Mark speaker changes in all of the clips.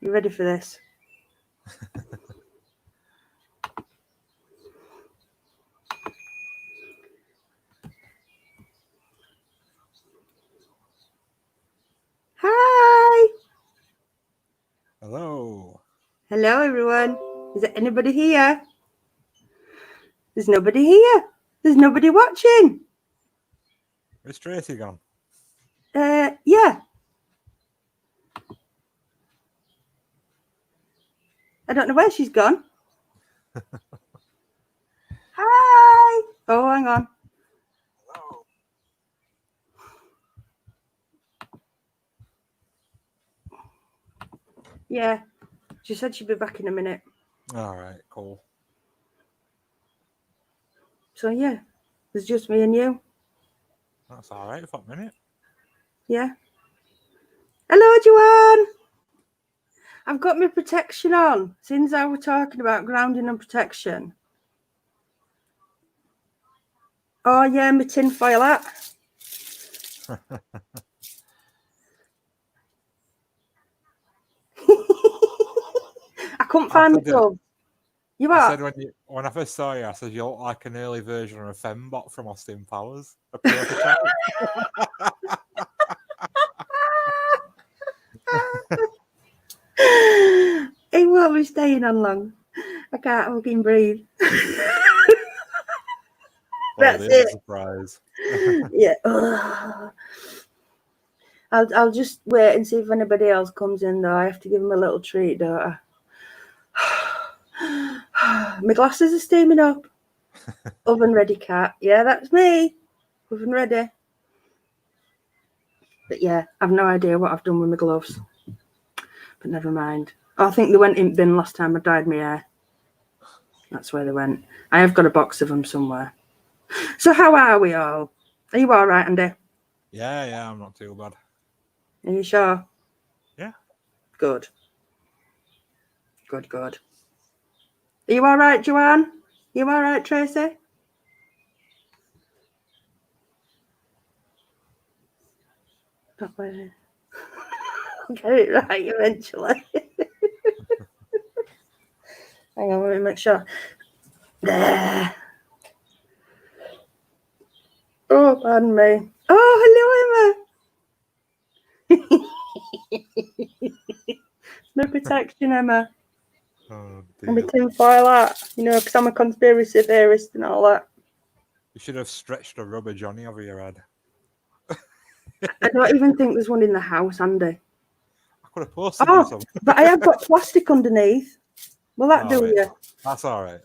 Speaker 1: You ready for this? Hi.
Speaker 2: Hello.
Speaker 1: Hello, everyone. Is there anybody here? There's nobody here. There's nobody watching.
Speaker 2: Where's Tracy gone?
Speaker 1: Yeah. I don't know where she's gone. Hi. Oh, hang on.
Speaker 2: Hello.
Speaker 1: Yeah. She said she'd be back in a minute.
Speaker 2: All right, cool.
Speaker 1: So, yeah. It's just me and you.
Speaker 2: That's all right for a minute.
Speaker 1: Yeah. Hello, Joanne. I've got my protection on since I was talking about grounding and protection. Oh, yeah, my tinfoil hat. I couldn't find my glove. You
Speaker 2: I
Speaker 1: are?
Speaker 2: said when I first saw you, I said you look like an early version of Fembot from Austin Powers. A prototype.
Speaker 1: It won't be staying on long. I can't fucking breathe. That's
Speaker 2: there's
Speaker 1: it.
Speaker 2: a surprise.
Speaker 1: Yeah. I'll just wait and see if anybody else comes in though. I have to give them a little treat, don't I? My glasses are steaming up. Oven ready, cat. Yeah, that's me. Oven ready. But yeah, I've no idea what I've done with my gloves. But never mind. I think they went in bin last time I dyed my hair. That's where they went. I have got a box of them somewhere. So how are we all? Are you all right, Andy?
Speaker 2: Yeah, I'm not too bad.
Speaker 1: Are you sure?
Speaker 2: Yeah.
Speaker 1: Good. Good. Are you all right, Joanne? You all right, Tracy? I'll get it right eventually. Hang on, let me make sure. There. Oh, pardon me. Oh, hello, Emma. No protection, Emma.
Speaker 2: Oh,
Speaker 1: And my
Speaker 2: dear.
Speaker 1: tinfoil hat, because I'm a conspiracy theorist and all that.
Speaker 2: You should have stretched a rubber Johnny over your head.
Speaker 1: I don't even think there's one in the house, Andy.
Speaker 2: I could have posted you some.
Speaker 1: But I have got plastic underneath. Will that do you?
Speaker 2: That's all right.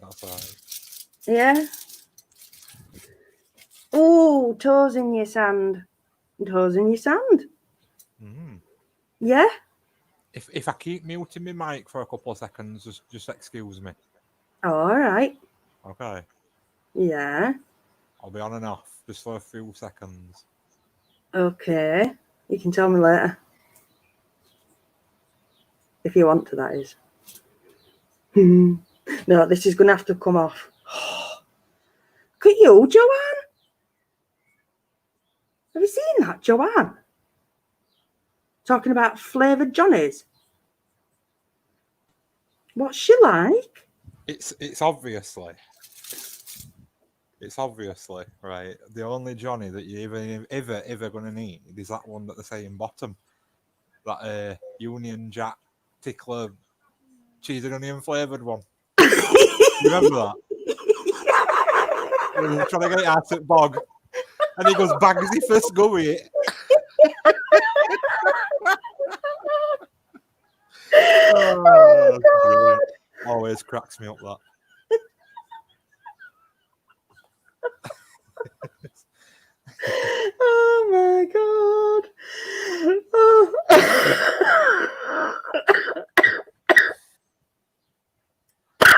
Speaker 1: Yeah. Oh, toes in your sand. Toes in your sand.
Speaker 2: Mm.
Speaker 1: Yeah.
Speaker 2: If I keep muting my mic for a couple of seconds, just excuse me.
Speaker 1: All right.
Speaker 2: Okay.
Speaker 1: Yeah.
Speaker 2: I'll be on and off just for a few seconds.
Speaker 1: Okay. You can tell me later. If you want to, that is. No, this is going to have to come off. Look at you, Joanne. Have you seen that, Joanne? Talking about flavoured Johnnies. What's she like?
Speaker 2: It's obviously right. The only Johnny that you ever gonna need is that one that they say in bottom. That Union Jack tickler cheese and onion flavoured one. You remember that? When he's trying to get it out at bog, and he goes Bagsy first go with it. Oh, God. Always cracks me up that.
Speaker 1: Oh my God. Oh.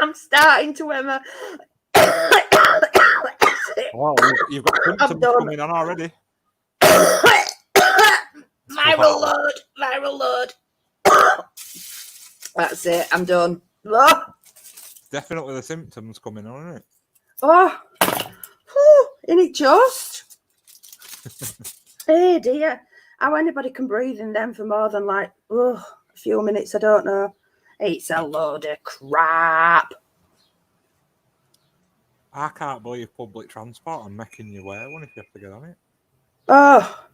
Speaker 1: I'm starting to, Emma.
Speaker 2: Well, you've got symptoms coming on already.
Speaker 1: Viral load. That's it. I'm done. Oh.
Speaker 2: Definitely the symptoms coming on, isn't it?
Speaker 1: Oh, isn't it just? Hey dear, how anybody can breathe in them for more than a few minutes. I don't know. It's a load of crap.
Speaker 2: I can't believe public transport and making you wear one if you have to get on it.
Speaker 1: Oh.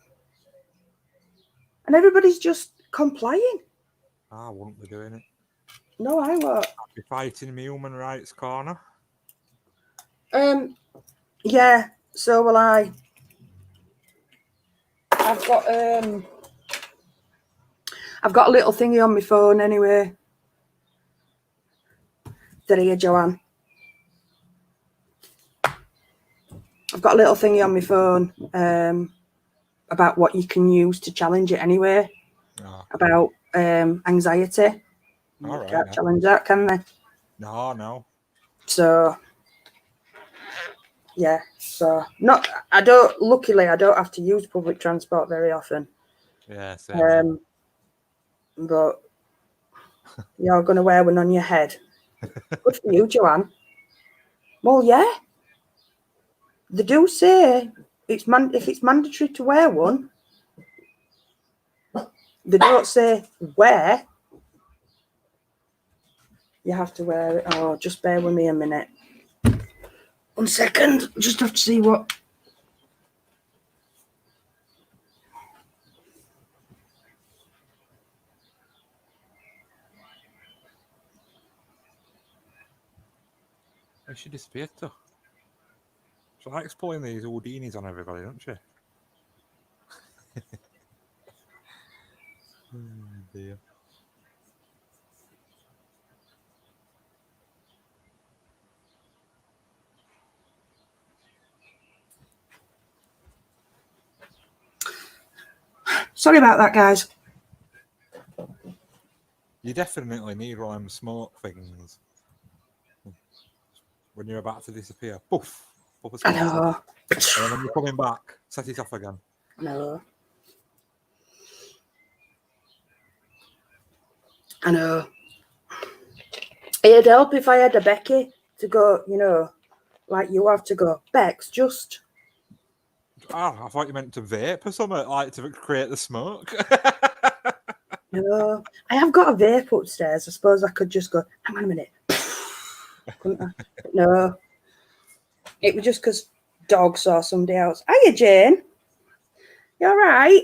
Speaker 1: And everybody's just complying.
Speaker 2: I wouldn't be doing it.
Speaker 1: No, I won't.
Speaker 2: I'd be fighting my human rights corner.
Speaker 1: Yeah, so will I. I've got a little thingy on my phone anyway. There, Joanne. I've got a little thingy on my phone about what you can use to challenge it anyway.
Speaker 2: Oh.
Speaker 1: About anxiety.
Speaker 2: All right,
Speaker 1: Can't
Speaker 2: yeah.
Speaker 1: challenge that, can they?
Speaker 2: No.
Speaker 1: So yeah, luckily I don't have to use public transport very often.
Speaker 2: Yeah, same.
Speaker 1: But you're gonna wear one on your head. Good for you, Joanne. Well, yeah. They do say if it's mandatory to wear one, they don't say where. You have to wear it. Oh, just bear with me a minute. 1 second. Just have to see what.
Speaker 2: She disappeared too. She likes pulling these Houdinis on everybody, doesn't she? Oh dear.
Speaker 1: Sorry about that, guys.
Speaker 2: You definitely need one of them smoke things. When you're about to disappear, poof.
Speaker 1: I know.
Speaker 2: And then when you're coming back, set it off again.
Speaker 1: I know. It'd help if I had a Becky to go, like you have to go. Bex, just.
Speaker 2: Oh, I thought you meant to vape or something, like to create the smoke.
Speaker 1: No, I have got a vape upstairs. I suppose I could just go, hang on a minute. Couldn't I? No. It was just because dog saw somebody else. Hiya, Jane. You all right?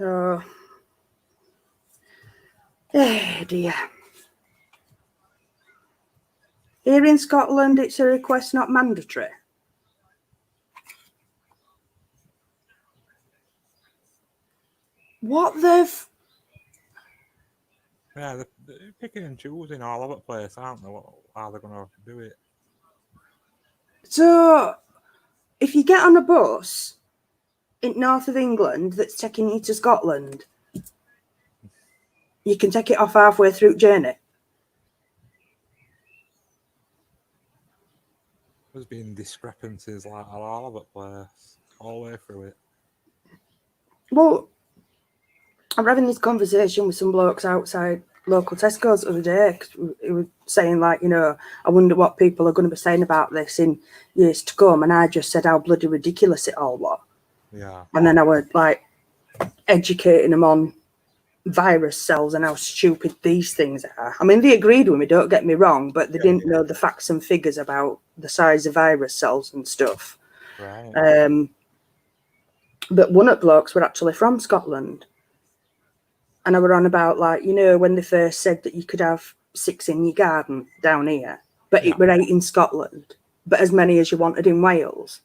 Speaker 1: Oh. Oh, dear. Here in Scotland, it's a request, not mandatory. What the...
Speaker 2: Yeah, they're picking and choosing all over the place, aren't they? How they're going to do it?
Speaker 1: So, if you get on a bus in north of England that's taking you to Scotland, you can take it off halfway through journey.
Speaker 2: There's been discrepancies like all over the place, all the way through it.
Speaker 1: Well, I'm having this conversation with some blokes outside local Tesco's the other day. He was saying, like, I wonder what people are going to be saying about this in years to come. And I just said how bloody ridiculous it all was.
Speaker 2: Yeah.
Speaker 1: And then I was like educating them on virus cells and how stupid these things are. I mean, they agreed with me, don't get me wrong, but they didn't know the facts and figures about the size of virus cells and stuff.
Speaker 2: Right.
Speaker 1: But one of the blokes were actually from Scotland. And I were on about, like, when they first said that you could have 6 in your garden down here, but it were 8 in Scotland, but as many as you wanted in Wales.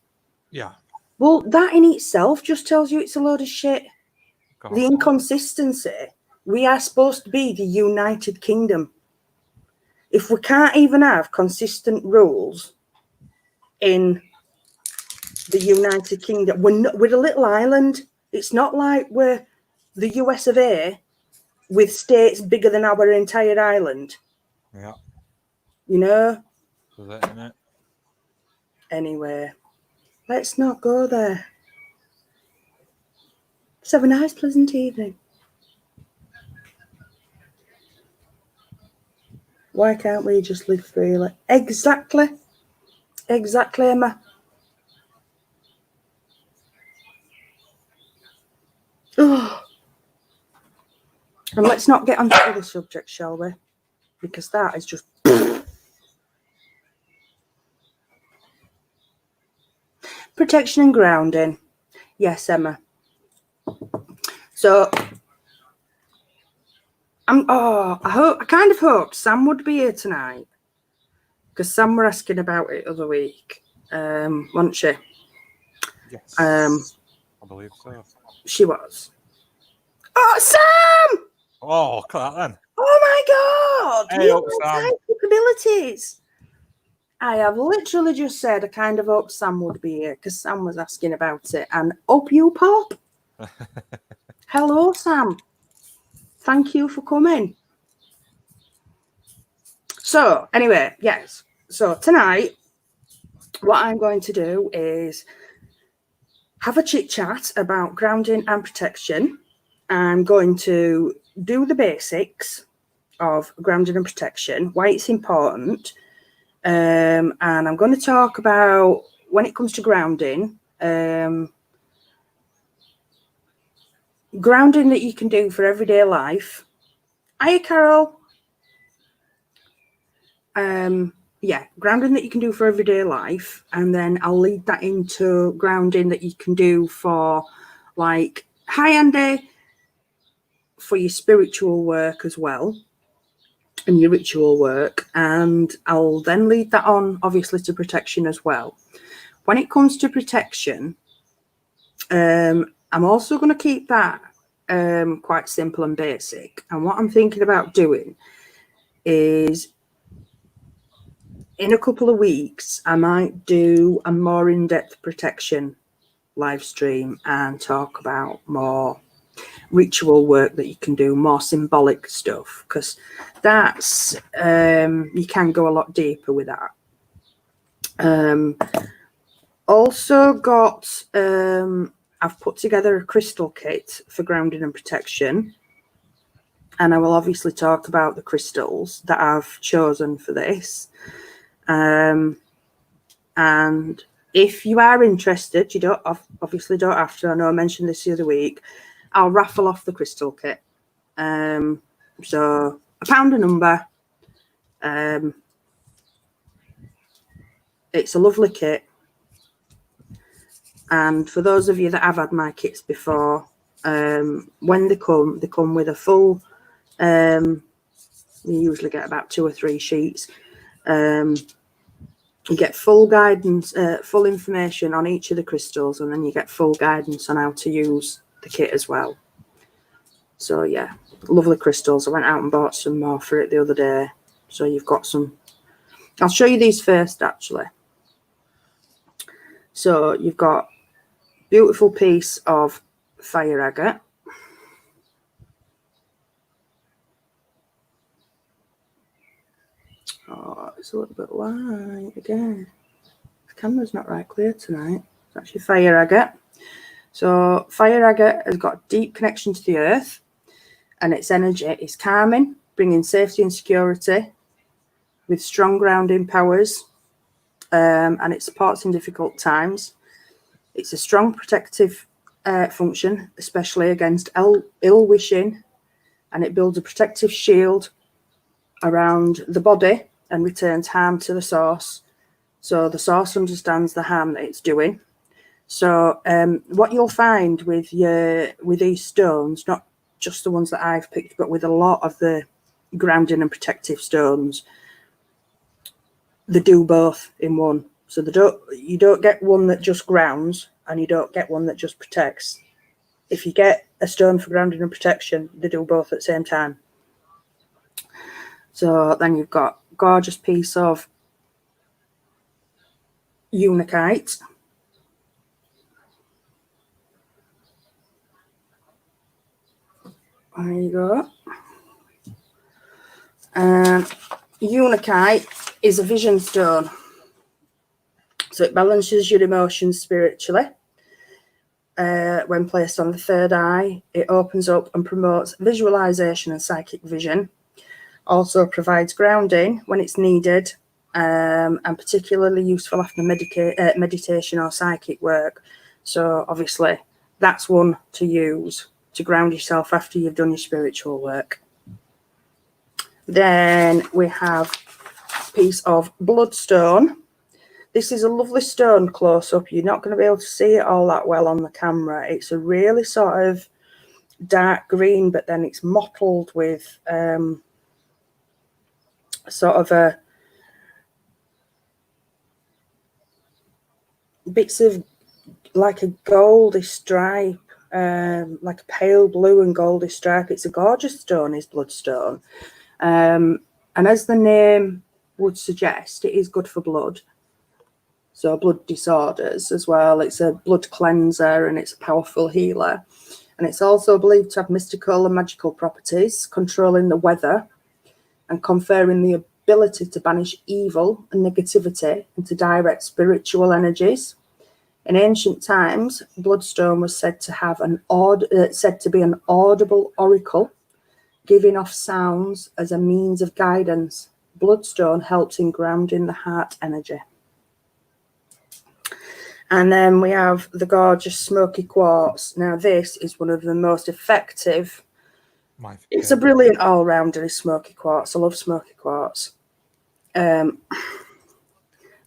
Speaker 2: Yeah.
Speaker 1: Well, that in itself just tells you it's a load of shit. The inconsistency. We are supposed to be the United Kingdom. If we can't even have consistent rules in the United Kingdom, we're a little island. It's not like we're the US of A with states bigger than our entire island.
Speaker 2: Yeah.
Speaker 1: So
Speaker 2: that, isn't it?
Speaker 1: Anyway, let's not go there. Let's have a nice, pleasant evening. Why can't we just live freely? Exactly, Emma. Oh. And let's not get onto other subjects, shall we? Because that is just... Protection and grounding. Yes, Emma. So, I kind of hoped Sam would be here tonight. Because Sam were asking about it other week. Wasn't she?
Speaker 2: Yes. I believe so.
Speaker 1: She was. Oh, Sam!
Speaker 2: Oh, look at that then.
Speaker 1: Oh my God!
Speaker 2: Hey,
Speaker 1: You
Speaker 2: up, Sam.
Speaker 1: have capabilities. I have literally just said I kind of hoped Sam would be here because Sam was asking about it, and up you pop. Hello, Sam. Thank you for coming. So, anyway, yes. So tonight, what I'm going to do is have a chit chat about grounding and protection. I'm going to do the basics of grounding and protection, why it's important. And I'm going to talk about, when it comes to grounding, grounding that you can do for everyday life. Hiya, Carol. Yeah, grounding that you can do for everyday life. And then I'll lead that into grounding that you can do for, like, hi, Andy, for your spiritual work as well. And your ritual work, and I'll then lead that on obviously to protection as well. When it comes to protection, I'm also going to keep that quite simple and basic, and what I'm thinking about doing is in a couple of weeks I might do a more in-depth protection live stream and talk about more ritual work that you can do, more symbolic stuff, because that's you can go a lot deeper with that. Also got I've put together a crystal kit for grounding and protection, and I will obviously talk about the crystals that I've chosen for this. And if you are interested, you don't obviously don't have to. I know I mentioned this the other week. I'll raffle off the crystal kit. So £1 a number. It's a lovely kit. And for those of you that have had my kits before, when they come with a full, you usually get about 2 or 3 sheets. You get full guidance, full information on each of the crystals, and then you get full guidance on how to use the kit as well. So yeah, lovely crystals. I went out and bought some more for it the other day. So you've got some. I'll show you these first actually. So you've got beautiful piece of fire agate. Oh, it's a little bit light again. The camera's not right clear tonight. It's actually fire agate. So fire agate has got a deep connection to the earth, and its energy is calming, bringing safety and security with strong grounding powers, and it supports in difficult times. It's a strong protective function, especially against ill wishing, and it builds a protective shield around the body and returns harm to the source. So the source understands the harm that it's doing. So what you'll find with these stones, not just the ones that I've picked, but with a lot of the grounding and protective stones, they do both in one. So you don't get one that just grounds, and you don't get one that just protects. If you get a stone for grounding and protection, they do both at the same time. So then you've got a gorgeous piece of unakite. There you go. And unakite is a vision stone. So it balances your emotions spiritually. When placed on the third eye, it opens up and promotes visualization and psychic vision. Also provides grounding when it's needed, and particularly useful after meditation or psychic work. So obviously that's one to use to ground yourself after you've done your spiritual work. Then we have a piece of bloodstone. This is a lovely stone close up. You're not going to be able to see it all that well on the camera. It's a really sort of dark green, but then it's mottled with sort of a bits of like a goldy stripe, like a pale blue and goldy stripe. It's a gorgeous stone, is bloodstone. And as the name would suggest, it is good for blood. So blood disorders as well. It's a blood cleanser and it's a powerful healer. And it's also believed to have mystical and magical properties, controlling the weather and conferring the ability to banish evil and negativity and to direct spiritual energies. In ancient times, bloodstone was said to have said to be an audible oracle, giving off sounds as a means of guidance. Bloodstone helps in grounding the heart energy. And then we have the gorgeous smoky quartz. Now, this is one of the most effective. It's a brilliant all-rounder, is smoky quartz. I love smoky quartz.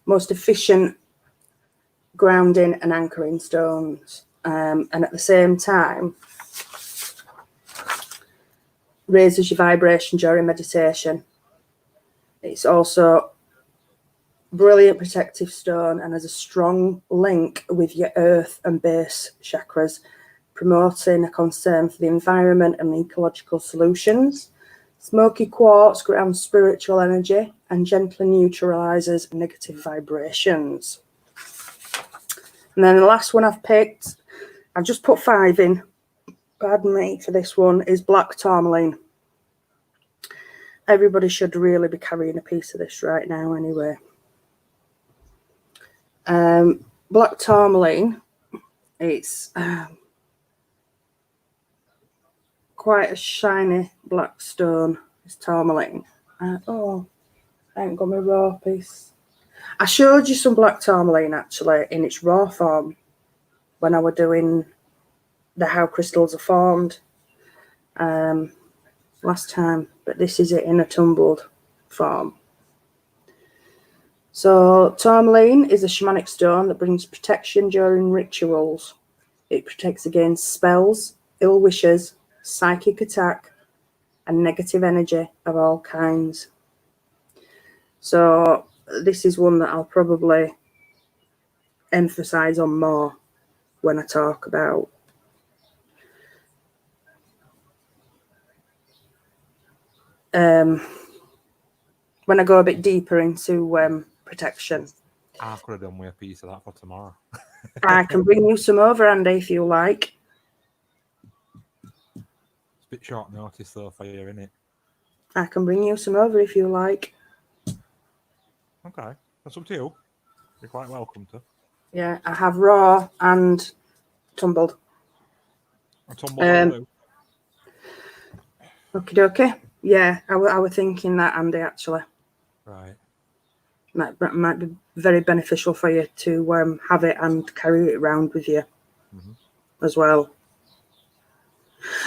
Speaker 1: Most efficient grounding and anchoring stones. And at the same time, raises your vibration during meditation. It's also brilliant protective stone and has a strong link with your earth and base chakras, promoting a concern for the environment and ecological solutions. Smoky quartz grounds spiritual energy and gently neutralizes negative vibrations. And then the last one I've picked, I've just put 5 in, pardon me, for this one, is black tourmaline. Everybody should really be carrying a piece of this right now anyway. Black tourmaline, it's quite a shiny black stone. It's tourmaline. Oh, I haven't got my raw piece. I showed you some black tourmaline actually in its raw form when I were doing the how crystals are formed last time, but this is it in a tumbled form. So tourmaline is a shamanic stone that brings protection during rituals. It protects against spells, ill wishes, psychic attack, and negative energy of all kinds. So this is one that I'll probably emphasize on more when I talk about when I go a bit deeper into protection.
Speaker 2: I could have done with a piece of that for tomorrow.
Speaker 1: I can bring you some over, Andy, if you like.
Speaker 2: It's a bit short notice though for you, isn't it?
Speaker 1: I can bring you some over if you like.
Speaker 2: Okay, that's up to you. You're quite welcome to.
Speaker 1: Yeah, I have raw and tumbled.
Speaker 2: A tumbled
Speaker 1: Okie dokie. Yeah, I were thinking that, Andy, actually.
Speaker 2: Right.
Speaker 1: Might be very beneficial for you to have it and carry it around with you as well.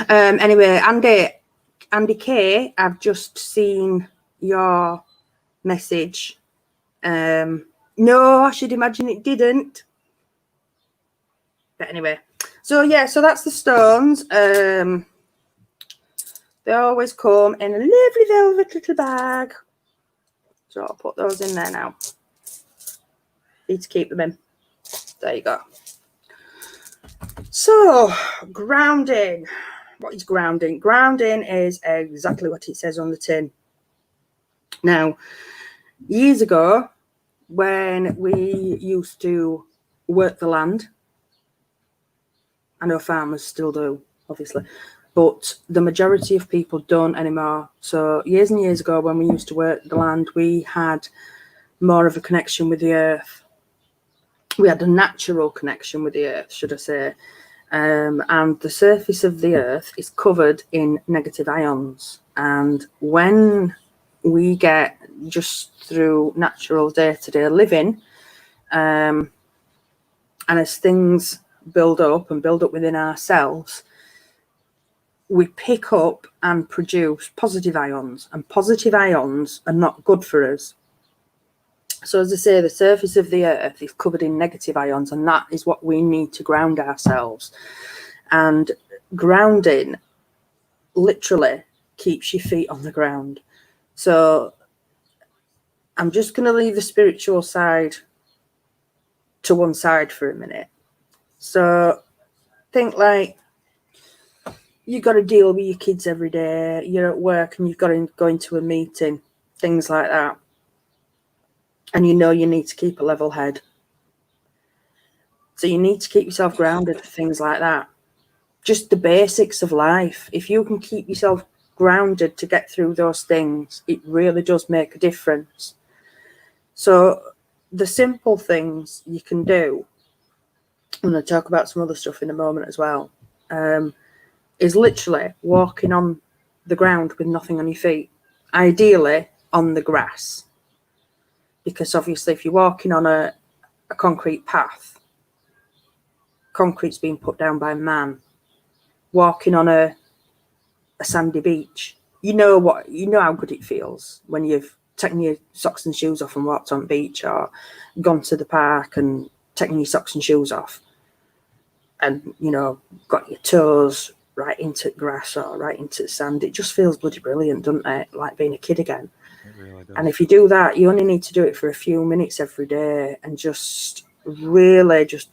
Speaker 1: Anyway, Andy K, I've just seen your message. No, I should imagine it didn't. But anyway, so yeah, so that's the stones. They always come in a lovely velvet little bag. So I'll put those in there now. Need to keep them in. There you go. So, grounding. What is grounding? Grounding is exactly what it says on the tin. Now, years ago, when we used to work the land, I know farmers still do, obviously, but the majority of people don't anymore. So years and years ago, when we used to work the land, we had more of a connection with the earth. We had a natural connection with the earth, should I say. And the surface of the earth is covered in negative ions. And when we get just through natural day-to-day living, and as things build up within ourselves, we pick up and produce positive ions, and positive ions are not good for us. So as I say, the surface of the earth is covered in negative ions, and that is what we need to ground ourselves. And grounding literally keeps your feet on the ground. So I'm just going to leave the spiritual side to one side for a minute. So think like you've got to deal with your kids every day, you're at work and you've got to go into a meeting, things like that. And you know you need to keep a level head. So you need to keep yourself grounded for things like that. Just the basics of life. If you can keep yourself grounded to get through those things, it really does make a difference. So the simple things you can do, I'm going to talk about some other stuff in a moment as well, is literally walking on the ground with nothing on your feet, ideally on the grass. Because obviously if you're walking on a concrete path, concrete's being put down by man. Walking on a sandy beach, you know how good it feels when you've taken your socks and shoes off and walked on the beach, or gone to the park and taken your socks and shoes off and, you know, got your toes right into grass or right into the sand. It just feels bloody brilliant, doesn't it? Like being a kid again.
Speaker 2: It really does.
Speaker 1: And if you do that, you only need to do it for a few minutes every day, and just really just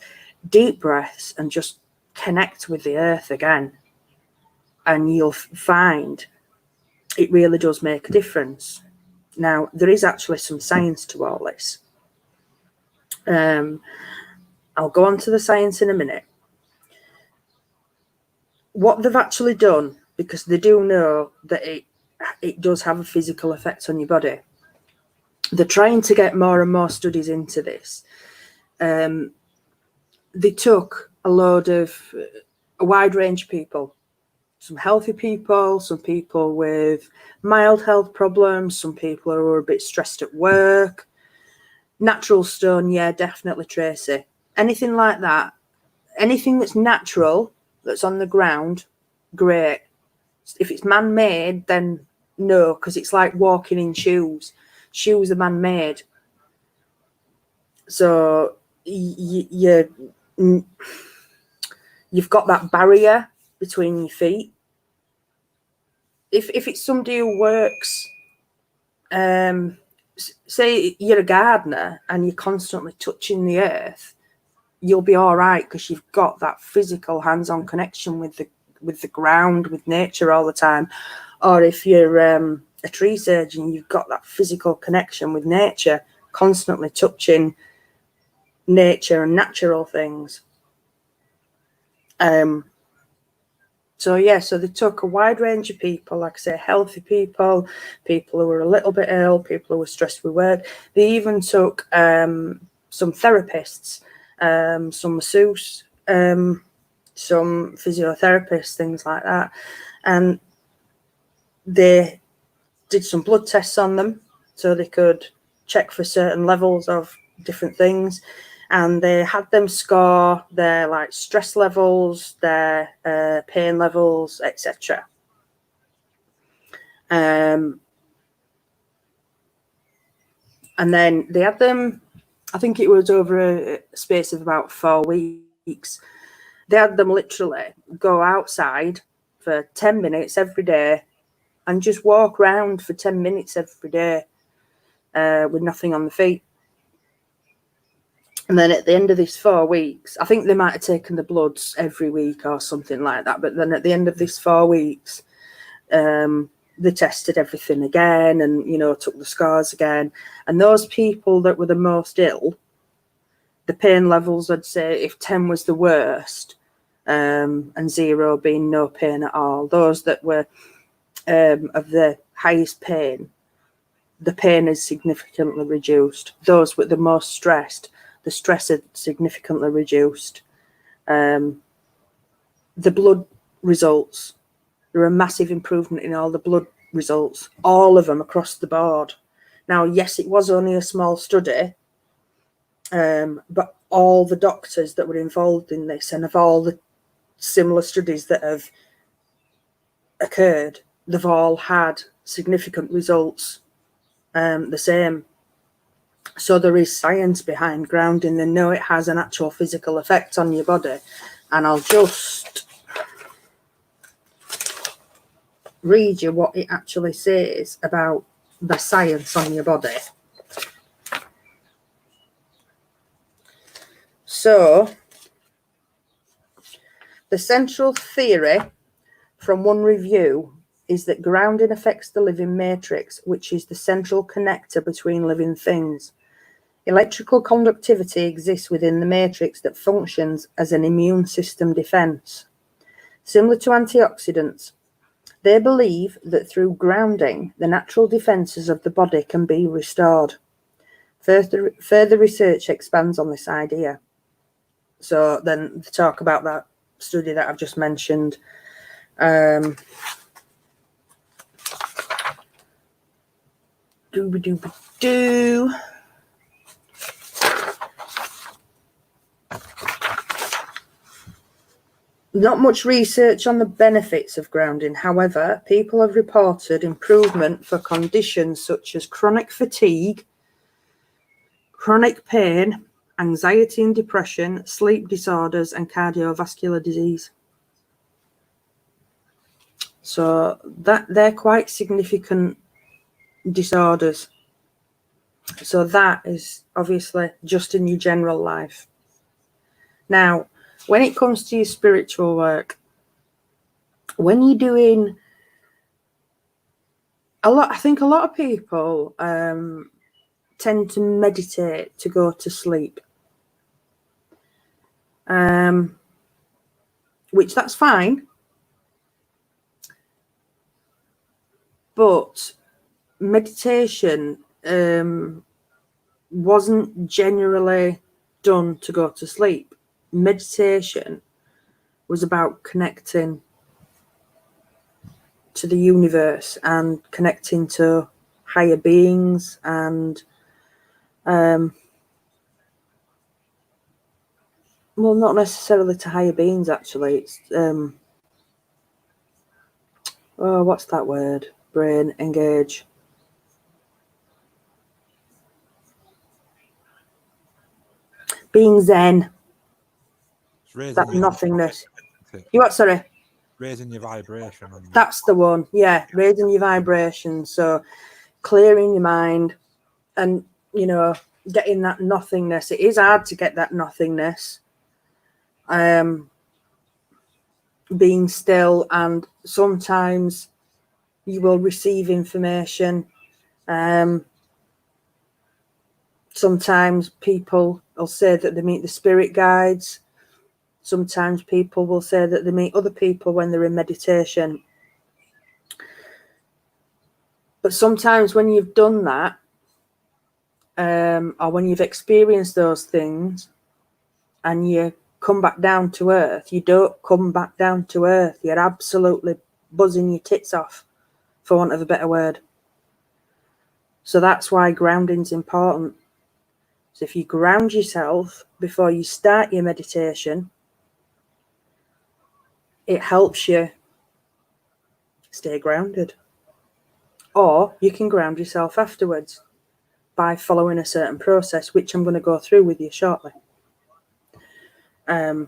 Speaker 1: deep breaths and just connect with the earth again. And you'll find it really does make a difference. Now, there is actually some science to all this. I'll go on to the science in a minute. What they've actually done, because they do know that it does have a physical effect on your body, they're trying to get more and more studies into this. They took a wide range of people, some healthy people, some people with mild health problems, some people who are a bit stressed at work. Natural stone, yeah, definitely, Tracy. Anything like that, anything that's natural, that's on the ground, great. If it's man-made, then no, because it's like walking in shoes. Shoes are man-made. So you've got that barrier between your feet. If it's somebody who works, say you're a gardener and you're constantly touching the earth, you'll be all right because you've got that physical hands-on connection with the ground, with nature all the time. Or if you're a tree surgeon, you've got that physical connection with nature, constantly touching nature and natural things. So they took a wide range of people, like I say, healthy people, people who were a little bit ill, people who were stressed with work. They even took some therapists, some masseuse, some physiotherapists, things like that. And they did some blood tests on them so they could check for certain levels of different things. And they had them score their like stress levels, their pain levels, etc. And then they had them, I think it was over a space of about 4 weeks. They had them literally go outside for 10 minutes every day and just walk around for 10 minutes every day with nothing on the feet. And then at the end of these 4 weeks, I think they might have taken the bloods every week or something like that. But then at the end of these 4 weeks, they tested everything again and, you know, took the scores again. And those people that were the most ill, the pain levels, I'd say if 10 was the worst, and 0 being no pain at all, those that were of the highest pain, the pain is significantly reduced. Those with the most stressed, the stress had significantly reduced. The blood results, there were a massive improvement in all the blood results, all of them across the board. Now, yes, it was only a small study, but all the doctors that were involved in this and of all the similar studies that have occurred, they've all had significant results the same. So there is science behind grounding. They know it has an actual physical effect on your body. And I'll just read you what it actually says about the science on your body. So the central theory from one review is that grounding affects the living matrix, which is the central connector between living things. Electrical conductivity exists within the matrix that functions as an immune system defense. Similar to antioxidants, they believe that through grounding, the natural defenses of the body can be restored. Further research expands on this idea. So then they talk about that study that I've just mentioned. Not much research on the benefits of grounding. However, people have reported improvement for conditions such as chronic fatigue, chronic pain, anxiety and depression, sleep disorders, and cardiovascular disease. So that they're quite significant disorders. So that is obviously just in your general life. Now, when it comes to your spiritual work, when you're doing I think a lot of people tend to meditate to go to sleep, which that's fine, but meditation wasn't generally done to go to sleep. Meditation was about connecting to the universe and connecting to higher beings and well, not necessarily to higher beings, actually. It's what's that word? Brain engage. Being zen. That nothingness. You what, sorry?
Speaker 2: Raising your vibration.
Speaker 1: That's the one. Yeah, raising your vibration. So clearing your mind and, you know, getting that nothingness. It is hard to get that nothingness. Being still, and sometimes you will receive information. Sometimes people will say that they meet the spirit guides. Sometimes people will say that they meet other people when they're in meditation. But sometimes when you've done that, or when you've experienced those things and you come back down to earth, you don't come back down to earth. You're absolutely buzzing your tits off, for want of a better word. So that's why grounding's important. So if you ground yourself before you start your meditation, it helps you stay grounded. Or you can ground yourself afterwards by following a certain process, which I'm going to go through with you shortly. And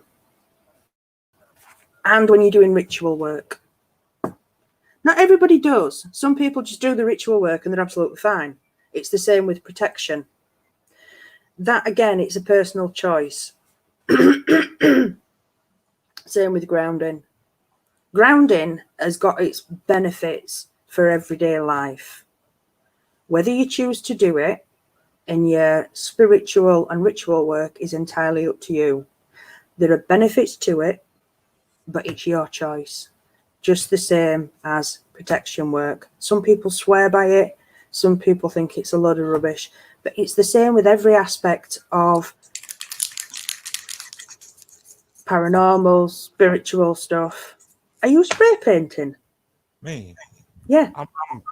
Speaker 1: when you're doing ritual work. Not everybody does. Some people just do the ritual work and they're absolutely fine. It's the same with protection. That, again, it's a personal choice. Same with grounding. Grounding has got its benefits for everyday life. Whether you choose to do it in your spiritual and ritual work is entirely up to you. There are benefits to it, but it's your choice. Just the same as protection work. Some people swear by it. Some people think it's a load of rubbish. But it's the same with every aspect of paranormal, spiritual stuff. Are you spray painting?
Speaker 2: Me?
Speaker 1: Yeah.
Speaker 2: I'm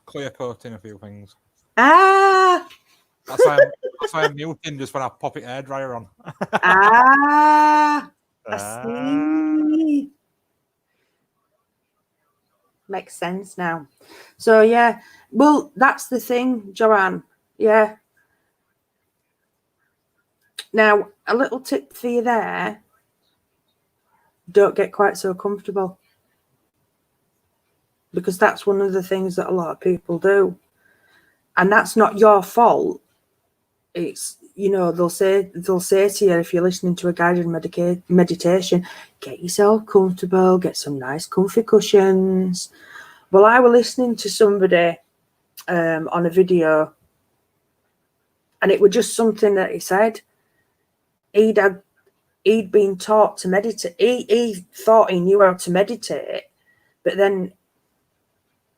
Speaker 2: clear coating a few things.
Speaker 1: Ah!
Speaker 2: That's why I'm muting just when I pop it hairdryer on.
Speaker 1: I see. Makes sense now. So yeah, well, that's the thing, Joanne. Yeah. Now, a little tip for you there. Don't get quite so comfortable. Because that's one of the things that a lot of people do. And that's not your fault. It's, you know, they'll say to you, if you're listening to a guided meditation, get yourself comfortable, get some nice comfy cushions. Well, I was listening to somebody on a video, and it was just something that he said. He'd been taught to meditate. He thought he knew how to meditate, but then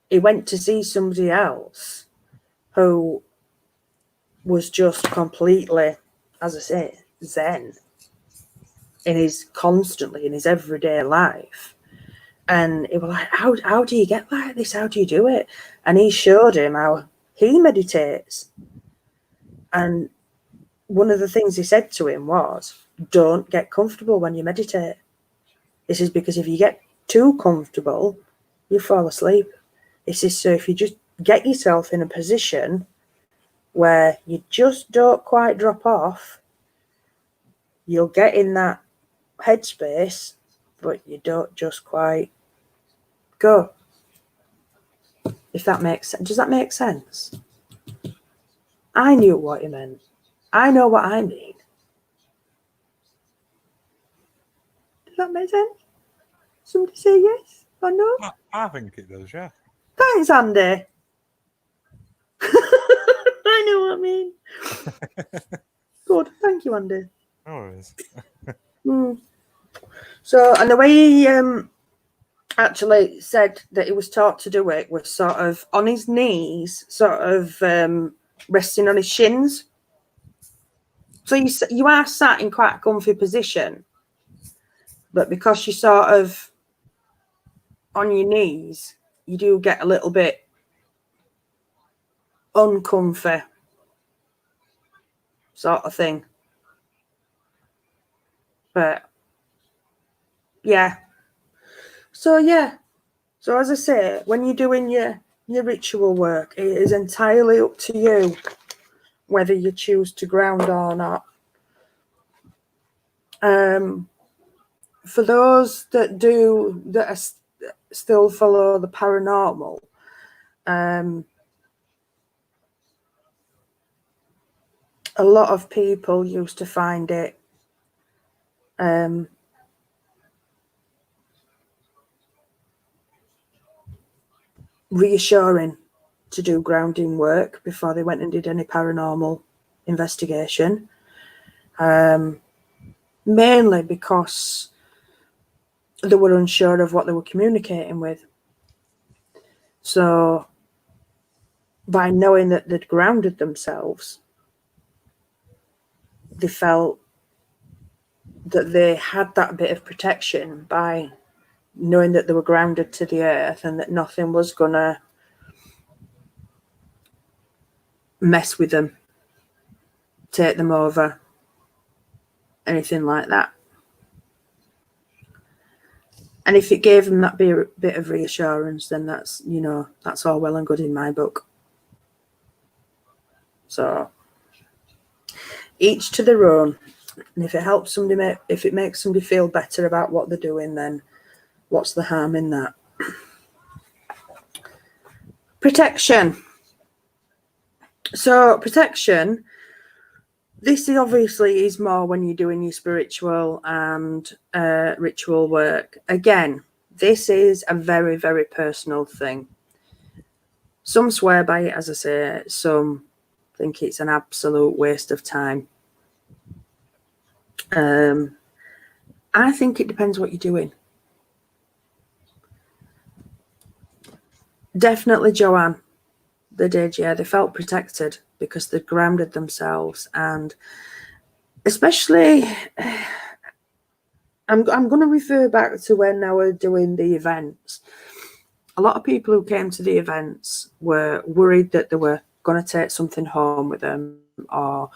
Speaker 1: he went to see somebody else who was just completely, as I say, zen constantly in his everyday life. And it was like, how do you get like this? How do you do it? And he showed him how he meditates. And one of the things he said to him was, don't get comfortable when you meditate. This is because if you get too comfortable, you fall asleep. This is so if you just get yourself in a position where you just don't quite drop off, you'll get in that headspace, but you don't just quite go. If that makes sense. Does that make sense? I knew what he meant. I know what I mean. Does that make sense? Somebody say yes or no?
Speaker 2: I think it does, yeah.
Speaker 1: Thanks, Andy. I know what I mean. Good. Thank you, Andy.
Speaker 2: No worries.
Speaker 1: So, and the way he actually said that he was taught to do it was sort of on his knees, sort of resting on his shins. So you are sat in quite a comfy position, but because you're sort of on your knees, you do get a little bit uncomfy sort of thing. But yeah. So yeah. So as I say, when you're doing your ritual work, it is entirely up to you whether you choose to ground or not. For those that still follow the paranormal, a lot of people used to find it reassuring to do grounding work before they went and did any paranormal investigation, mainly because they were unsure of what they were communicating with. So by knowing that they'd grounded themselves, they felt that they had that bit of protection by knowing that they were grounded to the earth and that nothing was gonna mess with them, take them over, anything like that. And if it gave them that bit of reassurance, then that's, you know, that's all well and good in my book. So each to their own. And if it helps somebody, if it makes somebody feel better about what they're doing, then what's the harm in that? Protection. So protection, this is obviously is more when you're doing your spiritual and ritual work. Again, this is a very, very personal thing. Some swear by it, as I say. Some think it's an absolute waste of time. I think it depends what you're doing. Definitely Joanne, they did, yeah. They felt protected because they'd grounded themselves, and especially, I'm going to refer back to when I was doing the events. A lot of people who came to the events were worried that they were going to take something home with them, or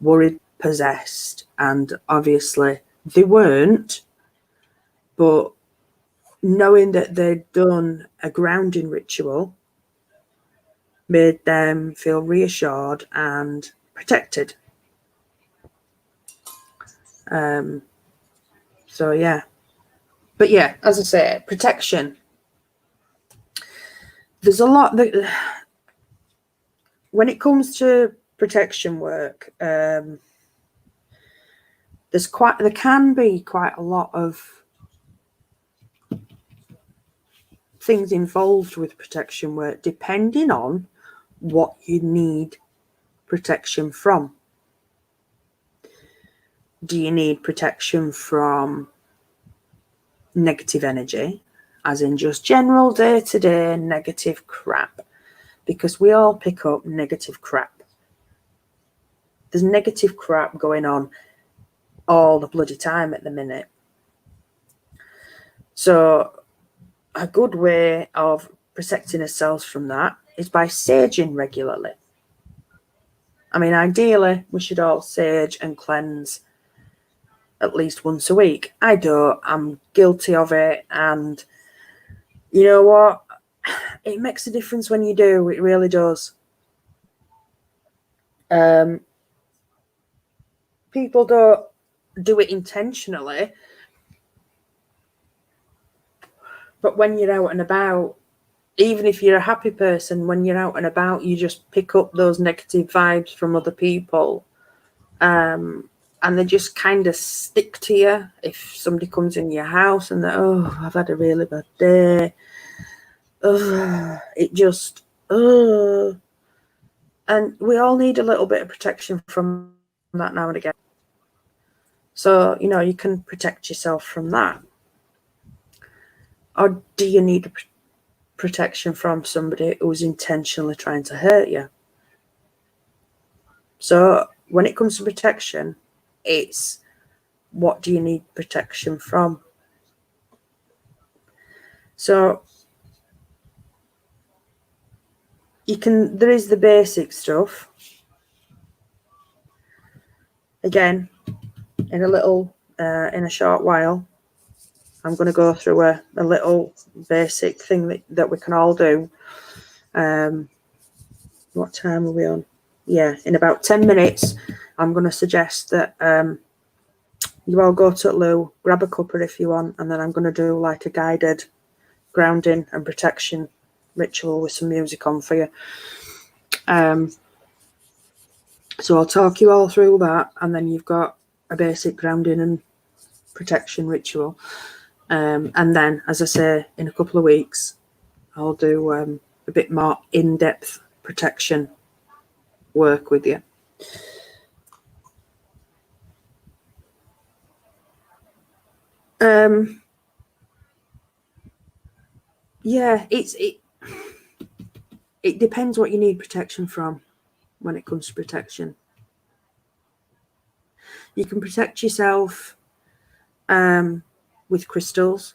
Speaker 1: worried possessed, and obviously they weren't, but knowing that they'd done a grounding ritual made them feel reassured and protected. So yeah, but yeah, as I say, protection. There's a lot that when it comes to protection work, there can be quite a lot of things involved with protection work, depending on what you need protection from. Do you need protection from negative energy, as in just general day-to-day negative crap? Because we all pick up negative crap. There's negative crap going on all the bloody time at the minute. So a good way of protecting ourselves from that is by saging regularly. I mean, ideally, we should all sage and cleanse at least once a week. I don't. I'm guilty of it. And you know what? It makes a difference when you do. It really does. People don't do it intentionally. But when you're out and about, even if you're a happy person, when you're out and about, you just pick up those negative vibes from other people. And they just kind of stick to you. If somebody comes in your house and they're, oh, I've had a really bad day. Oh, it just, oh. And we all need a little bit of protection from that now and again. So, you know, you can protect yourself from that. Or do you need protection from somebody who's intentionally trying to hurt you? So when it comes to protection, it's what do you need protection from? So there is the basic stuff. Again, in a short while, I'm going to go through a little basic thing that we can all do. What time are we on? Yeah, in about 10 minutes, I'm going to suggest that you all go to loo, grab a cuppa if you want, and then I'm going to do like a guided grounding and protection ritual with some music on for you. So I'll talk you all through that, and then you've got a basic grounding and protection ritual. And then, as I say, in a couple of weeks, I'll do a bit more in-depth protection work with you. Yeah, it depends what you need protection from when it comes to protection. You can protect yourself with crystals.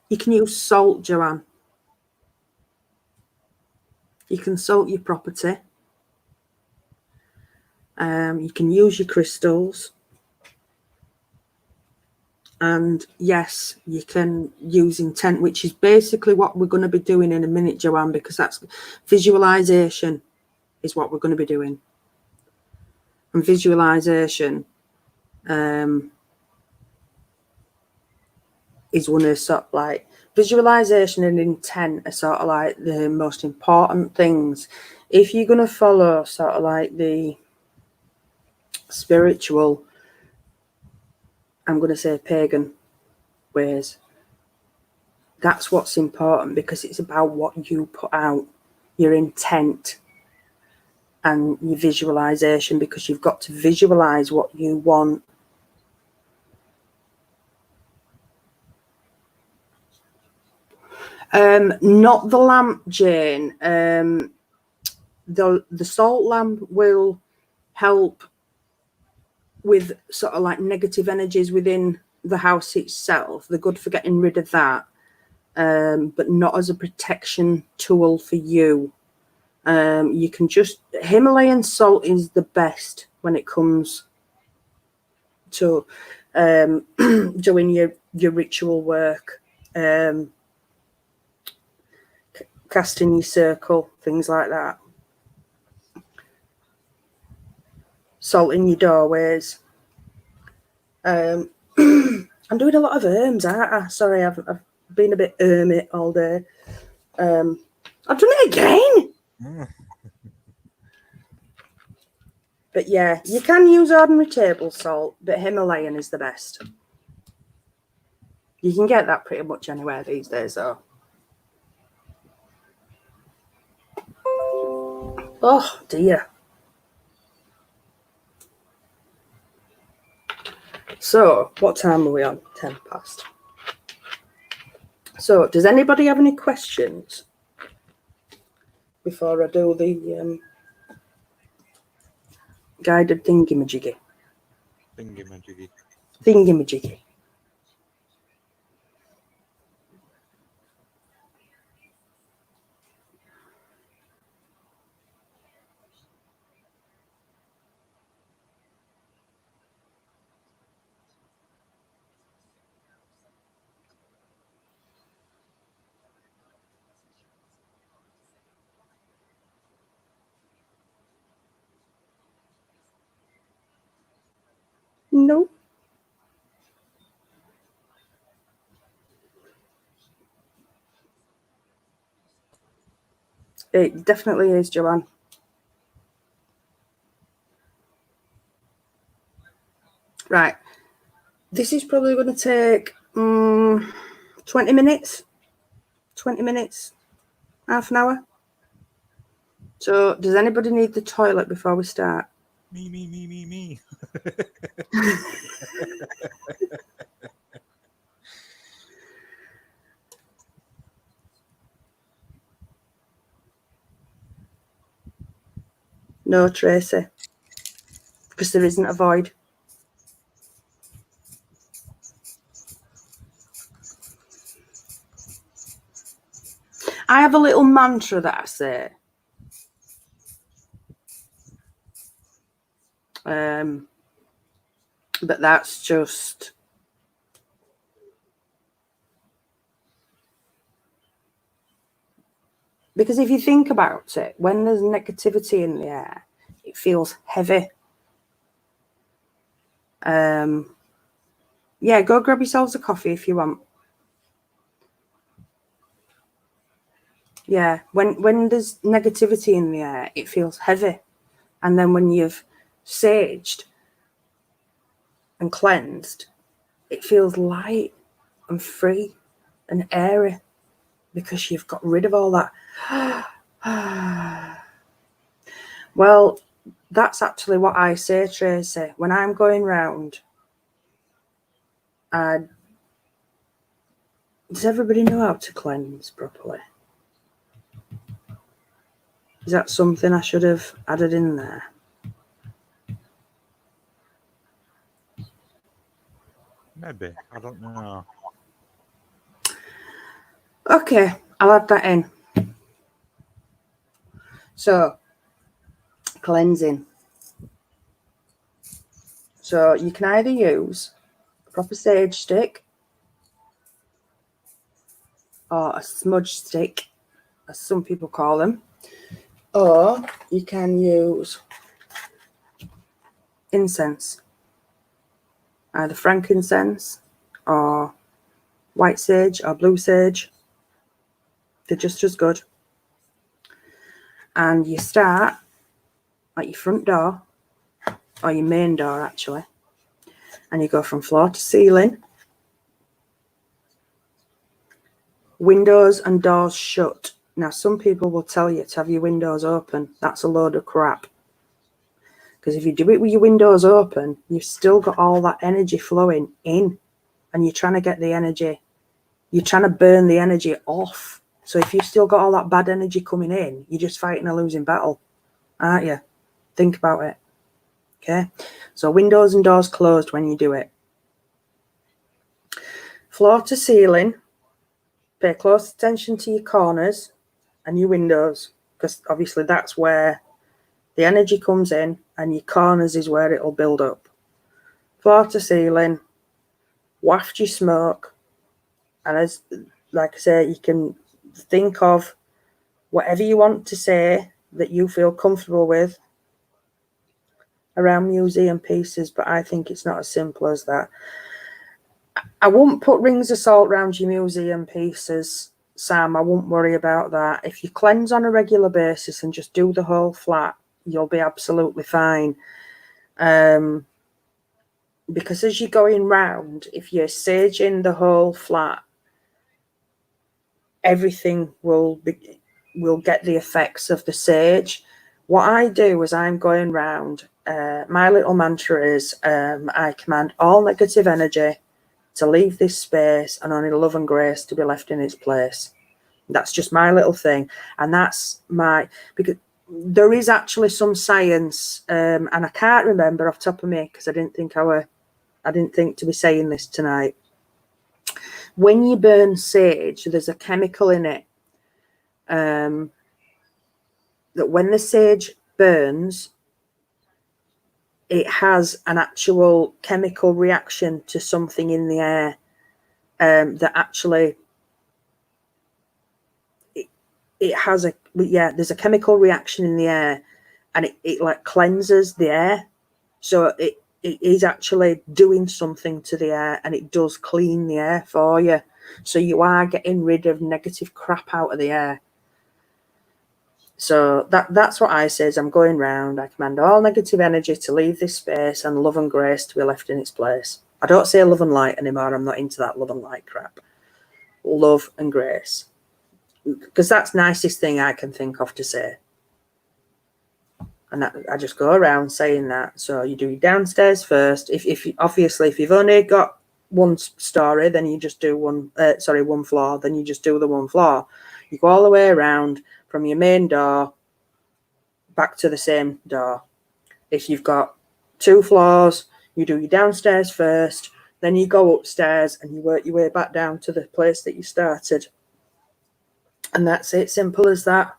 Speaker 1: You can use salt, Joanne. You can salt your property. You can use your crystals. And yes, you can use intent, which is basically what we're going to be doing in a minute, Joanne, because that's visualization is what we're going to be doing. And visualization is one of sort of like visualization and intent are sort of like the most important things. If you're going to follow sort of like the spiritual, I'm going to say pagan ways, that's what's important, because it's about what you put out, your intent and your visualization, because you've got to visualize what you want. Not the lamp, Jane. The salt lamp will help with sort of like negative energies within the house itself. They're good for getting rid of that, but not as a protection tool for you. You can just, Himalayan salt is the best when it comes to doing your ritual work, casting your circle, things like that. Salting your doorways. I'm doing a lot of herbs, aren't I? Sorry, I've been a bit hermit all day. I've done it again. But yeah, you can use ordinary table salt, but Himalayan is the best. You can get that pretty much anywhere these days, though. Oh, dear. So, what time are we on? 10 past. So, does anybody have any questions before I do the guided thingamajiggy? Thingamajiggy. No. It definitely is, Joanne. Right. This is probably going to take 20 minutes. 20 minutes. Half an hour. So, does anybody need the toilet before we start?
Speaker 2: Me.
Speaker 1: No, Tracy. Because there isn't a void. I have a little mantra that I say. But that's just because if you think about it, when there's negativity in the air, it feels heavy. Yeah, go grab yourselves a coffee if you want. Yeah, when there's negativity in the air, it feels heavy. And then when you've saged and cleansed, it feels light and free and airy because you've got rid of all that. Well, that's actually what I say, Tracy. When I'm going round, does everybody know how to cleanse properly? Is that something I should have added in there?
Speaker 2: Maybe. I don't know.
Speaker 1: Okay, I'll add that in. So, cleansing. So you can either use a proper sage stick or a smudge stick, as some people call them, or you can use incense, either frankincense or white sage or blue sage. They're just as good. And you start at your front door, or your main door actually, and you go from floor to ceiling, windows and doors shut. Now, some people will tell you to have your windows open. That's a load of crap. Because if you do it with your windows open, you've still got all that energy flowing in, and you're trying to get the energy, you're trying to burn the energy off. So if you've still got all that bad energy coming in, you're just fighting a losing battle, aren't you? Think about it. Okay, so windows and doors closed when you do it. Floor to ceiling, pay close attention to your corners and your windows. because obviously that's where the energy comes in, and your corners is where it'll build up. Floor to ceiling, waft your smoke, and as like I say, you can think of whatever you want to say that you feel comfortable with around museum pieces, but I think it's not as simple as that. I wouldn't put rings of salt around your museum pieces, Sam. I wouldn't worry about that. If you cleanse on a regular basis and just do the whole flat, you'll be absolutely fine. Because as you're going round, if you're saging the whole flat, everything will get the effects of the sage. What I do as I'm going round, my little mantra is, I command all negative energy to leave this space and only love and grace to be left in its place. That's just my little thing. And that's because there is actually some science, and I can't remember off the top of me because I didn't think to be saying this tonight. When you burn sage, there's a chemical in it that when the sage burns, it has an actual chemical reaction to something in the air that actually there's a chemical reaction in the air, and it like cleanses the air. So it is actually doing something to the air, and it does clean the air for you. So you are getting rid of negative crap out of the air. So that's what I say as I'm going round. I command all negative energy to leave this space and love and grace to be left in its place. I don't say love and light anymore. I'm not into that love and light crap. Love and grace. Because that's the nicest thing I can think of to say. And I just go around saying that. So you do your downstairs first. If you've only got one story, then you just do one floor, then you just do the one floor. You go all the way around from your main door back to the same door. If you've got 2 floors, you do your downstairs first, then you go upstairs and you work your way back down to the place that you started. And that's it, simple as that.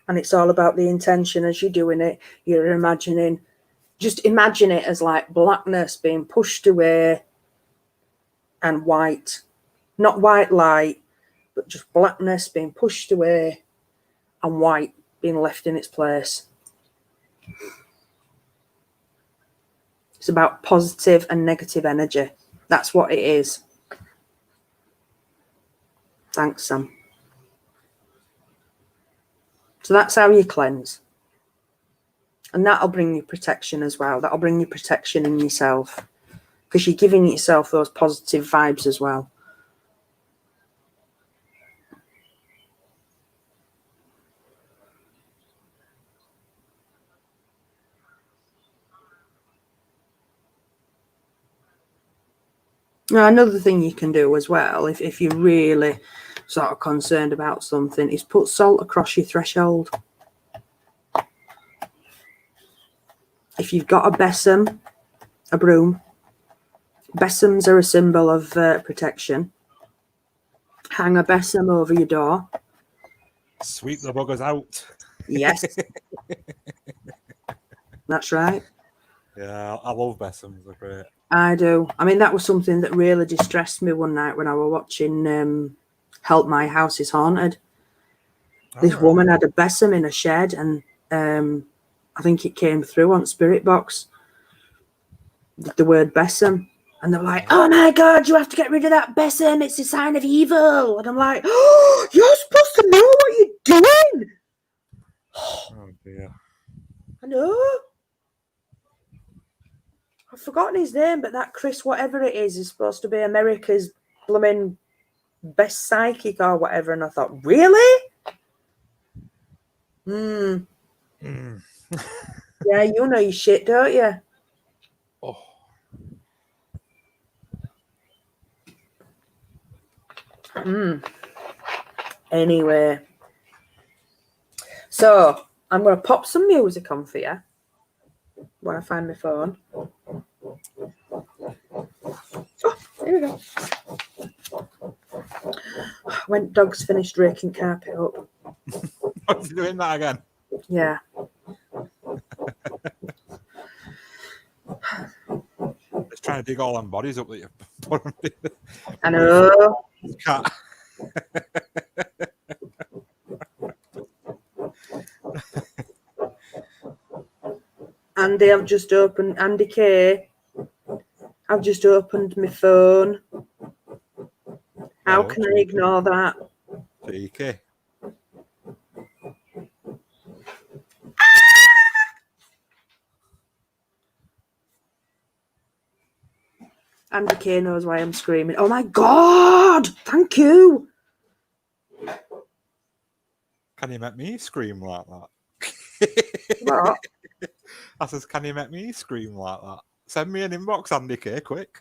Speaker 1: And it's all about the intention as you're doing it. You're imagining, just imagine it as like blackness being pushed away and white, not white light, but just blackness being pushed away and white being left in its place. It's about positive and negative energy. That's what it is. Thanks, Sam. So that's how you cleanse. And that'll bring you protection as well. That'll bring you protection in yourself, because you're giving yourself those positive vibes as well. Now, another thing you can do as well, if you're really sort of concerned about something, is put salt across your threshold. If you've got a besom, a broom, besoms are a symbol of protection. Hang a besom over your door.
Speaker 2: Sweep the buggers out.
Speaker 1: Yes. That's right.
Speaker 2: Yeah, I love besoms. They're great.
Speaker 1: I do. I mean, that was something that really distressed me one night when I was watching Help My House is Haunted. This woman had a besom in a shed, and I think it came through on Spirit Box, the word besom. And they're like, oh my God, you have to get rid of that besom. It's a sign of evil. And I'm like, oh, you're supposed to know what you're doing.
Speaker 2: Oh, dear.
Speaker 1: I know. I've forgotten his name, but that Chris, whatever it is supposed to be America's blooming best psychic or whatever. And I thought, really? Yeah, you know your shit, don't you?
Speaker 2: Oh.
Speaker 1: Anyway. So, I'm going to pop some music on for you when I find my phone. Oh, here we go. When dogs finished raking carpet up.
Speaker 2: What's doing that again?
Speaker 1: Yeah.
Speaker 2: It's trying to dig all them bodies up that you put them in.
Speaker 1: I know.
Speaker 2: Cat.
Speaker 1: Andy, I've just opened Andy K. I've just opened my phone. How
Speaker 2: Oh,
Speaker 1: can I ignore that?
Speaker 2: cheeky.
Speaker 1: Andy K knows why I'm screaming. Oh my God! Thank you.
Speaker 2: Can you make me scream like that?
Speaker 1: What?
Speaker 2: I says, can you make me scream like that? Send me an inbox, Andy K, quick.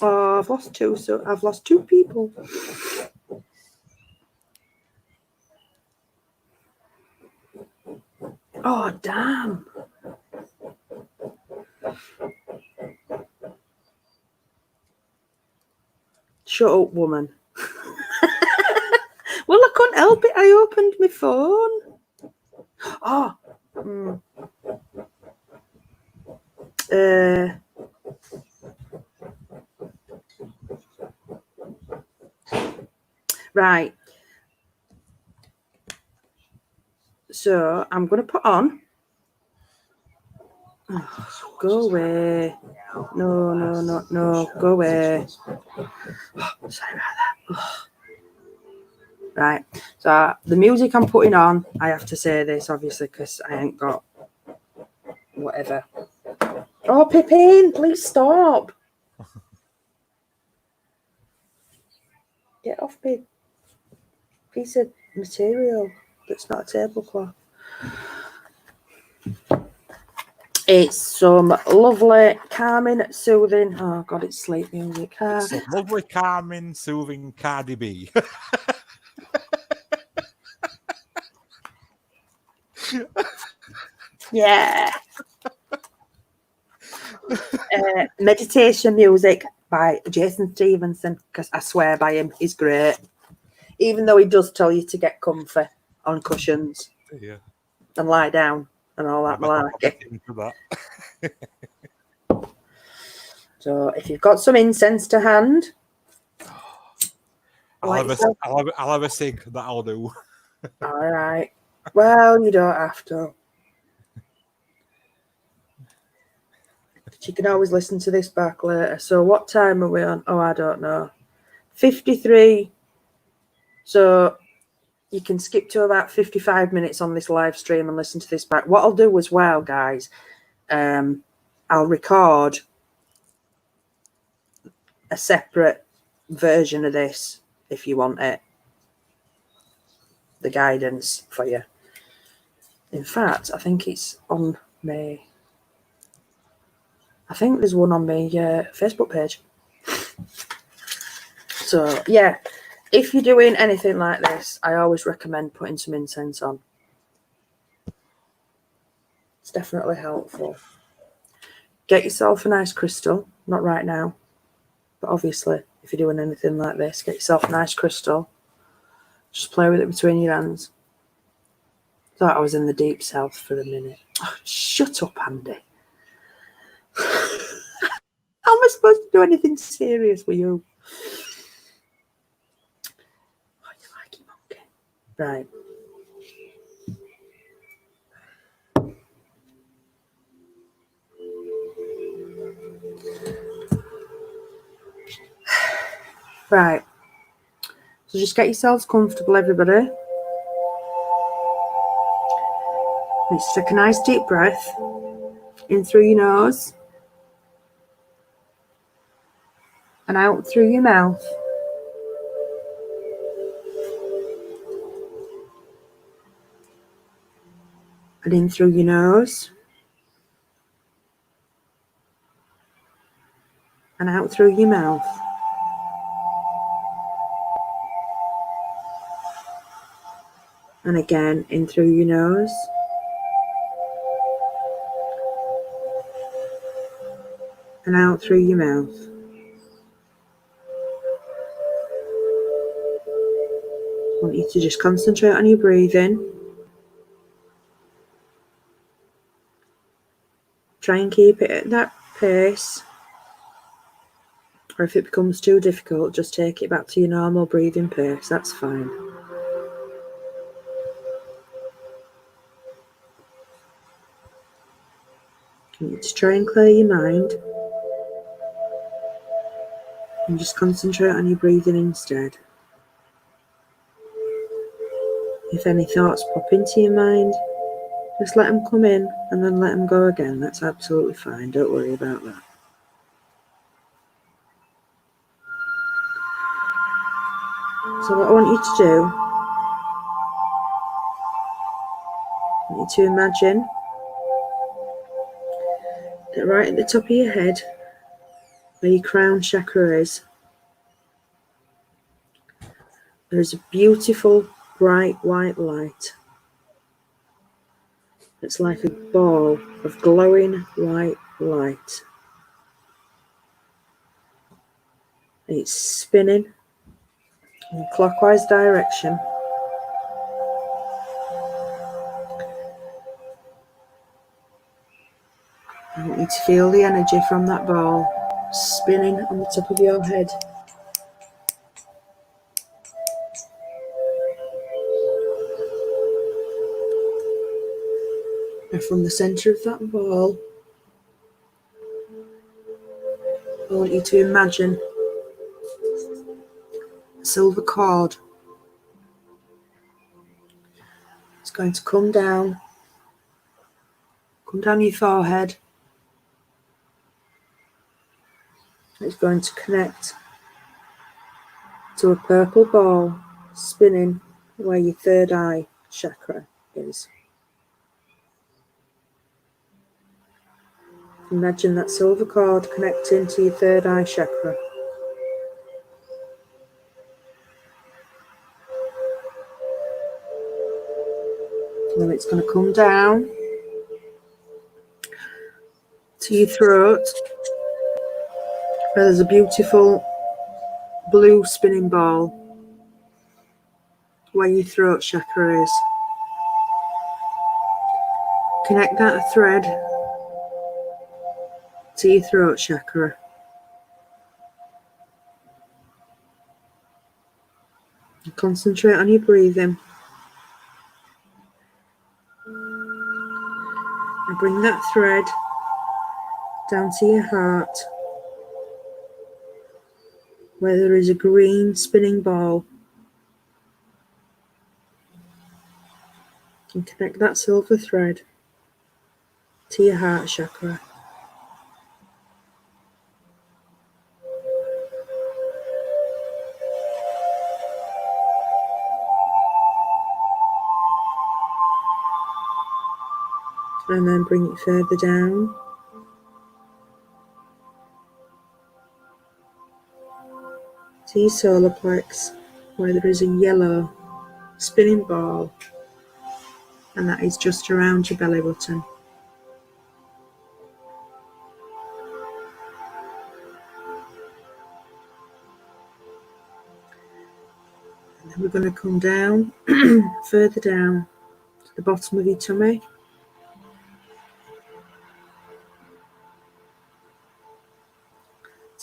Speaker 1: Oh, I've lost two. So I've lost two people. Oh damn! Shut up, woman. Well, I couldn't help it. I opened my phone. Oh. Right. So I'm going to put on. Oh, go away. No. Go away. Oh, sorry about that. Oh. Right. So the music I'm putting on, I have to say this, obviously, because I ain't got whatever. Oh, Pippin, please stop. Get off me. Piece of material that's not a tablecloth. It's some lovely, calming, soothing. Oh God, it's sleep music.
Speaker 2: It's a lovely, calming, soothing Cardi B.
Speaker 1: Yeah. Meditation music by Jason Stevenson, because I swear by him, he's great. Even though he does tell you to get comfy on cushions
Speaker 2: Yeah.
Speaker 1: and lie down and all that malarkey. So if you've got some incense to hand,
Speaker 2: I'll have a cig, that'll do.
Speaker 1: all right. Well, you don't have to. You can always listen to this back later. So what time are we on? Oh, I don't know. 53. So you can skip to about 55 minutes on this live stream and listen to this back. What I'll do as well, guys, I'll record a separate version of this if you want it. The guidance for you. In fact, I think it's on me. I think there's one on my Facebook page. So, yeah, if you're doing anything like this, I always recommend putting some incense on. It's definitely helpful. Get yourself a nice crystal. Not right now, but obviously, if you're doing anything like this, get yourself a nice crystal. Just play with it between your hands. Thought I was in the deep south for a minute. Oh, shut up, Andy. How am I supposed to do anything serious with you? Oh, you like it, monkey. Right. Right. So just get yourselves comfortable, everybody. Let's take a nice deep breath in through your nose and out through your mouth. And in through your nose and out through your mouth. And again, in through your nose
Speaker 3: and out through your mouth. I want you to just concentrate on your breathing. Try and keep it at that pace. Or if it becomes too difficult, just take it back to your normal breathing pace. That's fine. You need to try and clear your mind. And just concentrate on your breathing instead. If any thoughts pop into your mind, just let them come in and then let them go again. That's absolutely fine. Don't worry about that. So what I want you to do, I want you to imagine that right at the top of your head, where your crown chakra is, there's a beautiful bright white light. It's like a ball of glowing white light. It's spinning in a clockwise direction. I want you to feel the energy from that ball spinning on the top of your head. And from the centre of that ball, I want you to imagine a silver cord. It's going to come down your forehead. It's going to connect to a purple ball spinning where your third eye chakra is. Imagine that silver cord connecting to your third eye chakra. And then it's going to come down to your throat, where there's a beautiful blue spinning ball where your throat chakra is. Connect that thread to your throat chakra. And concentrate on your breathing. And bring that thread down to your heart, where there is a green spinning ball. And connect that silver thread to your heart chakra. And then bring it further down to your solar plex, where there is a yellow spinning ball, and that is just around your belly button. And then we're going to come down, further down to the bottom of your tummy.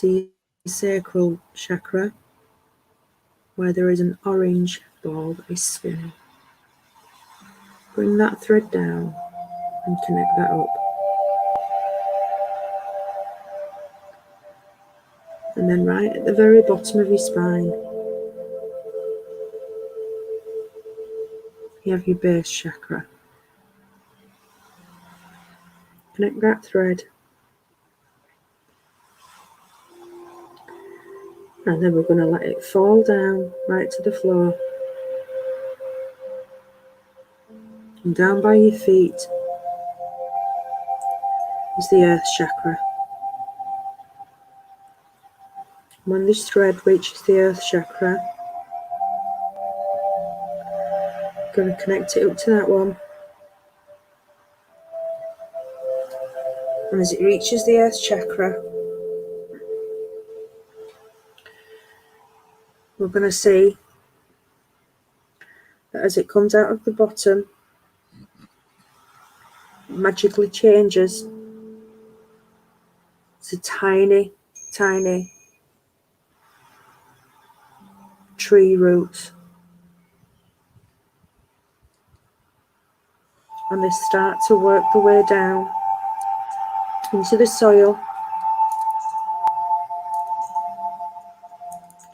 Speaker 3: To your sacral chakra, where there is an orange ball that is spinning. Bring that thread down and connect that up. And then right at the very bottom of your spine, you have your base chakra. Connect that thread. And then we're going to let it fall down right to the floor. And down by your feet is the earth chakra. When this thread reaches the earth chakra, I'm going to connect it up to that one. And as it reaches the earth chakra, we're going to see that as it comes out of the bottom, it magically changes to tiny, tiny tree roots. And they start to work their way down into the soil.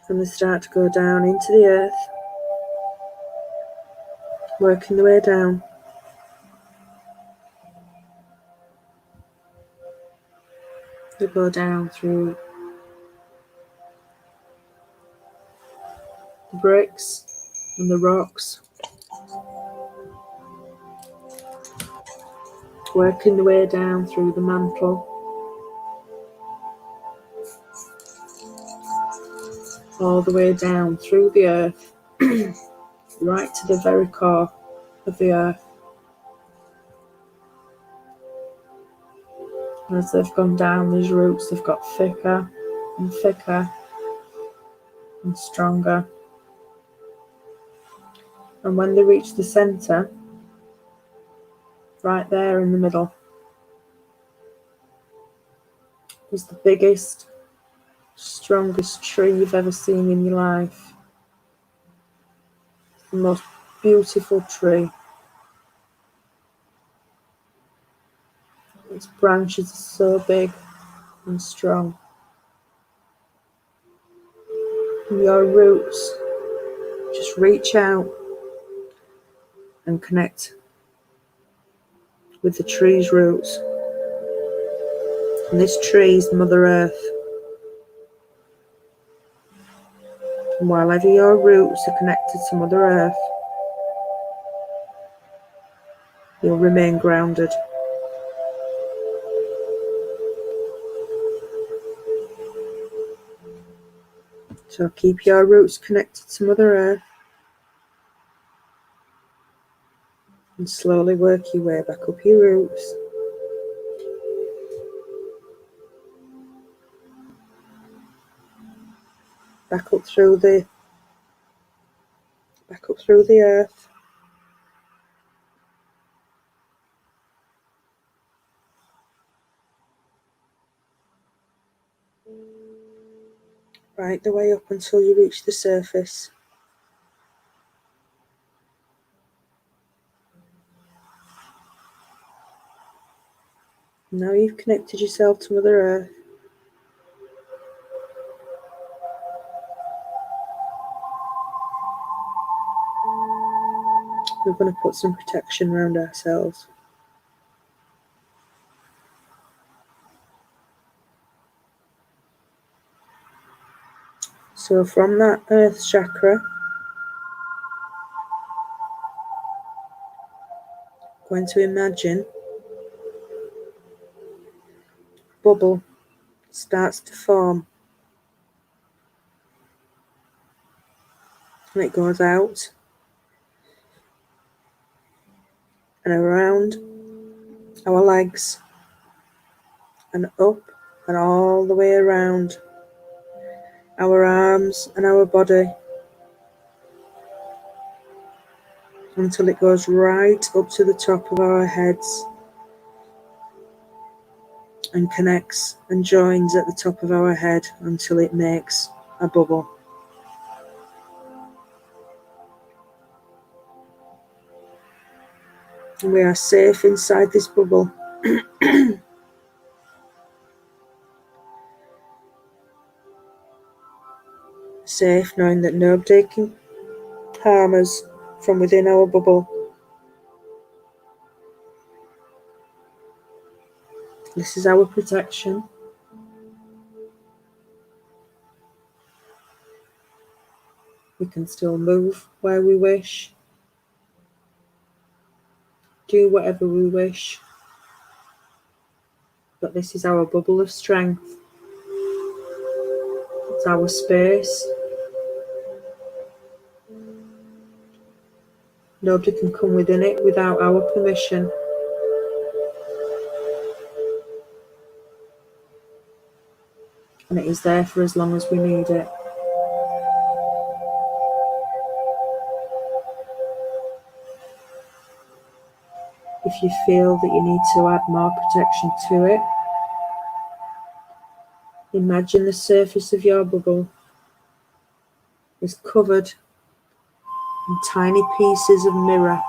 Speaker 3: And they start to go down into the earth, working their way down. They go down through the bricks and the rocks, working their way down through the mantle, all the way down through the earth, right to the very core of the earth. And as they've gone down these roots, they've got thicker and thicker and stronger. And when they reach the centre, right there in the middle, is the biggest, strongest tree you've ever seen in your life. It's the most beautiful tree. Its branches are so big and strong. And your roots just reach out and connect with the tree's roots. And this tree is Mother Earth. And while your roots are connected to Mother Earth, you'll remain grounded. So keep your roots connected to Mother Earth and slowly work your way back up your roots. Back up through the earth. Right the way up until you reach the surface. Now you've connected yourself to Mother Earth. We're going to put some protection around ourselves. So from that earth chakra, I'm going to imagine a bubble starts to form. And it goes out and around our legs and up and all the way around our arms and our body until it goes right up to the top of our heads and connects and joins at the top of our head until it makes a bubble. And we are safe inside this bubble. Safe knowing that nobody can harm us from within our bubble. This is our protection. We can still move where we wish, do whatever we wish, but this is our bubble of strength. It's our space. Nobody can come within it without our permission. And it is there for as long as we need it. If you feel that you need to add more protection to it, imagine the surface of your bubble is covered in tiny pieces of mirror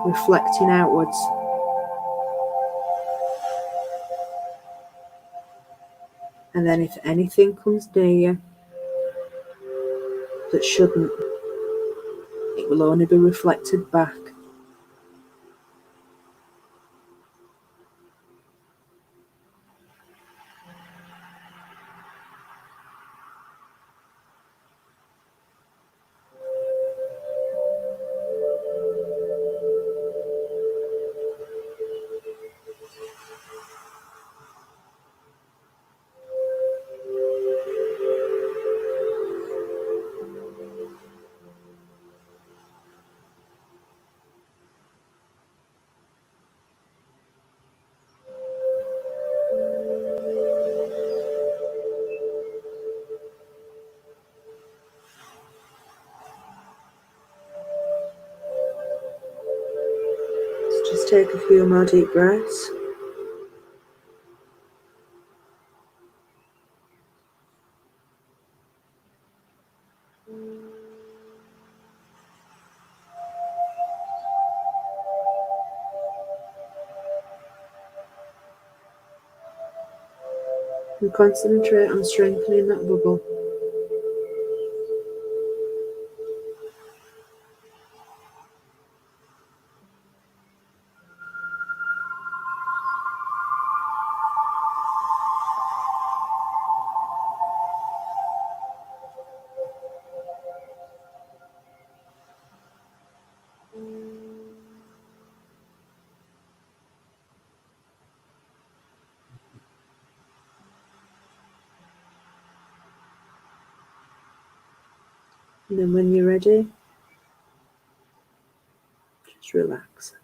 Speaker 3: reflecting outwards. And then if anything comes near you that shouldn't, it will only be reflected back. So just take a few more deep breaths. And concentrate on strengthening that bubble. And then when you're ready, just relax.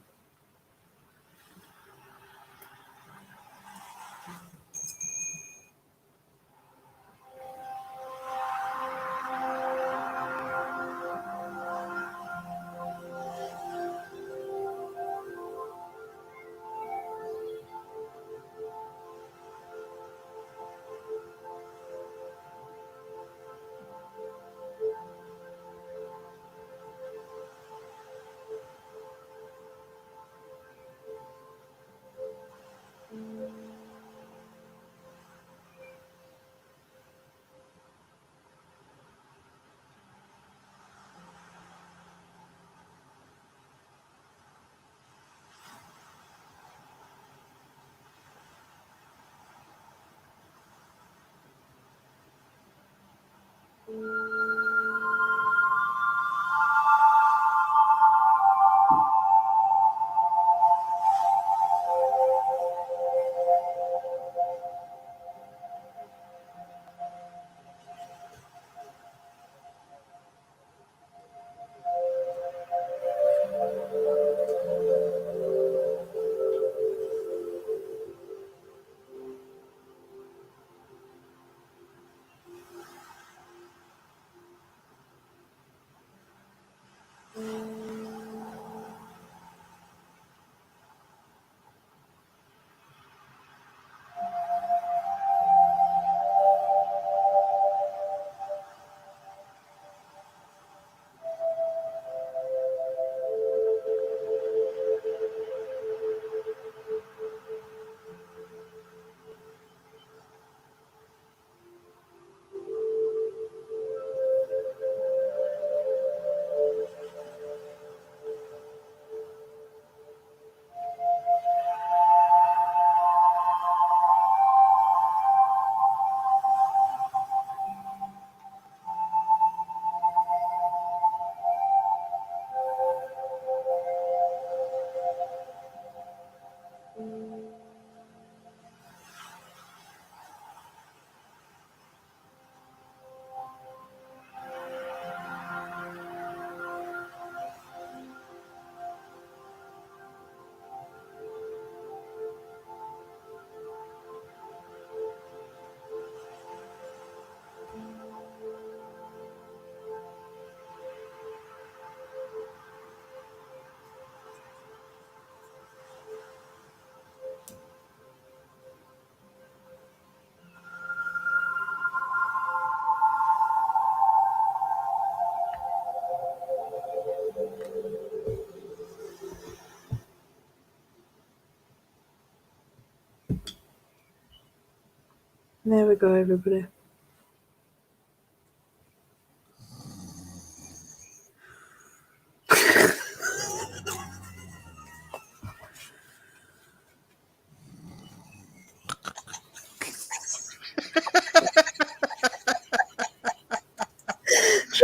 Speaker 3: There we go, everybody.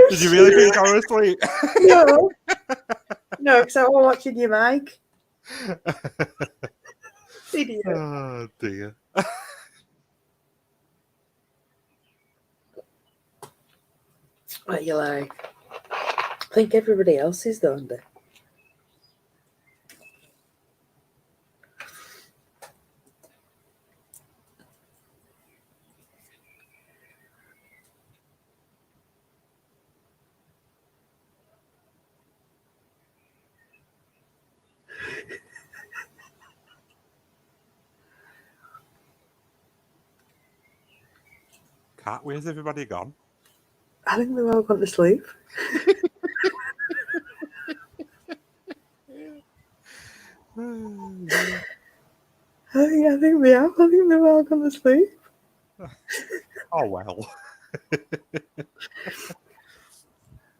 Speaker 2: Did you really think I was asleep?
Speaker 3: No. No, because I was watching your mic. Idiot.
Speaker 2: Oh dear.
Speaker 3: What you like? I think everybody else is though, Andy.
Speaker 2: Cat, where's everybody gone?
Speaker 3: I think they've all gone to sleep. I think they have. I think they've all gone to sleep.
Speaker 2: Oh well.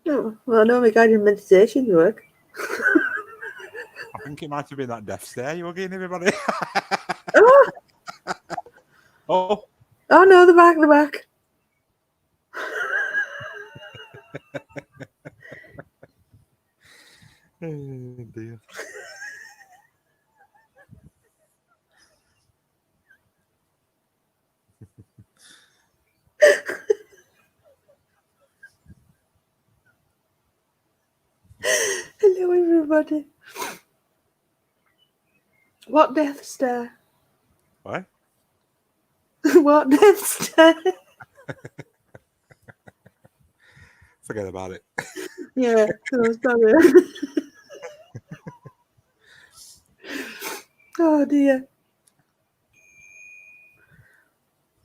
Speaker 3: Oh, well, I know my guided meditation work.
Speaker 2: I think it might have been that death stare you were getting everybody.
Speaker 3: Oh,
Speaker 2: Oh,
Speaker 3: oh no, the back.
Speaker 2: oh dear.
Speaker 3: Hello, everybody. What death stare?
Speaker 2: What?
Speaker 3: What death stare?
Speaker 2: Forget about it.
Speaker 3: Yeah, no, sorry. Oh dear.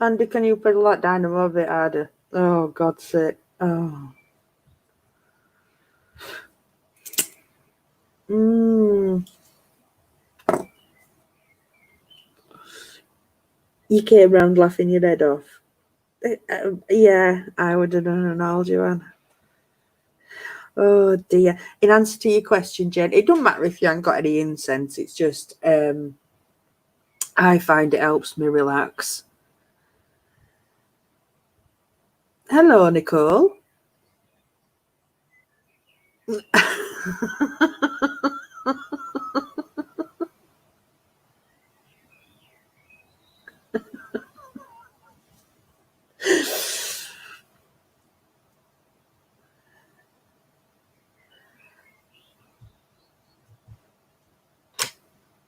Speaker 3: Andy, can you pedal that dynamo a bit harder? Oh, God's sake. Oh. You came round laughing your head off. Yeah, I would have done an all, Joanne. Oh dear. In answer to your question, Jen, it doesn't matter if you haven't got any incense. It's just I find it helps me relax. Hello, Nicole.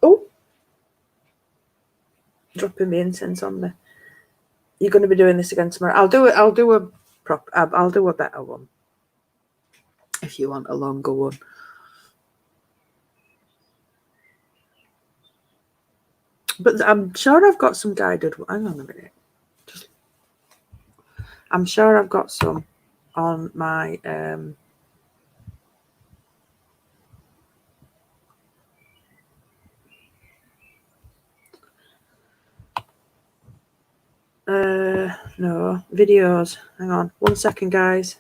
Speaker 3: Oh, dropping the incense on me. You're going to be doing this again tomorrow. I'll do a better one. If you want a longer one. But I'm sure I've got some guided. Hang on a minute. I'm sure I've got some on my no videos. Hang on 1 second, guys.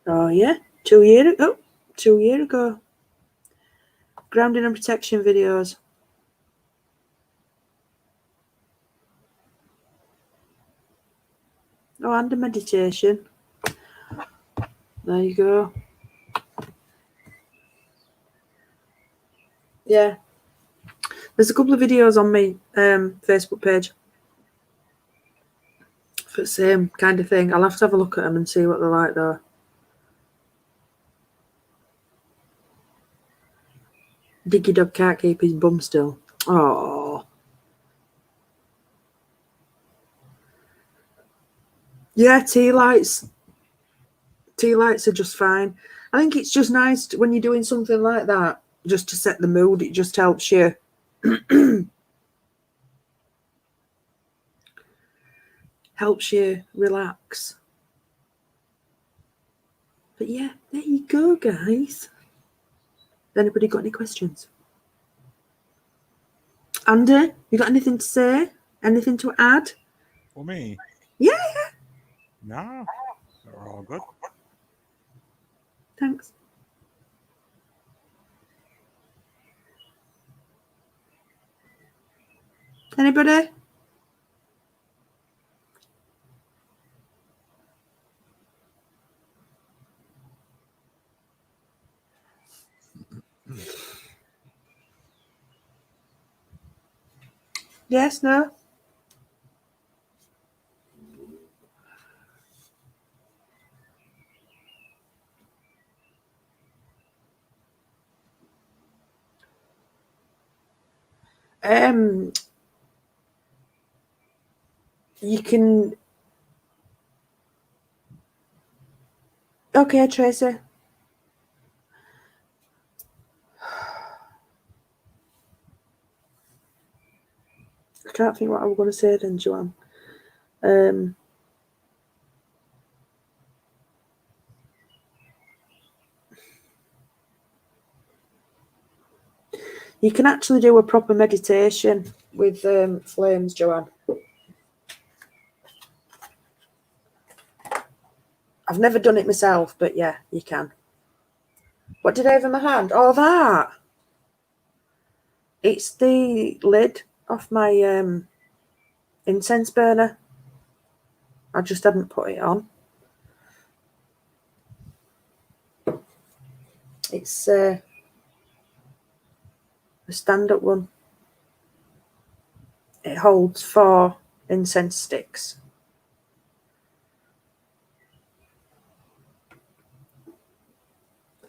Speaker 3: Oh yeah, 2 years ago. 2 years ago. Grounding and protection videos. Oh, and a meditation. There you go. Yeah. There's a couple of videos on my Facebook page for the same kind of thing. I'll have to have a look at them and see what they're like, though. Diggy Dog can't keep his bum still. Oh.
Speaker 1: Yeah, tea lights. Tea lights are just fine. I think it's just nice when you're doing something like that, just to set the mood. It just helps you. Helps you relax. But yeah, there you go, guys. Anybody got any questions? Andy, you got anything to say? Anything to add?
Speaker 2: For me?
Speaker 1: Yeah.
Speaker 2: No, they're all good.
Speaker 1: Thanks. Anybody? Yes, no? You can. Okay, Tracy. I can't think what I was going to say then, Joanne. You can actually do a proper meditation with flames, Joanne. I've never done it myself, but yeah, you can. What did I have in my hand? Oh, that. It's the lid off my incense burner. I just hadn't put it on. It's a stand-up one. It holds 4 incense sticks.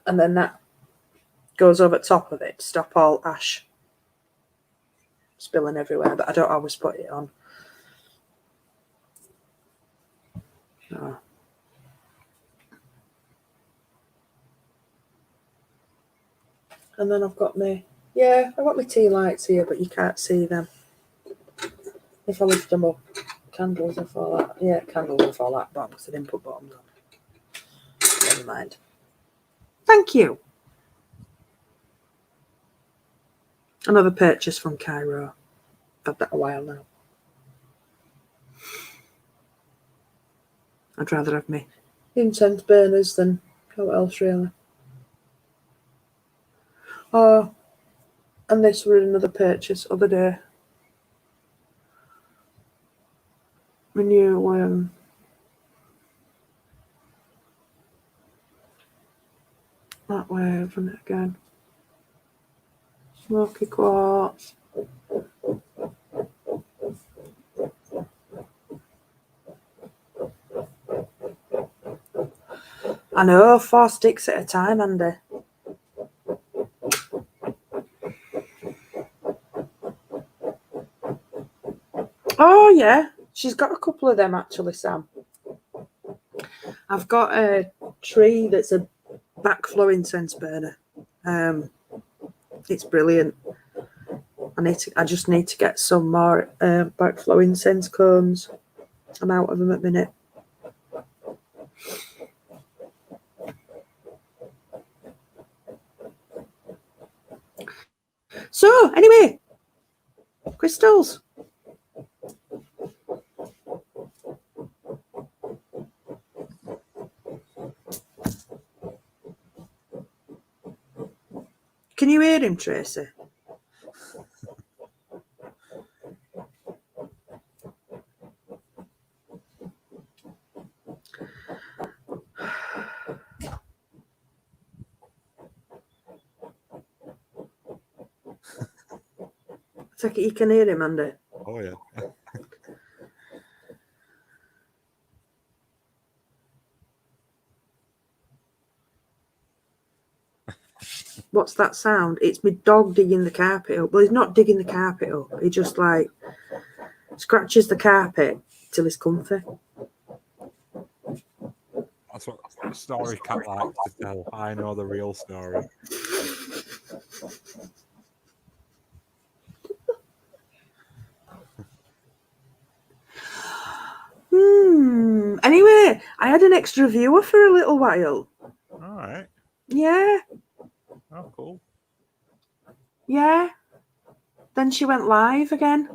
Speaker 1: And then that goes over top of it to stop all ash spilling everywhere, but I don't always put it on. Oh. And then I've got my tea lights here, but you can't see them. If I lift them up, candles and all that. Yeah, candles and all that box. I didn't put bottoms on. Never mind. Thank you. Another purchase from Cairo. I've had that a while now. I'd rather have me incense burners than what else really. Oh, and this was another purchase other day. My new that way, open it again. Smoky quartz. I know, 4 sticks at a time, Andy. Oh yeah, she's got a couple of them actually, Sam. I've got a tree that's a backflow incense burner. It's brilliant. I just need to get some more backflow incense cones. I'm out of them at the minute. So anyway, crystals. Can you hear him, Tracy? I take it you can hear him, Andy.
Speaker 2: Oh yeah.
Speaker 1: What's that sound? It's my dog digging the carpet up. Well, he's not digging the carpet up. He just like scratches the carpet till it's comfy.
Speaker 2: Story Cat likes to tell. I know the real story.
Speaker 1: Anyway, I had an extra viewer for a little while.
Speaker 2: All right.
Speaker 1: Yeah,
Speaker 2: Oh, cool.
Speaker 1: yeah. Then she went live again.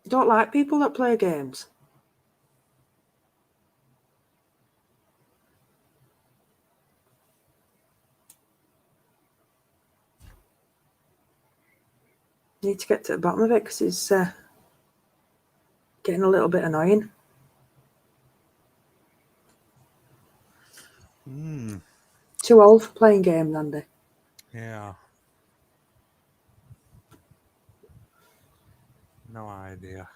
Speaker 1: Don't like people that play games. Need to get to the bottom of it because it's getting a little bit annoying. Too old for playing games, Andy.
Speaker 2: Yeah. No idea.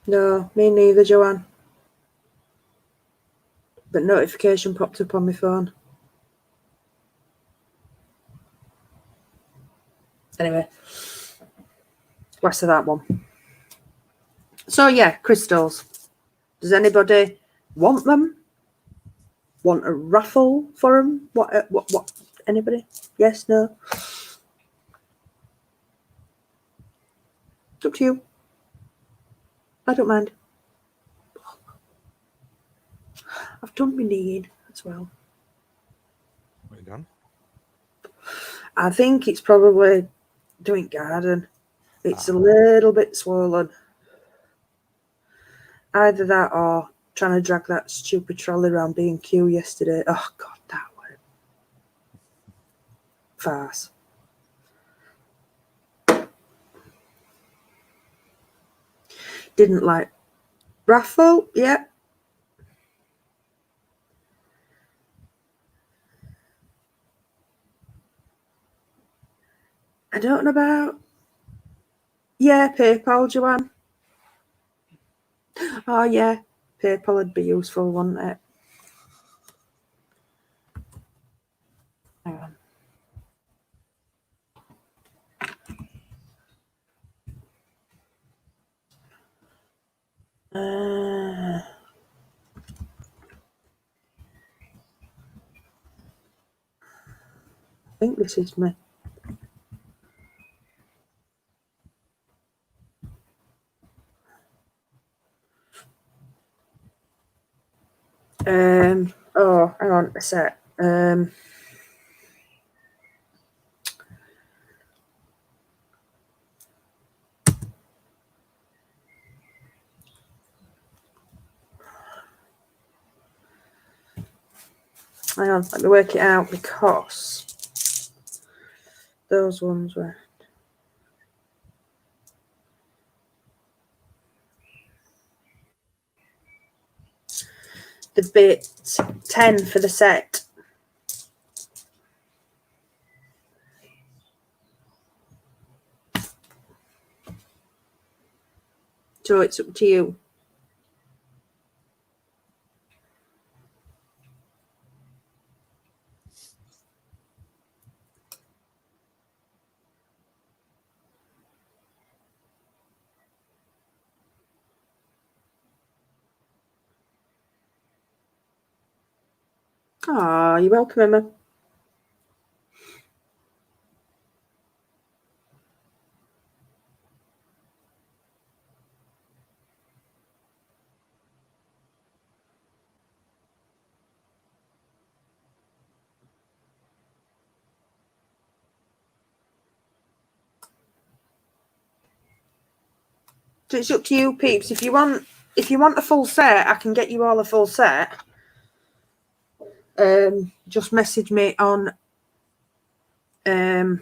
Speaker 1: No, me neither, Joanne. But notification popped up on my phone. Anyway, rest of that one. So yeah, crystals. Does anybody want them? Want a raffle for them? What? Anybody? Yes, no? It's up to you. I don't mind. I've done my kneeing as well.
Speaker 2: What you done?
Speaker 1: I think it's probably doing garden. It's a little bit swollen. Either that or trying to drag that stupid trolley around B&Q yesterday. Oh, God, that was farce. Didn't like raffle, yeah. I don't know about. Yeah, PayPal, Joanne. Oh, yeah. PayPal would be useful, wouldn't it? Hang on. I think this is me. Oh, hang on a sec. Hang on, let me work it out because those ones were. The bit 10 for the set. So it's up to you. Ah, you're welcome, Emma. So it's up to you, peeps. If you want a full set, I can get you all a full set. Just message me on I've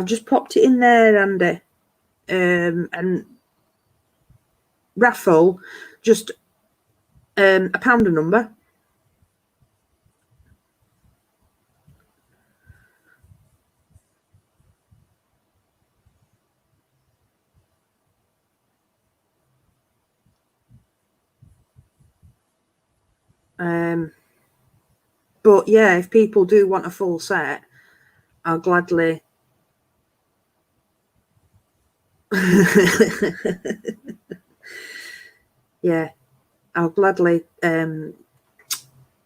Speaker 1: just popped it in there, Andy. And raffle, just a pounder number.
Speaker 3: But yeah, if people do want a full set, I'll gladly. Yeah, I'll gladly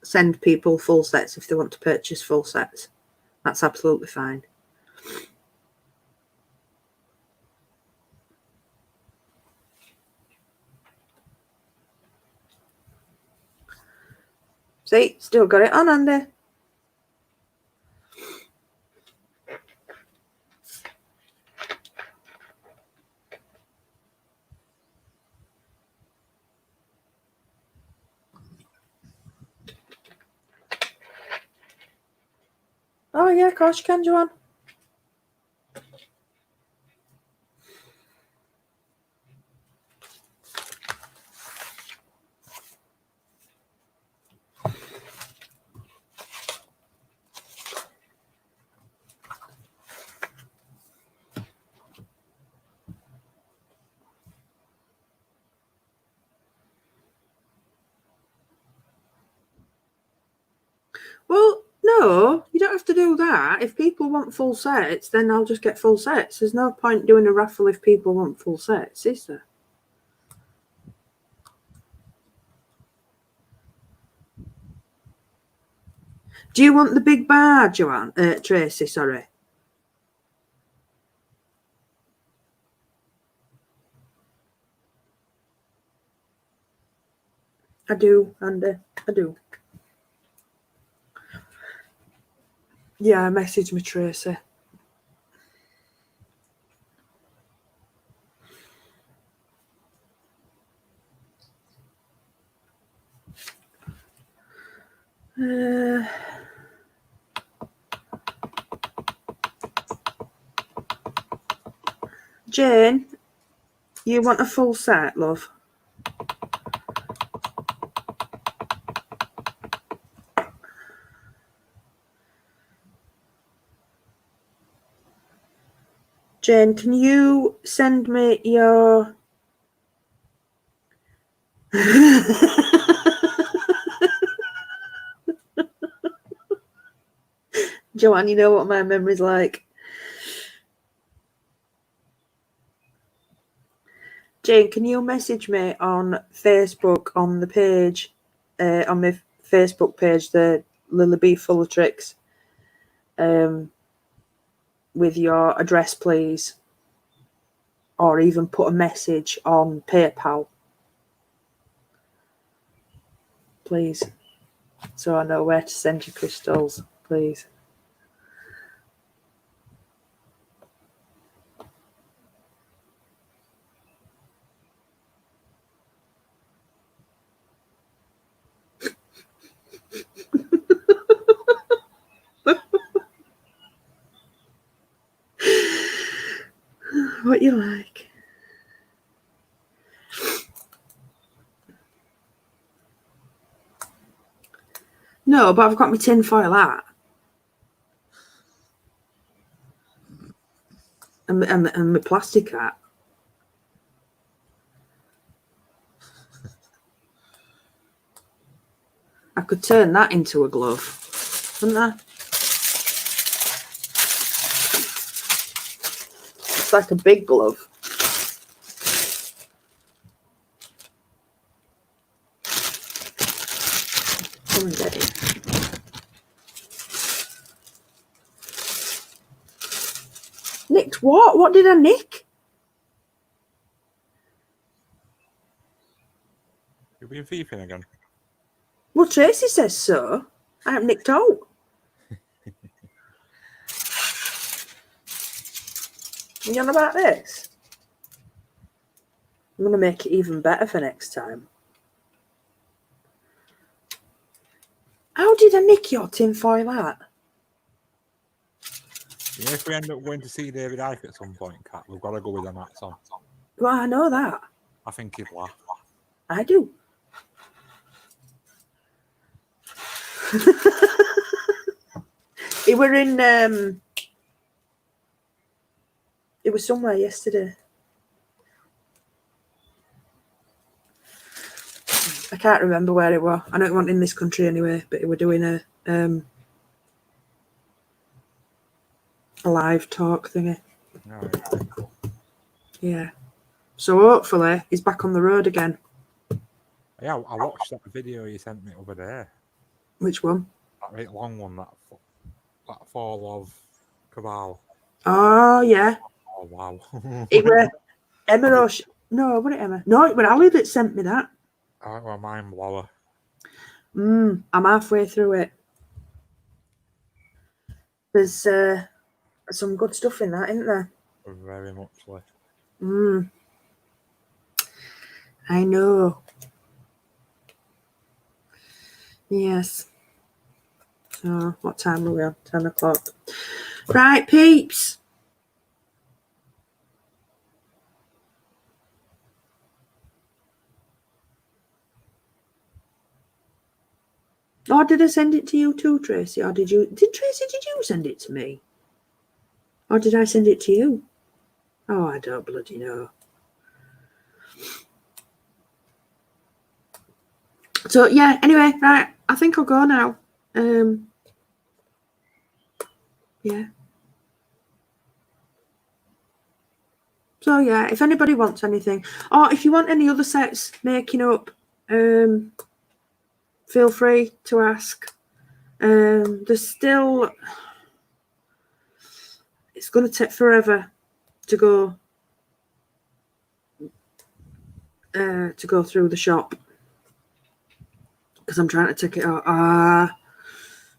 Speaker 3: send people full sets if they want to purchase full sets. That's absolutely fine. See, still got it on, Andy. Oh yeah, of course you can, Joanne. Well, no, you don't have to do that. If people want full sets, then I'll just get full sets. There's no point doing a raffle if people want full sets, is there? Do you want the big bar, Joanne? Tracy, sorry. I do, Andy. I do. Yeah, message me, Tracy. Jane, you want a full set, love? Jane, can you send me your... Joanne, you know what my memory's like. Jane, can you message me on Facebook on the page, on my Facebook page, the Lily B Full of Tricks, with your address, please? Or even put a message on PayPal, please, so I know where to send you crystals, please. What you like. No, but I've got my tin foil hat. And my plastic hat. I could turn that into a glove, couldn't I? It's like a big glove. Come and get it. Nicked what? What did I nick?
Speaker 2: You're being thieving again.
Speaker 3: Well, Tracy says so. I haven't nicked out. Are you on about this? I'm going to make it even better for next time. How did I nick your tinfoil hat?
Speaker 2: You know, if we end up going to see David Icke at some point, Kat, we've got to go with them hats on.
Speaker 3: Well, I know that.
Speaker 2: I think he'd laugh.
Speaker 3: I do. He were in it was somewhere yesterday. I can't remember where it was. I know it wasn't in this country anyway, but it were doing a live talk thingy.
Speaker 2: Right.
Speaker 3: Yeah. So hopefully he's back on the road again.
Speaker 2: Yeah, I watched that video you sent me over there.
Speaker 3: Which one?
Speaker 2: That right long one, that Fall of Cabal.
Speaker 3: Oh yeah.
Speaker 2: Oh wow.
Speaker 3: It were Emma Roche. No, was it Emma? No, it was Ali that sent me that.
Speaker 2: That was a mind blower.
Speaker 3: I'm halfway through it. There's some good stuff in that, isn't there?
Speaker 2: Very much so.
Speaker 3: I know. Yes. So, what time are we on? 10 o'clock. Right, peeps. Or did I send it to you too, Tracy? Or did you send it to me? Or did I send it to you? Oh, I don't bloody know. So yeah, anyway, right, I think I'll go now. Yeah. So yeah, if anybody wants anything, or if you want any other sets making up, feel free to ask. There's still, it's going to take forever to go through the shop because I'm trying to take it out.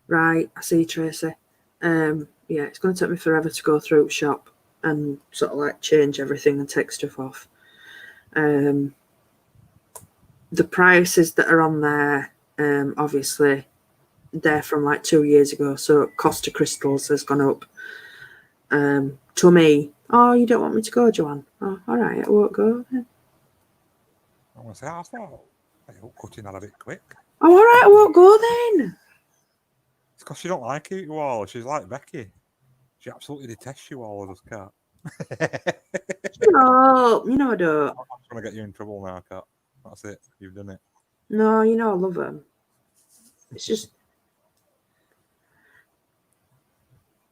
Speaker 3: Right, I see, Tracy. Yeah, it's going to take me forever to go through the shop and sort of like change everything and take stuff off. The prices that are on there, obviously, they're from like 2 years ago, so cost of crystals has gone up. To me, oh, you don't want me to go, Joanne? Oh, all right, I won't go.
Speaker 2: I want to say, I thought I hope cutting that a bit quick.
Speaker 3: Oh, all right, I won't go then.
Speaker 2: It's because she don't like you all. She's like Becky. She absolutely detests you all. I just can't.
Speaker 3: No, you know I don't.
Speaker 2: I'm trying to get you in trouble now, Kat. That's it. You've done it.
Speaker 3: No, you know I love them. It's just.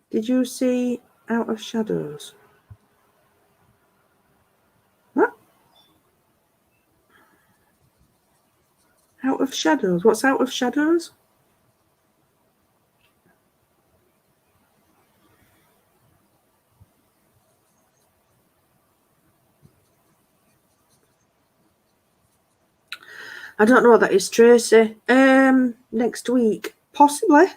Speaker 3: Did you see Out of Shadows? What? Out of Shadows? What's Out of Shadows? I don't know what that is, Tracy. Next week, possibly.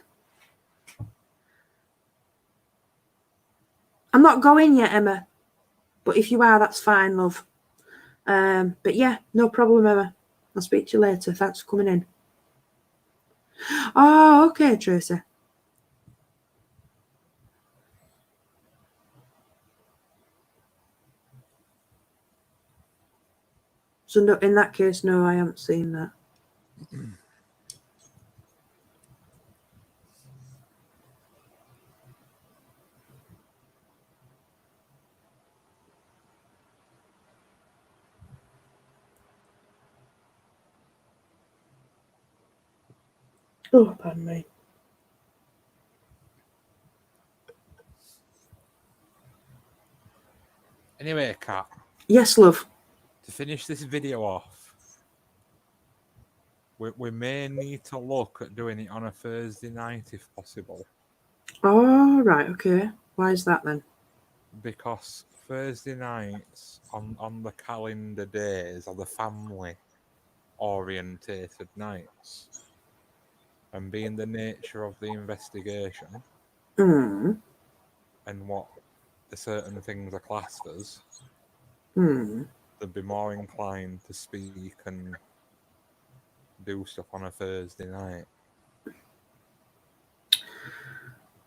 Speaker 3: I'm not going yet, Emma. But if you are, that's fine, love. But yeah, no problem, Emma. I'll speak to you later. Thanks for coming in. Oh, okay, Tracy. So no, in that case, no, I haven't seen that. Oh, pardon me.
Speaker 2: Anyway, Kat,
Speaker 3: Yes, love.
Speaker 2: to finish this video off, we may need to look at doing it on a Thursday night if possible.
Speaker 3: Oh, right, okay. Why is that then?
Speaker 2: Because Thursday nights on the calendar days are the family orientated nights. And being the nature of the investigation and what the certain things are classed as, they'd be more inclined to speak and do stuff on a Thursday night.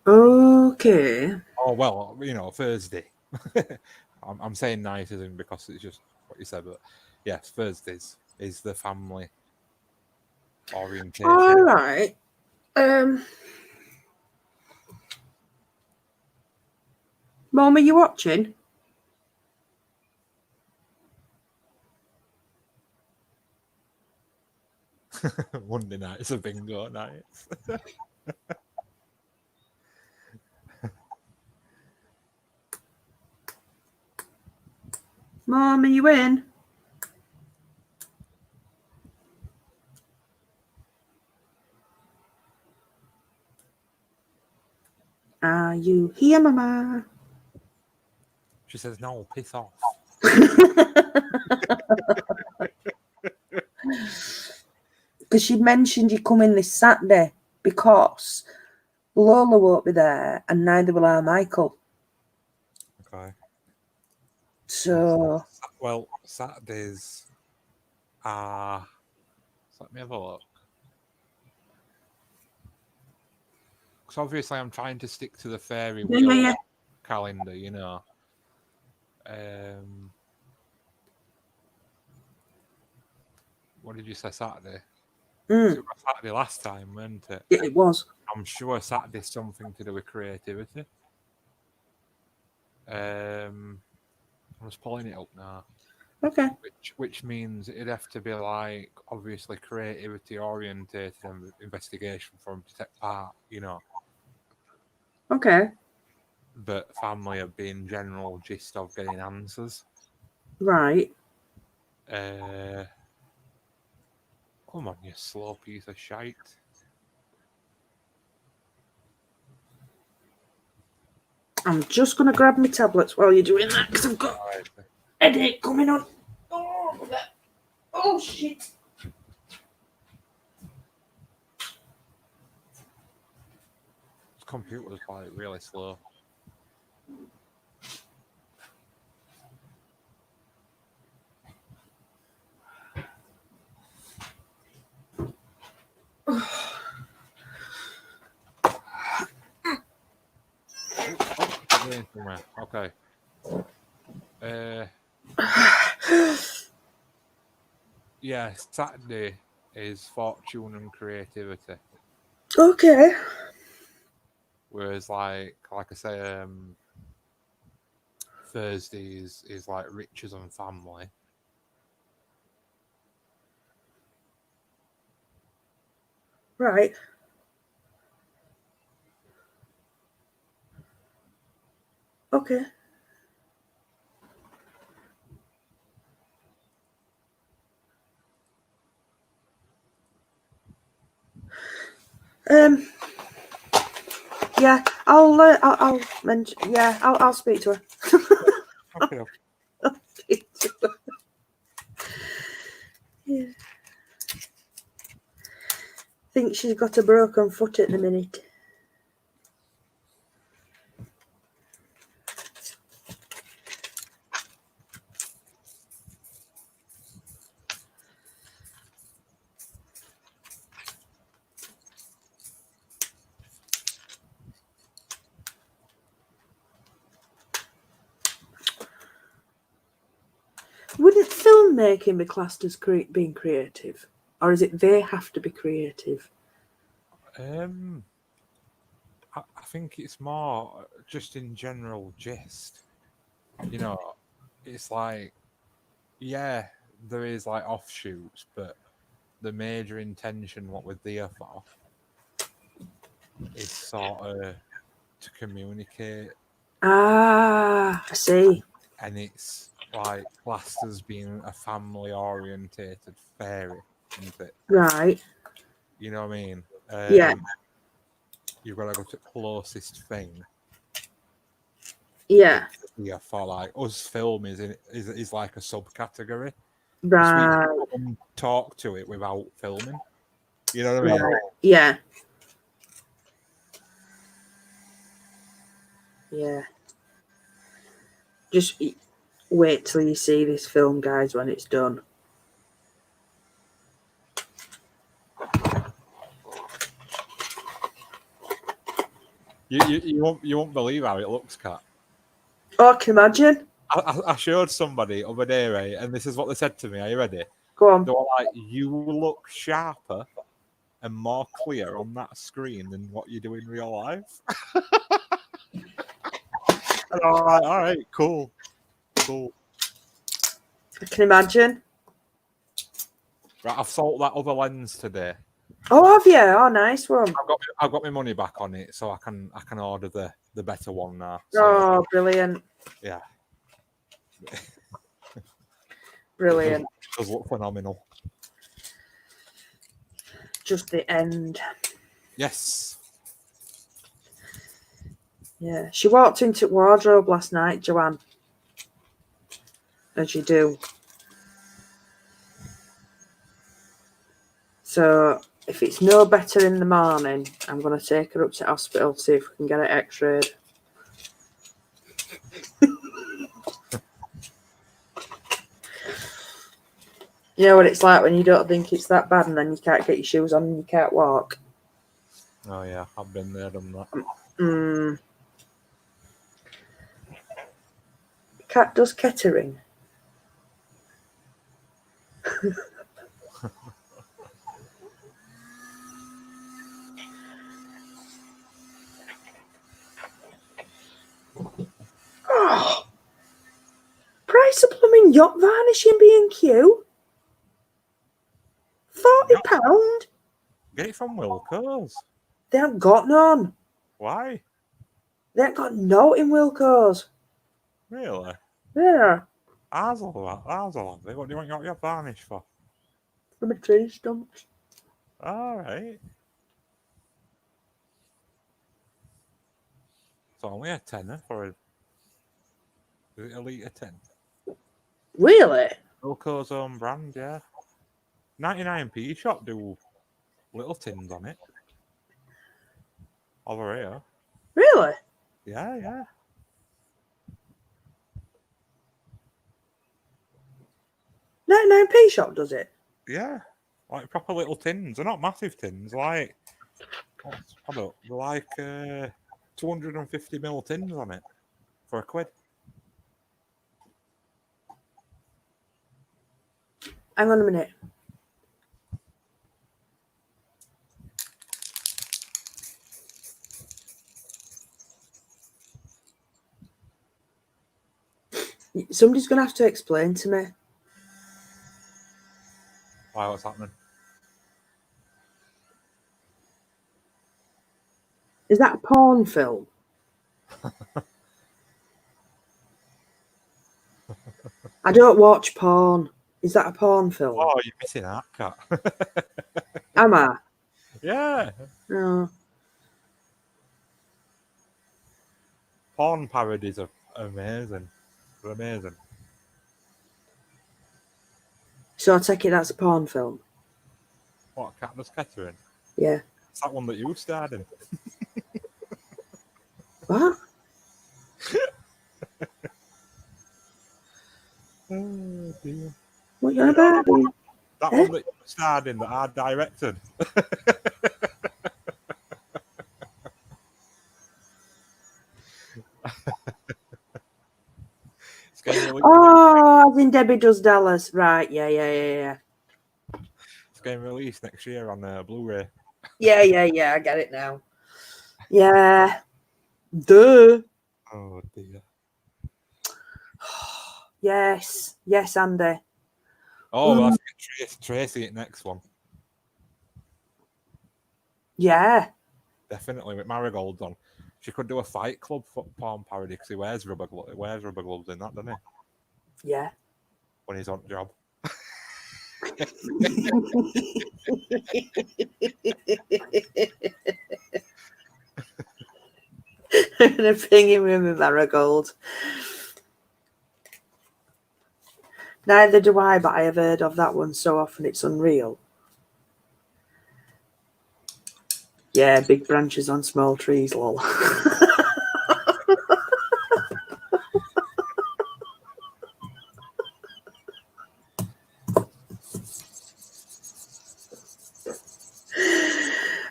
Speaker 3: Okay.
Speaker 2: Oh, well, you know, Thursday. I'm saying night as in because it's just what you said, but yes, Thursdays is the family orientation.
Speaker 3: All right. Mum, are you watching?
Speaker 2: Monday nights are bingo nights.
Speaker 1: Mum, are you in? Are you here, Mama?
Speaker 2: She says, no, piss off.
Speaker 1: Because she mentioned you coming this Saturday because Lola won't be there and neither will our Michael.
Speaker 2: Okay.
Speaker 1: So,
Speaker 2: Well, Saturdays are... Let me have a look. Because obviously I'm trying to stick to the fairy wheel calendar, you know. What did you say, Saturday? It was Saturday last time, weren't it?
Speaker 1: Yeah, it was.
Speaker 2: I'm sure Saturday's something to do with creativity. I'm just pulling it up now.
Speaker 1: Okay.
Speaker 2: Which means it'd have to be like obviously creativity orientated and investigation for him to take part, you know.
Speaker 1: Okay.
Speaker 2: But family have been general gist of getting answers.
Speaker 1: Right.
Speaker 2: Come on, you slow piece of shite.
Speaker 1: I'm just going to grab my tablets while you're doing that because I've got a headache coming on. Oh, shit.
Speaker 2: This computer's like really slow. Okay. Yeah, Saturday is fortune and creativity.
Speaker 1: Okay.
Speaker 2: Whereas like I say, Thursday is like riches and family.
Speaker 1: Right. Okay. Yeah, I'll mention. Yeah, I'll speak to her.
Speaker 2: Okay.
Speaker 1: I'll speak to her. Yeah. Think she's got a broken foot at the minute. Wouldn't filmmaking be classed as being creative? Or is it they have to be creative?
Speaker 2: I think it's more just in general gist. You know, it's like, yeah, there is like offshoots, but the major intention, what we're there for, is sort of to communicate.
Speaker 1: Ah, I see.
Speaker 2: And it's like classed as being a family orientated fairy, isn't it?
Speaker 1: Right.
Speaker 2: You know what I mean?
Speaker 1: Yeah.
Speaker 2: You've got to go to closest thing.
Speaker 1: Yeah.
Speaker 2: Yeah, for like us, film is like a subcategory.
Speaker 1: Right.
Speaker 2: We can talk to it without filming. You know what I mean?
Speaker 1: Right. Yeah. Yeah. Just wait till you see this film, guys, when it's done.
Speaker 2: You won't believe how it looks, Kat.
Speaker 1: Oh, I can imagine.
Speaker 2: I showed somebody other day, right, and this is what they said to me. Are you ready?
Speaker 1: Go on.
Speaker 2: They were like, "You look sharper and more clear on that screen than what you do in real life." And I'm like, "All right, cool."
Speaker 1: I can imagine.
Speaker 2: Right, I've sold that other lens today.
Speaker 3: Oh, have you? Oh, nice one.
Speaker 2: I've got my money back on it, so I can order the better one now. So,
Speaker 3: Oh, brilliant.
Speaker 2: yeah,
Speaker 3: Brilliant.
Speaker 2: it does look phenomenal.
Speaker 3: Just the end.
Speaker 2: Yes.
Speaker 3: Yeah. She walked into wardrobe last night, Joanne. As you do. So if it's no better in the morning, I'm going to take her up to hospital to see if we can get it x-rayed. You know what it's like when you don't think it's that bad and then you can't get your shoes on and you can't walk.
Speaker 2: Oh yeah, I've been there, done that.
Speaker 3: Cat does Kettering. Oh, price of blooming yacht varnish in B&Q. £40.
Speaker 2: Get it from Wilco's.
Speaker 3: They haven't got none.
Speaker 2: Why?
Speaker 3: They haven't got no in Wilco's.
Speaker 2: Really?
Speaker 3: Yeah.
Speaker 2: Ours will have it. What do you want your varnish for?
Speaker 3: From a tree stumps.
Speaker 2: All right. It's only a tenner for a. Is it a litre 10?
Speaker 3: Really?
Speaker 2: Wilco's own brand, yeah. 99p shop do little tins on it. Over here.
Speaker 3: Really?
Speaker 2: Yeah, yeah.
Speaker 3: £99p shop does it?
Speaker 2: Yeah. Like proper little tins. They're not massive tins, like they're like 250ml tins on it for £1.
Speaker 3: Hang on a minute. Somebody's going to have to explain to me.
Speaker 2: Why, what's happening?
Speaker 3: Is that a porn film? I don't watch porn. Is that a porn film?
Speaker 2: Oh, you're missing out, Cat.
Speaker 3: Am I?
Speaker 2: Yeah.
Speaker 3: No.
Speaker 2: Porn parodies are amazing. They're amazing.
Speaker 3: So I take it that's a porn film?
Speaker 2: What, Katniss Kettering?
Speaker 3: Yeah.
Speaker 2: It's that one that you starred in.
Speaker 3: What?
Speaker 2: Oh, dear.
Speaker 3: What you on about?
Speaker 2: That one that you starred in that I directed. It's getting released.
Speaker 3: Oh, as in Debbie Does Dallas. Right, yeah.
Speaker 2: It's getting released next year on Blu-ray.
Speaker 3: Yeah, I get it now. Yeah. Duh.
Speaker 2: Oh dear.
Speaker 3: Yes, Andy.
Speaker 2: Oh, we'll have to get Tracy at next one.
Speaker 3: Yeah.
Speaker 2: Definitely with Marigold on. She could do a Fight Club porn parody because he wears rubber gloves in that, doesn't he?
Speaker 3: Yeah.
Speaker 2: When he's on job.
Speaker 3: I'm gonna ping him with Marigold. Neither do I, but I have heard of that one so often it's unreal. Yeah, big branches on small trees, lol.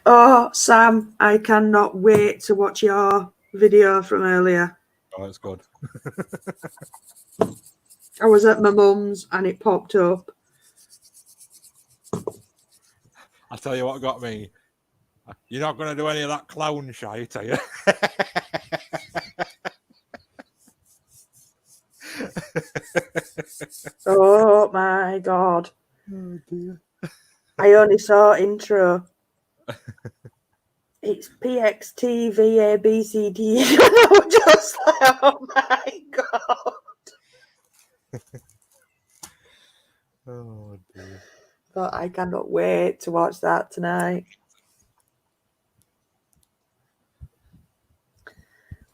Speaker 3: Oh, Sam, I cannot wait to watch your video from earlier.
Speaker 2: Oh, it's good.
Speaker 1: I was at my mum's and it popped up.
Speaker 2: I'll tell you what got me. You're not going to do any of that clown shite, are you?
Speaker 1: Oh my God.
Speaker 2: Oh dear.
Speaker 1: I only saw intro. It's PXTVABCD. I'm just like, oh my god.
Speaker 2: Oh dear.
Speaker 1: But I cannot wait to watch that tonight.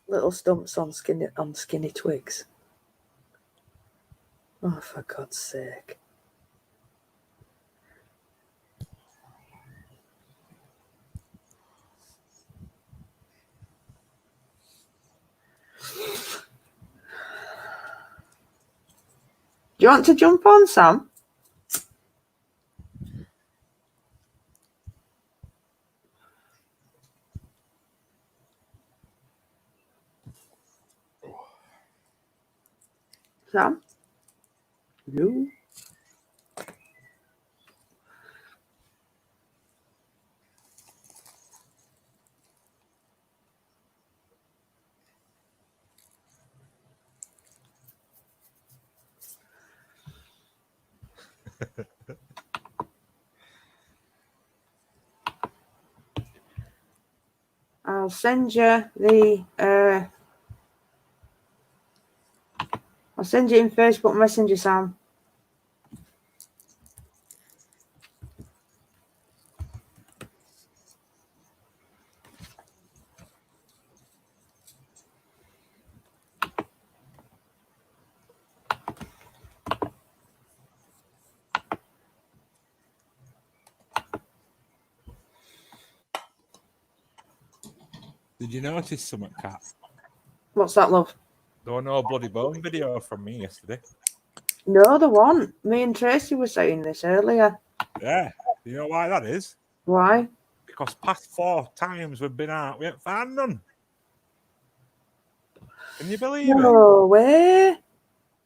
Speaker 1: Little stumps on skinny twigs. Oh, for God's sake. Do you want to jump on, Sam? Sam? No. I'll send you the I'll send you in Facebook Messenger, Sam.
Speaker 2: Did you notice something, Kat?
Speaker 1: What's that, love?
Speaker 2: There was no bloody bone video from me yesterday.
Speaker 1: No, the one. Me and Tracy were saying this earlier.
Speaker 2: Yeah. You know why that is?
Speaker 1: Why?
Speaker 2: Because past 4 times we've been out, we ain't found none. Can you believe it?
Speaker 1: No way.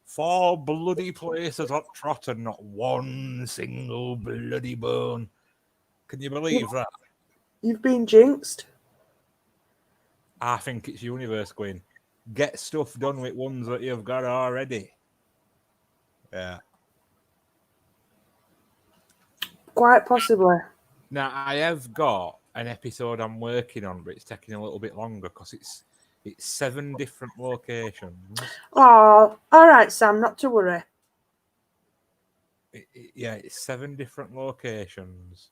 Speaker 2: 4 bloody places hot trot and not one single bloody bone. Can you believe that?
Speaker 1: You've been jinxed.
Speaker 2: I think it's universe going, get stuff done with ones that you've got already. Yeah.
Speaker 1: Quite possibly.
Speaker 2: Now, I have got an episode I'm working on, but it's taking a little bit longer because it's 7 different locations.
Speaker 1: Oh, all right, Sam, not to worry.
Speaker 2: Yeah, it's 7 different locations.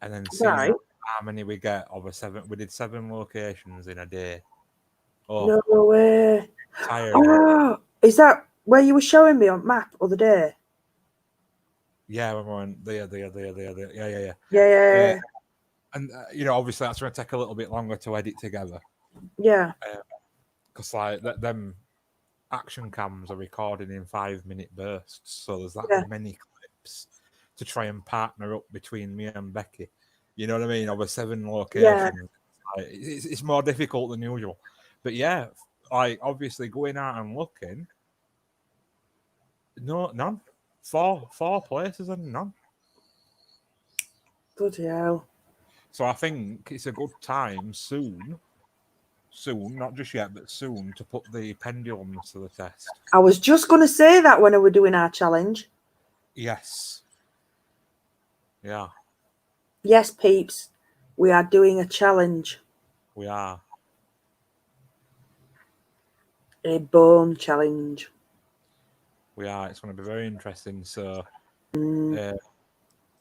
Speaker 2: And then see
Speaker 1: Right.
Speaker 2: how many we get over 7. We did 7 locations in a day. Oh,
Speaker 1: No way.
Speaker 2: tired.
Speaker 1: Oh, is that where you were showing me on map other day?
Speaker 2: Yeah, when we went there. Yeah.
Speaker 1: Yeah.
Speaker 2: And, obviously that's going to take a little bit longer to edit together.
Speaker 1: Yeah.
Speaker 2: Because, like, them action cams are recorded in 5-minute bursts. So there's that
Speaker 1: Yeah.
Speaker 2: many clips to try and partner up between me and Becky. You know what I mean? Over 7 locations. Like, it's more difficult than usual. But yeah, like, obviously going out and looking, no, none. 4 places and none.
Speaker 1: Bloody hell.
Speaker 2: So I think it's a good time soon, not just yet, but soon, to put the pendulums to the test.
Speaker 1: I was just going to say that when we were doing our challenge.
Speaker 2: Yes. Yeah,
Speaker 1: Yes, peeps, we are doing a challenge.
Speaker 2: we are.
Speaker 1: A bone challenge.
Speaker 2: We are. It's going to be very interesting. So
Speaker 1: Mm.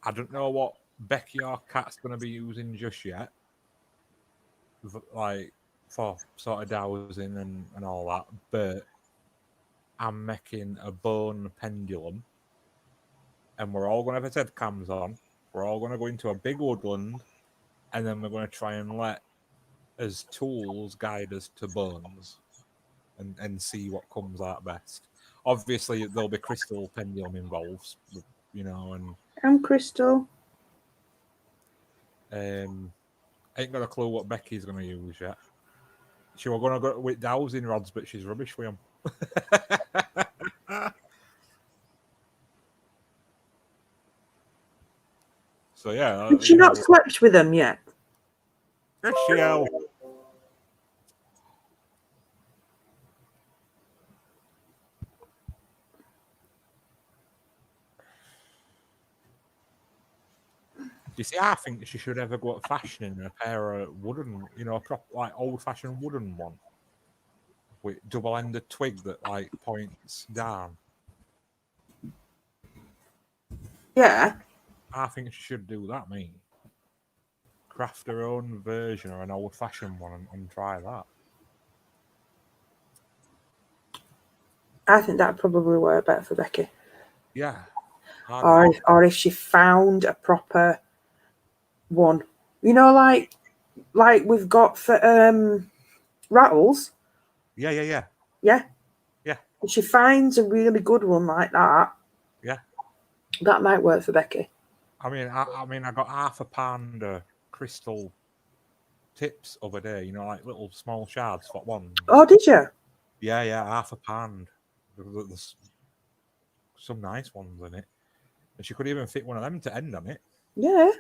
Speaker 2: I don't know what Becky or Kat's going to be using just yet. Like, for sort of dowsing and all that. But I'm making a bone pendulum. And we're all going to have our head cams on. We're all going to go into a big woodland. And then we're going to try and let as tools guide us to bones. And see what comes out best. Obviously, there'll be crystal pendulum involved, and
Speaker 1: I'm Crystal.
Speaker 2: ain't got a clue what Becky's going to use yet. She was going to go with dowsing rods, but she's rubbish with them. So yeah,
Speaker 1: Has she not slept with them yet?
Speaker 2: yes, she will. You see, I think she should ever go at fashioning a pair of wooden, a proper like old-fashioned wooden one with double-ended twig that like points down.
Speaker 1: Yeah.
Speaker 2: I think she should do that, me. Craft her own version or an old-fashioned one and try that.
Speaker 1: I think that'd probably work better for Becky.
Speaker 2: Yeah.
Speaker 1: Or if she found a proper one. Like we've got for Rattles.
Speaker 2: Yeah.
Speaker 1: Yeah.
Speaker 2: Yeah.
Speaker 1: If she finds a really good one like that.
Speaker 2: Yeah.
Speaker 1: That might work for Becky.
Speaker 2: I mean, I got half a pound of crystal tips other day. Like little small shards for one.
Speaker 1: Oh, did you?
Speaker 2: Yeah, half a pound. There's some nice ones in it, and she could even fit one of them to end on it.
Speaker 1: Yeah.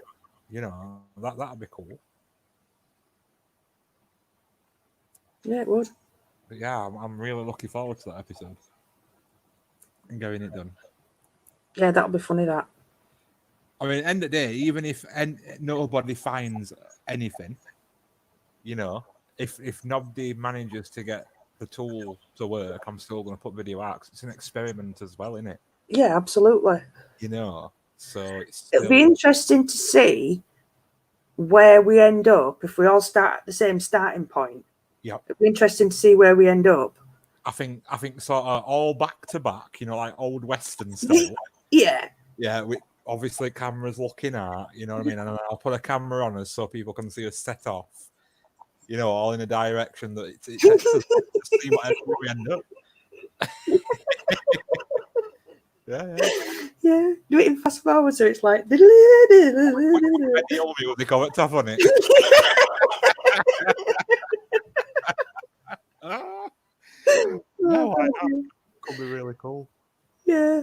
Speaker 2: That'd be cool.
Speaker 1: Yeah, it would.
Speaker 2: But yeah, I'm really looking forward to that episode and getting it done.
Speaker 1: Yeah, that'll be funny. That.
Speaker 2: I mean, end of the day, even if nobody finds anything, if nobody manages to get the tool to work, I'm still going to put video out. It's an experiment as well, isn't it?
Speaker 1: Yeah, absolutely.
Speaker 2: So
Speaker 1: It'll be interesting to see where we end up if we all start at the same starting point.
Speaker 2: Yeah,
Speaker 1: it'll be interesting to see where we end up.
Speaker 2: I think sort of all back to back, like old Western style.
Speaker 1: Yeah.
Speaker 2: Yeah, with obviously cameras looking at, you know what I mean? And I'll put a camera on us so people can see us set off, all in a direction that it takes us to see whatever we end up. Yeah.
Speaker 1: Do it in fast forward so it's like.
Speaker 2: With the comment off on it. No, could be really cool.
Speaker 1: Yeah.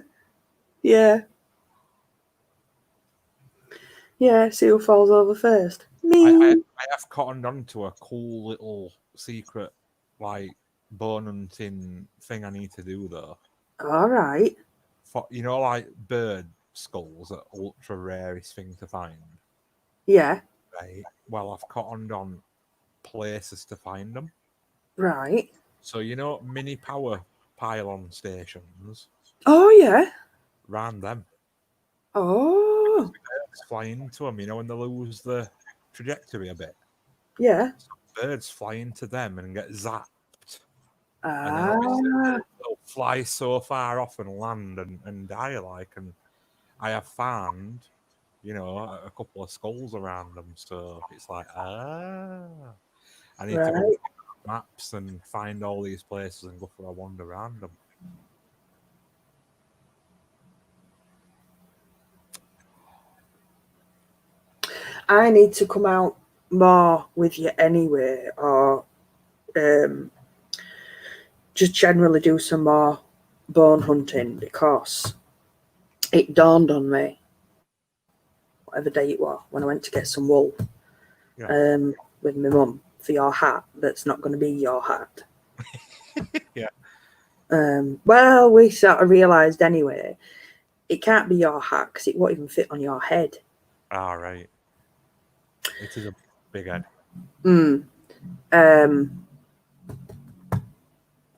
Speaker 1: See who falls over first. Me.
Speaker 2: I have cottoned on to a cool little secret, like bone hunting thing I need to do though.
Speaker 1: All right.
Speaker 2: For like bird skulls are ultra rarest thing to find.
Speaker 1: Yeah.
Speaker 2: Right. Well, I've cottoned on places to find them.
Speaker 1: Right.
Speaker 2: So mini power pylon stations.
Speaker 1: Oh yeah.
Speaker 2: Ran them.
Speaker 1: Oh.
Speaker 2: Birds fly into them, when they lose the trajectory a bit.
Speaker 1: Yeah.
Speaker 2: So birds fly into them and get zapped.
Speaker 1: Ah.
Speaker 2: And then obviously they'll fly so far off and land and die and I have found, a couple of skulls around them. So it's like, I need to go maps and find all these places and go for a wander around them.
Speaker 1: I need to come out more with you anyway, or just generally do some more bone hunting, because it dawned on me, whatever day it was, when I went to get some wool with my mum for your hat that's not going to be your hat.
Speaker 2: Yeah.
Speaker 1: Well, we sort of realised anyway, it can't be your hat because it won't even fit on your head.
Speaker 2: All right. It is a big head.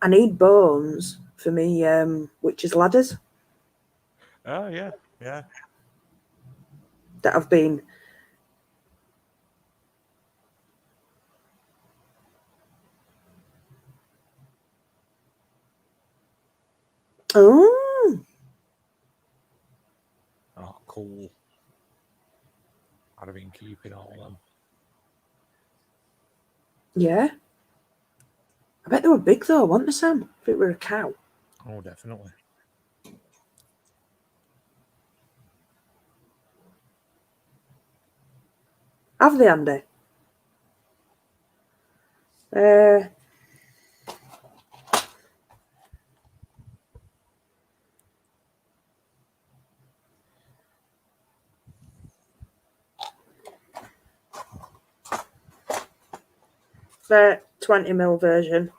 Speaker 1: I need bones for me witches' ladders.
Speaker 2: Oh, yeah.
Speaker 1: That have been... Oh,
Speaker 2: cool. I'd have been keeping all of them.
Speaker 1: yeah. I bet they were big though, weren't they, Sam? If it were a cow.
Speaker 2: Oh, definitely.
Speaker 1: Have they, Andy? The 20mm version.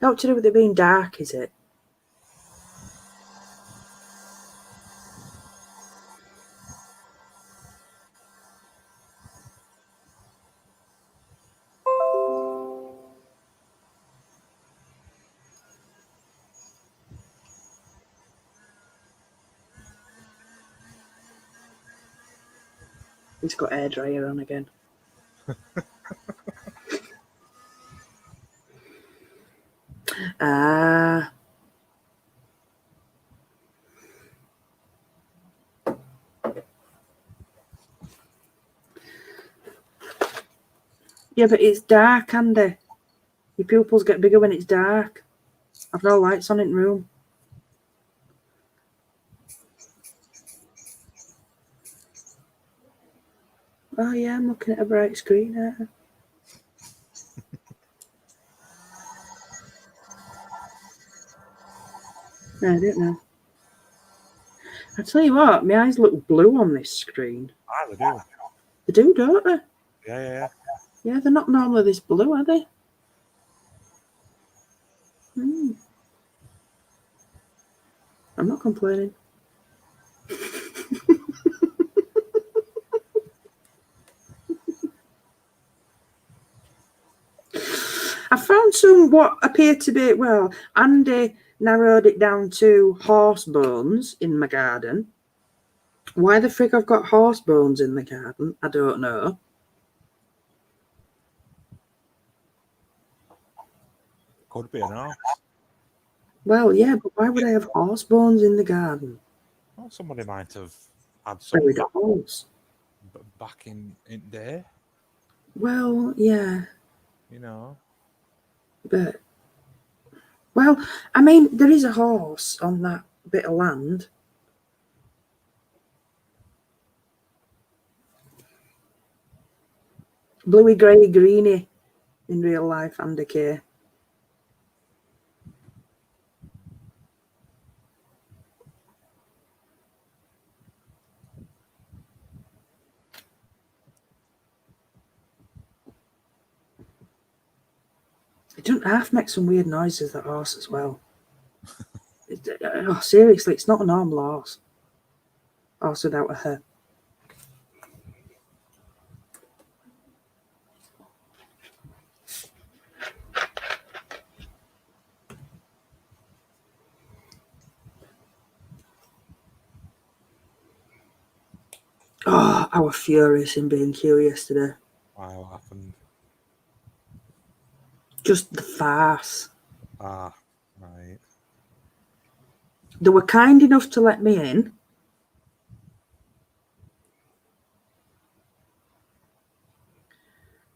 Speaker 1: Not to do with it being dark, is it? He's got hairdryer on again. Ah. Yeah, but it's dark, Andy. Your pupils get bigger when it's dark. I've no lights on in the room. Oh yeah, I'm looking at a bright screen. No, I don't know. I tell you what, my eyes look blue on this screen.
Speaker 2: Ah, they do.
Speaker 1: They do, don't they?
Speaker 2: Yeah.
Speaker 1: Yeah, they're not normally this blue, are they? I'm not complaining. I found some what appear to be, well, Andy narrowed it down to horse bones in my garden. Why the frig I've got horse bones in the garden, I don't know.
Speaker 2: Could be an horse.
Speaker 1: Well, yeah, but why would I have horse bones in the garden?
Speaker 2: Well, somebody might have had some
Speaker 1: Buried a horse.
Speaker 2: back in day,
Speaker 1: Well, yeah,
Speaker 2: you know.
Speaker 1: but well, I mean, there is a horse on that bit of land. Bluey, grey, greeny in real life, Andy Kay. It doesn't half make some weird noises, that horse, as well. Seriously, it's not a normal horse. Horse without a hair. Oh, I was furious in B&Q yesterday.
Speaker 2: Why, what happened?
Speaker 1: Just the farce.
Speaker 2: Ah, right.
Speaker 1: They were kind enough to let me in.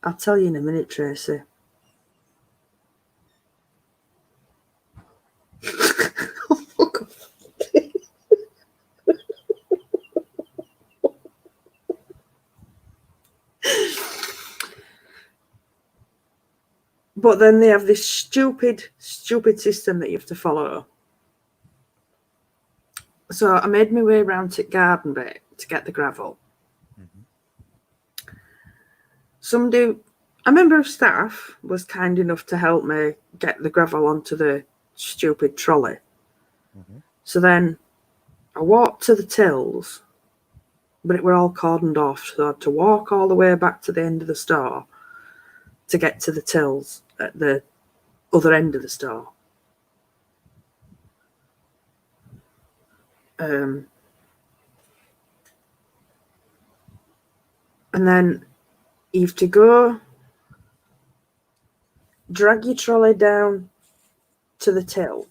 Speaker 1: I'll tell you in a minute, Tracy. Oh, fuck off. But then they have this stupid system that you have to follow. So I made my way around to garden bit to get the gravel. A member of staff was kind enough to help me get the gravel onto the stupid trolley. So then I walked to the tills, but it were all cordoned off, so I had to walk all the way back to the end of the store to get to the tills at the other end of the store. And then you have to go drag your trolley down to the till,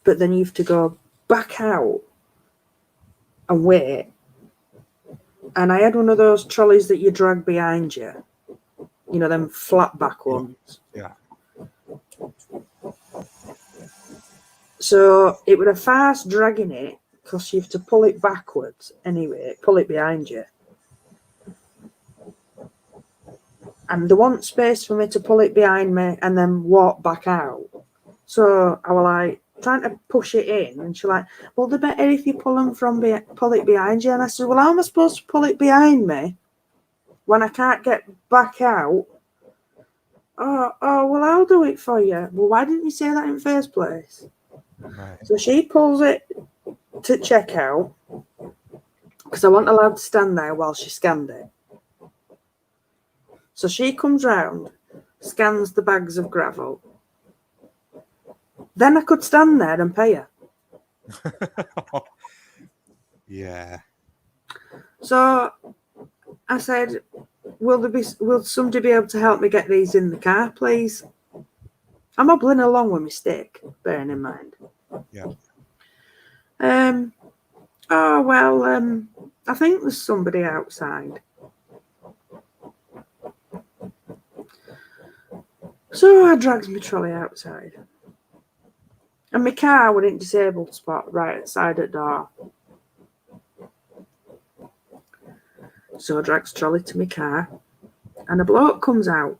Speaker 1: but then you have to go back out and wait. And I had one of those trolleys that you drag behind you, you know, them flat back ones.
Speaker 2: Yeah.
Speaker 1: So it was a fast dragging it because you have to pull it backwards anyway, pull it behind you. And there wasn't space for me to pull it behind me and then walk back out. So I was like trying to push it in, and she's like, well, the better if you pull it behind you. And I said, well, how am I supposed to pull it behind me when I can't get back out
Speaker 3: Oh, well, I'll do it for you. Well, why didn't you say that in the first place?
Speaker 2: Right.
Speaker 3: So she pulls it to check out because I wasn't allowed to stand there while she scanned it. So she comes round, scans the bags of gravel. Then I could stand there and pay her.
Speaker 2: Yeah.
Speaker 3: So I said, will somebody be able to help me get these in the car, please? I'm hobbling along with my stick, bearing in mind.
Speaker 2: Yeah.
Speaker 3: Oh, well, I think there's somebody outside. So I drags my trolley outside. And my car was in disabled spot right outside the door. So I drags trolley to my car. And a bloke comes out.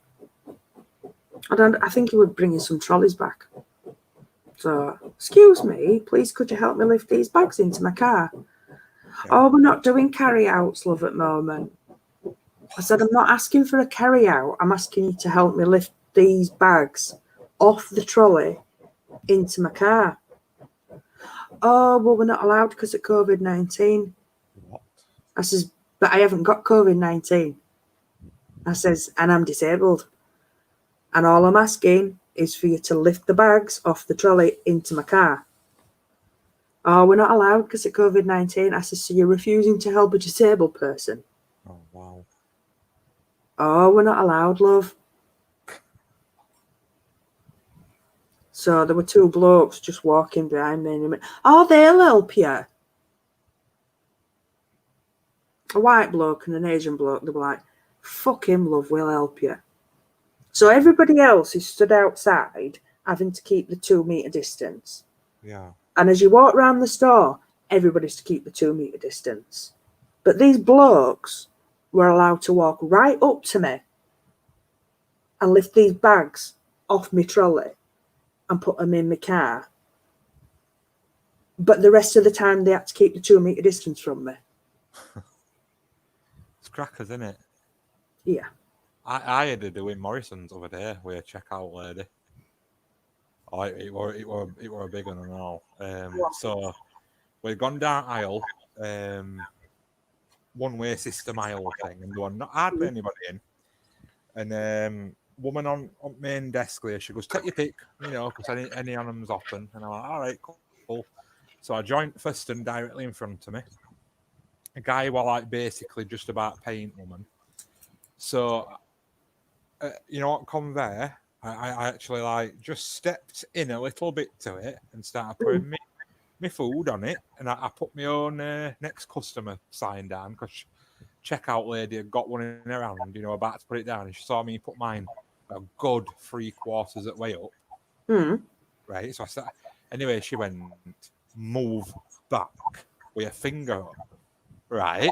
Speaker 3: I think he was bringing some trolleys back. So, excuse me, please could you help me lift these bags into my car?
Speaker 2: Yeah.
Speaker 3: Oh, we're not doing carry-outs, love, at the moment. I said, I'm not asking for a carry-out. I'm asking you to help me lift these bags off the trolley into my car. Oh, well, we're not allowed because of COVID-19.
Speaker 2: What?
Speaker 3: I says, but I haven't got COVID-19. I says, and I'm disabled. And all I'm asking is for you to lift the bags off the trolley into my car. Oh, we're not allowed because of COVID-19. I says, so you're refusing to help a disabled person?
Speaker 2: Oh, wow.
Speaker 3: Oh, we're not allowed, love. So there were two blokes just walking behind me. And oh, they'll help you. A white bloke and an Asian bloke. They were like, fuck him, love, we'll help you. So everybody else is stood outside having to keep the 2 metre distance.
Speaker 2: Yeah.
Speaker 3: And as you walk around the store, everybody's to keep the 2 metre distance. But these blokes were allowed to walk right up to me and lift these bags off my trolley and put them in my car. But the rest of the time, they had to keep the 2 metre distance from me.
Speaker 2: It's crackers, isn't it?
Speaker 3: Yeah.
Speaker 2: I had to do in Morrison's over there with a checkout lady. Oh, it were a big one and all. So we'd gone down aisle, one-way system aisle thing, and there were not hardly anybody in. And woman on main desk there, she goes, take your pick, because any of them's open. And I'm like, all right, cool. So I joined first and directly in front of me. A guy was like basically just about paying woman. So, what come there, I actually like just stepped in a little bit to it and started putting my food on it. And I put my own next customer sign down because checkout lady had got one in her hand, about to put it down. And she saw me put mine a good 3/4 of the way up. Right. So I started, anyway, she went, move back with her finger up. Right.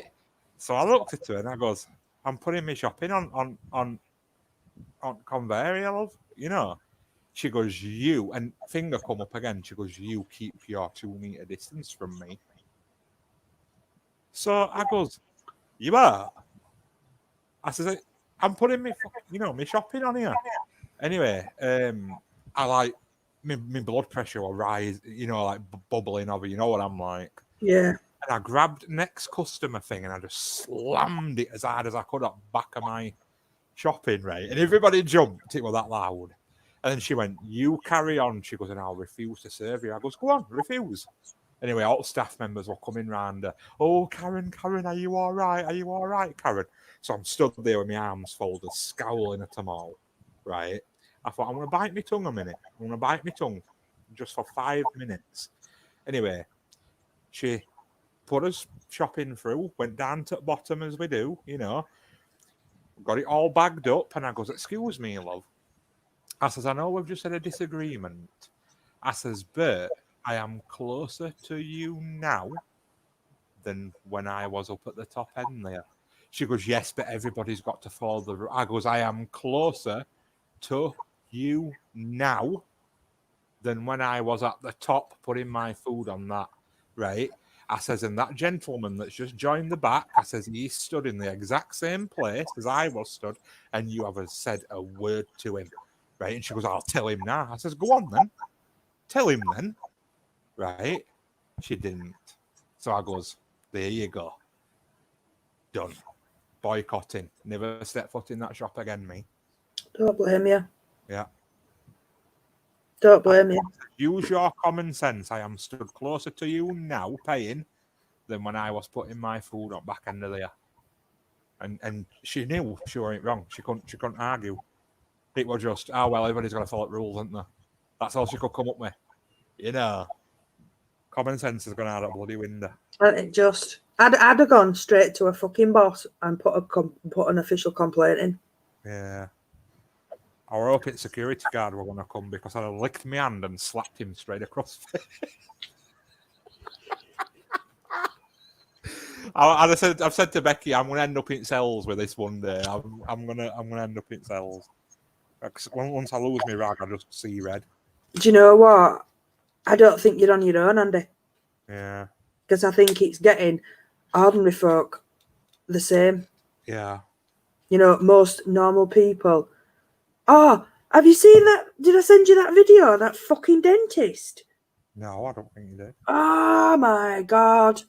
Speaker 2: So I looked at her and I goes, I'm putting my shopping on conveyor, love. She goes, you, and finger come up again. She goes, you keep your 2 metre distance from me. So I goes, you are? I says, I'm putting my shopping on here. Anyway, I like, my blood pressure will rise, like bubbling over, you know what I'm like.
Speaker 3: Yeah.
Speaker 2: And I grabbed next customer thing and I just slammed it as hard as I could at the back of my shopping, right? And everybody jumped. It was that loud. And then she went, you carry on. She goes, and I'll refuse to serve you. I goes, go on, refuse. Anyway, all staff members were coming round. Oh, Karen, are you all right? Are you all right, Karen? So I'm stood there with my arms folded, scowling at them all, right? I thought, I'm going to bite my tongue a minute. I'm going to bite my tongue just for 5 minutes. Anyway, she put us shopping through, went down to the bottom as we do, got it all bagged up, and I goes, excuse me, love. I says, I know we've just had a disagreement. I says, but I am closer to you now than when I was up at the top end there. She goes, yes, but everybody's got to follow the... I goes, I am closer to you now than when I was at the top putting my food on that, right? I says, and that gentleman that's just joined the back, I says, he stood in the exact same place as I was stood, and you haven't said a word to him. Right? And she goes, I'll tell him now. I says, go on then. Tell him then. Right? She didn't. So I goes, there you go. Done. Boycotting. Never step foot in that shop again, me.
Speaker 3: Don't blame you.
Speaker 2: Yeah.
Speaker 3: Don't blame you.
Speaker 2: Use your common sense. I am stood closer to you now, paying, than when I was putting my food up back end of there. And she knew she weren't wrong. She couldn't argue. It was just, oh well, everybody's got to follow the rules, isn't there? That's all she could come up with. You know, common sense is going out of bloody window.
Speaker 3: I'd have gone straight to a fucking boss and put an official complaint in.
Speaker 2: Yeah. I were hoping security guard were going to come because I'd have licked my hand and slapped him straight across the face. I've said to Becky, I'm going to end up in cells with this one day. I'm going to end up in cells. Once I lose my rag, I just see red.
Speaker 3: Do you know what? I don't think you're on your own, Andy.
Speaker 2: Yeah.
Speaker 3: Because I think it's getting ordinary folk the same.
Speaker 2: Yeah.
Speaker 3: You know, most normal people. Oh, have you seen that? Did I send you that video? That fucking dentist.
Speaker 2: No, I don't think you did.
Speaker 3: Oh my God.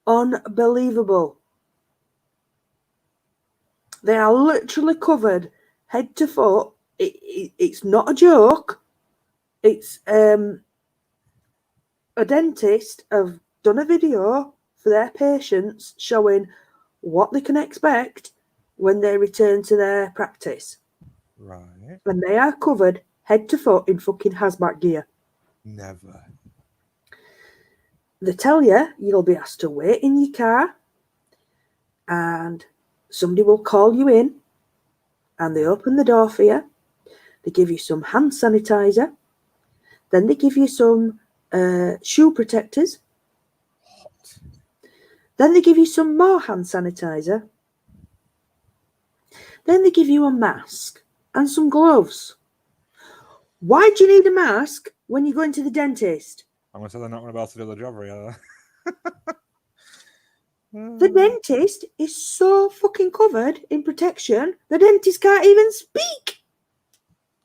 Speaker 3: Unbelievable. They are literally covered head to foot. It's not a joke. It's a dentist have done a video for their patients showing what they can expect when they return to their practice.
Speaker 2: Right.
Speaker 3: And they are covered head to foot in fucking hazmat gear.
Speaker 2: Never.
Speaker 3: They tell you you'll be asked to wait in your car and somebody will call you in and they open the door for you. They give you some hand sanitizer. Then they give you some shoe protectors.
Speaker 2: What?
Speaker 3: Then they give you some more hand sanitizer. Then they give you a mask and some gloves. Why do you need a mask when you're going to the dentist?
Speaker 2: I'm going to say they're not going to be able to do the job, are they?
Speaker 3: The dentist is so fucking covered in protection, the dentist can't even speak.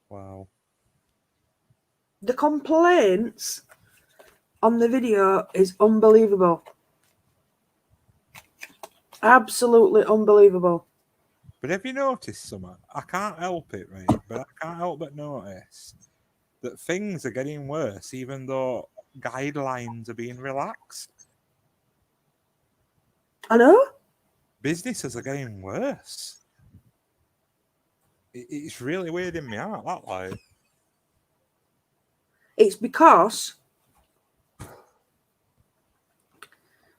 Speaker 2: Wow.
Speaker 3: The complaints on the video is unbelievable. Absolutely unbelievable.
Speaker 2: But have you noticed something? I can't help it, right? But I can't help but notice that things are getting worse, even though guidelines are being relaxed.
Speaker 3: I know.
Speaker 2: Businesses are getting worse. It's really weird in my heart, that like.
Speaker 3: It's because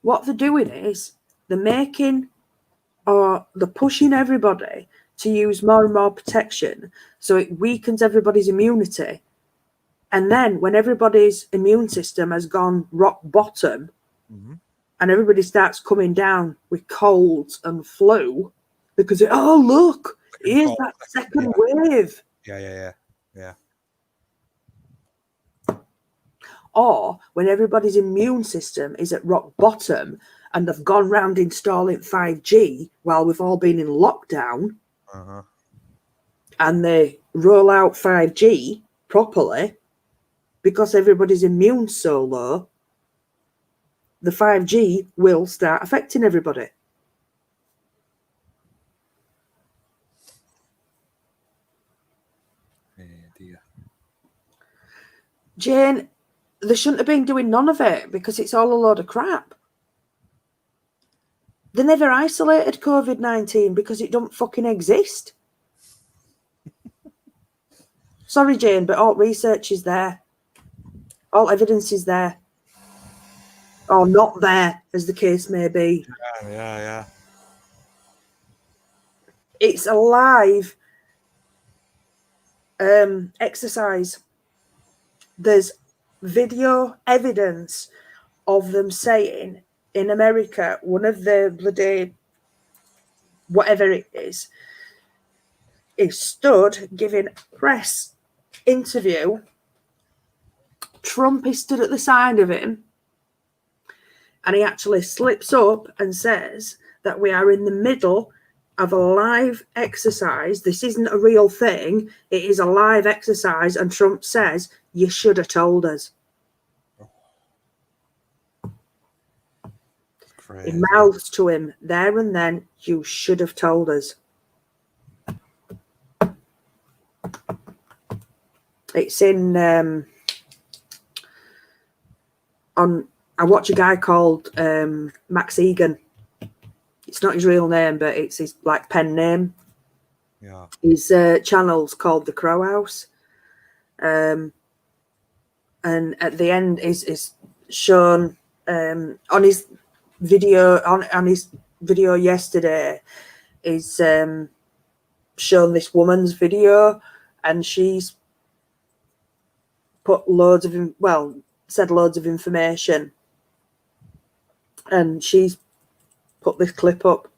Speaker 3: what they're doing is they're making or they're pushing everybody to use more and more protection so it weakens everybody's immunity. And then when everybody's immune system has gone rock bottom and everybody starts coming down with colds and flu because, oh, look, here's that second wave.
Speaker 2: Yeah.
Speaker 3: Or when everybody's immune system is at rock bottom and they've gone round installing 5G while we've all been in lockdown and they roll out 5G properly because everybody's immune so low, the 5G will start affecting everybody.
Speaker 2: Oh, dear.
Speaker 3: Jane, they shouldn't have been doing none of it because it's all a load of crap. They never isolated COVID-19 because it don't fucking exist. Sorry, Jane, but all research is there. All evidence is there. Or not there, as the case may be.
Speaker 2: Yeah.
Speaker 3: It's a live exercise. There's video evidence of them saying in America, one of the bloody whatever it is stood giving a press interview. Trump is stood at the side of him
Speaker 1: And he actually slips up and says that we are in the middle of a live exercise. This isn't a real thing. It is a live exercise. And Trump says, you should have told us. He
Speaker 2: Crazy.
Speaker 1: mouths to him there and then, you should have told us. It's in I watch a guy called Max Egan. It's not his real name, but it's his like pen name.
Speaker 2: Yeah.
Speaker 1: His channel's called The Crow House. And at the end is shown on his video on his video yesterday is shown this woman's video, and she's put said loads of information, and she's put this clip up.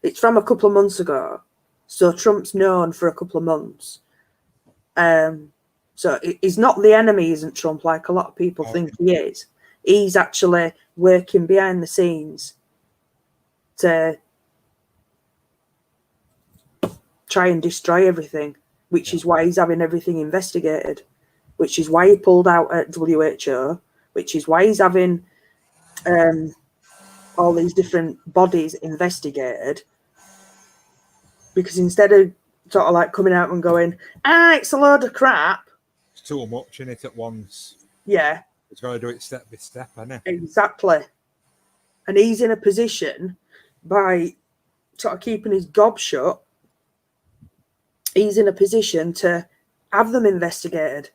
Speaker 1: It's from a couple of months ago, so Trump's known for a couple of months. So he's not the enemy, isn't Trump, like a lot of people think he is. He's actually working behind the scenes to try and destroy everything, which is why he's having everything investigated, which is why he pulled out at WHO, which is why he's having all these different bodies investigated. Because instead of sort of like coming out and going, it's a load of crap.
Speaker 2: It's too much in it at once.
Speaker 1: Yeah.
Speaker 2: It's got to do it step by step, hasn't it?
Speaker 1: Exactly. And he's in a position, by sort of keeping his gob shut, he's in a position to have them investigated.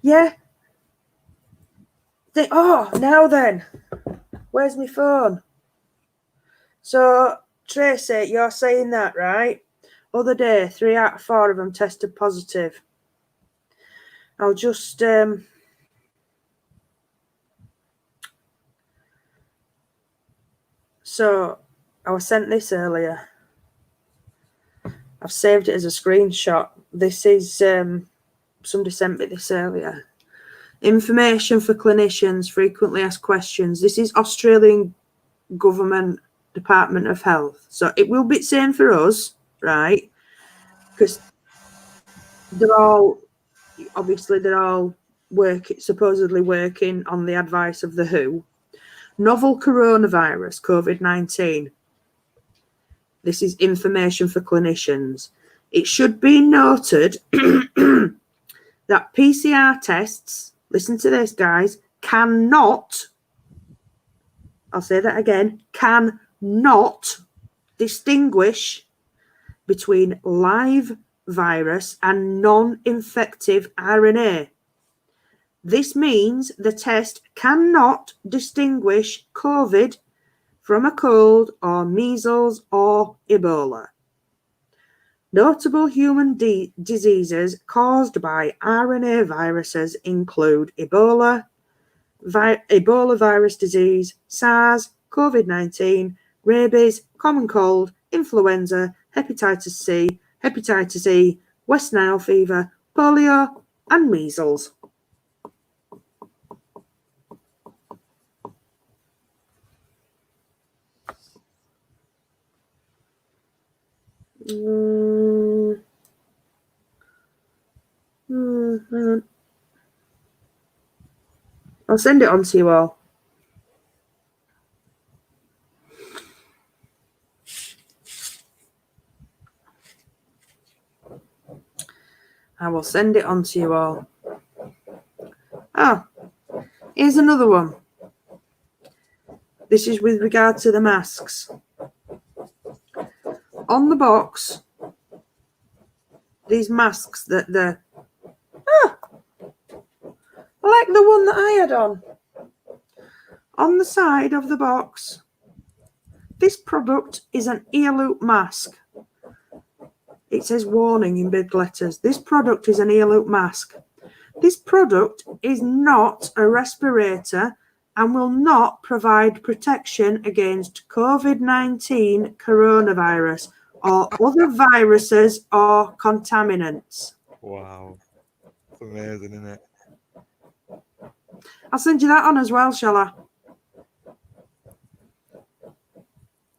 Speaker 1: Yeah. Now then, where's my phone? So, Tracy, you're saying that, right? Other day, 3 out of 4 of them tested positive. I'll just so I was sent this earlier. I've saved it as a screenshot. This is somebody sent me this earlier. Information for clinicians, frequently asked questions. This is Australian Government Department of Health. So it will be the same for us, right? Because they're all supposedly working on the advice of the WHO. Novel coronavirus, COVID-19. This is information for clinicians. It should be noted that PCR tests, listen to this, guys, cannot, I'll say that again, cannot distinguish between live virus and non-infective RNA. This means the test cannot distinguish COVID from a cold or measles or Ebola. Notable human diseases caused by RNA viruses include Ebola, Ebola virus disease, SARS, COVID-19, rabies, common cold, influenza, hepatitis C, hepatitis E, West Nile fever, polio, and measles. Hang on. I'll send it on to you all. I will send it on to you all. Here's another one. This is with regard to the masks. On the box, these masks that I like the one that I had on. On the side of the box, this product is an ear loop mask. It says warning in big letters. This product is an ear loop mask. This product is not a respirator and will not provide protection against COVID-19 coronavirus or other viruses or contaminants.
Speaker 2: Wow. It's amazing, isn't it?
Speaker 1: I'll send you that on as well, shall I?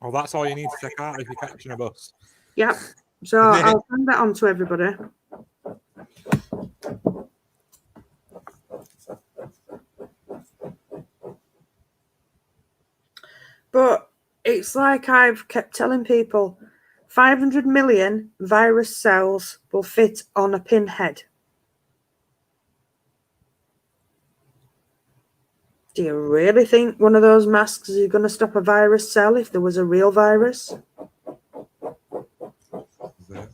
Speaker 2: Oh, that's all you need to take out if you're catching a bus.
Speaker 1: Yep. So I'll send that on to everybody. But it's like I've kept telling people, 500 million virus cells will fit on a pinhead. Do you really think one of those masks is going to stop a virus cell if there was a real virus?
Speaker 2: Is it?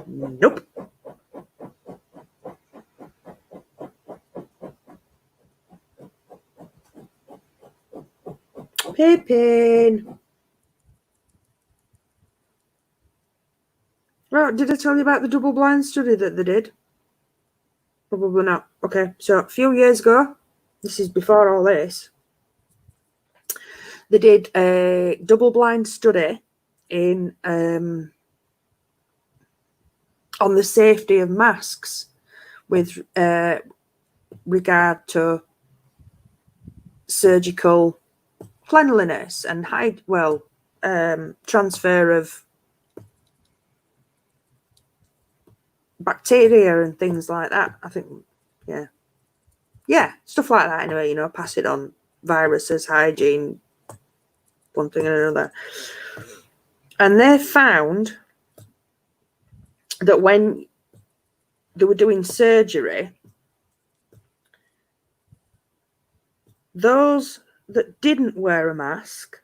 Speaker 1: Nope. Pippin. Well, did I tell you about the double-blind study that they did? Probably not. Okay, so a few years ago, this is before all this, they did a double-blind study in on the safety of masks with regard to surgical cleanliness and transfer of bacteria and things like that. I think, yeah, stuff like that. Anyway, pass it on, viruses, hygiene, one thing and another. And they found that when they were doing surgery, those that didn't wear a mask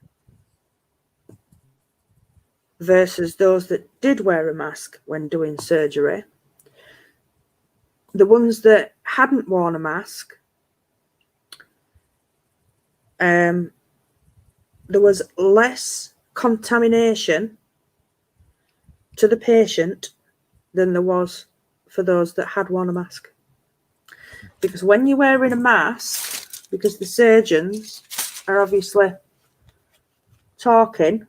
Speaker 1: versus those that did wear a mask when doing surgery, the ones that hadn't worn a mask, there was less contamination to the patient than there was for those that had worn a mask. Because when you're wearing a mask, because the surgeons are obviously talking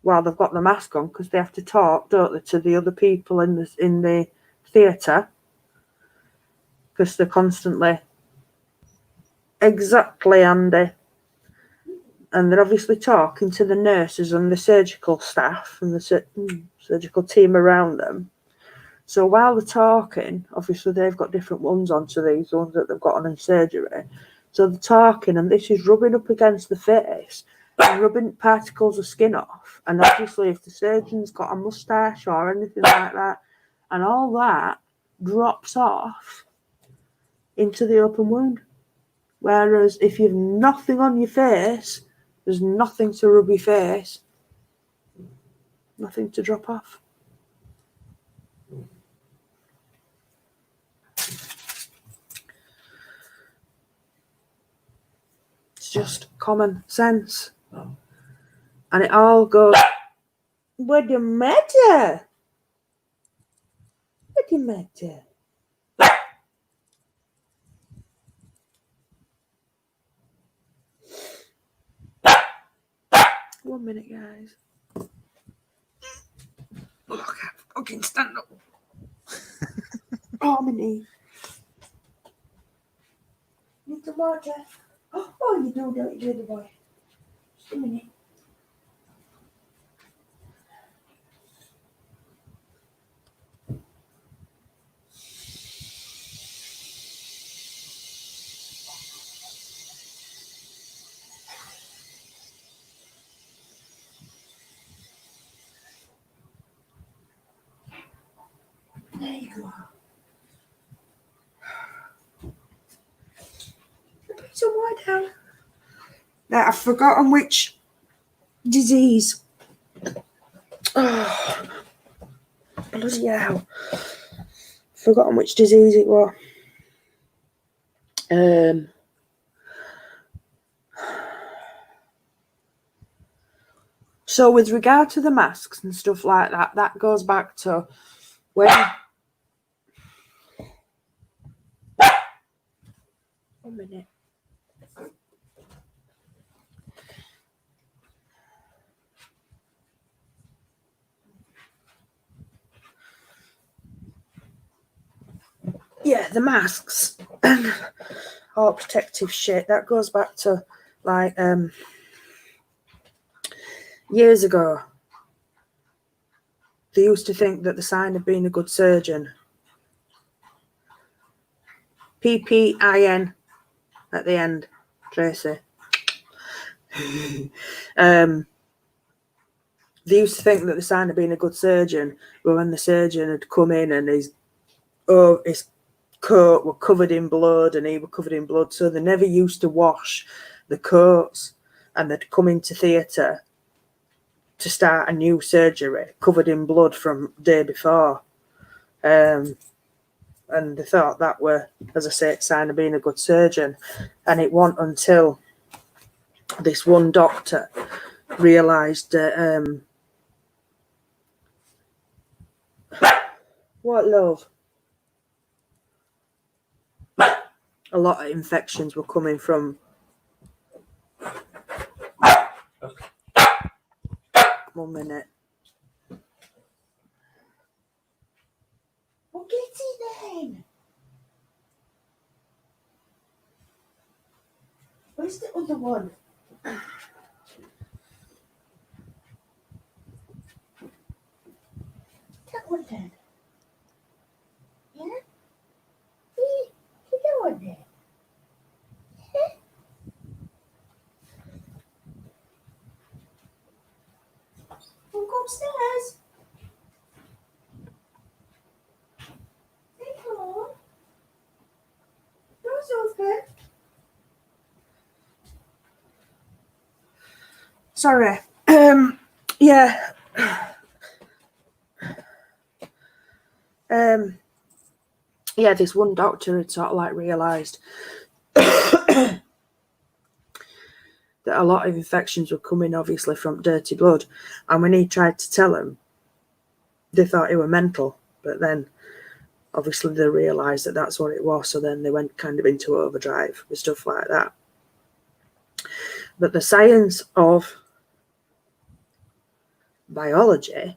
Speaker 1: while they've got the mask on, because they have to talk, don't they, to the other people in the theatre, because they're constantly, exactly, Andy, and they're obviously talking to the nurses and the surgical staff and the surgical team around them. So while they're talking, obviously they've got different ones onto these ones that they've got on in surgery. So they're talking, and this is rubbing up against the face and rubbing particles of skin off. And obviously, if the surgeon's got a moustache or anything like that, and all that drops off into the open wound. Whereas if you've nothing on your face, there's nothing to rub your face, nothing to drop off. It's just common sense. And it all goes, what the matter? What the matter? 1 minute, guys. Oh, I can't fucking stand up. Oh, my knee. Need some water? Oh, you do, don't you, the boy? Just a minute. There you go. Put some water. Now, I've forgotten which disease. Oh, bloody hell. Forgotten which disease it was. So with regard to the masks and stuff like that, that goes back to when... 1 minute. yeah, the masks and all protective shit, that goes back to like years ago. They used to think that the sign of being a good surgeon, PPIN at the end, Tracy. They used to think that the sign of being a good surgeon was when the surgeon had come in and his coat were covered in blood and he was covered in blood. So they never used to wash the coats, and they'd come into theatre to start a new surgery covered in blood from the day before. And they thought that were, as I say, a sign of being a good surgeon. And it wasn't until this one doctor realised that what, love? A lot of infections were coming from 1 minute. Well, get it then. Where's the other one? That one then. Yeah? Get that one then. We'll go upstairs. Say hello. Door's open. Sorry. Yeah. Yeah, this one doctor had sort of like realised that a lot of infections were coming obviously from dirty blood, and when he tried to tell them, they thought he were mental, but then obviously they realised that that's what it was, so then they went kind of into overdrive with stuff like that. But the science of microbiology,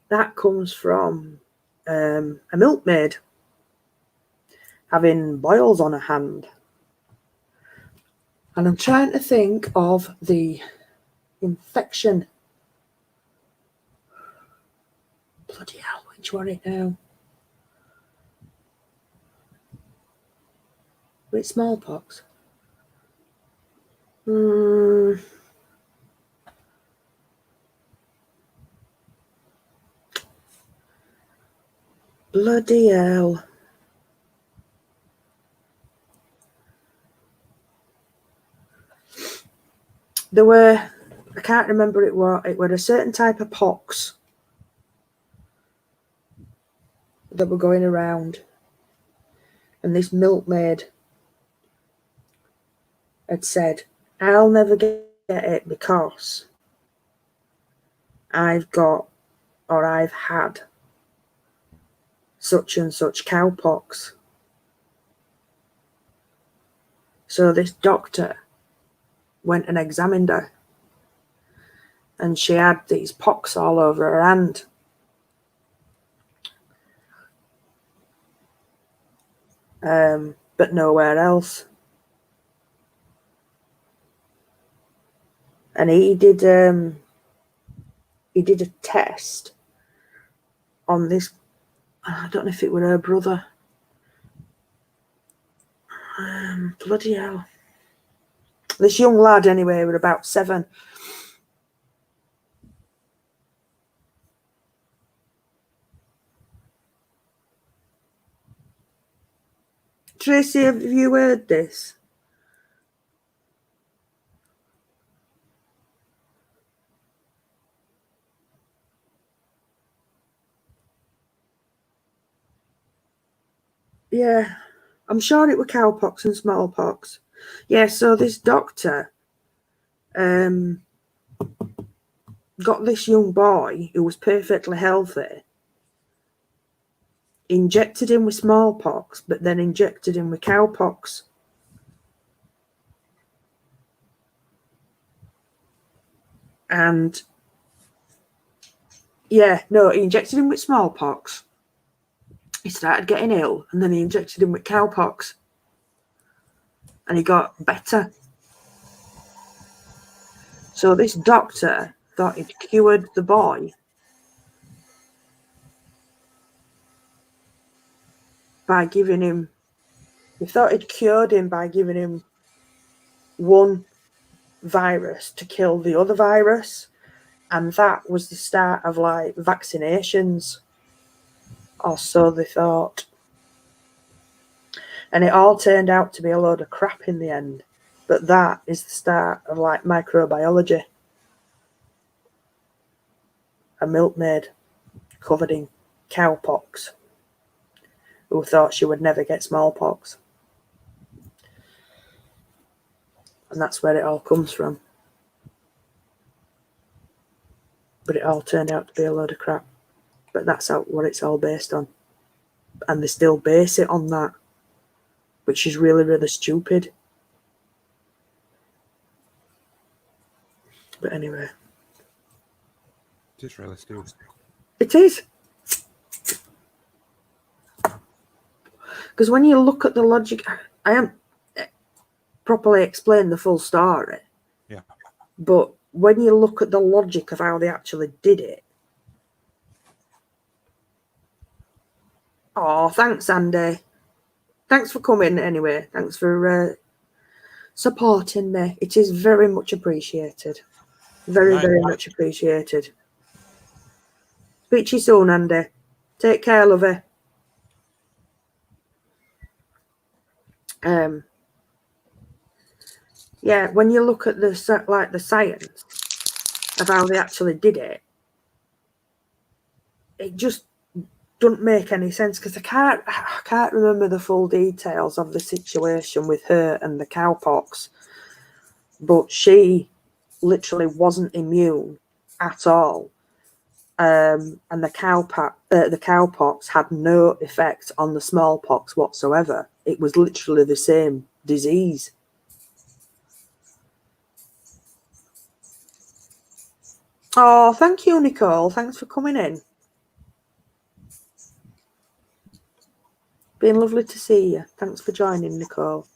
Speaker 1: that comes from a milkmaid having boils on her hand. And I'm trying to think of the infection. Bloody hell, which one it now? Was it smallpox? Bloody hell. There were, I can't remember it was a certain type of pox that were going around. And this milkmaid had said, I'll never get it because I've had such and such cowpox. So this doctor went and examined her, and she had these pox all over her hand. But nowhere else. And he did a test on this. I don't know if it were her brother. Bloody hell. This young lad, anyway, was about 7. Tracy, have you heard this? Yeah, I'm sure it were cowpox and smallpox. Yeah, so this doctor got this young boy who was perfectly healthy, injected him with smallpox, but then injected him with cowpox. And Yeah, no, he injected him with smallpox. He started getting ill, and then he injected him with cowpox. And he got better. So this doctor thought he'd cured the boy by giving him, he thought he'd cured him by giving him one virus to kill the other virus. And that was the start of like vaccinations, or so they thought. And it all turned out to be a load of crap in the end. But that is the start of like microbiology. A milkmaid covered in cowpox who thought she would never get smallpox. And that's where it all comes from. But it all turned out to be a load of crap. But that's what it's all based on. And they still base it on that, which is really, really stupid. But anyway.
Speaker 2: Just really stupid.
Speaker 1: It is. Because when you look at the logic, I haven't properly explained the full story.
Speaker 2: Yeah.
Speaker 1: But when you look at the logic of how they actually did it. Oh, thanks, Andy. Thanks for coming anyway. Thanks for supporting me. It is very much appreciated. Very, very much appreciated. Speak to you soon, Andy. Take care, lovey. Yeah, when you look at the science of how they actually did it, it just doesn't make any sense, because I can't remember the full details of the situation with her and the cowpox, but she literally wasn't immune at all, and the cowpox had no effect on the smallpox whatsoever. It was literally the same disease. Oh, thank you, Nicole. Thanks for coming in. Been lovely to see you. Thanks for joining, Nicole.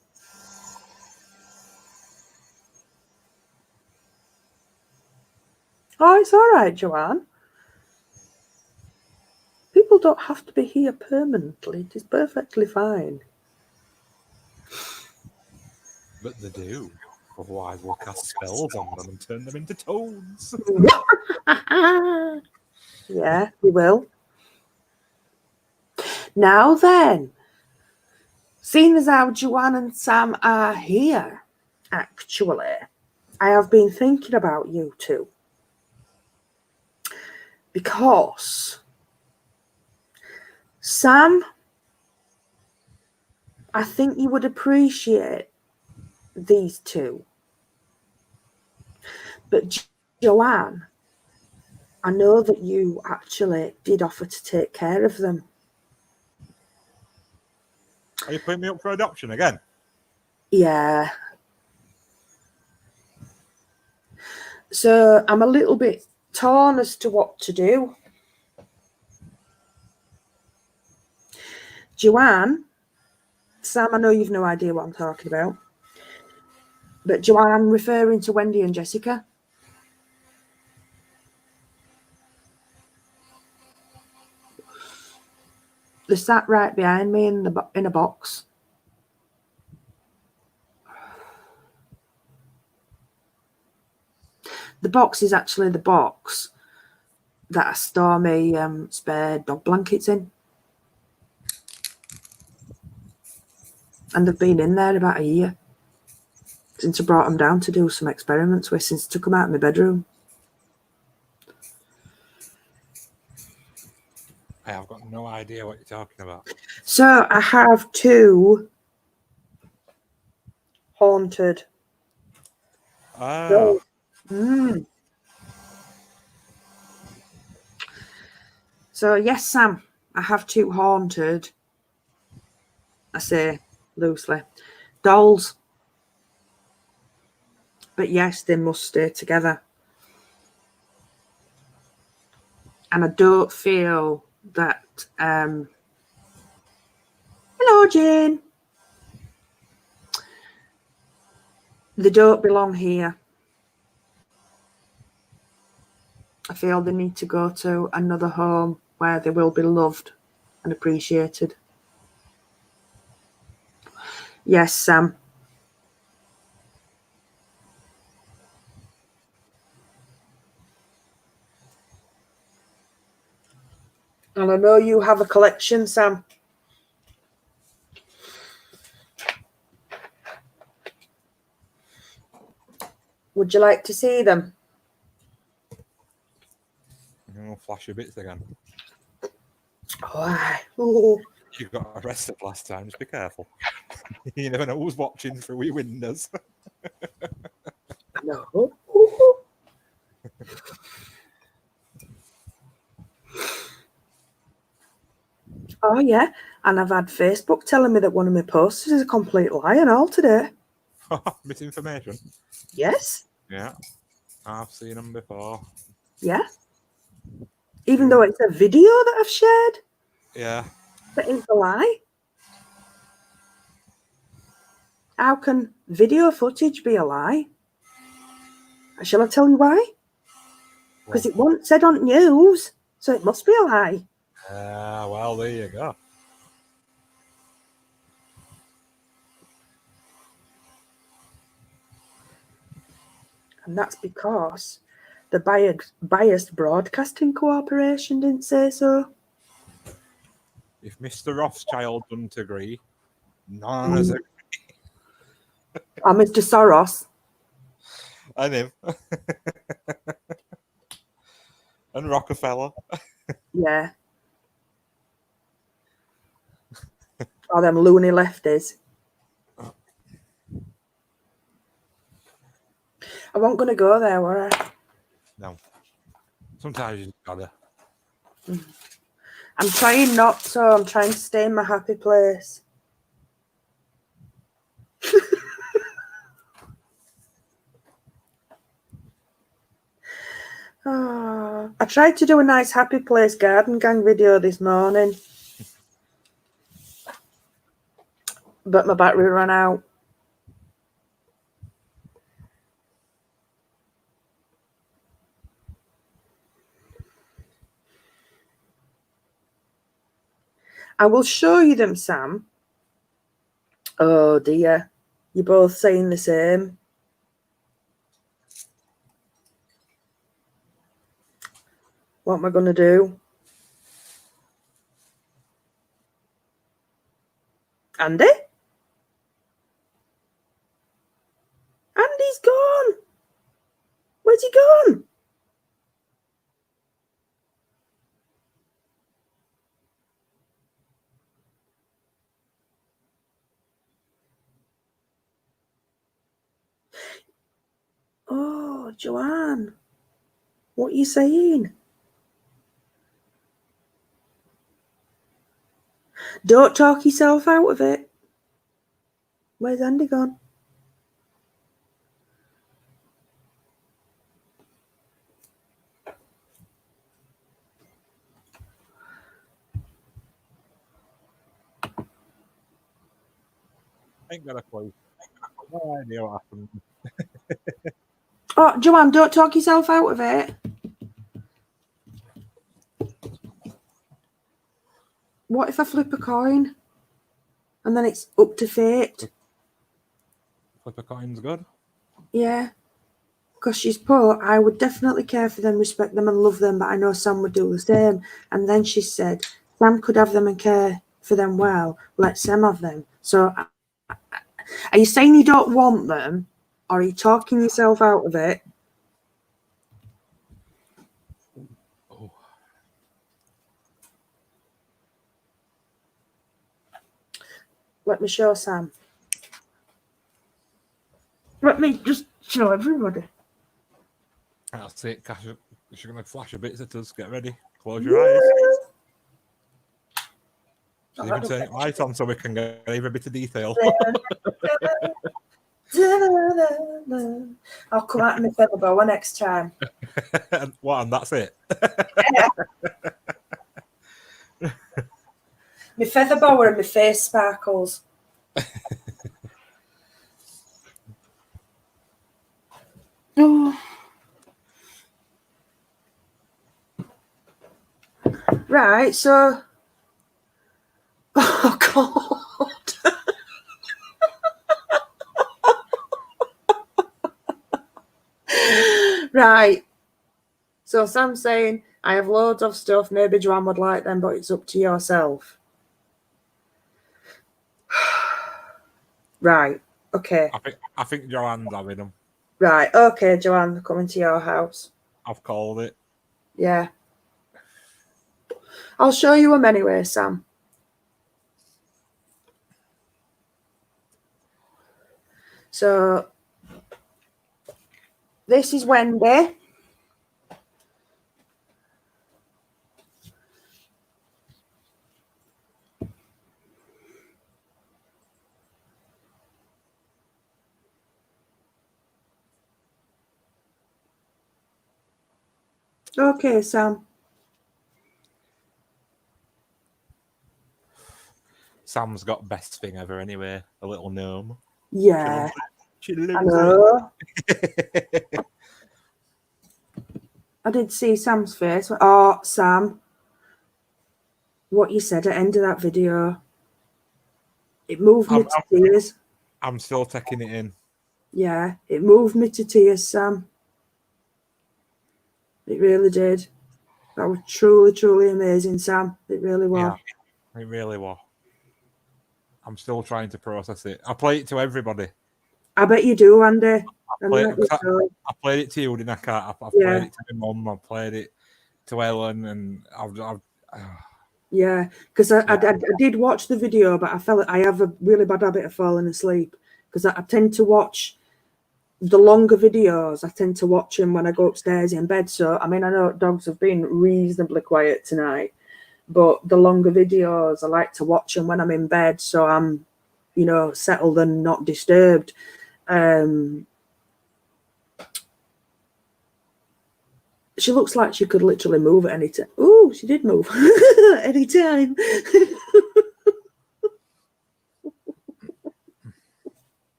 Speaker 1: Oh, it's all right, Joanne. People don't have to be here permanently. It is perfectly fine.
Speaker 2: But they do. Otherwise, we'll cast spells on them and turn them into toads.
Speaker 1: Yeah, we will. Now then, seeing as how Joanne and Sam are here, actually, I have been thinking about you two. Because Sam, I think you would appreciate these two. But Joanne, I know that you actually did offer to take care of them.
Speaker 2: Are you putting me up for adoption again?
Speaker 1: Yeah. So I'm a little bit torn as to what to do. Joanne, Sam, I know you've no idea what I'm talking about. But Joanne, I'm referring to Wendy and Jessica. They sat right behind me in a box. The box is actually the box that I store my spare dog blankets in. And they've been in there about a year since I brought them down to do some experiments with, since I took them out of my bedroom.
Speaker 2: I have got no idea what you're talking about.
Speaker 1: So I have two haunted.
Speaker 2: Oh.
Speaker 1: So yes, Sam, I have two haunted, I say loosely, dolls. But yes, they must stay together. And I don't feel that. Hello, Jane. They don't belong here. I feel they need to go to another home where they will be loved and appreciated. Yes, Sam. And I know you have a collection, Sam. Would you like to see them?
Speaker 2: I'll flash your bits again.
Speaker 1: Why? Oh.
Speaker 2: You got arrested last time. Just be careful. You never know who's watching through your windows.
Speaker 1: No. Oh, yeah. And I've had Facebook telling me that one of my posts is a complete lie and all today.
Speaker 2: Misinformation.
Speaker 1: Yes.
Speaker 2: Yeah. I've seen them before.
Speaker 1: Yeah. Even though it's a video that I've shared.
Speaker 2: Yeah.
Speaker 1: But it's a lie. How can video footage be a lie? Shall I tell you why? Because it wasn't said on news, so it must be a lie.
Speaker 2: Well, there you go.
Speaker 1: And that's because the Biased Broadcasting Corporation didn't say so.
Speaker 2: If Mr. Rothschild doesn't agree, none of us agree.
Speaker 1: Or Mr. Soros.
Speaker 2: And him. And Rockefeller.
Speaker 1: Yeah. Or them loony lefties. I wasn't going to go there, were I?
Speaker 2: No. Sometimes you just gotta.
Speaker 1: I'm trying not to. I'm trying to stay in my happy place. Oh, I tried to do a nice happy place garden gang video this morning, but my battery ran out. I will show you them, Sam. Oh dear, you're both saying the same. What am I going to do? Andy? Andy's gone. Where's he gone? Oh, Joanne. What are you saying? Don't talk yourself out of it. Where's Andy gone?
Speaker 2: Ain't got a clue. No idea what happened.
Speaker 1: Oh, Joanne, don't talk yourself out of it. What if I flip a coin and then it's up to fate?
Speaker 2: Flip a coin's good.
Speaker 1: Yeah. Because she's put, I would definitely care for them, respect them and love them, but I know Sam would do the same. And then she said, Sam could have them and care for them well. Let Sam have them. So are you saying you don't want them? Or are you talking yourself out of it?
Speaker 2: Oh.
Speaker 1: Let me show Sam. Let me just show everybody.
Speaker 2: That's it, Cash. She's going to flash a bit at us. Get ready. Close your eyes. She's even turning light on so we can get even a bit of detail.
Speaker 1: I'll come out in my feather boa next time.
Speaker 2: What? And that's it.
Speaker 1: My feather boa and my face sparkles. Oh. Right, so oh God. Right. So Sam's saying, I have loads of stuff. Maybe Joanne would like them, but it's up to yourself. Right. Okay.
Speaker 2: I think Joanne's having them.
Speaker 1: Right. Okay, Joanne, coming to your house.
Speaker 2: I've called it.
Speaker 1: Yeah. I'll show you them anyway, Sam. So this is Wendy. Okay, Sam.
Speaker 2: Sam's got best thing ever anyway. A little gnome.
Speaker 1: Yeah.
Speaker 2: She
Speaker 1: I
Speaker 2: loves
Speaker 1: know.
Speaker 2: it.
Speaker 1: I did see Sam's face. Oh, Sam. What you said at the end of that video. It moved me to tears.
Speaker 2: I'm still taking it in.
Speaker 1: Yeah, it moved me to tears, Sam. It really did. That was truly, truly amazing, Sam. It really was.
Speaker 2: Yeah, it really was. I'm still trying to process it. I play it to everybody.
Speaker 1: I bet you do, Andy.
Speaker 2: I played it to you, didn't I? I've played it to my mum. I've played it to Ellen, and
Speaker 1: yeah, because I did watch the video, but I have a really bad habit of falling asleep because I tend to watch the longer videos. I tend to watch them when I go upstairs in bed. So, I mean, I know dogs have been reasonably quiet tonight, but the longer videos, I like to watch them when I'm in bed. So I'm, settled and not disturbed. She looks like she could literally move at any time. Oh, she did move any time.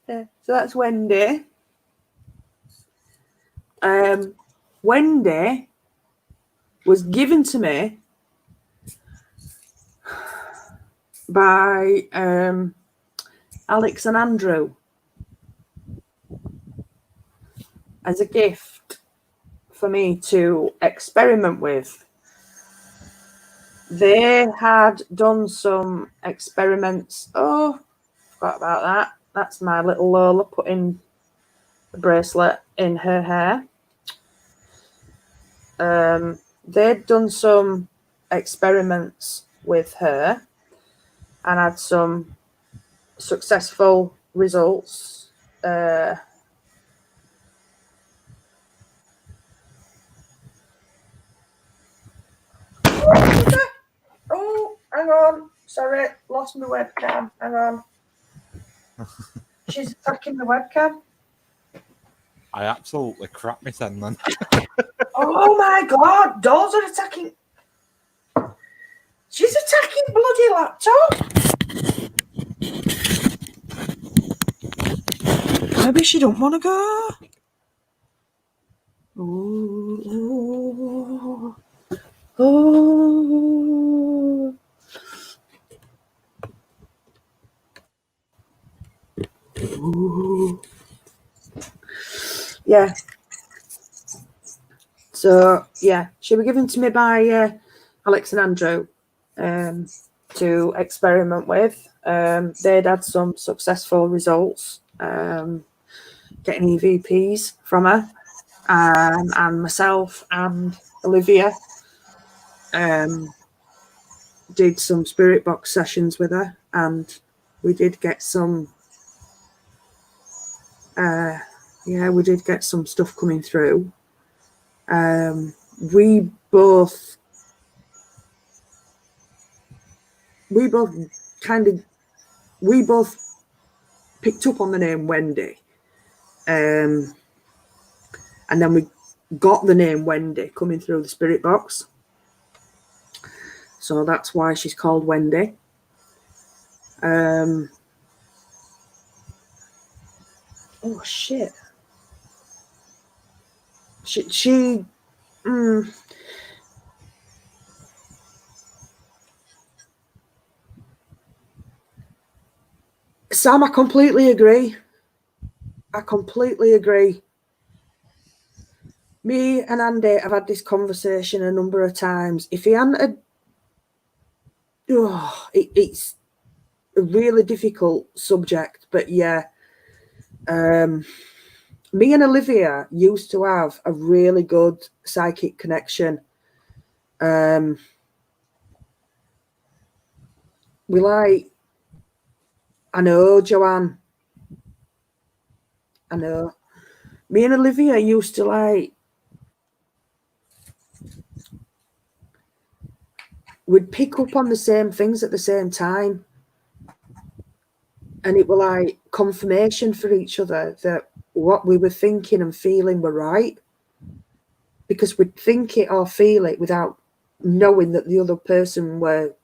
Speaker 1: Yeah, so that's Wendy. Wendy was given to me by Alex and Andrew as a gift for me to experiment with. They had done some experiments. Oh, forgot about that. That's my little Lola putting the bracelet in her hair. They'd done some experiments with her and had some successful results. Oh, hang on. Sorry, lost my webcam. Hang on. She's attacking the webcam.
Speaker 2: I absolutely crap my ten then.
Speaker 1: Oh my God, dolls are attacking. She's attacking bloody laptop. Maybe she don't want to go. Oh, oh. Ooh. Yeah. So yeah, she was given to me by Alex and Andrew to experiment with. They'd had some successful results, getting EVPs from her, and myself and Olivia did some spirit box sessions with her, and we did get some. We did get some stuff coming through. We both
Speaker 3: picked up on the name Wendy. And then we got the name Wendy coming through the spirit box. So that's why she's called Wendy. Oh, shit. Sam, I completely agree. Me and Andy have had this conversation a number of times. If he hadn't, it's a really difficult subject, but yeah. Me and Olivia used to have a really good psychic connection. I know, Joanne. I know. Me and Olivia used to we'd pick up on the same things at the same time. And it were confirmation for each other that what we were thinking and feeling were right. Because we'd think it or feel it without knowing that the other person were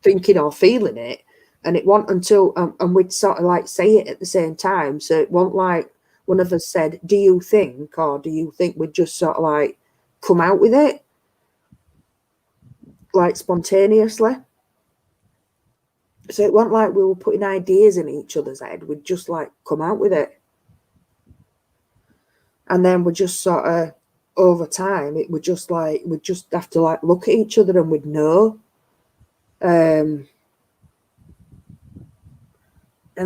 Speaker 3: thinking or feeling it. And it wasn't until, and we'd sort of say it at the same time. So it wasn't like one of us said, do you think, or do you think? We'd just sort of come out with it, spontaneously. So it wasn't like we were putting ideas in each other's head. We'd just come out with it. And then we just sort of, over time, it would just we'd just have to look at each other and we'd know. And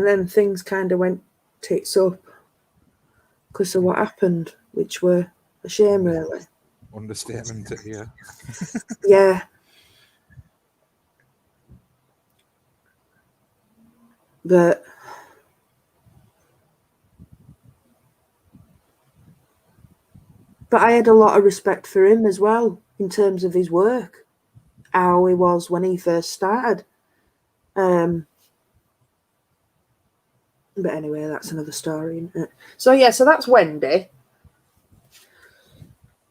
Speaker 3: then things kind of went tits up because of what happened, which were a shame, really.
Speaker 2: Understatement, yeah.
Speaker 3: Yeah. But I had a lot of respect for him as well in terms of his work, how he was when he first started. But anyway, that's another story, isn't it? So yeah, so that's Wendy.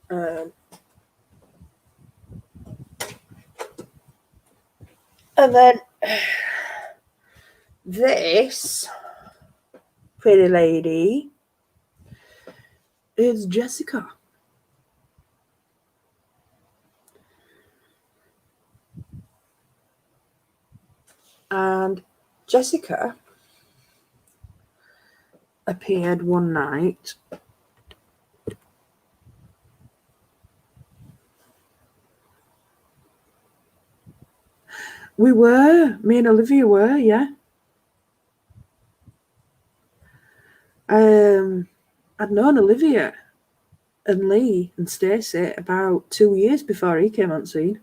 Speaker 3: And then this pretty lady is Jessica. And Jessica appeared one night me and Olivia were, yeah. I'd known Olivia and Lee and Stacey about 2 years before he came on scene.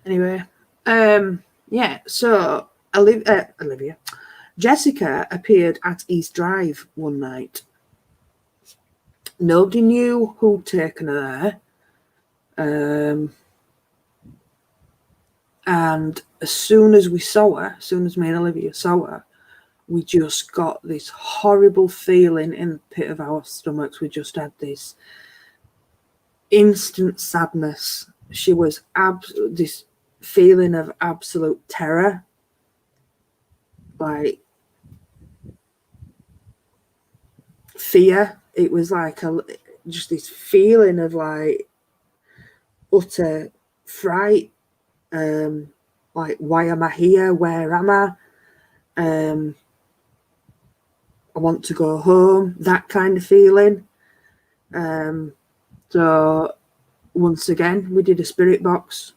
Speaker 3: Anyway, yeah, so Olivia, Jessica appeared at East Drive one night. Nobody knew who'd taken her there. And as soon as me and Olivia saw her, we just got this horrible feeling in the pit of our stomachs. We just had this instant sadness. She was this feeling of absolute terror. Fear. It was just this feeling of utter fright. Why am I here? Where am I? I want to go home. That kind of feeling. So once again, we did a spirit box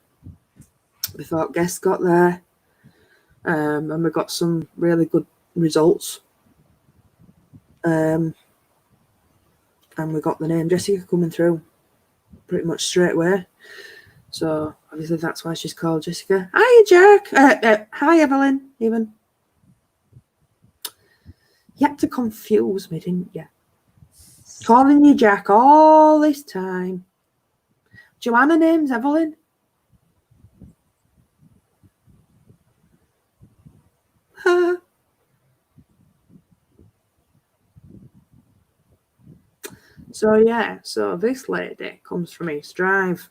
Speaker 3: before guests got there, and we got some really good results. And we got the name Jessica coming through pretty much straight away. So obviously that's why she's called Jessica. Hi, Jack. Hi, Evelyn. Even. You had to confuse me, didn't you? Calling you Jack all this time. Joanna name's Evelyn. So yeah, so this lady comes from East Drive.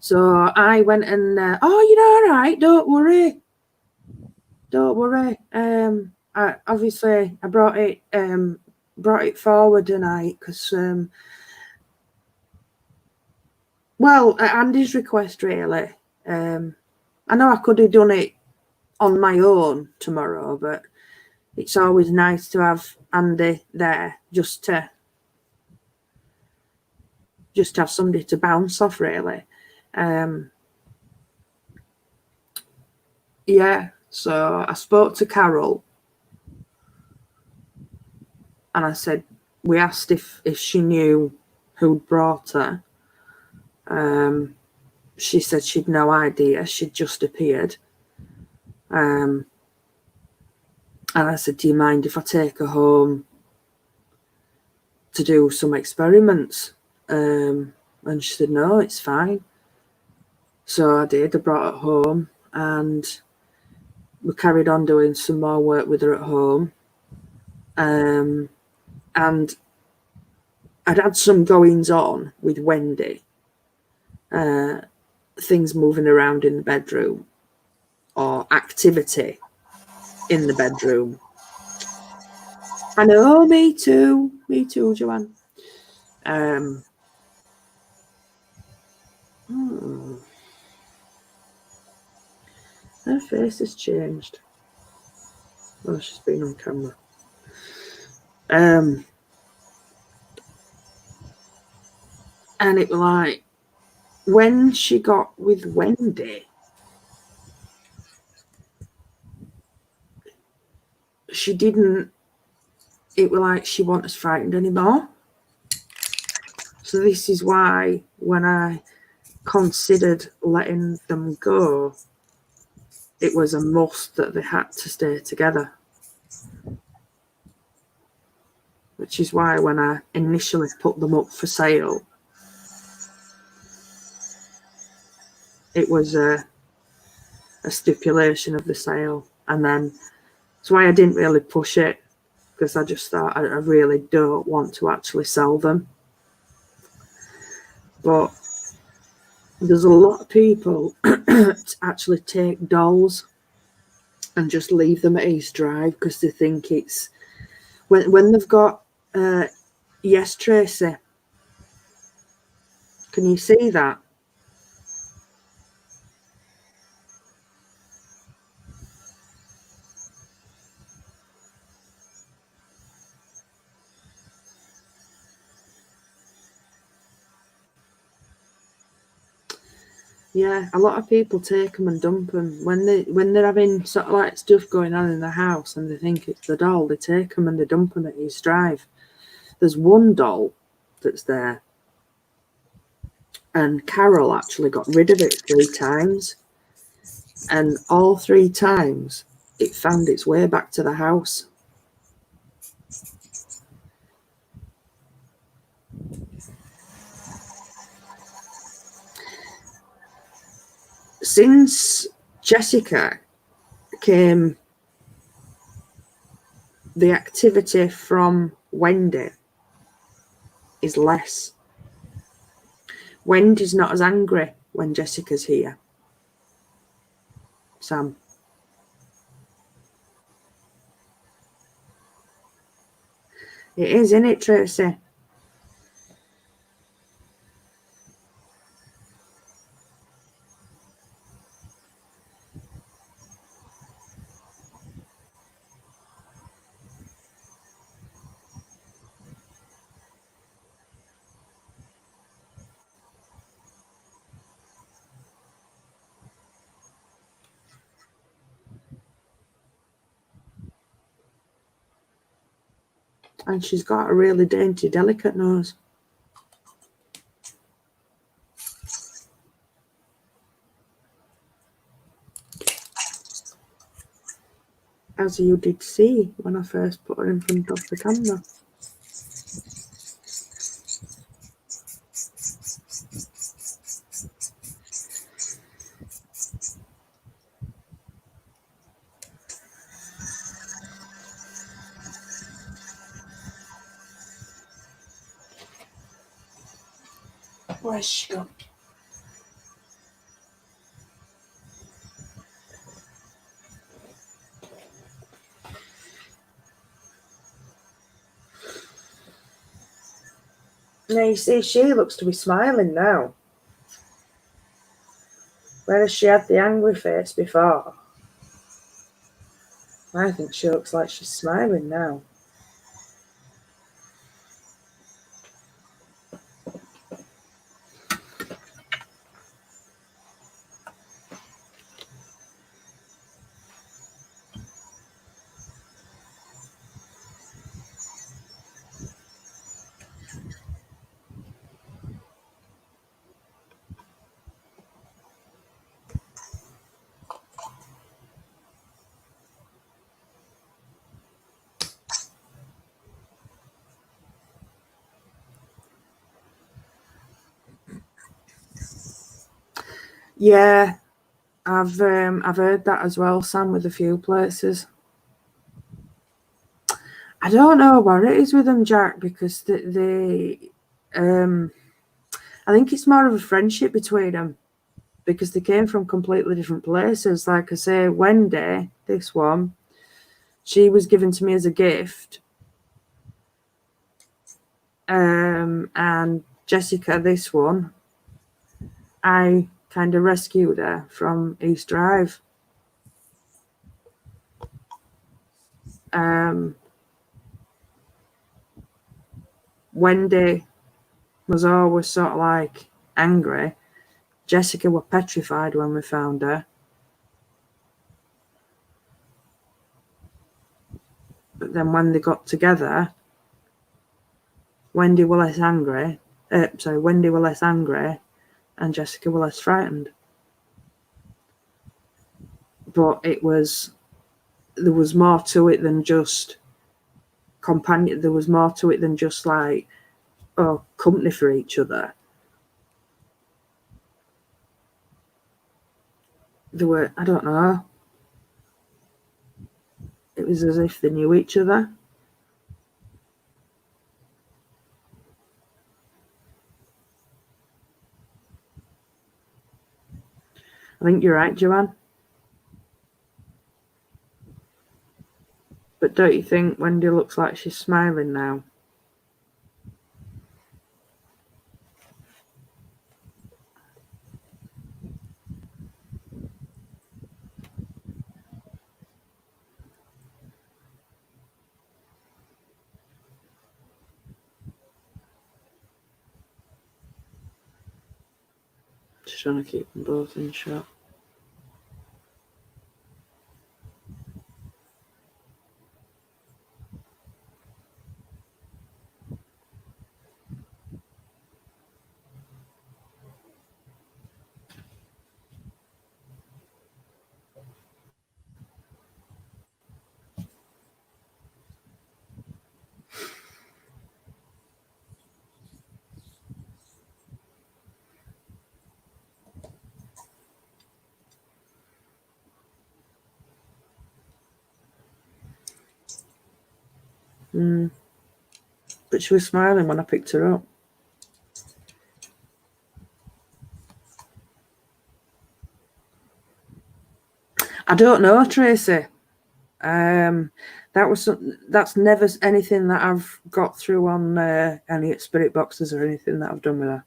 Speaker 3: So I went and oh, you know, all right, don't worry. I obviously I brought it forward tonight because well, at Andy's request really. I know I could have done it on my own tomorrow, but it's always nice to have Andy there just to have somebody to bounce off really. Yeah, so I spoke to Carol and I said, we asked if she knew who'd brought her. She said she'd no idea, she'd just appeared. And I said, do you mind if I take her home to do some experiments? And she said, no, it's fine. So I did, I brought her home and we carried on doing some more work with her at home. And I'd had some goings on with Wendy, things moving around in the bedroom or activity in the bedroom. I know, me too, Joanne. Her face has changed. Oh, she's been on camera. And it was like, when she got with Wendy, she didn't, it was like she wasn't as frightened anymore. So this is why when I considered letting them go, it was a must that they had to stay together. Which is why when I initially put them up for sale, it was a stipulation of the sale. And then that's why I didn't really push it, because I just thought I really don't want to actually sell them. But there's a lot of people actually take dolls and just leave them at East Drive because they think it's when they've got yes, Tracy, can you see that? Yeah, a lot of people take them and dump them when they're having sort of like stuff going on in the house and they think it's the doll. They take them and they dump them at East Drive. There's one doll that's there, and Carol actually got rid of it 3 times, and all 3 times it found its way back to the house. Since Jessica came, the activity from Wendy is less. Wendy's not as angry when Jessica's here. Sam. It is, isn't it, Tracy? And she's got a really dainty, delicate nose. As you did see when I first put her in front of the camera. Where's she gone? Now you see, she looks to be smiling now. Whereas she had the angry face before. I think she looks like she's smiling now. Yeah, I've heard that as well, Sam, with a few places. I don't know what it is with them, Jack, because they I think it's more of a friendship between them because they came from completely different places. Like I say, Wendy, this one, she was given to me as a gift. And Jessica, this one, I kind of rescued her from East Drive. Wendy was always sort of like angry. Jessica was petrified when we found her. But then when they got together, Wendy was less angry. Wendy was less angry and Jessica was less frightened. But there was more to it than just companion. There was more to it than just like, oh, company for each other. They were, I don't know. It was as if they knew each other. I think you're right, Joanne. But don't you think Wendy looks like she's smiling now? Just trying to keep them both in shot. But she was smiling when I picked her up. I don't know, Tracy. That's never anything that I've got through on any spirit boxes or anything that I've done with her.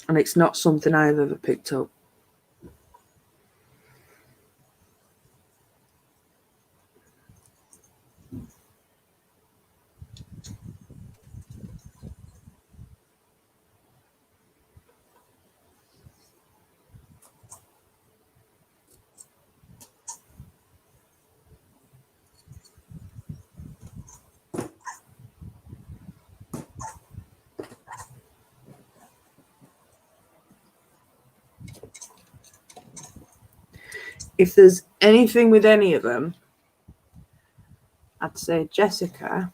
Speaker 3: And it's not something I've ever picked up. If there's anything with any of them, I'd say Jessica.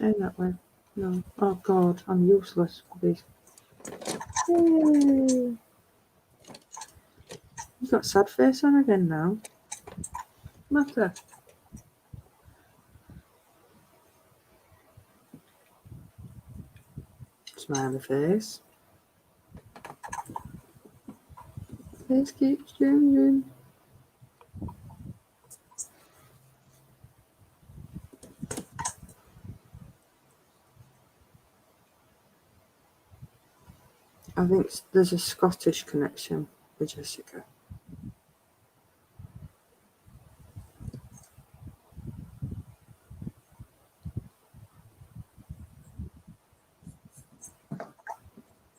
Speaker 1: Go that way. No. Oh God, I'm useless with these. Yay. You've got sad face on again now. Matter. Smiley face. Face keeps changing. I think there's a Scottish connection with Jessica.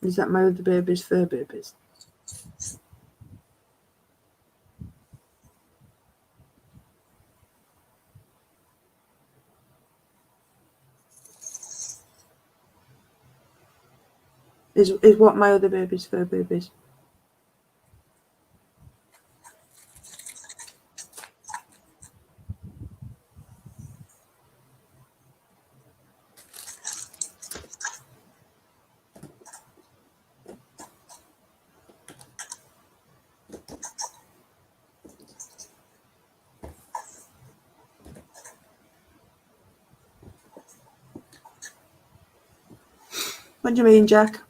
Speaker 1: Is that my other baby's fur babies? Is what my other baby's fur babies? What do you mean, Jack?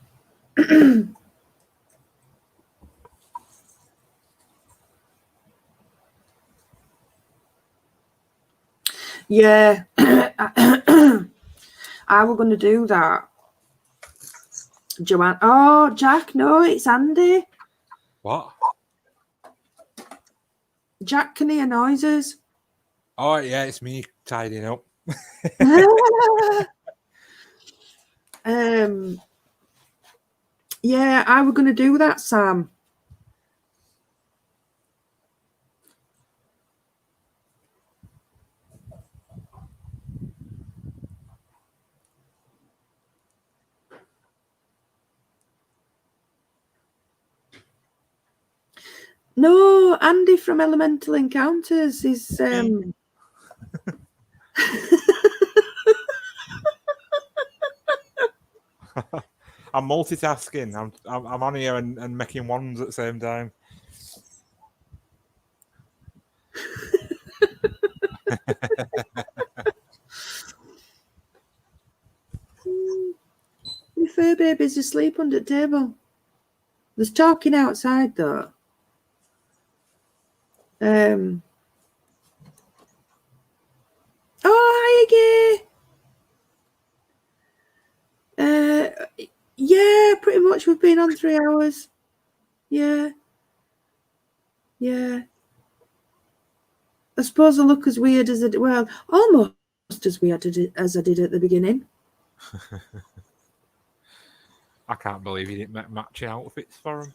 Speaker 1: Yeah. I were going to do that. Joanne. Oh, Jack, no, it's Andy.
Speaker 2: What?
Speaker 1: Jack can hear noises.
Speaker 2: Oh, yeah, it's me tidying up.
Speaker 1: Yeah, I were going to do that, Sam. No, Andy from Elemental Encounters is.
Speaker 2: I'm multitasking. I'm on here and making ones at the same time.
Speaker 1: My fur baby's asleep under the table. There's talking outside though. Oh, hi, Iggy. Yeah, pretty much. We've been on 3 hours. Yeah. I suppose I look as weird as almost as weird as I did at the beginning.
Speaker 2: I can't believe you didn't make matching outfits for them.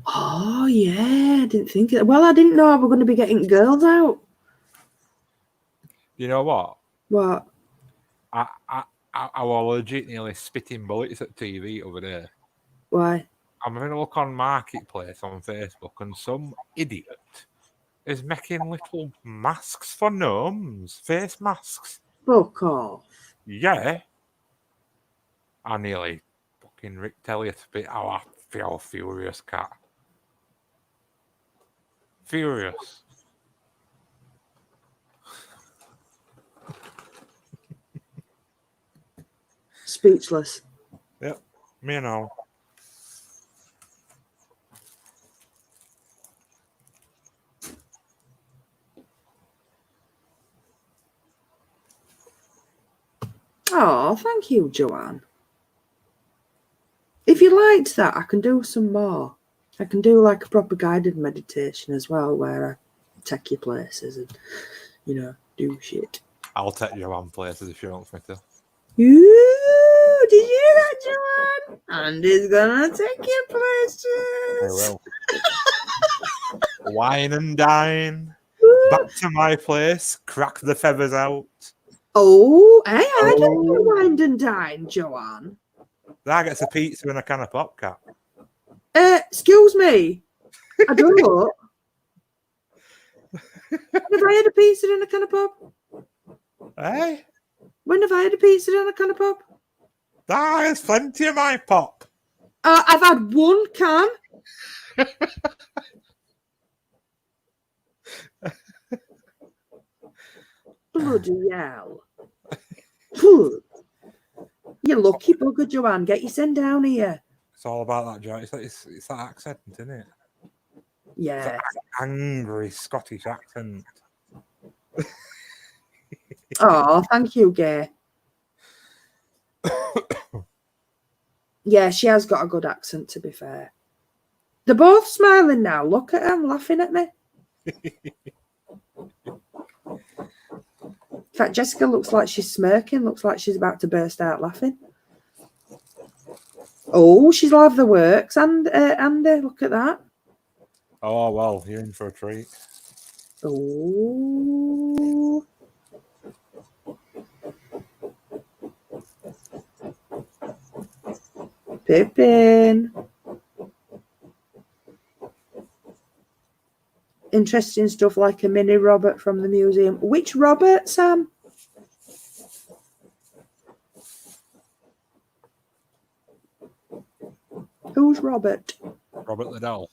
Speaker 1: Oh yeah, I didn't think it. Well, I didn't know I were going to be getting girls out.
Speaker 2: You know what?
Speaker 1: What?
Speaker 2: I was legit nearly spitting bullets at TV over there.
Speaker 1: Why?
Speaker 2: I'm having a look on Marketplace on Facebook, and some idiot is making little masks for gnomes, face masks.
Speaker 1: Fuck off.
Speaker 2: Yeah. I nearly fucking Rick Elliott a bit. Oh, I feel furious, cat. Furious.
Speaker 1: Speechless.
Speaker 2: Yep, me know.
Speaker 1: Oh, thank you, Joanne. If you liked that, I can do some more. I can do like a proper guided meditation as well, where I take you places and, do shit.
Speaker 2: I'll take you on places if you want me to.
Speaker 1: Ooh, did you hear that, Joanne? Andy's gonna take you places.
Speaker 2: I will. Wine and dine. Back to my place. Crack the feathers out.
Speaker 1: Oh, hey, I don't do wine and dine, Joanne.
Speaker 2: That gets a pizza and a can of pop, cat.
Speaker 1: Excuse me. I don't. Have I had a pizza and a can of pop?
Speaker 2: Hey?
Speaker 1: When have I had a pizza down a can of pop?
Speaker 2: There's plenty of my pop.
Speaker 1: I've had one can. Bloody hell. Phew. You lucky bugger, Joanne. Get your son down here.
Speaker 2: It's all about that, Joe. It's that accent, isn't it?
Speaker 1: Yeah.
Speaker 2: That angry Scottish accent.
Speaker 1: Oh, thank you, Gay. Yeah, she has got a good accent, to be fair. They're both smiling now. Look at them, laughing at me. In fact, Jessica looks like she's smirking, looks like she's about to burst out laughing. Oh, she's live the works, and Andy, look at that.
Speaker 2: Oh, well, you're in for a treat.
Speaker 1: Oh. Pippin. Interesting stuff like a mini Robert from the museum. Which Robert, Sam? Who's Robert?
Speaker 2: Robert Liddell.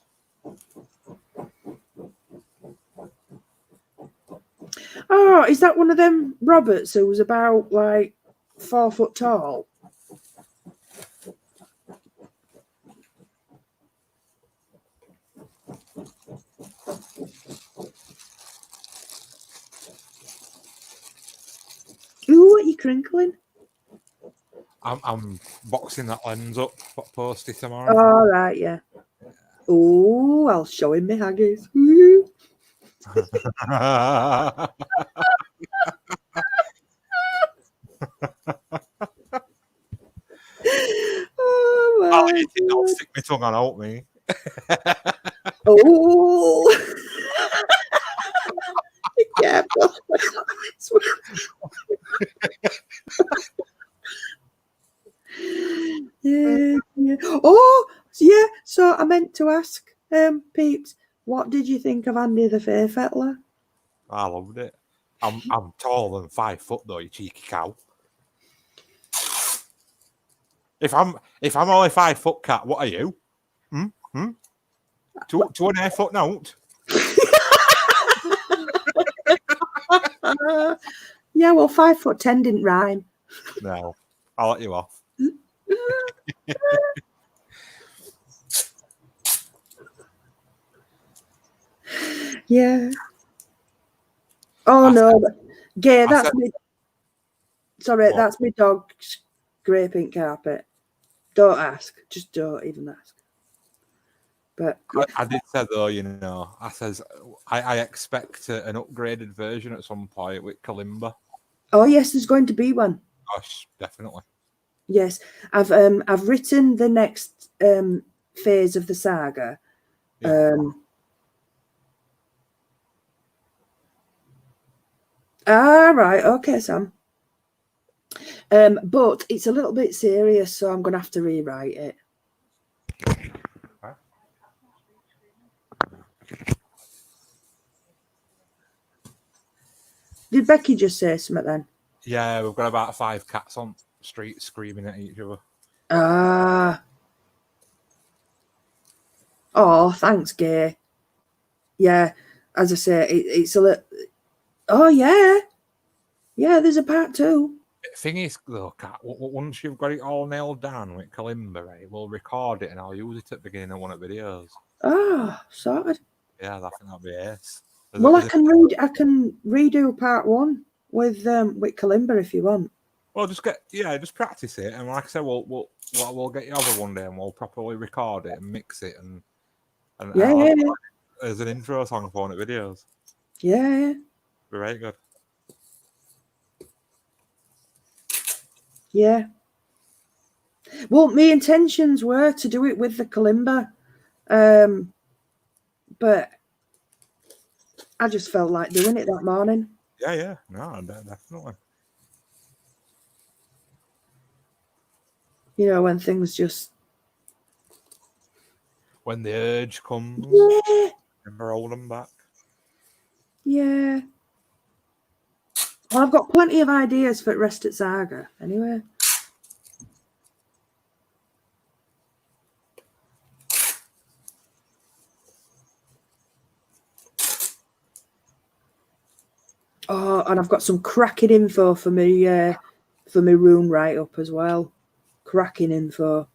Speaker 1: Oh, is that one of them Roberts who was about like 4 foot tall? Ooh, what are you crinkling?
Speaker 2: I'm boxing that lens up for posty tomorrow.
Speaker 1: All right, yeah. Oh, I'll show him my haggis. Ooh. Oh my
Speaker 2: I'll eat it, I'll
Speaker 1: God.
Speaker 2: stick my tongue on out me.
Speaker 1: Oh. Yeah. Yeah, yeah. Oh, yeah. So I meant to ask, Peeps, what did you think of Andy the Fairfettler?
Speaker 2: I loved it. I'm taller than 5 foot though, you cheeky cow. If I'm only 5 foot, cat, what are you? Two and a half foot out.
Speaker 1: Yeah, well, 5'10" didn't rhyme.
Speaker 2: No, I'll let you off.
Speaker 1: Yeah. Oh no, Gay, that's me. Sorry,
Speaker 2: What?
Speaker 1: that's my dog scraping carpet. Don't ask. Just don't even ask. But yeah.
Speaker 2: I did say though, you know, I says I expect an upgraded version at some point with Kalimba.
Speaker 1: Oh yes, there's going to be one.
Speaker 2: Gosh, definitely.
Speaker 1: Yes, I've written the next phase of the saga.
Speaker 2: Yeah.
Speaker 1: Right, okay, Sam. But it's a little bit serious, so I'm going to have to rewrite it. Did Becky just say something then?
Speaker 2: Yeah, we've got about 5 cats on the street screaming at each other.
Speaker 1: Oh, thanks, Gay. Yeah, as I say, it's a little. Oh yeah, yeah. There's a part 2.
Speaker 2: Thing is, though, Cat, once you've got it all nailed down with Kalimba, right, we'll record it and I'll use it at the beginning of one of the videos.
Speaker 1: Oh, sorted.
Speaker 2: Yeah, I think that'd be ace.
Speaker 1: Well, I can redo part 1 with Kalimba if you want.
Speaker 2: Well, just practice it, and like I said, we'll get you over one day and we'll properly record it and mix it and
Speaker 1: Yeah.
Speaker 2: As an intro song for one of the videos.
Speaker 1: Yeah.
Speaker 2: Be very good.
Speaker 1: Yeah. Well, my intentions were to do it with the Kalimba, but I just felt like doing it that morning.
Speaker 2: Yeah, no, definitely.
Speaker 1: You know, when things just...
Speaker 2: When the urge comes,
Speaker 1: yeah,
Speaker 2: remember hold them back.
Speaker 1: yeah. Well, I've got plenty of ideas for Rest at Saga. Anyway. Oh, and I've got some cracking info for me room write up as well. Cracking info.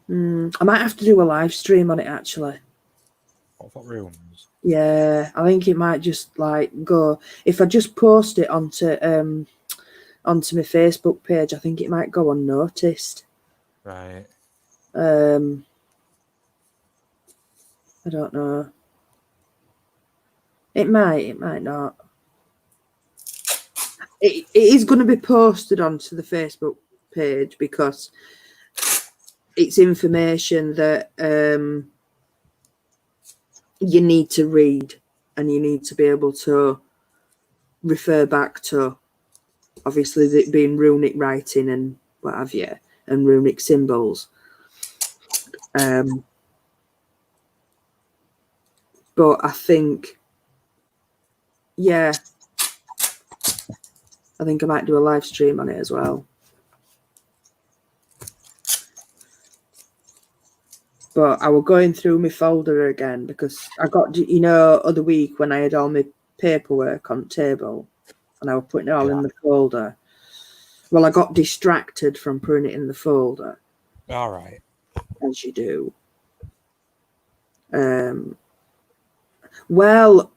Speaker 1: I might have to do a live stream on it actually.
Speaker 2: What rooms?
Speaker 1: Yeah, I think it might just like go. If I just post it onto my Facebook page, I think it might go unnoticed.
Speaker 2: Right.
Speaker 1: I don't know. It might not. It is going to be posted onto the Facebook page because it's information that you need to read and you need to be able to refer back to. Obviously, it being runic writing and what have you, and runic symbols. But I think, yeah, I think I might do a live stream on it as well. But I was going through my folder again because I got, other week when I had all my paperwork on the table and I was putting it all in the folder. Well, I got distracted from putting it in the folder.
Speaker 2: All right.
Speaker 1: As you do. Well,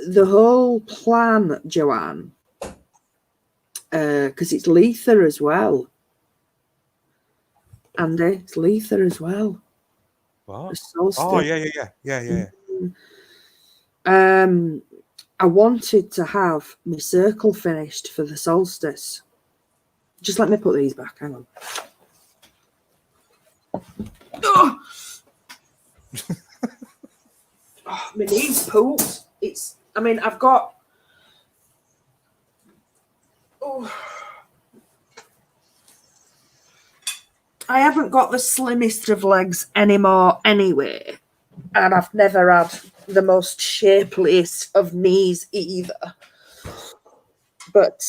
Speaker 1: the whole plan, Joanne, because it's Letha as well. Andy, it's Letha as well.
Speaker 2: What? Oh, yeah.
Speaker 1: I wanted to have my circle finished for the solstice. Just let me put these back. Hang on. Oh, my knees pooped. I've got. Oh. I haven't got the slimmest of legs anymore anyway. And I've never had the most shapeliest of knees either. But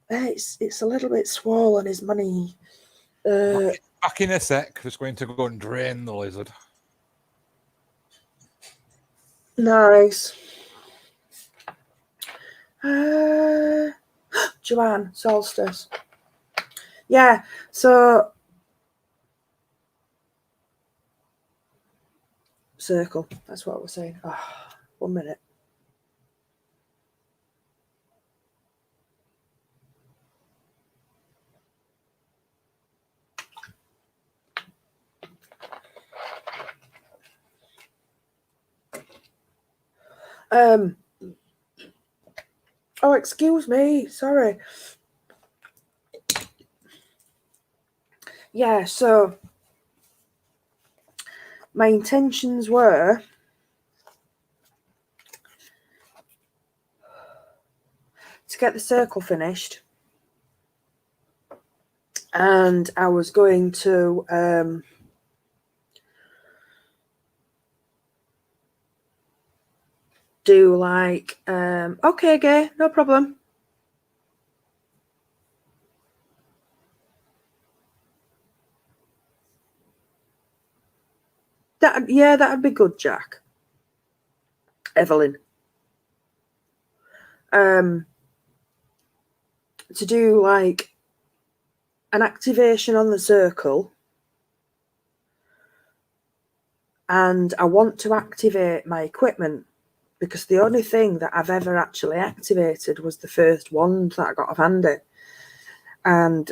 Speaker 1: it's a little bit swollen, is my knee.
Speaker 2: Back in a sec, just going to go and drain the lizard.
Speaker 1: Nice. Joanne, solstice. Yeah, so circle. That's what we're saying. Oh, 1 minute. Oh, excuse me. Sorry. Yeah, so my intentions were to get the circle finished, and I was going to do like okay, Gay, no problem. That'd be good, Jack. Evelyn. To do like an activation on the circle, and I want to activate my equipment because the only thing that I've ever actually activated was the first wand that I got off Andy. And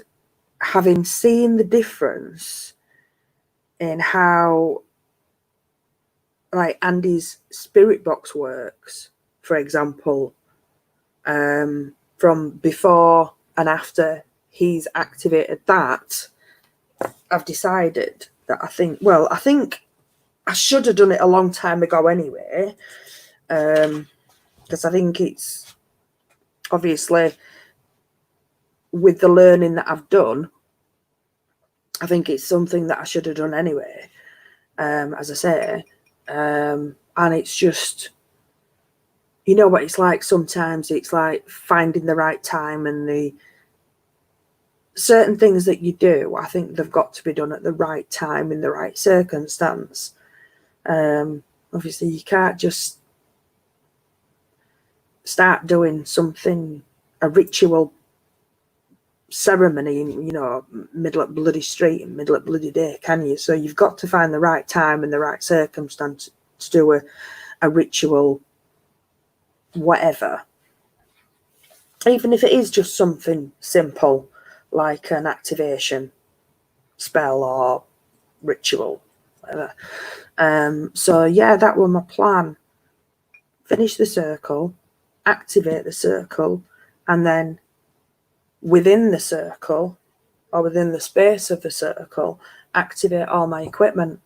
Speaker 1: having seen the difference in how like Andy's spirit box works, for example, from before and after he's activated that, I've decided that I think I should have done it a long time ago anyway, because I think it's obviously with the learning that I've done, I think it's something that I should have done anyway. As I say,
Speaker 3: and it's just, you know what it's like. Sometimes it's like finding the right time, and the certain things that you do, I think they've got to be done at the right time in the right circumstance. Obviously, you can't just start doing something, a ritual ceremony, in, you know, middle of bloody street and middle of bloody day, can you? So you've got to find the right time and the right circumstance to do a ritual, whatever. Even if it is just something simple like an activation spell or ritual, whatever. So yeah, that was my plan. Finish the circle, activate the circle, and then within the circle, or within the space of the circle, activate all my equipment,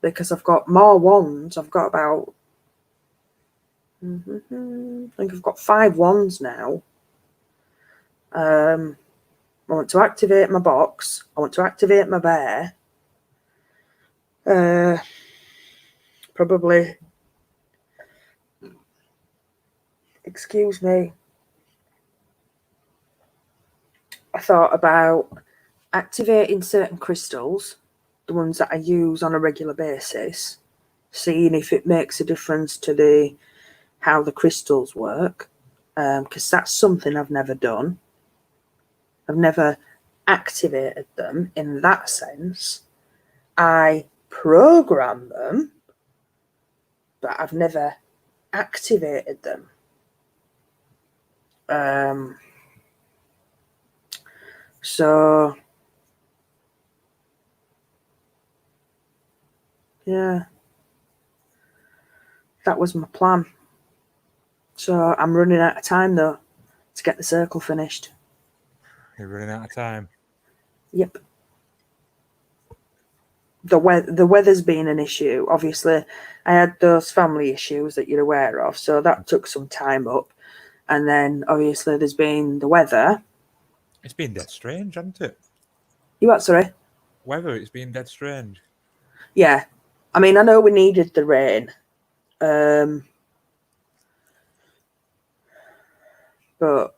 Speaker 3: because I've got more wands. I've got about, I think I've got 5 wands now. I want to activate my box. I want to activate my bear. Probably, excuse me, I thought about activating certain crystals, the ones that I use on a regular basis, seeing if it makes a difference to how the crystals work, because that's something I've never done. I've never activated them in that sense. I program them, but I've never activated them. So yeah, that was my plan. So I'm running out of time though to get the circle finished.
Speaker 2: You're running out of time.
Speaker 3: Yep. The weather's been an issue. Obviously, I had those family issues that you're aware of, so that took some time up. And then obviously there's been the weather.
Speaker 2: It's been dead strange, hasn't it?
Speaker 3: You what, sorry?
Speaker 2: Weather, it's been dead strange.
Speaker 3: Yeah. I mean, I know we needed the rain. But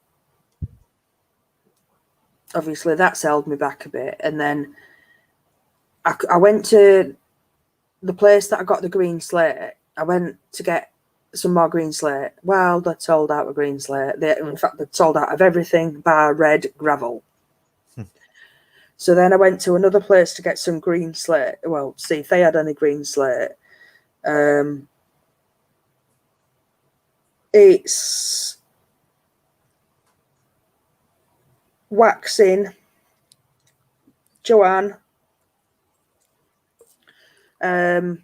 Speaker 3: obviously that's held me back a bit. And then I went to the place that I got the green slate. I went to get some more green slate. Well, they'd sold out of green slate. In fact, they'd sold out of everything bar red gravel. So then I went to another place to get some green slate. Well, see if they had any green slate. It's waxing, Joanne. They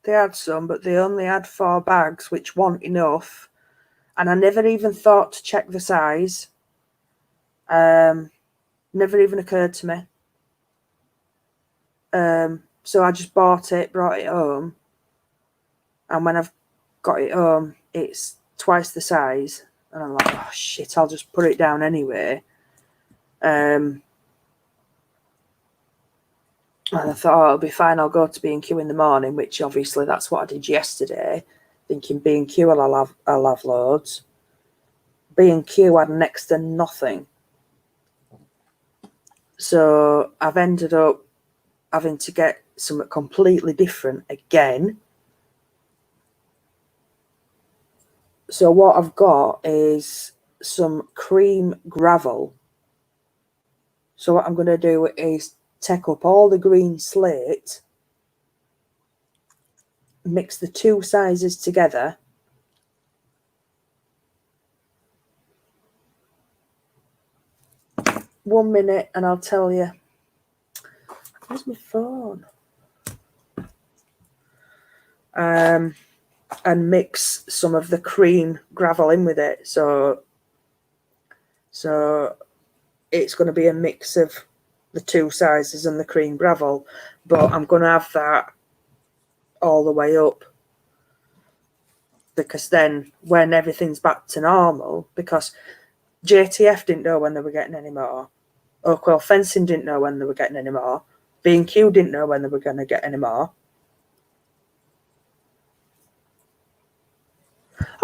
Speaker 3: had some, but they only had 4 bags, which weren't enough. And I never even thought to check the size. Never even occurred to me. So I just bought it, brought it home. And when I've got it home, it's twice the size. And I'm like, oh shit, I'll just put it down anyway. And I thought, oh, it'll be fine, I'll go to B&Q in the morning, which obviously that's what I did yesterday, thinking B&Q, I'll have loads. B&Q had next to nothing. So I've ended up having to get something completely different again. So what I've got is some cream gravel. So what I'm going to do is take up all the green slate, mix the 2 sizes together, one minute and I'll tell you. Where's my phone? And mix some of the cream gravel in with it. So it's going to be a mix of the 2 sizes and the cream gravel, but I'm going to have that all the way up, because then when everything's back to normal, because JTF didn't know when they were getting any more, Oakwell Fencing didn't know when they were getting any more, B&Q didn't know when they were going to get any more.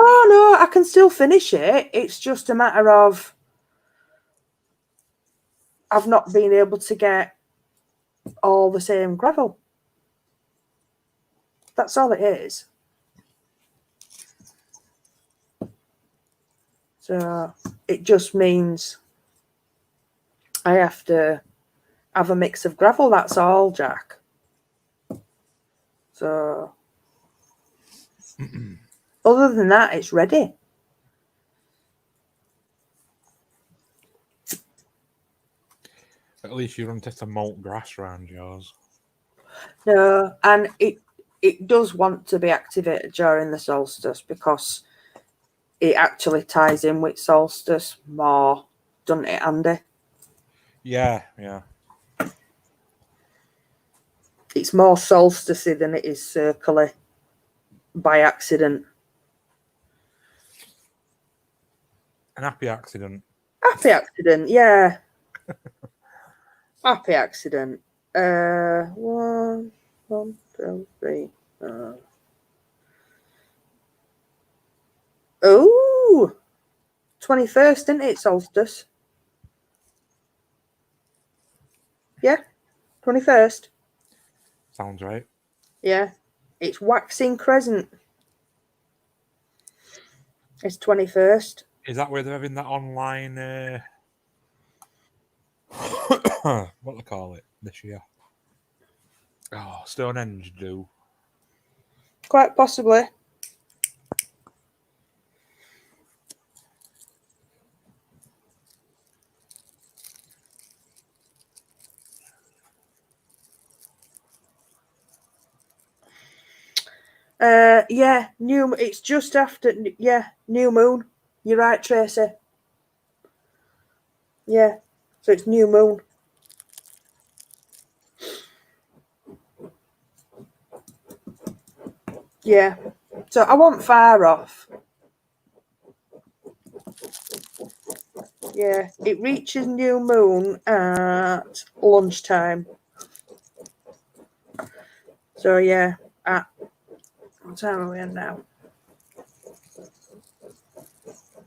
Speaker 1: Oh no, I can still finish it. It's just a matter of I've not been able to get all the same gravel. That's all it is. So it just means I have to have a mix of gravel. That's all, Jack. So other than that, it's ready.
Speaker 2: At least you don't have to molt grass around yours.
Speaker 1: No, and it does want to be activated during the solstice because it actually ties in with solstice more, doesn't it, Andy?
Speaker 2: Yeah, yeah.
Speaker 1: It's more solsticey than it is circular by accident.
Speaker 2: An happy accident.
Speaker 1: Happy accident, yeah. Happy accident. One, two, three. Oh, 21st, isn't it, solstice? Yeah, 21st.
Speaker 2: Sounds right.
Speaker 1: Yeah, it's waxing crescent. It's 21st.
Speaker 2: Is that where they're having that online what they call it this year? Oh, Stonehenge do.
Speaker 1: Quite possibly. Yeah, it's just after, new moon. You're right, Tracy. Yeah, so it's new moon. Yeah, so I wasn't far off. Yeah, it reaches new moon at lunchtime. So yeah, at what time are we in now?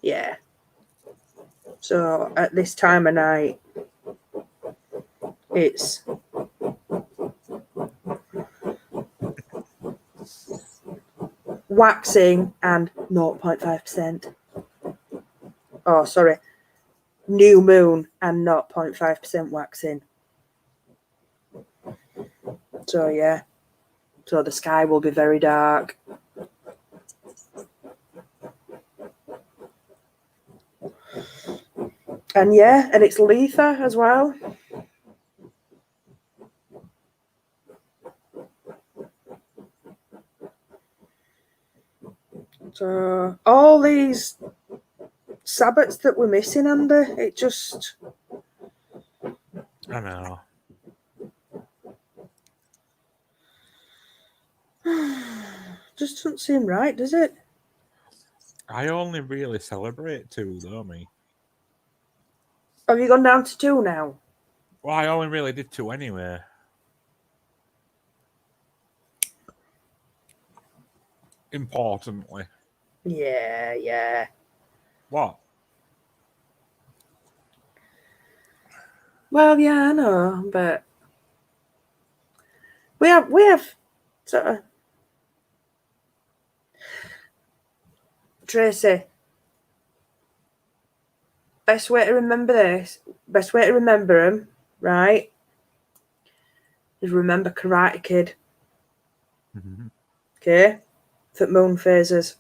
Speaker 1: Yeah. So at this time of night, it's waxing and 0.5%. Oh, sorry. New moon and 0.5% waxing. So yeah. So the sky will be very dark. And yeah, and it's Letha as well. So all these Sabbats that we're missing, Andy, it just
Speaker 2: I know.
Speaker 1: doesn't seem right, does it?
Speaker 2: I only really celebrate 2 though, me.
Speaker 1: Have you gone down to 2 now?
Speaker 2: Well, I only really did 2 anyway. Importantly.
Speaker 1: Yeah.
Speaker 2: What?
Speaker 1: Well, yeah, I know, but we have sort of Tracy. Best way to remember him, right, is remember Karate Kid.
Speaker 2: Mm-hmm.
Speaker 1: Okay, for moon phases.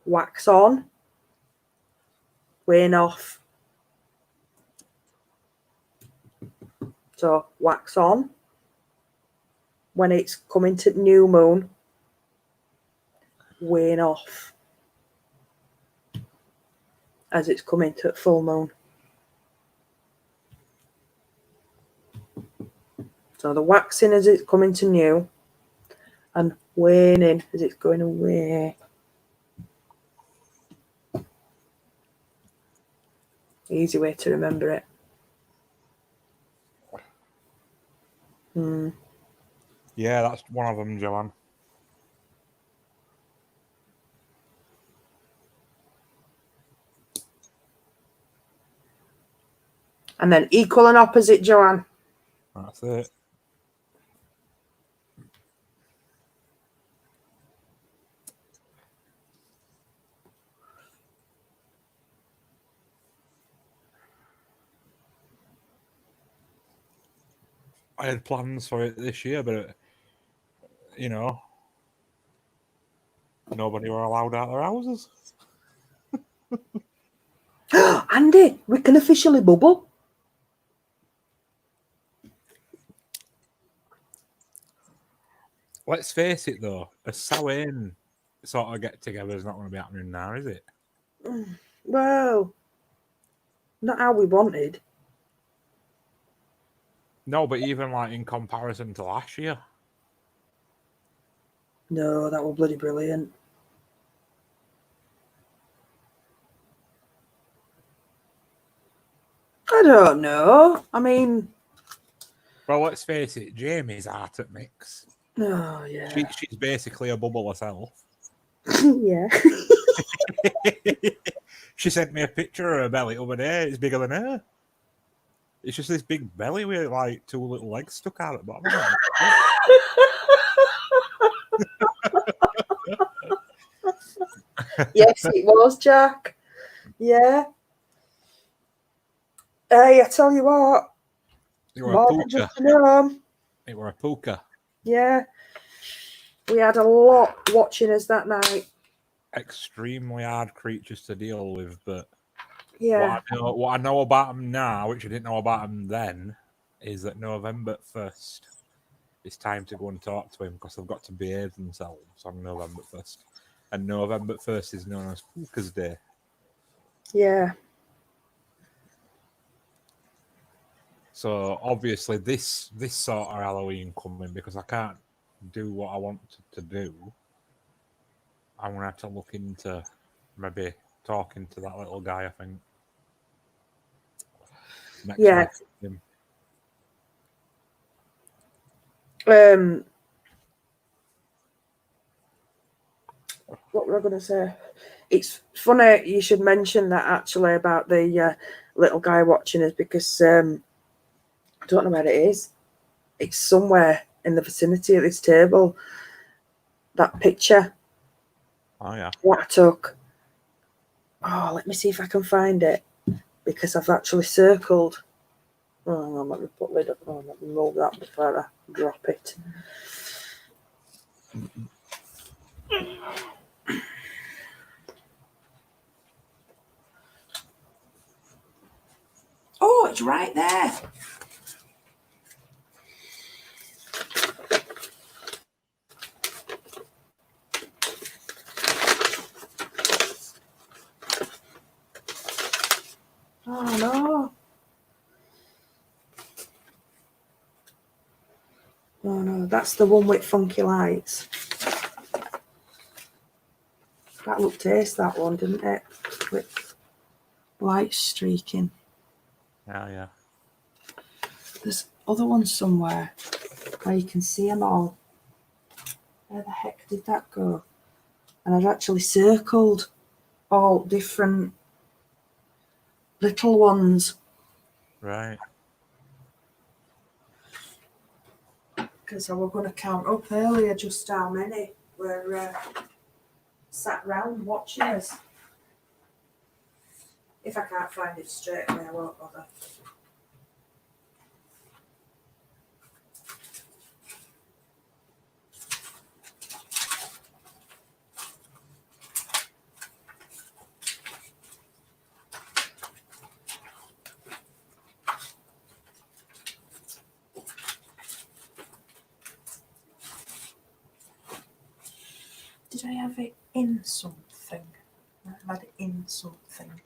Speaker 1: Wax on, wane off. So wax on when it's coming to new moon, wane off as it's coming to full moon. So the waxing as it's coming to new and waning as it's going away. Easy way to remember it.
Speaker 2: Yeah, that's one of them, Joanne.
Speaker 1: And then equal and opposite, Joanne.
Speaker 2: That's it. I had plans for it this year, but you know, nobody were allowed out of their houses.
Speaker 1: Andy, we can officially bubble.
Speaker 2: Let's face it, though, a Samhain sort of get together is not going to be happening now, is it?
Speaker 1: Well, not how we wanted.
Speaker 2: No, but even like in comparison to last year,
Speaker 1: No, that was bloody brilliant. I don't know. I mean,
Speaker 2: well, let's face it, Jamie's art at mix.
Speaker 1: oh yeah,
Speaker 2: She's basically a bubble herself.
Speaker 1: yeah.
Speaker 2: She sent me a picture of her belly over there. It's bigger than her. It's just this big belly with like two little legs stuck out at the bottom of it.
Speaker 1: Yes, it was, Jack. Yeah. Hey, I tell you what,
Speaker 2: You were a
Speaker 1: more than
Speaker 2: puka.
Speaker 1: just a gnome.
Speaker 2: You were a puka.
Speaker 1: Yeah. We had a lot watching us that night.
Speaker 2: Extremely hard creatures to deal with, but
Speaker 1: Yeah.
Speaker 2: what I know about them now, which I didn't know about them then, is that November 1st, it's time to go and talk to him because they've got to behave themselves on November 1st. And November 1st is known as Puka's Day.
Speaker 1: Yeah.
Speaker 2: So obviously this sort of Halloween coming, because I can't do what I want to do, I'm going to have to look into maybe talking to that little guy, I think. Next
Speaker 1: Yeah.
Speaker 2: week.
Speaker 1: What were I going to say? It's funny you should mention that actually about the little guy watching us because I don't know where it is. It's somewhere in the vicinity of this table. That picture
Speaker 2: Oh, yeah.
Speaker 1: what I took. Oh, let me see if I can find it because I've actually circled. Oh, hang on, let me put lid up. Oh, let me move that before I drop it. Oh, it's right there. Oh, no. Oh, no, that's the one with funky lights. That looked tasty, that one, didn't it? With lights streaking.
Speaker 2: Yeah, yeah.
Speaker 1: There's other ones somewhere where you can see them all. Where the heck did that go? And I've actually circled all different little ones.
Speaker 2: Right.
Speaker 1: Because I was going to count up earlier just how many were sat round watching us. If I can't find it straight away, I won't bother. Did I have it in something? I had it in something.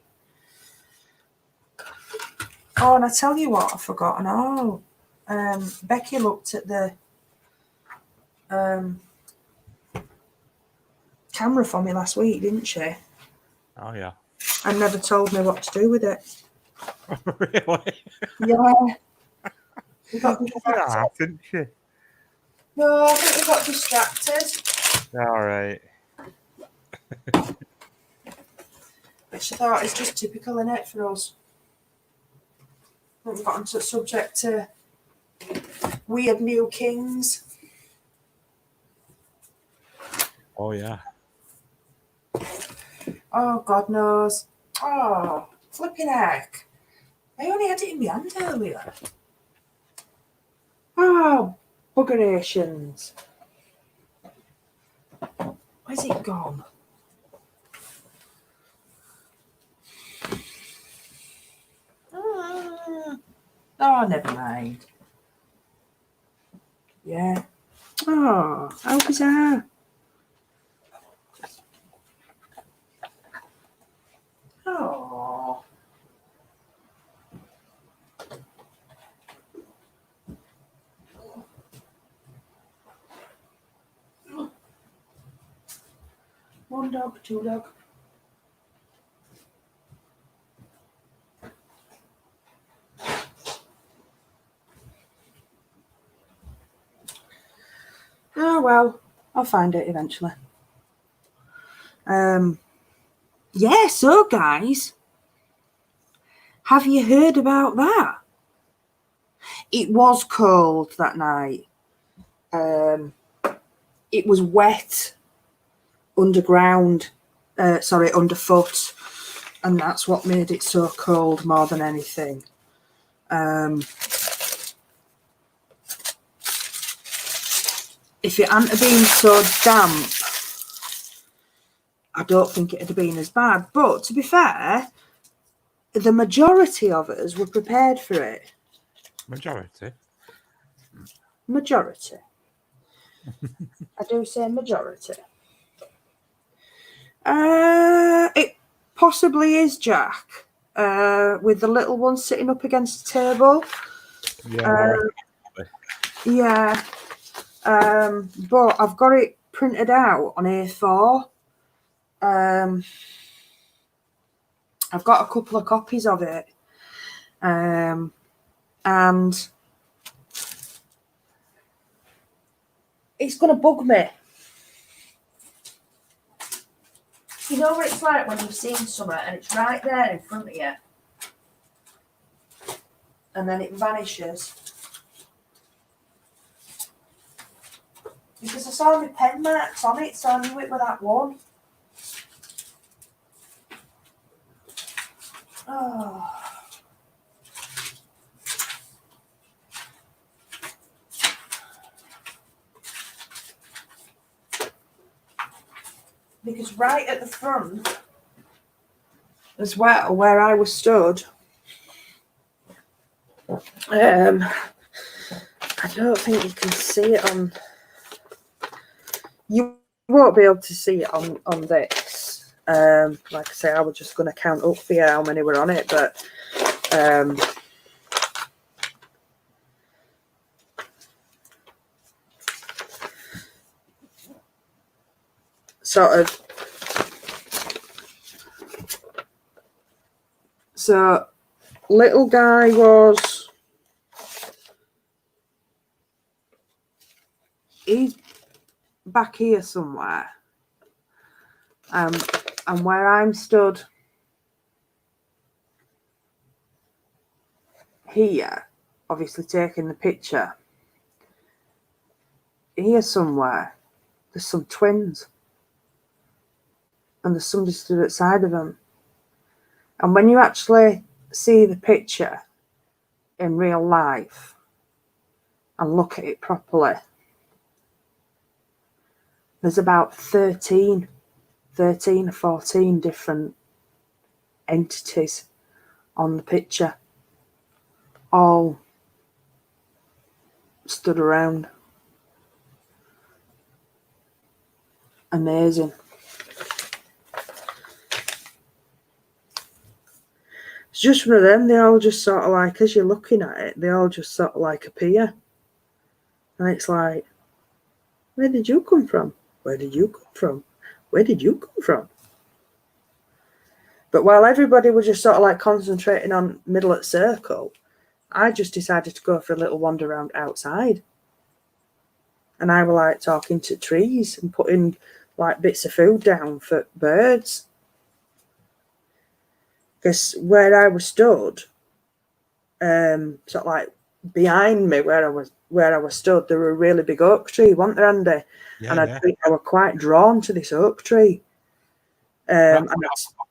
Speaker 1: Oh, and I tell you what, I've forgotten. Oh, Becky looked at the camera for me last week, didn't she?
Speaker 2: Oh, yeah.
Speaker 1: And never told me what to do with it.
Speaker 2: Really?
Speaker 1: Yeah. We got distracted.
Speaker 2: Yeah, didn't she?
Speaker 1: No, I think we got distracted.
Speaker 2: All right.
Speaker 1: But she thought it's just typical, innit, for us.
Speaker 3: We've got onto the subject to weird new kings.
Speaker 2: Oh yeah.
Speaker 3: Oh, God knows. Oh, flipping heck. I only had it in my hand earlier. Oh, buggerations. Where's it gone? Oh, never mind. Yeah.
Speaker 1: Oh, how bizarre.
Speaker 3: Oh. One dog, two dog.
Speaker 1: Oh well, I'll find it eventually. Yeah, so guys, have you heard about that? It was cold that night. It was wet underground, underfoot, and that's what made it so cold more than anything. If it hadn't have been so damp, I don't think it'd have been as bad. But to be fair, the majority of us were prepared for it.
Speaker 2: Majority.
Speaker 1: Majority. I do say majority. It possibly is Jack, with the little one sitting up against the table.
Speaker 2: Yeah.
Speaker 1: Yeah. But I've got it printed out on A4. I've got a couple of copies of it. And it's going to bug me. You know what it's like when you've seen something and it's right there in front of you, and then it vanishes. Because I saw my pen marks on it, so I knew it was that one. Oh. Because right at the front, as well, where I was stood, I don't think you can see it on. You won't be able to see it on this. Like I say, I was just going to count up for you how many were on it, but sort of. So, little guy was. He's back here somewhere. And where I'm stood here, obviously taking the picture, here somewhere, there's some twins. And there's somebody stood outside of them. And when you actually see the picture in real life and look at it properly, there's about 13 or 14 different entities on the picture, all stood around. Amazing. It's just one of them, they all just sort of like, as you're looking at it, they all just sort of like appear. And it's like, where did you come from? Where did you come from? Where did you come from? But while everybody was just sort of like concentrating on middle at circle, I just decided to go for a little wander around outside. And I were like talking to trees and putting like bits of food down for birds. Because where I was stood, sort of like behind me where I was stood, there were a really big oak tree, wasn't there, Andy?
Speaker 2: Yeah,
Speaker 1: And I
Speaker 2: yeah.
Speaker 1: think I were quite drawn to this oak tree.
Speaker 2: That-
Speaker 1: And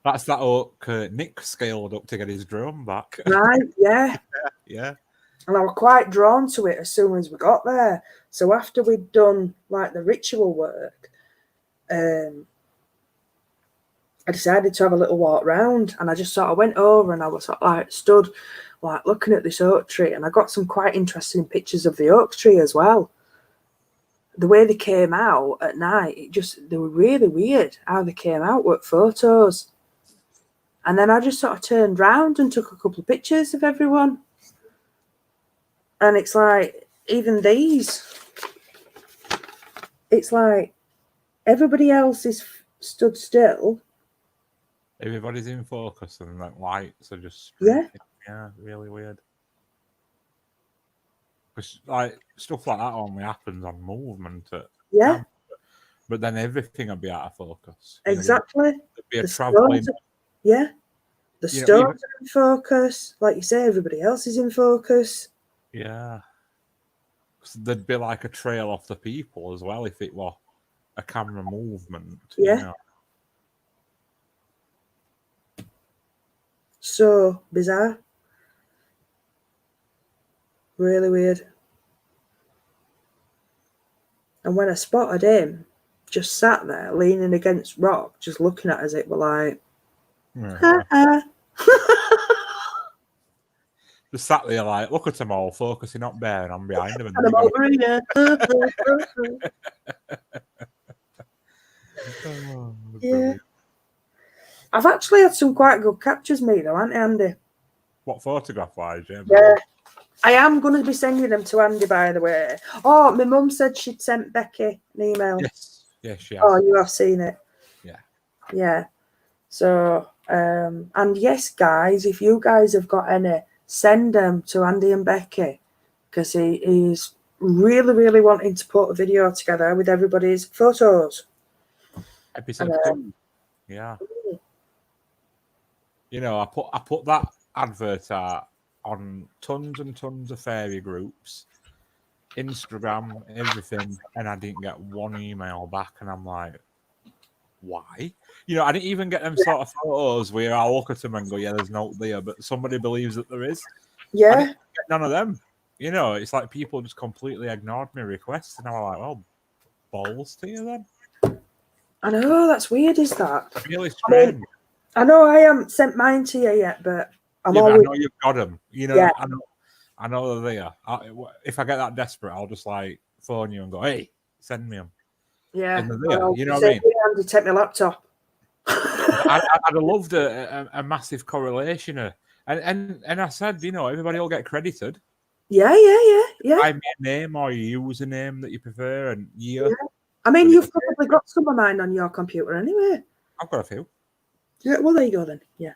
Speaker 2: That's that oak Nick scaled up to get his drone back.
Speaker 1: right, yeah.
Speaker 2: Yeah.
Speaker 1: And I were quite drawn to it as soon as we got there. So after we'd done like the ritual work, I decided to have a little walk round, and I just sort of went over and I was sort of like stood like looking at this oak tree, and I got some quite interesting pictures of the oak tree as well. The way they came out at night, they were really weird how they came out with photos. And then I just sort of turned round and took a couple of pictures of everyone. And it's like, even these, it's like everybody else is stood still.
Speaker 2: Everybody's in focus and like lights are just
Speaker 1: Yeah.
Speaker 2: Yeah, really weird. Because like stuff like that only happens on movement.
Speaker 1: Yeah,
Speaker 2: But then everything would be out of focus. You know,
Speaker 1: exactly.
Speaker 2: there'd be a
Speaker 1: The
Speaker 2: travelling.
Speaker 1: stones, yeah. The
Speaker 2: You know,
Speaker 1: stones are in focus. Like you say, everybody else is in focus.
Speaker 2: Yeah. 'Cause there'd be like a trail off the people as well if it were a camera movement.
Speaker 1: Yeah.
Speaker 2: You know?
Speaker 1: So bizarre. Really weird. And when I spotted him, just sat there leaning against rock, just looking at us, it were like,
Speaker 2: Yeah. Just sat there like, look at them all, focusing up there, and I'm behind them.
Speaker 1: and I'm over here. Yeah. I've actually had some quite good captures, me though, haven't I, Andy?
Speaker 2: What photograph wise, yeah?
Speaker 1: Yeah. I am going to be sending them to Andy, by the way. Oh, my mum said she'd sent Becky an email.
Speaker 2: Yes. Yes, she has.
Speaker 1: Oh, you have seen it.
Speaker 2: Yeah.
Speaker 1: Yeah. So, and yes, guys, if you guys have got any, send them to Andy and Becky, because he's really, really wanting to put a video together with everybody's photos.
Speaker 2: Episode 2. Yeah. You know, I put that advert out on tons and tons of fairy groups, Instagram, everything, and I didn't get one email back, and I'm like, why? You know, I didn't even get them sort of photos where I look at them and go, yeah, there's no there, but somebody believes that there is. I
Speaker 1: Yeah.
Speaker 2: didn't get none of them. You know, it's like people just completely ignored my requests, and I was like, well, balls to you then.
Speaker 1: I know, that's weird, is that?
Speaker 2: Really strange.
Speaker 1: I know I haven't sent mine to you yet, but
Speaker 2: I know you've got them. You know,
Speaker 1: Yeah.
Speaker 2: I know they're there. If I get that desperate, I'll just like phone you and go, hey, send me them.
Speaker 1: Yeah.
Speaker 2: And they're there. You know what I mean?
Speaker 1: Andy, take my laptop.
Speaker 2: I'd have loved a massive correlation. And I said, you know, everybody will get credited.
Speaker 1: Yeah.
Speaker 2: I mean, name or username that you prefer and year.
Speaker 1: Yeah. I mean, you've probably got some of mine on your computer anyway.
Speaker 2: I've got a few.
Speaker 1: Yeah, well, there you go then. Yeah.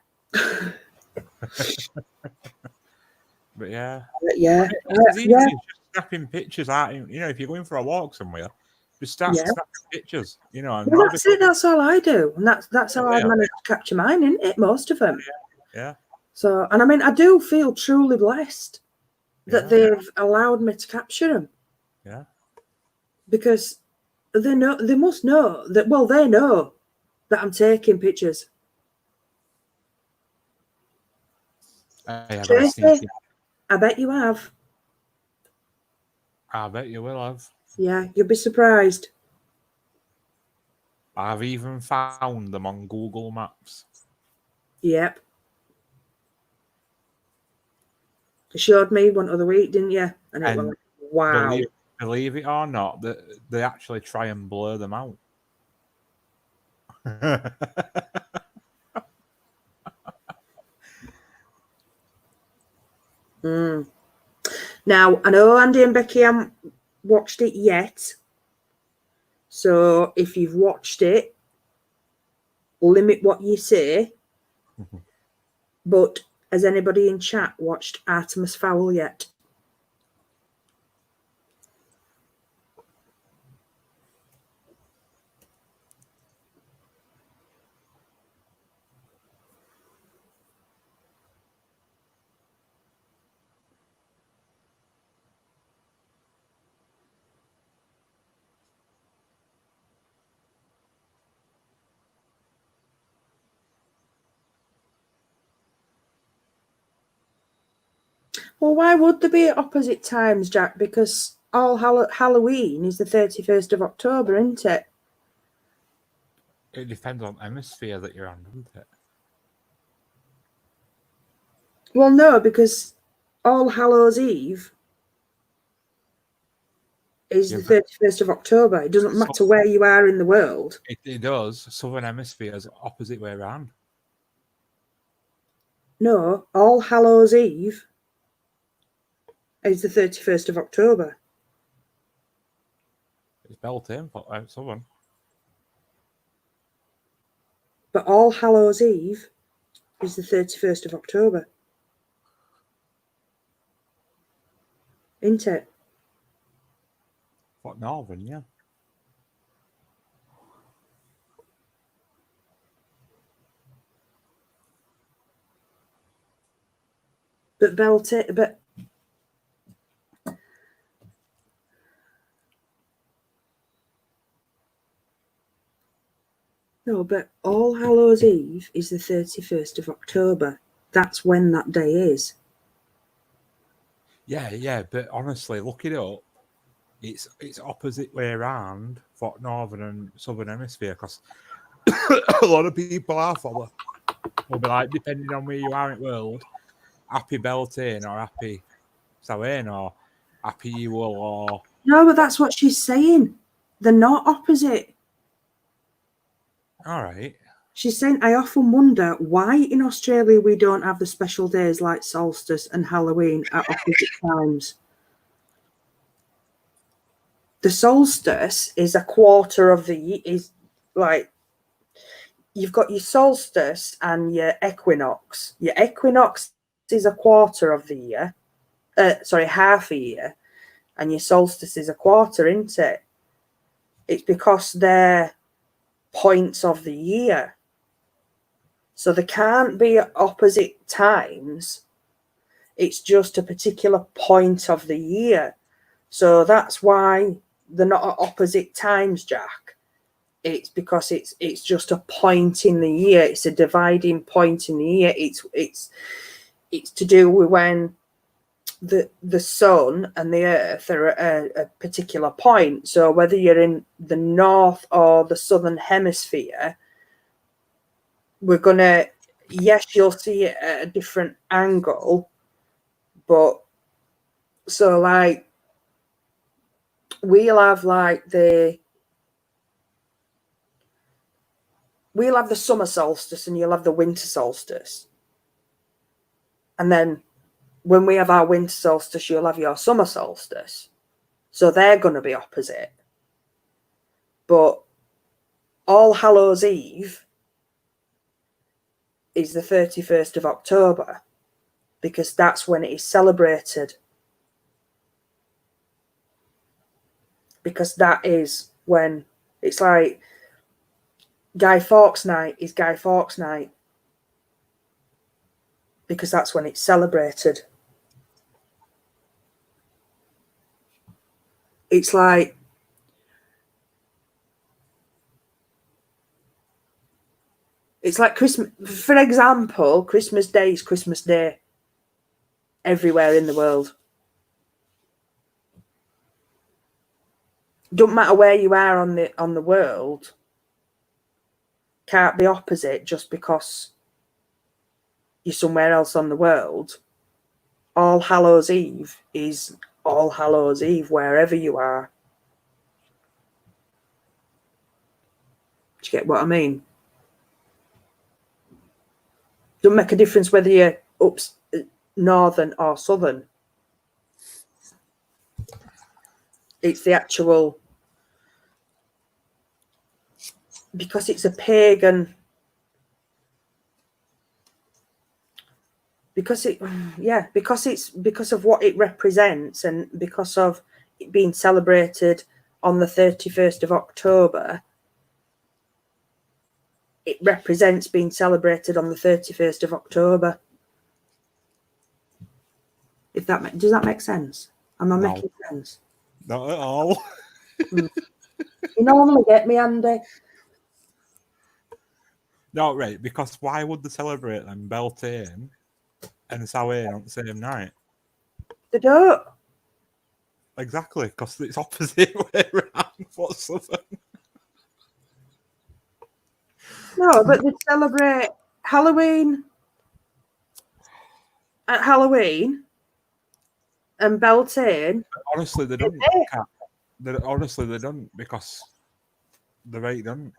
Speaker 2: But yeah.
Speaker 1: Yeah.
Speaker 2: It's easy.
Speaker 1: Yeah.
Speaker 2: Just snapping pictures out. You know, if you're going for a walk somewhere, just start snapping pictures. You know, and
Speaker 1: Well, that's it. That's all I do, and that's how I've
Speaker 2: Yeah.
Speaker 1: managed to capture mine, isn't it? Most of them.
Speaker 2: Yeah.
Speaker 1: So, and I mean, I do feel truly blessed that they've allowed me to capture them.
Speaker 2: Yeah.
Speaker 1: Because they must know that. Well, they know that I'm taking pictures. Tracy, I bet you have.
Speaker 2: I bet you will have.
Speaker 1: Yeah, you'll be surprised.
Speaker 2: I've even found them on Google Maps.
Speaker 1: Yep. You showed me one other week, didn't you? And it was like, wow.
Speaker 2: Believe it or not, they actually try and blur them out.
Speaker 1: Now, I know Andy and Becky haven't watched it yet. So if you've watched it, limit what you say. But has anybody in chat watched Artemis Fowl yet? Well, why would they be at opposite times, Jack? Because Halloween is the 31st of October, isn't it?
Speaker 2: It depends on hemisphere that you're on, doesn't it?
Speaker 1: Well, no, because All Hallows Eve is
Speaker 2: Yeah,
Speaker 1: the
Speaker 2: but-
Speaker 1: 31st of October. It doesn't matter
Speaker 2: So-
Speaker 1: where you are in the world.
Speaker 2: It does. Southern hemisphere is opposite way around.
Speaker 1: No, All Hallows Eve is the 31st of October.
Speaker 2: It's Beltane, but Southern.
Speaker 1: But All Hallows Eve is the 31st of October. Isn't it?
Speaker 2: What Northern, yeah.
Speaker 1: But Beltane, but no, but All Hallows Eve is the 31st of October. That's when that day is.
Speaker 2: Yeah, but honestly, look it up. It's opposite way around for Northern and Southern hemisphere because a lot of people are follow. Will be like, depending on where you are in the world, happy Beltane or happy Samhain or happy Yule or
Speaker 1: No, but that's what she's saying. They're not opposite.
Speaker 2: all right.
Speaker 1: She's saying, I often wonder why in Australia we don't have the special days like solstice and Halloween at opposite times. The solstice is a quarter of the is like you've got your solstice and your equinox. Your equinox is a quarter of the year. Half a year, and your solstice is a quarter, isn't it? It's because they're points of the year. So they can't be at opposite times. It's just a particular point of the year. So that's why they're not at opposite times, Jack. It's because it's just a point in the year. It's a dividing point in the year. It's to do with when the sun and the earth are at a particular point. So whether you're in the north or the southern hemisphere, we're gonna, yes, you'll see it at a different angle, but so like we'll have the summer solstice and you'll have the winter solstice, and then when we have our winter solstice you'll have your summer solstice, so they're going to be opposite. But All Hallows Eve is the 31st of October because that's when it is celebrated. Because that is when it's like Guy Fawkes Night is Guy Fawkes Night. Because that's when it's celebrated. It's like Christmas, for example, Christmas Day is Christmas Day everywhere in the world. Don't matter where you are on the world, can't be opposite just because you're somewhere else on the world. All Hallows Eve is All Hallows Eve wherever you are. Do you get what I mean? Doesn't make a difference whether you're up northern or southern. It's the actual, because it's a pagan, because of what it represents, and because of it being celebrated on the 31st of October, it represents being celebrated on the 31st of October. Does that make sense? Am I making sense?
Speaker 2: Not at all.
Speaker 1: You normally get me, Andy.
Speaker 2: No, right, because why would they celebrate them Beltane and Samhain on the same night?
Speaker 1: They don't.
Speaker 2: Exactly, because it's opposite way around for Southern.
Speaker 1: No, but they celebrate Halloween at Halloween and Beltane.
Speaker 2: Honestly, they don't. Kat. Honestly, they don't because the rate don't.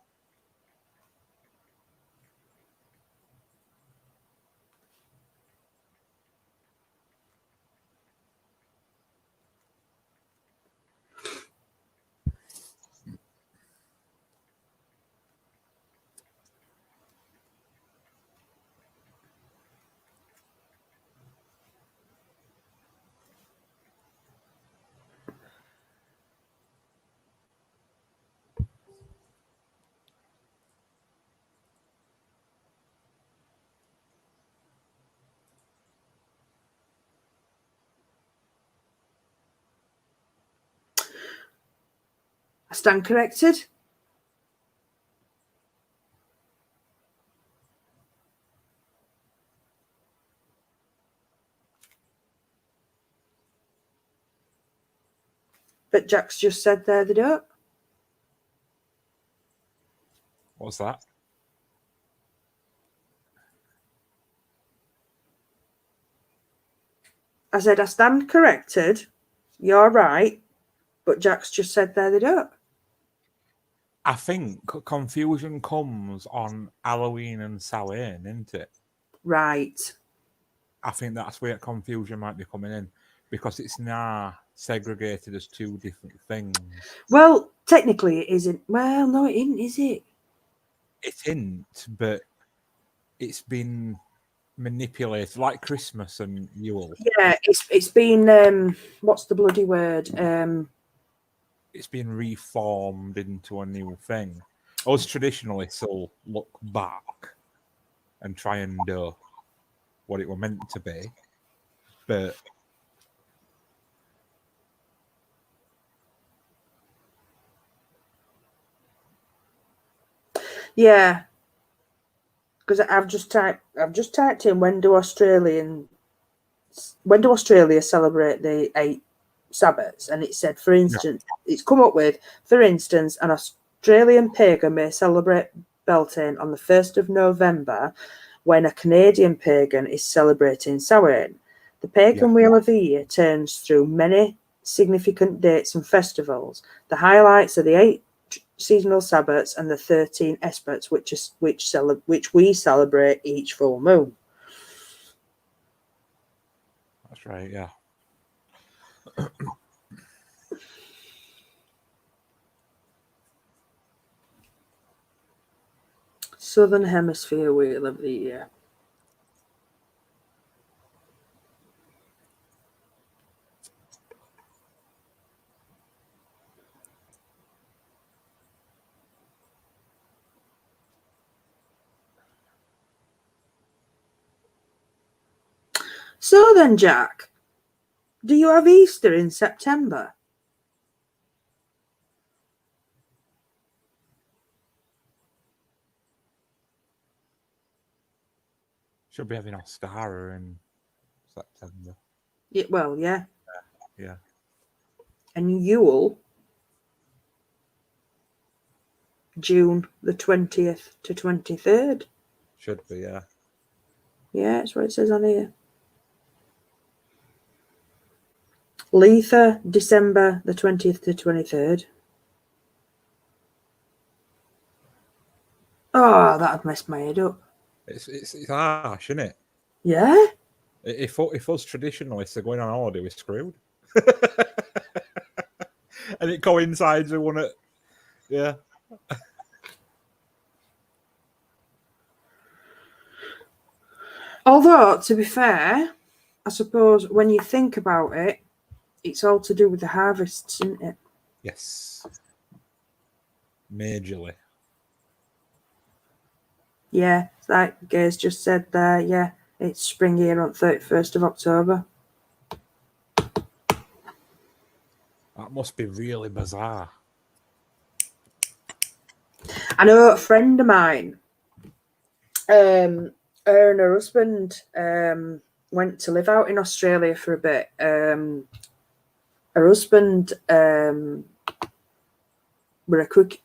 Speaker 1: I stand corrected. But Jack's just said there they don't.
Speaker 2: What's that?
Speaker 1: I said I stand corrected. You're right. But Jack's just said there they don't.
Speaker 2: I think confusion comes on Halloween and Samhain, isn't it?
Speaker 1: Right.
Speaker 2: I think that's where confusion might be coming in because it's now segregated as two different things.
Speaker 1: Well, technically it isn't. Well, no, it isn't, is it?
Speaker 2: It isn't, but it's been manipulated like Christmas and Yule.
Speaker 1: Yeah, it's been what's the bloody word?
Speaker 2: It's been reformed into a new thing. Us traditionalists will look back and try and do what it were meant to be, but
Speaker 1: Yeah. Because I've just typed in when do Australia celebrate the 8 Sabbats? And it said, for instance, it's come up with, for instance, an Australian pagan may celebrate Beltane on the 1st of November when a Canadian pagan is celebrating Samhain. The pagan wheel of the year turns through many significant dates and festivals. The highlights are the 8 seasonal Sabbats and the 13 Esbats, which we celebrate each full moon.
Speaker 2: that's right, yeah.
Speaker 1: Southern Hemisphere wheel of the year. So then, Jack, do you have Easter in September?
Speaker 2: Should be having Ostara in September.
Speaker 1: Yeah, well, yeah.
Speaker 2: Yeah.
Speaker 1: And Yule, June the 20th to 23rd.
Speaker 2: Should be, yeah.
Speaker 1: Yeah, that's what it says on here. Letha, December the 20th to 23rd. Oh, that'd messed my head up.
Speaker 2: It's harsh, isn't it?
Speaker 1: Yeah?
Speaker 2: If us traditionalists are going on holiday, we're screwed. And it coincides with one at... Yeah.
Speaker 1: Although, to be fair, I suppose when you think about it, it's all to do with the harvests, isn't it?
Speaker 2: Yes. Majorly.
Speaker 1: Yeah, like Gaze just said there, yeah, it's spring here on 31st of October.
Speaker 2: That must be really bizarre.
Speaker 1: I know a friend of mine, her and her husband went to live out in Australia for a bit. Her husband were a cricket.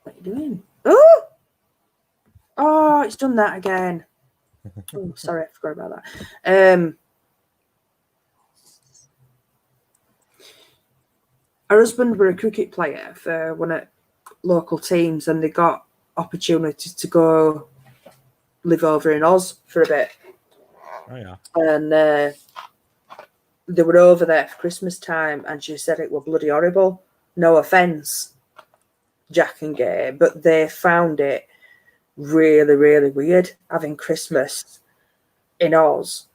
Speaker 1: What are you doing? Oh, it's done that again. Oh, sorry, I forgot about that. Her husband were a cricket player for one of local teams, and they got opportunity to go live over in Oz for a bit.
Speaker 2: Oh yeah.
Speaker 1: And they were over there for Christmas time, and she said it was bloody horrible. No offence, Jack and Gay, but they found it really, really weird having Christmas in Oz,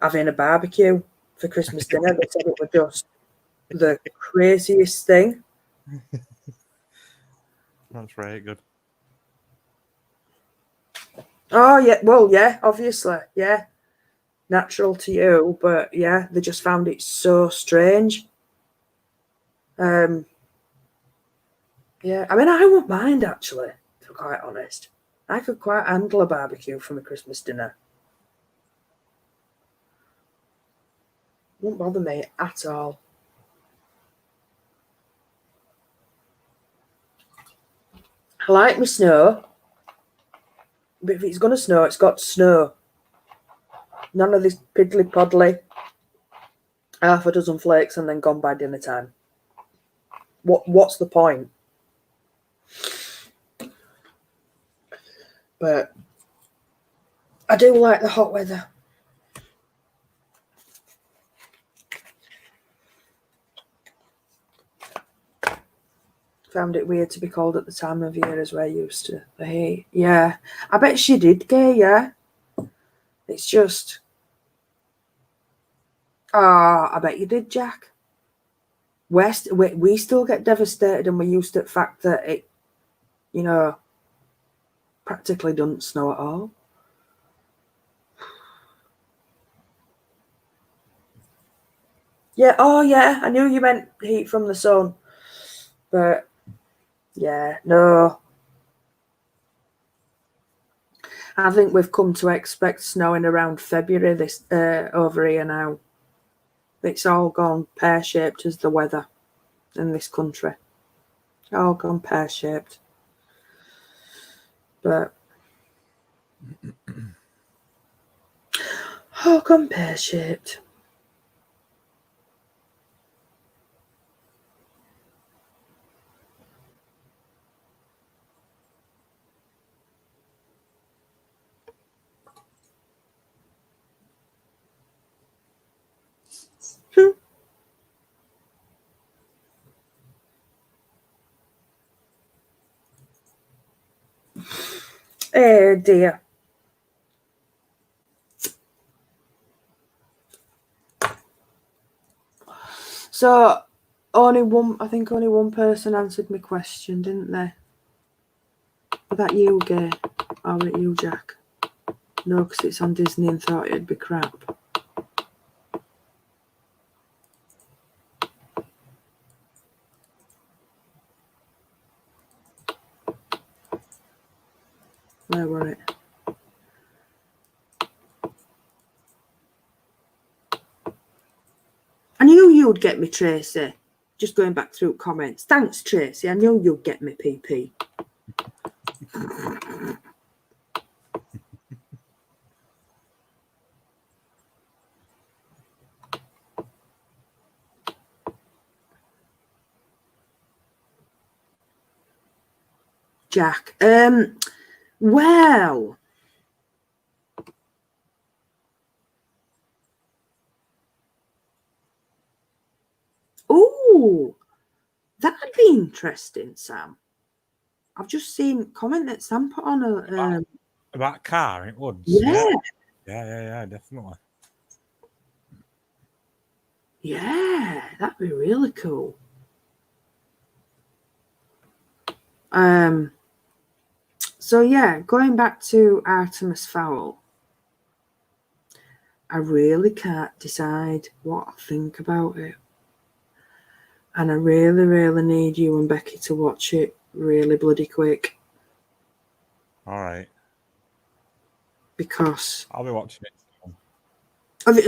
Speaker 1: having a barbecue for Christmas dinner. They said it was just the craziest thing.
Speaker 2: That's very good.
Speaker 1: Oh yeah, well yeah, obviously, yeah, natural to you, but yeah, they just found it so strange. Yeah, I mean, I wouldn't mind actually, to be quite honest. I could quite handle a barbecue from a Christmas dinner. Wouldn't bother me at all. I like my snow, but if it's going to snow, it's got to snow. None of this piddly poddly, half a dozen flakes and then gone by dinner time. What's the point? But I do like the hot weather. Found it weird to be cold at the time of year as we're used to the heat. Yeah, I bet she did, Gay, yeah. It's just... I bet you did, Jack. We still get devastated, and we're used to the fact that it, you know, practically doesn't snow at all. Yeah, oh yeah, I knew you meant heat from the sun. But, yeah, no. I think we've come to expect snowing around February this over here now. It's all gone pear-shaped as the weather in this country. All gone pear-shaped. But all gone pear-shaped. Oh dear. So I think only one person answered my question, didn't they? Was that you, Gay? Or was it you, Jack? No, because it's on Disney and thought it'd be crap. Where were it? I knew you'd get me, Tracy. Just going back through comments. Thanks, Tracy. I knew you'd get me, PP. Jack. Well. Oh, that'd be interesting, Sam. I've just seen a comment that Sam put on a
Speaker 2: about car in Woods.
Speaker 1: Yeah,
Speaker 2: Definitely.
Speaker 1: Yeah, that'd be really cool. So yeah, going back to Artemis Fowl, I really can't decide what I think about it. And I really, really need you and Becky to watch it really bloody quick.
Speaker 2: All right.
Speaker 3: because
Speaker 2: I'll be watching it.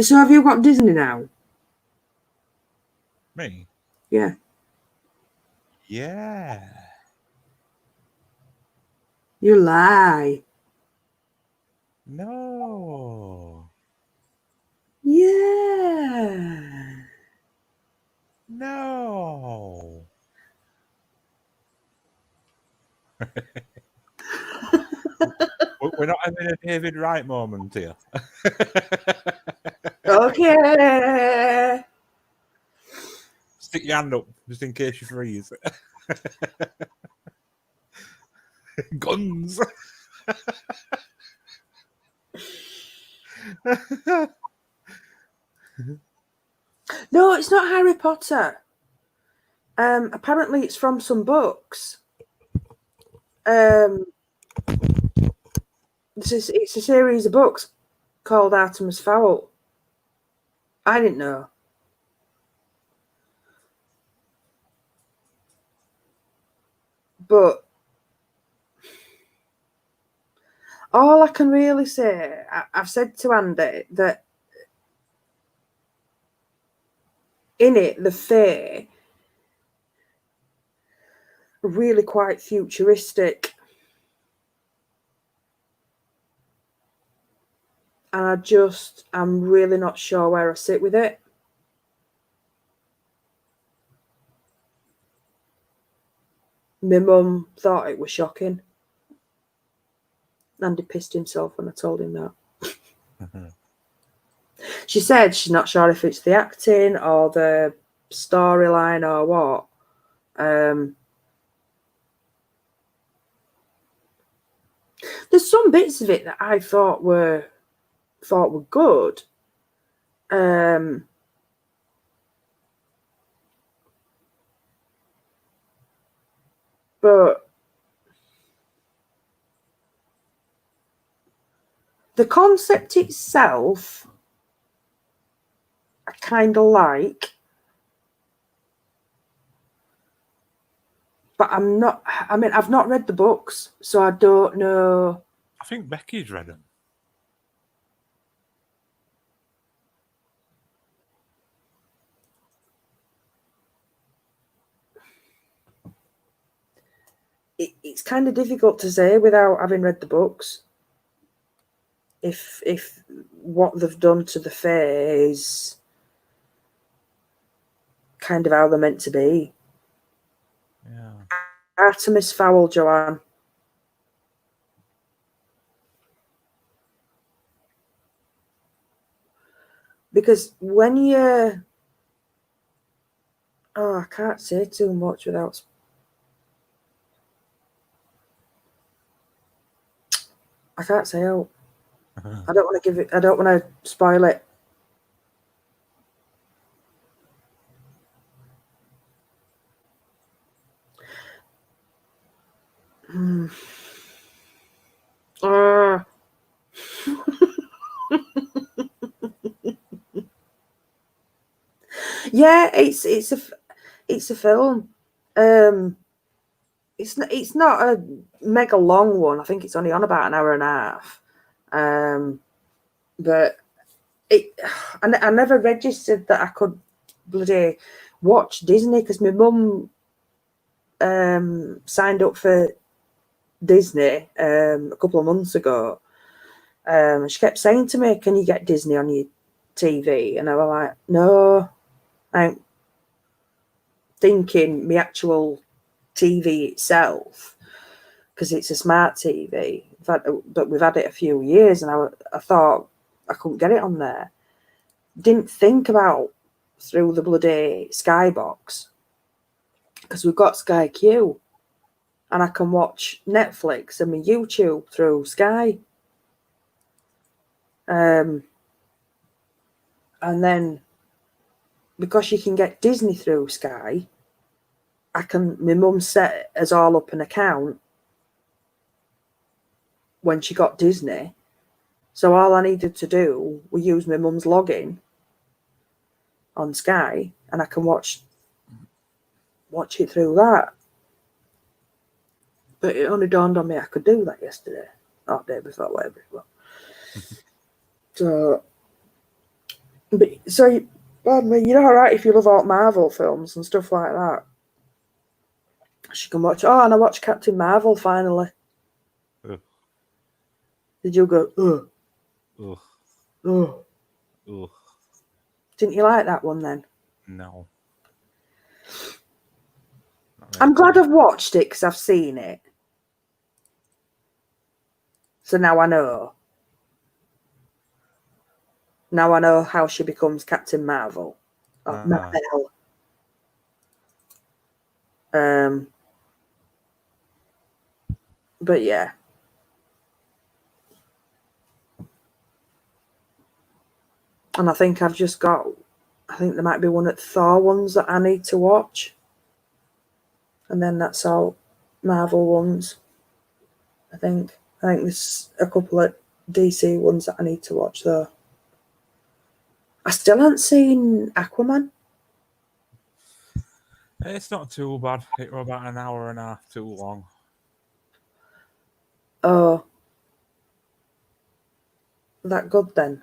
Speaker 3: so have you got Disney now?
Speaker 2: Me?
Speaker 3: Yeah.
Speaker 2: Yeah.
Speaker 3: You lie.
Speaker 2: No.
Speaker 3: Yeah.
Speaker 2: No. We're not having a David Wright moment here.
Speaker 3: Okay.
Speaker 2: Stick your hand up just in case you freeze. Guns.
Speaker 3: No, it's not Harry Potter. Apparently it's from some books. It's a series of books called Artemis Fowl. I didn't know. But all I can really say, I've said to Andy that in it, the Fae are really quite futuristic. And I'm really not sure where I sit with it. My mum thought it was shocking. Andy pissed himself when I told him that. She said she's not sure if it's the acting or the storyline or what. There's some bits of it that I thought were good. But the concept itself, I kind of like. But I've not read the books, so I don't know.
Speaker 2: I think Becky's read them.
Speaker 3: It's kind of difficult to say without having read the books. If what they've done to the Fae is kind of how they're meant to be.
Speaker 2: Yeah.
Speaker 3: Artemis Fowl, Joanne. Because when you... Oh, I can't say too much without... I can't say out. I don't want to give it... I don't want to spoil it. Yeah, it's a film. It's not a mega long one. I think it's only on about an hour and a half. But I never registered that I could bloody watch Disney because my mum signed up for Disney a couple of months ago. She kept saying to me, "Can you get Disney on your TV?" And I was like, "No." I'm thinking my actual TV itself, because it's a smart TV. But we've had it a few years, and I thought I couldn't get it on there. Didn't think about through the bloody Skybox, because we've got Sky Q, and I can watch Netflix and my YouTube through Sky. And then because you can get Disney through Sky, my mum set us all up an account when she got Disney. So all I needed to do was use my mum's login on Sky, and I can watch it through that. But it only dawned on me I could do that yesterday, or day before, whatever it was.
Speaker 1: So, pardon me, you're all right if you love all Marvel films and stuff like that. She can watch. Oh, and I watched Captain Marvel finally.
Speaker 2: Ugh.
Speaker 1: Did you go? Ugh,
Speaker 2: Ugh.
Speaker 1: ugh.
Speaker 2: Ugh.
Speaker 1: Didn't you like that one then?
Speaker 2: No. Not
Speaker 1: I'm
Speaker 2: really.
Speaker 1: glad I've watched it because I've seen it. So now I know. Now I know how she becomes Captain Marvel. Or Marvel. But yeah. And I think I've just got, I think there might be one at Thor ones that I need to watch. And then that's all Marvel ones. I think there's a couple of DC ones that I need to watch though. I still haven't seen Aquaman.
Speaker 2: It's not too bad. It was about an hour and a half too long.
Speaker 1: Oh. That good then?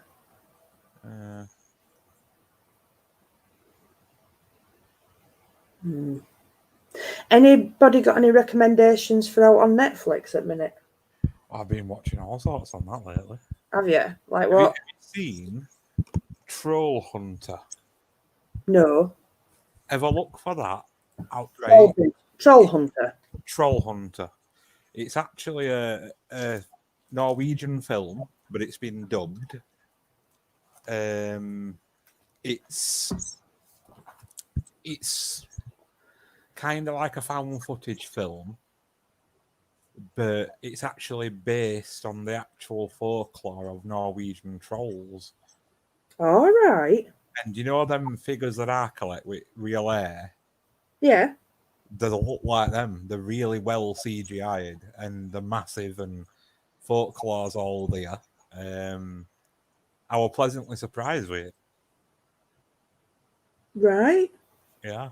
Speaker 1: Anybody got any recommendations for out on Netflix at the minute?
Speaker 2: I've been watching all sorts on that lately.
Speaker 1: Have you? Like
Speaker 2: Have you
Speaker 1: what?
Speaker 2: seen Troll Hunter?
Speaker 1: No.
Speaker 2: Ever look for that? Outright.
Speaker 1: Troll Hunter.
Speaker 2: Troll Hunter. It's actually a Norwegian film, but it's been dubbed. It's kind of like a found footage film, but it's actually based on the actual folklore of Norwegian trolls.
Speaker 1: All right.
Speaker 2: And you know them figures that I collect with real hair?
Speaker 1: Yeah.
Speaker 2: They look like them. They're really well CGI'd and they're massive and folklore's all there. I was pleasantly surprised with it.
Speaker 1: Right.
Speaker 2: Yeah.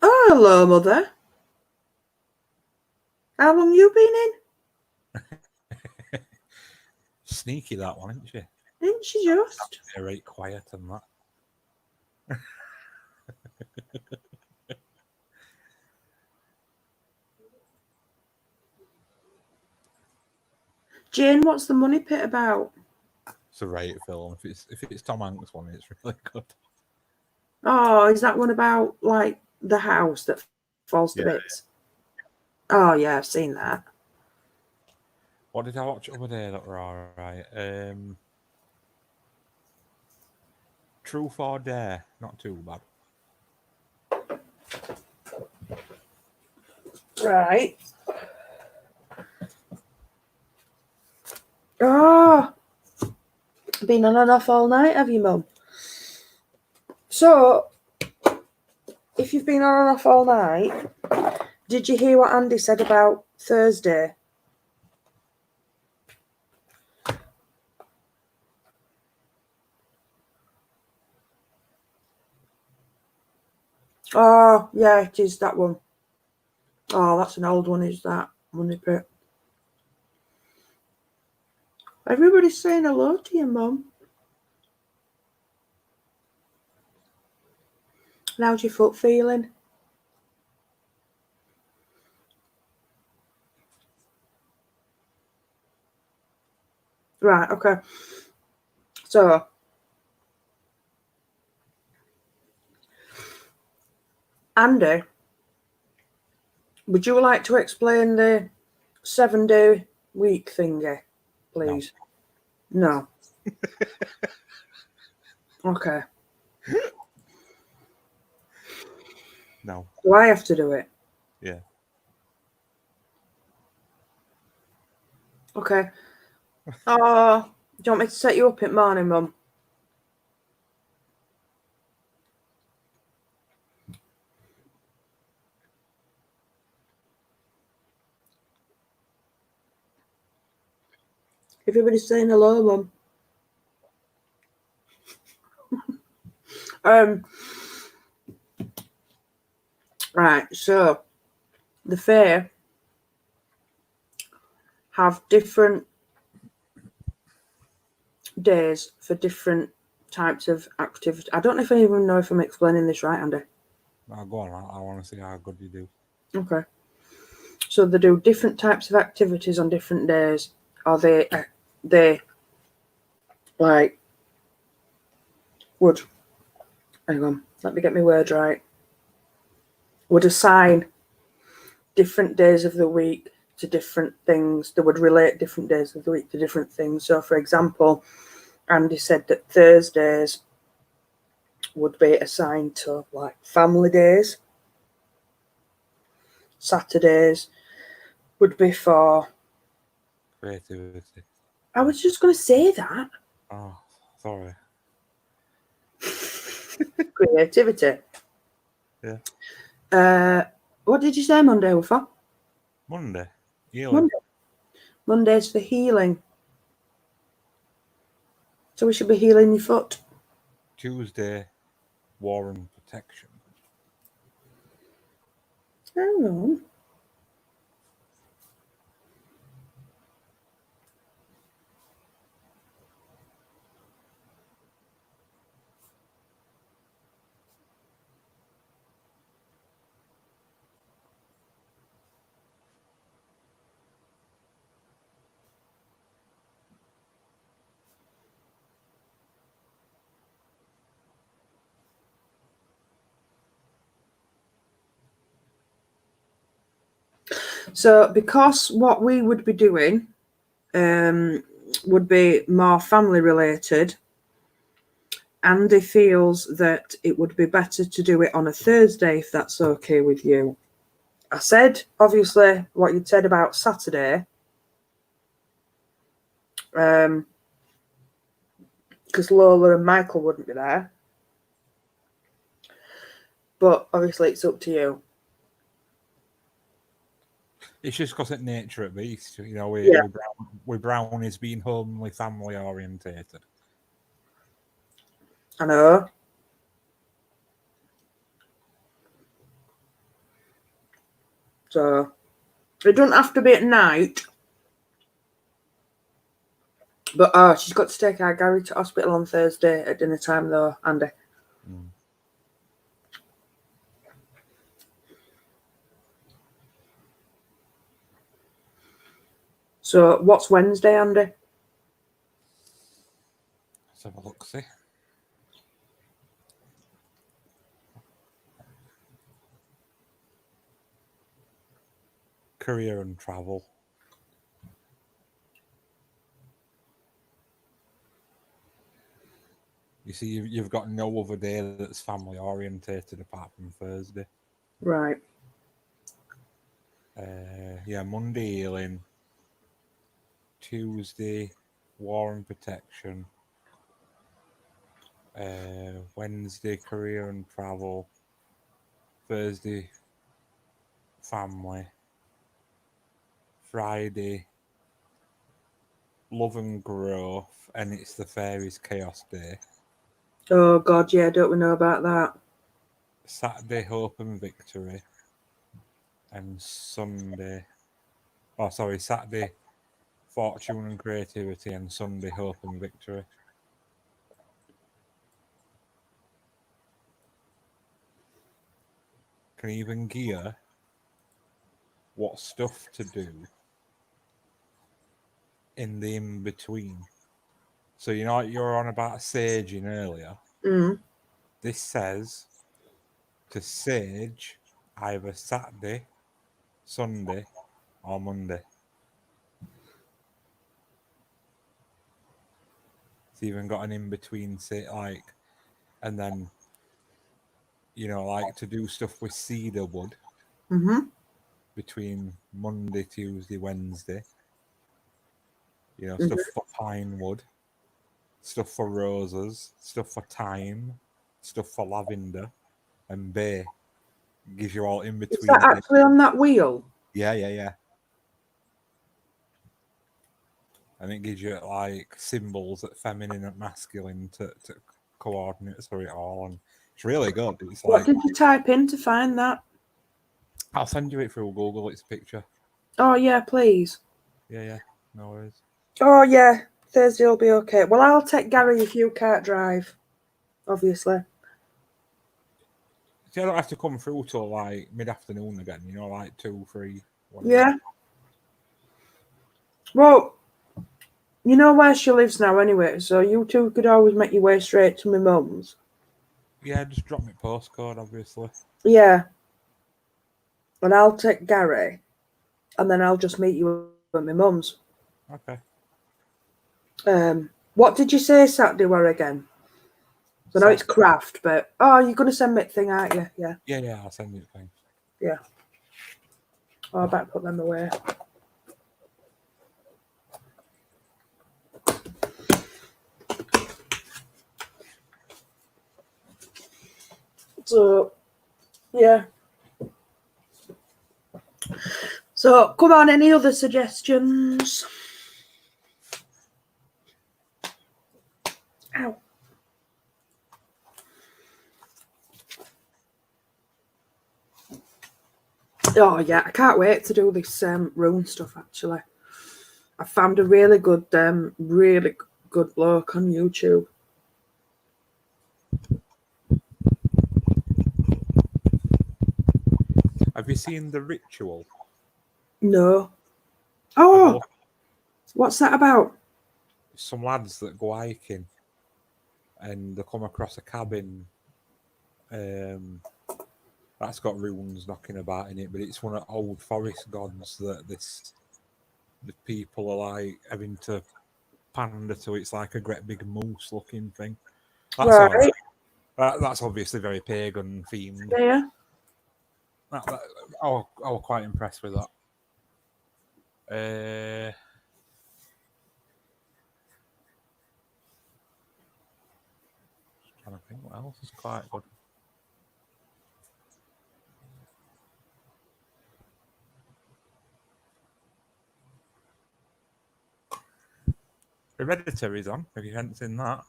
Speaker 1: Oh, hello, Mother. How long you been in?
Speaker 2: Sneaky that one, isn't she?
Speaker 1: Ain't she just?
Speaker 2: They're right quiet and that.
Speaker 1: Jane, what's the Money Pit about?
Speaker 2: It's a right film. If it's Tom Hanks one, it's really good.
Speaker 1: Oh, is that one about like the house that falls to bits? Oh yeah, I've seen that.
Speaker 2: What did I watch over there that were all right? Truth or Dare, not too bad.
Speaker 1: Right. Oh, been on and off all night, have you, Mum? So, if you've been on and off all night, did you hear what Andy said about Thursday? Oh, yeah, it is that one. Oh, that's an old one, is that? Money Pit. Everybody's saying hello to you, Mum. How's your foot feeling? Right, okay. So, Andy, would you like to explain the 7-day week thingy, please? No. Okay.
Speaker 2: No.
Speaker 1: Do I have to do it?
Speaker 2: Yeah.
Speaker 1: Okay. Oh, do you want me to set you up in morning, Mum? Everybody's saying hello, Mum. Right, so the fair have different days for different types of activity. I don't know if I even know if I'm explaining this right, Andy.
Speaker 2: Now go on, I want to see how good you do.
Speaker 1: Okay. So they do different types of activities on different days, or they like would, hang on, let me get my words right, would assign different days of the week to different things. They would relate different days of the week to different things. So, for example, Andy said that Thursdays would be assigned to like family days. Saturdays would be for...
Speaker 2: Creativity.
Speaker 1: I was just going to say that.
Speaker 2: Oh, sorry.
Speaker 1: Creativity.
Speaker 2: Yeah.
Speaker 1: What did you say Monday were for?
Speaker 2: Monday. Healing.
Speaker 1: Monday's for healing. So we should be healing your foot.
Speaker 2: Tuesday, war and protection.
Speaker 1: Hang on. So because what we would be doing would be more family related, Andy feels that it would be better to do it on a Thursday if that's okay with you. I said, obviously, what you'd said about Saturday, because Lola and Michael wouldn't be there. But obviously it's up to you.
Speaker 2: It's just because at nature at Beast, you know, we brownies being homely, family orientated.
Speaker 1: I know. So it doesn't have to be at night. But she's got to take our Gary to hospital on Thursday at dinner time though, Andy.
Speaker 2: Mm.
Speaker 1: So what's Wednesday, Andy?
Speaker 2: Let's have a look, see. Career and travel. You see, you've got no other day that's family orientated apart from Thursday.
Speaker 1: Right.
Speaker 2: Yeah, Monday healing. Tuesday, war and protection. Wednesday, career and travel. Thursday, family. Friday, love and growth, and it's the fairies chaos day.
Speaker 1: Oh God, yeah, don't we know about that?
Speaker 2: Saturday, hope and victory, and Sunday, Saturday, fortune and creativity, and Sunday, hope and victory. Can even gear what stuff to do in the in-between. So you know you're on about saging earlier?
Speaker 1: Mm.
Speaker 2: This says to sage either Saturday, Sunday, or Monday. It's even got an in-between, say, like, and then, you know, like to do stuff with cedar wood between Monday, Tuesday, Wednesday. You know, stuff for pine wood, stuff for roses, stuff for thyme, stuff for lavender, and bay. Gives you all in between.
Speaker 1: Is that actually on that wheel?
Speaker 2: Yeah. And it gives you like symbols at feminine and masculine to coordinate through it all, and it's really good. It's
Speaker 1: What
Speaker 2: like,
Speaker 1: did you type in to find that?
Speaker 2: I'll send you it through Google. It's a picture.
Speaker 1: Oh yeah, please.
Speaker 2: Yeah, no worries.
Speaker 1: Oh yeah, Thursday will be okay. Well, I'll take Gary if you can't drive, obviously.
Speaker 2: See, I don't have to come through till like mid-afternoon again, you know, like 2, 3. Whatever.
Speaker 1: Yeah. Well, you know where she lives now anyway, so you two could always make your way straight to my mum's.
Speaker 2: Yeah, just drop me postcode, obviously.
Speaker 1: Yeah. And I'll take Gary, and then I'll just meet you at my mum's.
Speaker 2: Okay.
Speaker 1: What did you say Saturday were again? I know it's craft, but you're gonna send me a thing, aren't you? Yeah.
Speaker 2: Yeah, I'll send you the thing.
Speaker 1: Yeah. Oh, I better put them away. So, yeah. So, come on, any other suggestions? Ow. Oh, yeah, I can't wait to do this rune stuff, actually. I found a really good bloke on YouTube.
Speaker 2: Have you seen The Ritual?
Speaker 1: No.
Speaker 2: Have a
Speaker 1: Oh,
Speaker 2: look.
Speaker 1: what's that about?
Speaker 2: Some lads that go hiking and they come across a cabin that's got runes knocking about in it, but it's one of old forest gods that the people are like having to pander to. It's like a great big moose looking thing. That's
Speaker 1: Right.
Speaker 2: that's obviously very pagan themed.
Speaker 1: Yeah.
Speaker 2: I was quite impressed with that. Trying to think what else is quite good. Hereditary's on. Have you hadn't seen that?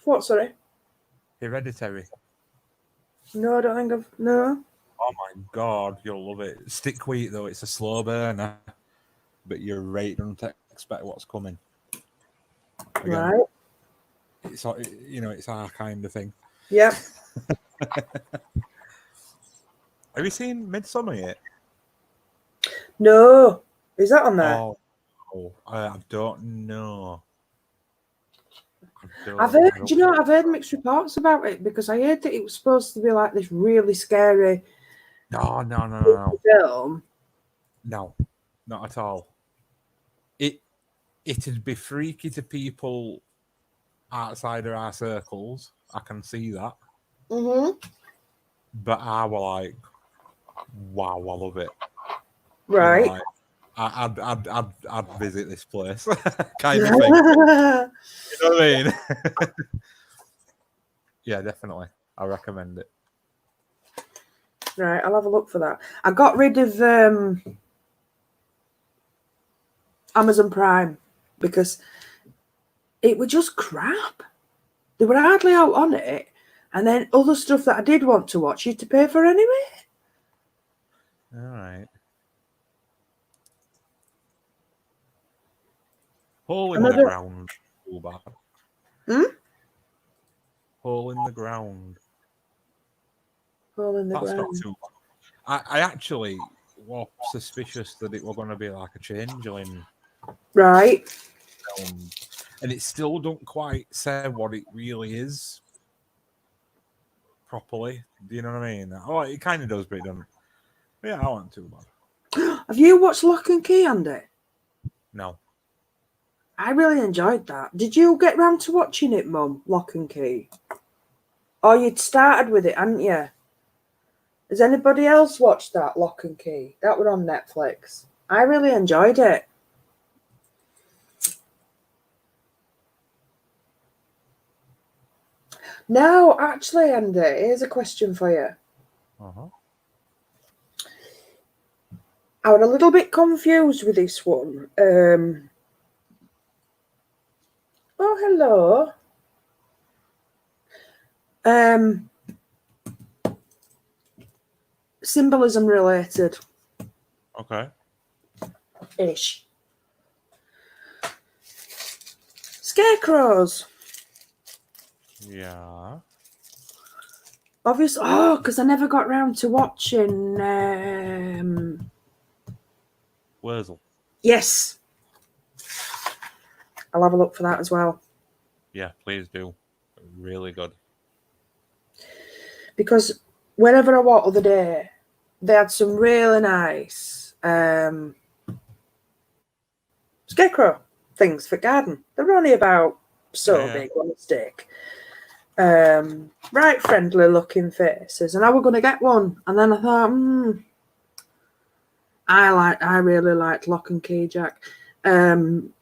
Speaker 1: What, sorry?
Speaker 2: Hereditary.
Speaker 1: No, I don't think I've... No.
Speaker 2: Oh my god, you'll love it. Stick wheat though, it's a slow burner, but you're right, don't expect what's coming. Again,
Speaker 1: Right.
Speaker 2: it's it's our kind of thing.
Speaker 1: Yep.
Speaker 2: Have you seen Midsummer yet?
Speaker 1: No. Is that on there?
Speaker 2: I don't know.
Speaker 1: I've heard, do you know, I've heard mixed reports about it because I heard that it was supposed to be like this really scary
Speaker 2: No.
Speaker 1: film.
Speaker 2: No, not at all. It'd be freaky to people outside of our circles. I can see that.
Speaker 1: Mm-hmm.
Speaker 2: But I were like, wow, I love it.
Speaker 1: Right.
Speaker 2: You know, like, I'd visit this place, kind of thing. You know what I mean? Yeah, definitely. I recommend it.
Speaker 1: Right, I'll have a look for that. I got rid of Amazon Prime because it was just crap. They were hardly out on it. And then other stuff that I did want to watch, you had to pay for anyway.
Speaker 2: All right. Hole in the ground. Too bad. Hole in the ground.
Speaker 1: Hole in the
Speaker 2: That's
Speaker 1: ground.
Speaker 2: not too bad. I actually was suspicious that it was going to be like a changeling.
Speaker 1: Right.
Speaker 2: And it still don't quite say what it really is properly. Do you know what I mean? Oh, it kind of does, but it doesn't. But yeah, I wasn't too bad.
Speaker 1: Have you watched Lock and Key, Andy?
Speaker 2: No.
Speaker 1: I really enjoyed that. Did you get round to watching it, Mum? Lock and Key? Or you'd started with it, hadn't you? Has anybody else watched that, Lock and Key? That were on Netflix. I really enjoyed it. No, actually, Andy, here's a question for you.
Speaker 2: Uh-huh.
Speaker 1: I was a little bit confused with this one. Oh, hello. Symbolism related.
Speaker 2: Okay.
Speaker 1: Ish. Scarecrows.
Speaker 2: Yeah.
Speaker 1: Obviously, because I never got round to watching.
Speaker 2: Wurzel.
Speaker 1: Yes, I'll have a look for that as well.
Speaker 2: Yeah, please do. Really good.
Speaker 1: Because whenever I walked the other day, they had some really nice scarecrow things for garden. They're only about so
Speaker 2: Yeah.
Speaker 1: big on a stick. Right friendly looking faces, and I were going to get one, and then I thought, I really liked Lock and Key Jack, and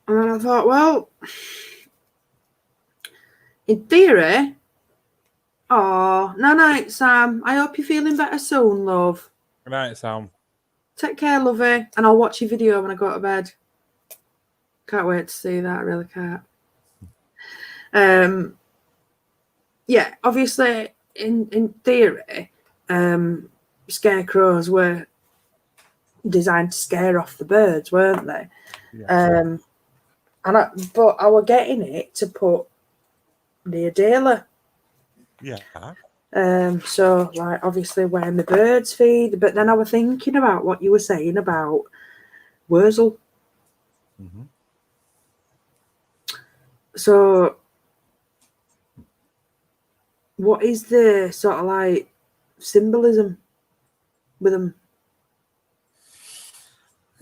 Speaker 1: then I thought, well, in theory, oh, night, Sam. I hope you're feeling better soon, love.
Speaker 2: Good night, Sam.
Speaker 1: Take care, lovey, and I'll watch your video when I go to bed. Can't wait to see that. I really can't. Yeah, obviously, in theory, scarecrows were designed to scare off the birds, weren't they?
Speaker 2: Yeah.
Speaker 1: But I were getting it to put near Dela.
Speaker 2: Yeah.
Speaker 1: So like obviously where the birds feed, but then I was thinking about what you were saying about Wurzel.
Speaker 2: Mm-hmm.
Speaker 1: So what is the sort of like symbolism with them?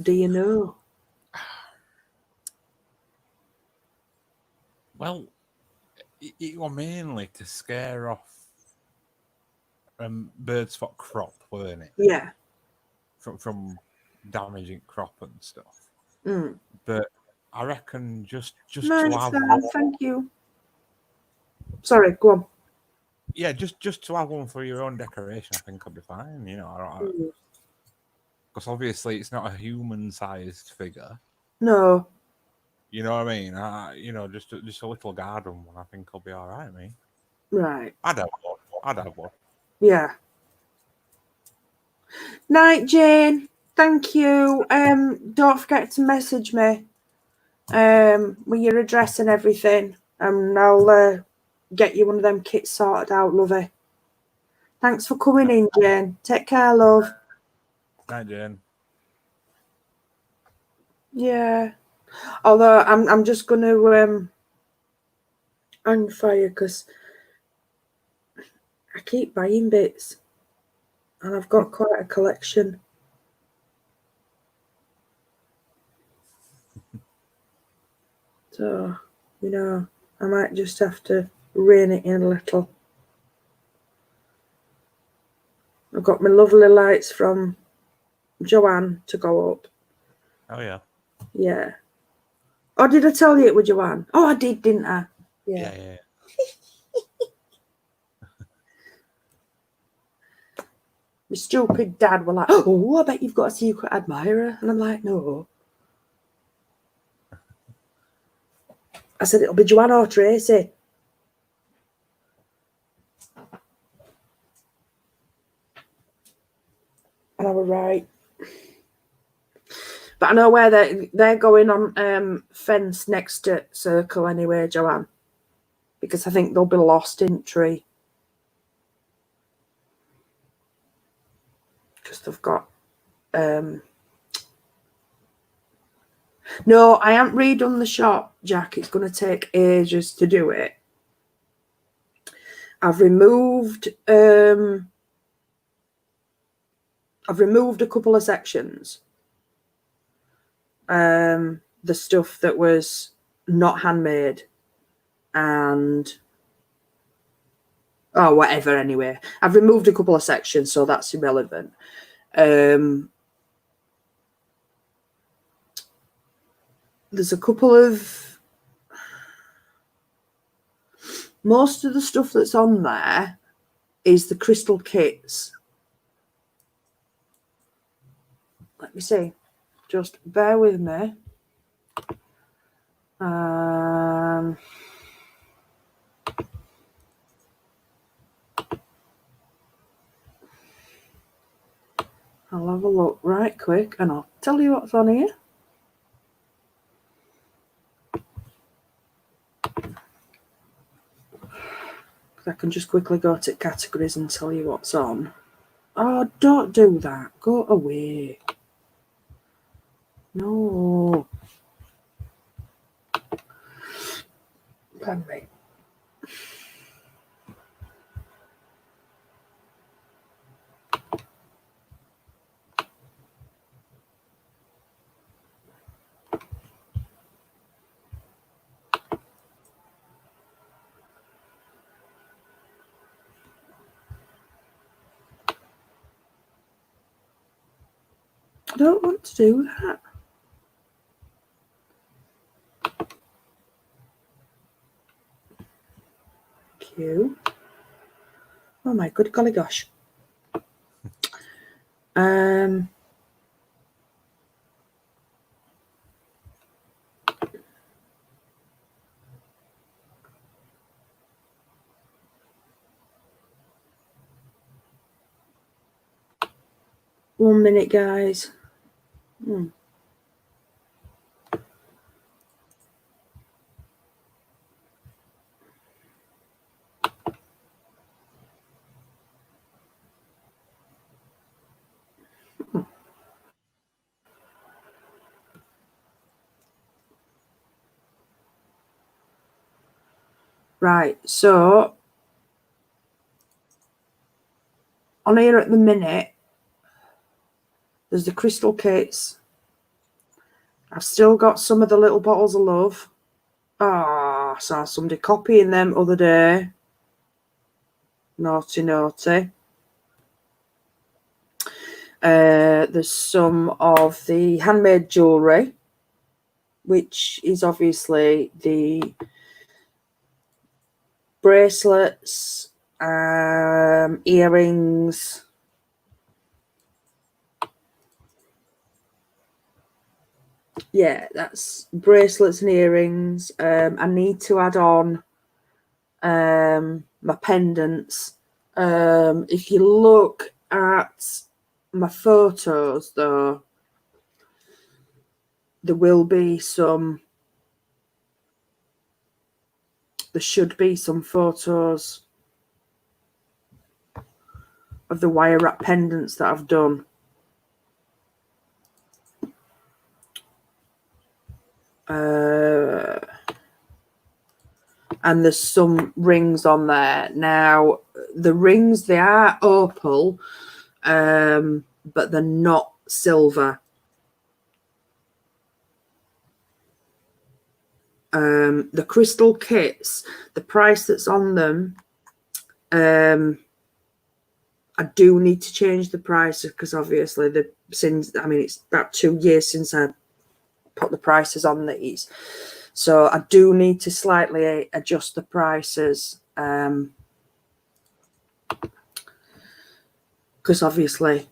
Speaker 1: Do you know?
Speaker 2: Well, it was mainly to scare off bird spot crop, weren't it?
Speaker 1: Yeah.
Speaker 2: From damaging crop and stuff.
Speaker 1: Mm.
Speaker 2: But I reckon just
Speaker 1: No,
Speaker 2: to
Speaker 1: it's
Speaker 2: have
Speaker 1: fine, thank you. Sorry, go on.
Speaker 2: yeah, just to have one for your own decoration, I think I'll be fine. You know, because obviously it's not a human-sized figure.
Speaker 1: No.
Speaker 2: You know what I mean? You know, just a little garden one. I think I'll be all right, mate.
Speaker 1: Right.
Speaker 2: I'd have one.
Speaker 1: Yeah. Night, Jane. Thank you. Don't forget to message me with your address and everything, and I'll get you one of them kits sorted out, lovey. Thanks for coming in, Jane. Take care, love.
Speaker 2: Night, Jane.
Speaker 1: Yeah. Although I'm just gonna hang fire because I keep buying bits, and I've got quite a collection. So, you know, I might just have to rein it in a little. I've got my lovely lights from Joanne to go up.
Speaker 2: Oh yeah.
Speaker 1: Yeah. Oh, did I tell you it was Joanne? Oh, I did, didn't I?
Speaker 2: Yeah.
Speaker 1: My stupid dad were like, oh, I bet you've got a secret admirer. And I'm like, no. I said, it'll be Joanne or Tracy. And I was right. But I know where they're going on fence next to Circle anyway, Joanne. Because I think they'll be lost in tree. Because they've got no, I haven't redone the shop, Jack. It's going to take ages to do it. I've removed a couple of sections. The stuff that was not handmade and whatever anyway. I've removed a couple of sections, so that's irrelevant. There's a couple of most of the stuff that's on there is the crystal kits. Let me see. Just bear with me. I'll have a look right quick and I'll tell you what's on here. can just quickly go to categories and tell you what's on. Oh, don't do that. Go away. No. Pardon me. I don't want to do that. Q. Oh my good golly gosh. 1 minute, guys. Right, so on here at the minute, there's the crystal kits. I've still got some of the little bottles of love. Ah, I saw somebody copying them other day. Naughty, naughty. There's some of the handmade jewellery, which is obviously the bracelets, earrings. Yeah, that's bracelets and earrings. I need to add on my pendants. If you look at my photos, though, there should be some photos of the wire wrap pendants that I've done. And there's some rings on there. Now, the rings, they are opal, but they're not silver. The crystal kits, the price that's on them, I do need to change the price because obviously it's about 2 years since I put the prices on these. So I do need to slightly adjust the prices because obviously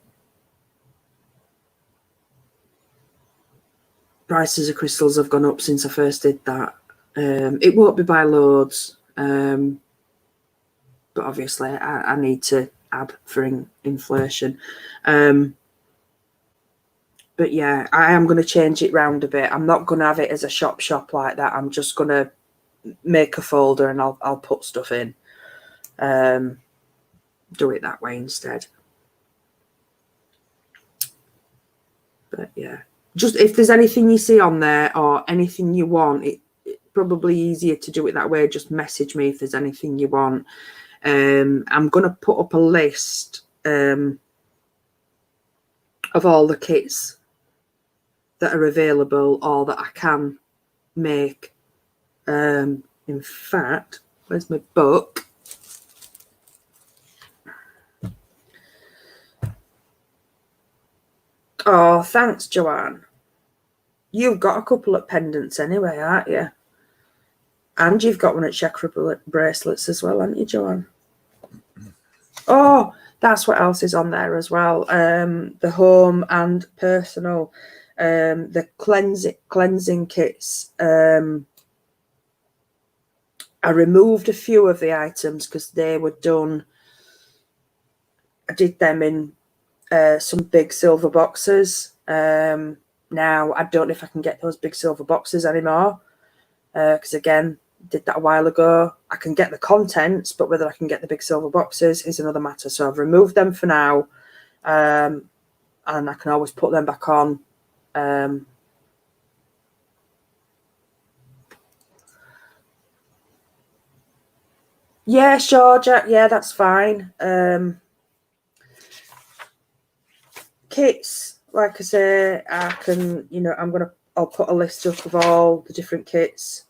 Speaker 1: prices of crystals have gone up since I first did that. It won't be by loads, but obviously I need to add for inflation. But yeah, I am going to change it round a bit. I'm not going to have it as a shop like that. I'm just going to make a folder and I'll put stuff in. Do it that way instead. But yeah, just if there's anything you see on there or anything you want, it's probably easier to do it that way. Just message me if there's anything you want. I'm going to put up a list of all the kits that are available or that I can make. In fact, where's my book? Oh, thanks, Joanne. You've got a couple of pendants anyway, aren't you? And you've got one at Chakra Bracelets as well, haven't you, Joanne? Oh, that's what else is on there as well. The home and personal, the cleansing kits. I removed a few of the items because they were done. I did them in some big silver boxes. Now I don't know if I can get those big silver boxes anymore because again, did that a while ago. I can get the contents, but whether I can get the big silver boxes is another matter. So I've removed them for now, and I can always put them back on. Yeah, sure, Jack. Yeah, that's fine. Kits, like I say, I can, I'll put a list up of all the different kits.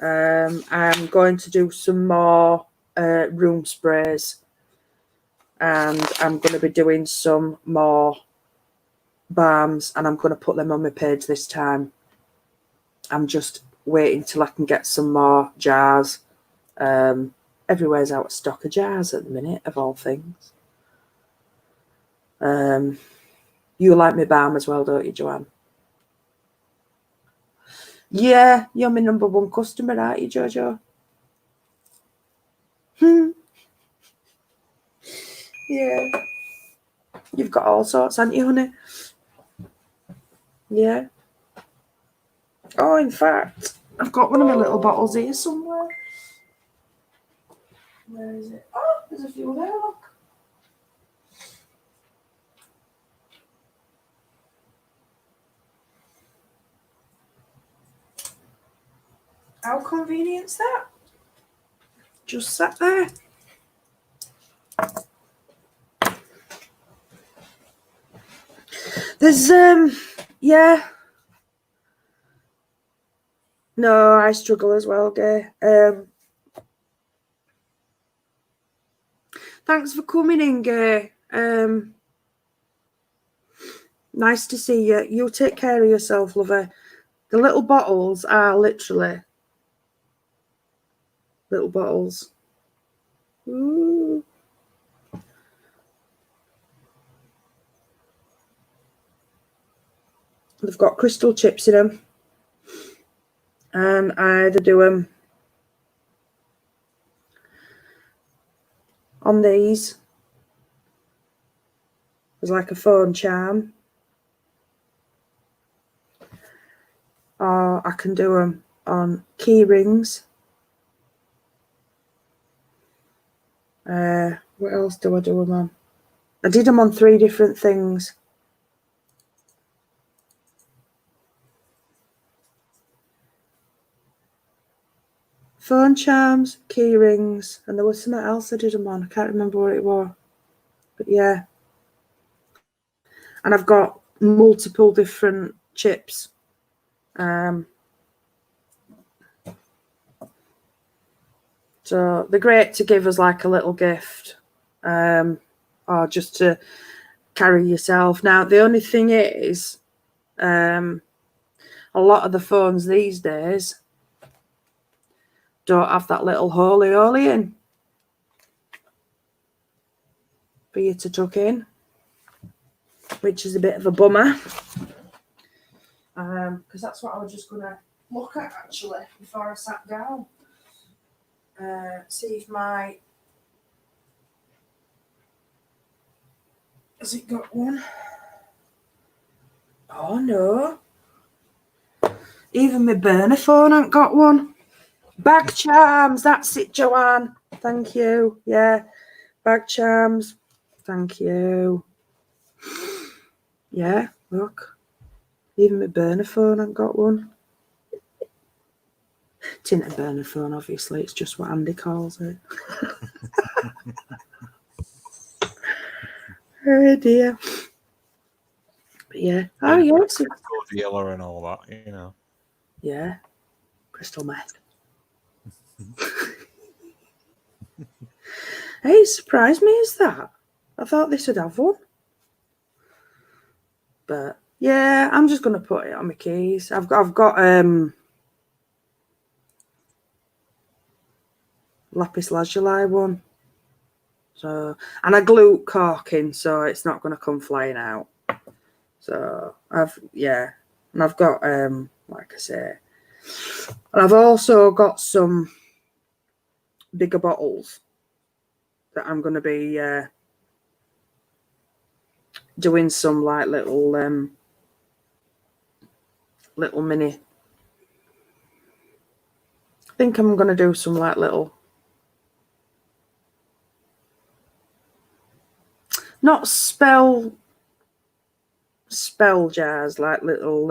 Speaker 1: I'm going to do some more room sprays, and I'm going to be doing some more balms, and I'm going to put them on my page this time. I'm just waiting till I can get some more jars. Everywhere's out of stock of jars at the minute, of all things. You like my balm as well, don't you, Joanne? Yeah, you're my number one customer, aren't you, Jojo? Yeah. You've got all sorts, haven't you, honey? Yeah. Oh, in fact, I've got one of my little bottles here somewhere. Where is it? Oh, there's a few there, look. How convenient's that? Just sat there. There's, yeah. No, I struggle as well, Gay. Thanks for coming in, Gay. Nice to see you. You take care of yourself, lover. The little bottles are literally little bottles. Ooh. They've got crystal chips in them. And I either do them on these as like a phone charm, or I can do them on key rings. What else do I do them on? I did them on 3 different things. Phone charms, key rings, and there was something else I did them on. I can't remember what it was. But yeah. And I've got multiple different chips. So they're great to give as like a little gift, or just to carry yourself. Now, the only thing is, a lot of the phones these days don't have that little holy in for you to tuck in, which is a bit of a bummer. Because that's what I was just going to look at, actually, before I sat down. See if my... Has it got one? Oh, no. Even my burner phone ain't got one. Bag charms, that's it, Joanne. Thank you. Yeah, bag charms. Thank you. Yeah, look. Even my burner phone ain't got one. It isn't a burner phone, obviously. It's just what Andy calls it. Oh, dear. But yeah. Oh, yes.
Speaker 2: Crystal dealer and all that, you know.
Speaker 1: Yeah. Crystal meth. Hey, it surprised me as that. I thought this would have one. But yeah, I'm just gonna put it on my keys. I've got lapis lazuli one. So, and I glue cork in, so it's not gonna come flying out. So and I've got like I say, and I've also got some bigger bottles that I'm gonna be doing some like little mini I think I'm going to do some like little, not spell jars, like little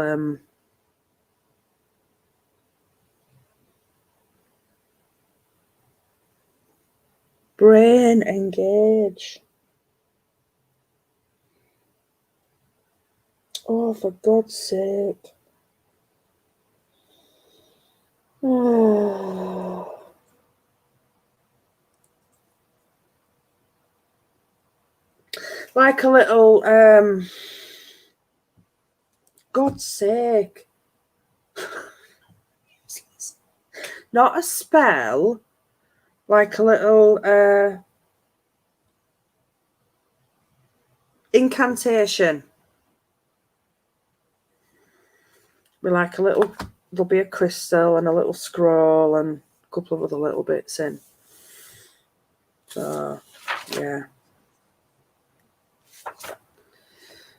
Speaker 1: brain engage. Oh, for God's sake. Oh. Like a little, God's sake. Not a spell, like a little incantation. Be like a little, there'll be a crystal and a little scroll and a couple of other little bits in. So, yeah.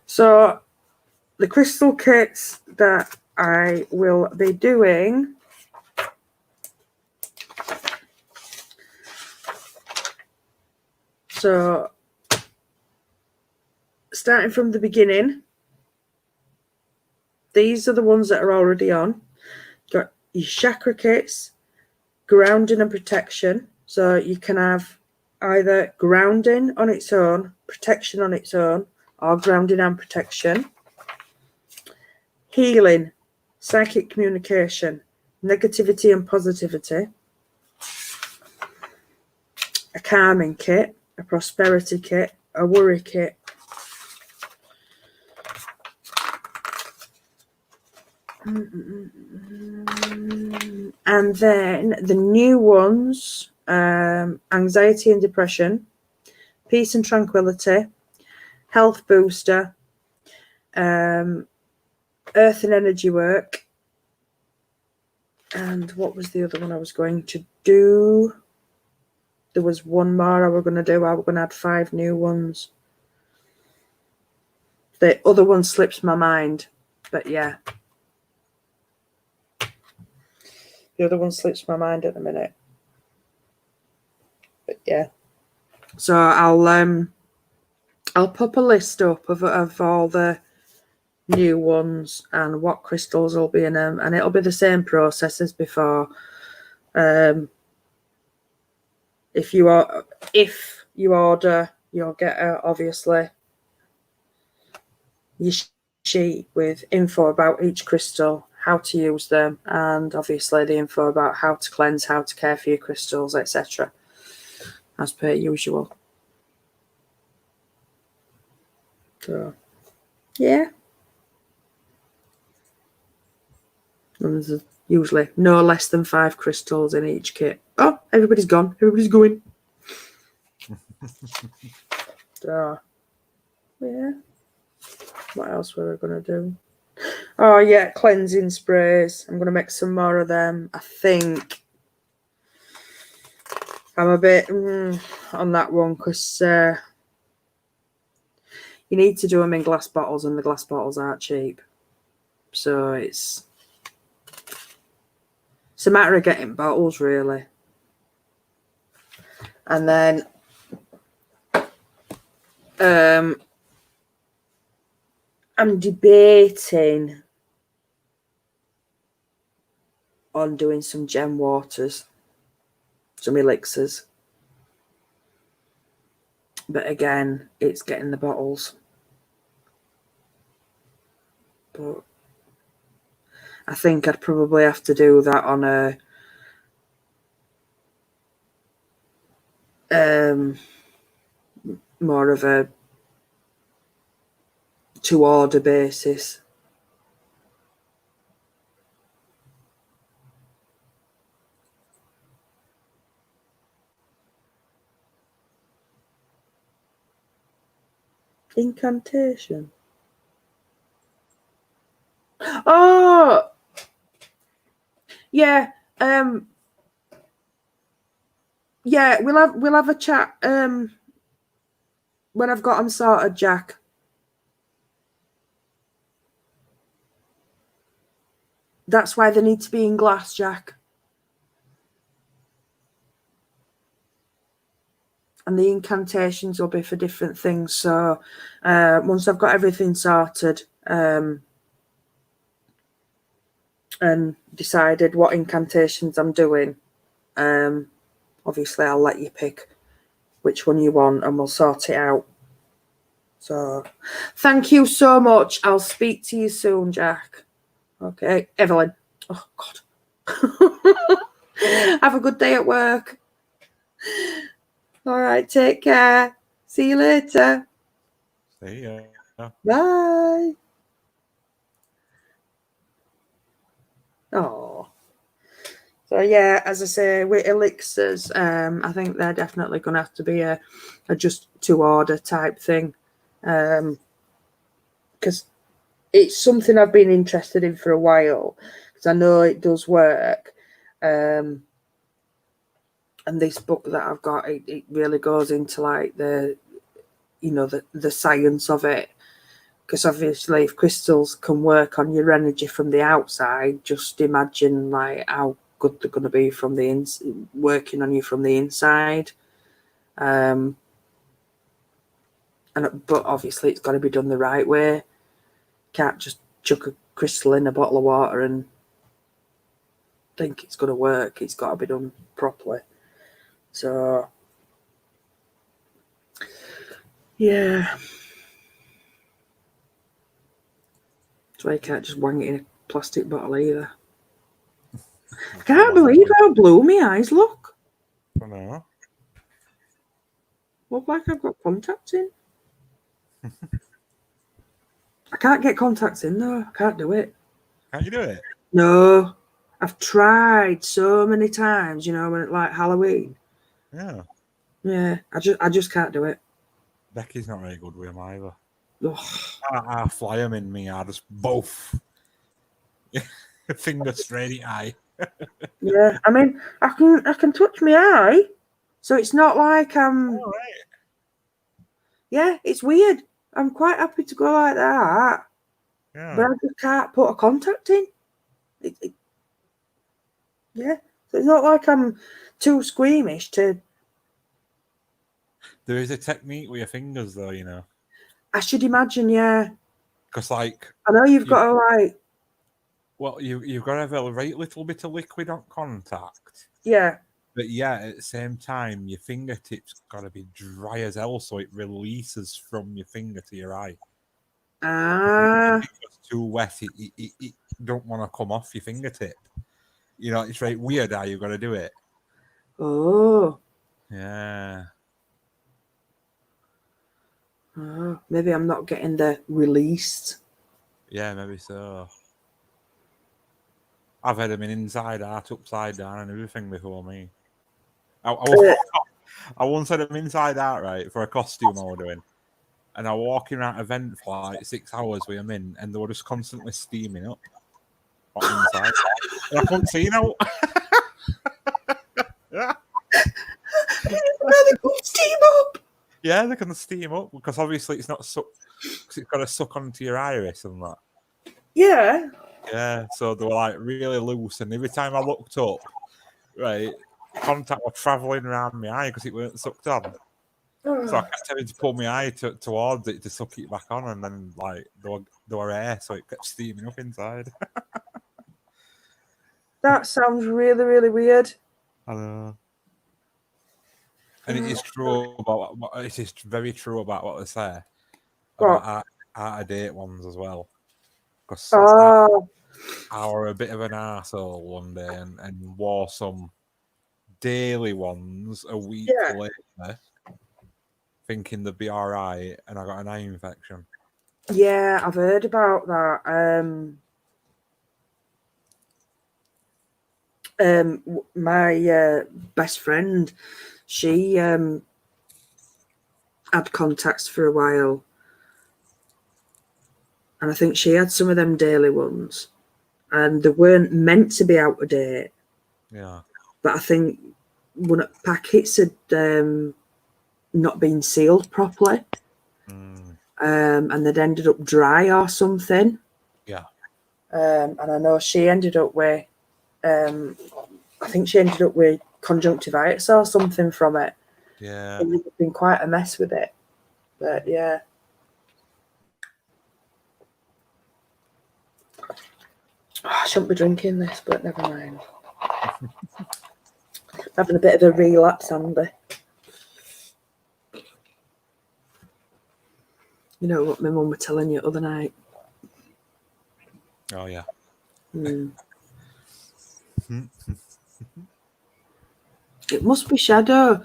Speaker 1: So, the crystal kits that I will be doing. So, starting from the beginning, these are the ones that are already on. Got your chakra kits, grounding and protection. So you can have either grounding on its own, protection on its own, or grounding and protection. Healing, psychic communication, negativity and positivity. A calming kit, a prosperity kit, a worry kit. And then the new ones, anxiety and depression, peace and tranquility, health booster, earth and energy work. And what was the other one I was going to do? There was one more I was going to do. I was going to add 5 new ones. The other one slips my mind, but yeah. The other one slips my mind at the minute. But yeah. So I'll pop a list up of all the new ones and what crystals will be in them, and it'll be the same process as before. If you order, you'll get obviously your sheet with info about each crystal, how to use them, and obviously the info about how to cleanse, how to care for your crystals, etc. As per usual. So, yeah. And there's usually no less than 5 crystals in each kit. Oh, everybody's gone. Everybody's going. So, yeah. What else were we going to do? Oh, yeah, cleansing sprays. I'm going to make some more of them. I think I'm a bit on that one because you need to do them in glass bottles, and the glass bottles aren't cheap. So it's a matter of getting bottles, really. And then I'm debating on doing some gem waters, some elixirs. But again, it's getting the bottles. But I think I'd probably have to do that on a more of a to order basis. Incantation. Oh, yeah. Yeah, we'll have a chat when I've got them sorted, Jack. That's why they need to be in glass, Jack. and the incantations will be for different things. So once I've got everything sorted and decided what incantations I'm doing, obviously I'll let you pick which one you want and we'll sort it out. So thank you so much. I'll speak to you soon, Jack. Okay, Evelyn. Oh, God. Have a good day at work. All right, take care. See you later.
Speaker 2: See ya.
Speaker 1: Bye. Oh. So yeah, as I say, with elixirs, I think they're definitely going to have to be a just to order type thing, because it's something I've been interested in for a while. Because I know it does work, and this book that I've got, it really goes into like the science of it. Because obviously, if crystals can work on your energy from the outside, just imagine like how good they're going to be from the working on you from the inside. But obviously, it's got to be done the right way. Can't just chuck a crystal in a bottle of water and think it's going to work. It's got to be done properly. So, yeah. So you can't just wang it in a plastic bottle either. I can't believe how blue my eyes look.
Speaker 2: I know.
Speaker 1: Look like I've got contacts in. I can't get contacts in though. I can't do it.
Speaker 2: Can't you do it?
Speaker 1: No. I've tried so many times, when it's like Halloween.
Speaker 2: Yeah.
Speaker 1: Yeah, I just can't do it.
Speaker 2: Becky's not very good with them either.
Speaker 1: Ugh.
Speaker 2: I fly them in me. I just both. Finger straight at eye.
Speaker 1: Yeah, I mean, I can touch my eye, so it's not like
Speaker 2: All right.
Speaker 1: Yeah, it's weird. I'm quite happy to go like that,
Speaker 2: Yeah.
Speaker 1: but I just can't put a contact in. Yeah, so it's not like I'm too squeamish to.
Speaker 2: There is a technique with your fingers, though,
Speaker 1: I should imagine, yeah.
Speaker 2: Because, like,
Speaker 1: I know you've got to like.
Speaker 2: well, you've got to have a right little bit of liquid on contact.
Speaker 1: Yeah.
Speaker 2: But yeah, at the same time, your fingertips got to be dry as hell, so it releases from your finger to your eye. If it's too wet, it don't want to come off your fingertip. It's right weird how you've got to do it.
Speaker 1: Oh.
Speaker 2: Yeah.
Speaker 1: Oh, maybe I'm not getting the released.
Speaker 2: Yeah, maybe so. I've had them in inside out, upside down, and everything before me. I once had them inside out, right, for a costume I was doing. And I was walking around an event for like 6 hours with them in, and they were just constantly steaming up on inside. And I couldn't see no. Yeah.
Speaker 1: They could steam up.
Speaker 2: Yeah, they can steam up because obviously it's not because it's got to suck onto your iris and that.
Speaker 1: Yeah.
Speaker 2: Yeah, so they were like really loose, and every time I looked up, right, contact was travelling around my eye because it weren't sucked on. So I kept having to pull my eye towards it to suck it back on, and then like there were air, so it kept steaming up inside.
Speaker 1: That sounds really, really weird.
Speaker 2: I know. And it is true about it is very true about what they say about out of date ones as well. Because I were a bit of an arsehole one day and wore some daily ones a week later, thinking they'd be all right, and I got an eye infection.
Speaker 1: Yeah, I've heard about that. My best friend, she had contacts for a while, and I think she had some of them daily ones, and they weren't meant to be out of date.
Speaker 2: Yeah.
Speaker 1: But I think one of the packets had not been sealed properly, and they'd ended up dry or something.
Speaker 2: Yeah.
Speaker 1: And I know she ended up with, I think she ended up with conjunctivitis or something from it.
Speaker 2: Yeah.
Speaker 1: It would have been quite a mess with it. But yeah. Oh, I shouldn't be drinking this, but never mind. Having a bit of a relapse, Andy. You know what my mum was telling you the other night?
Speaker 2: Oh yeah.
Speaker 1: Mm. It must be shadow.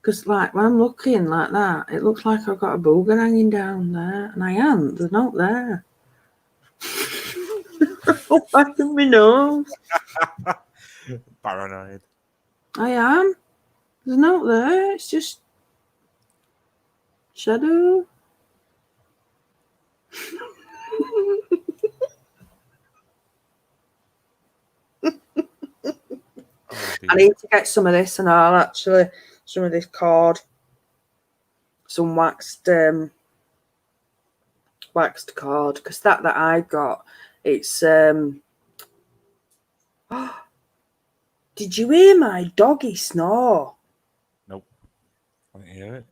Speaker 1: Because, like, when I'm looking like that, it looks like I've got a booger hanging down there. And I am. They're not there. Oh, back in my nose.
Speaker 2: Paranoid.
Speaker 1: I am. They're not there. It's just shadow.
Speaker 2: Oh,
Speaker 1: I
Speaker 2: dear.
Speaker 1: need to get some of this and all, actually. Some of this cord. Some waxed cord. Because that I got, it's... Did you hear my doggy snore?
Speaker 2: Nope. I didn't hear it.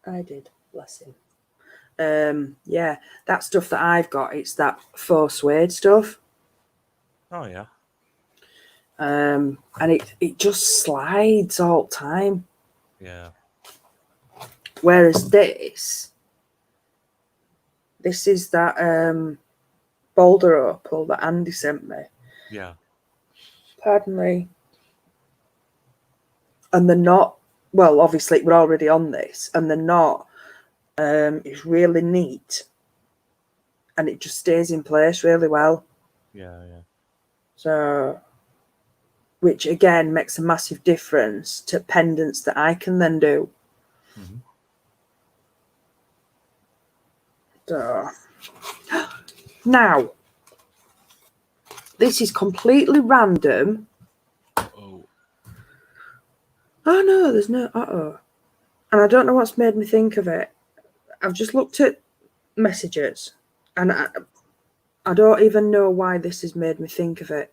Speaker 1: I did. Bless him. Yeah, that stuff that I've got, it's that faux suede stuff.
Speaker 2: Oh yeah.
Speaker 1: And it just slides all the time.
Speaker 2: Yeah.
Speaker 1: Whereas this is that boulder opal that Andy sent me.
Speaker 2: Yeah.
Speaker 1: Pardon me. And the knot, well, obviously we're already on this, and the knot is really neat, and it just stays in place really well.
Speaker 2: Yeah. Yeah.
Speaker 1: So, which again makes a massive difference to pendants that I can then do.
Speaker 2: Mm-hmm.
Speaker 1: So, now, this is completely random.
Speaker 2: Oh.
Speaker 1: Oh no, there's no uh-oh. And I don't know what's made me think of it. I've just looked at messages and I don't even know why this has made me think of it.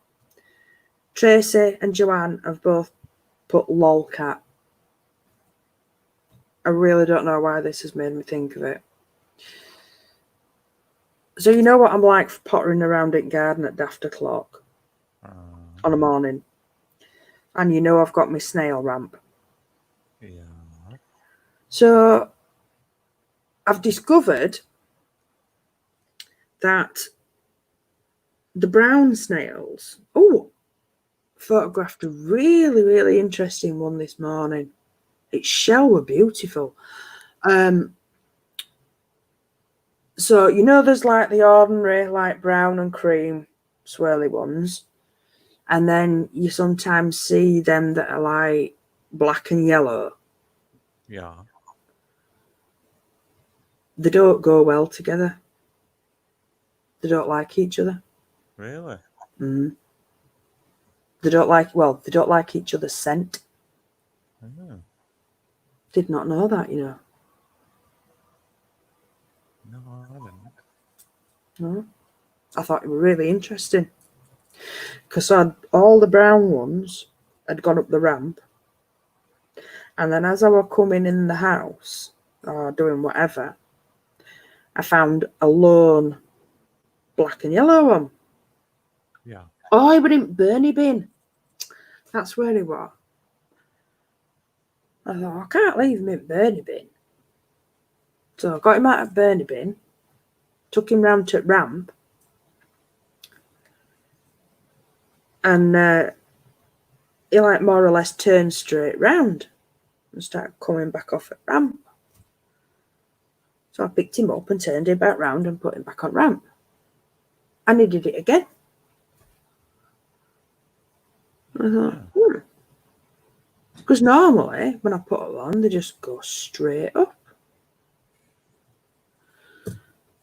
Speaker 1: Tracy and Joanne have both put lolcat. I really don't know why this has made me think of it. So you know what I'm like for pottering around in garden at daft o'clock on a morning. And you know I've got my snail ramp.
Speaker 2: Yeah.
Speaker 1: So I've discovered that the brown snails, photographed a really, really interesting one this morning. Its shell were beautiful. So, you know, there's like the ordinary, like brown and cream swirly ones. And then you sometimes see them that are like black and yellow.
Speaker 2: Yeah.
Speaker 1: They don't go well together. They don't like each other.
Speaker 2: Really?
Speaker 1: Mm. They don't like each other's scent.
Speaker 2: Oh.
Speaker 1: Did not know that, you know.
Speaker 2: No, I didn't.
Speaker 1: No. I thought it was really interesting. Because all the brown ones had gone up the ramp. And then as I was coming in the house, or doing whatever, I found a lone black and yellow one.
Speaker 2: Yeah.
Speaker 1: Oh, he was in Bernie bin. That's where he was. I thought, I can't leave him in Bernie bin. So I got him out of Bernie bin, took him round to ramp, and he like more or less turned straight round and started coming back off at ramp. So I picked him up and turned him back round and put him back on ramp. And he did it again. I thought, Because normally when I put them on, they just go straight up.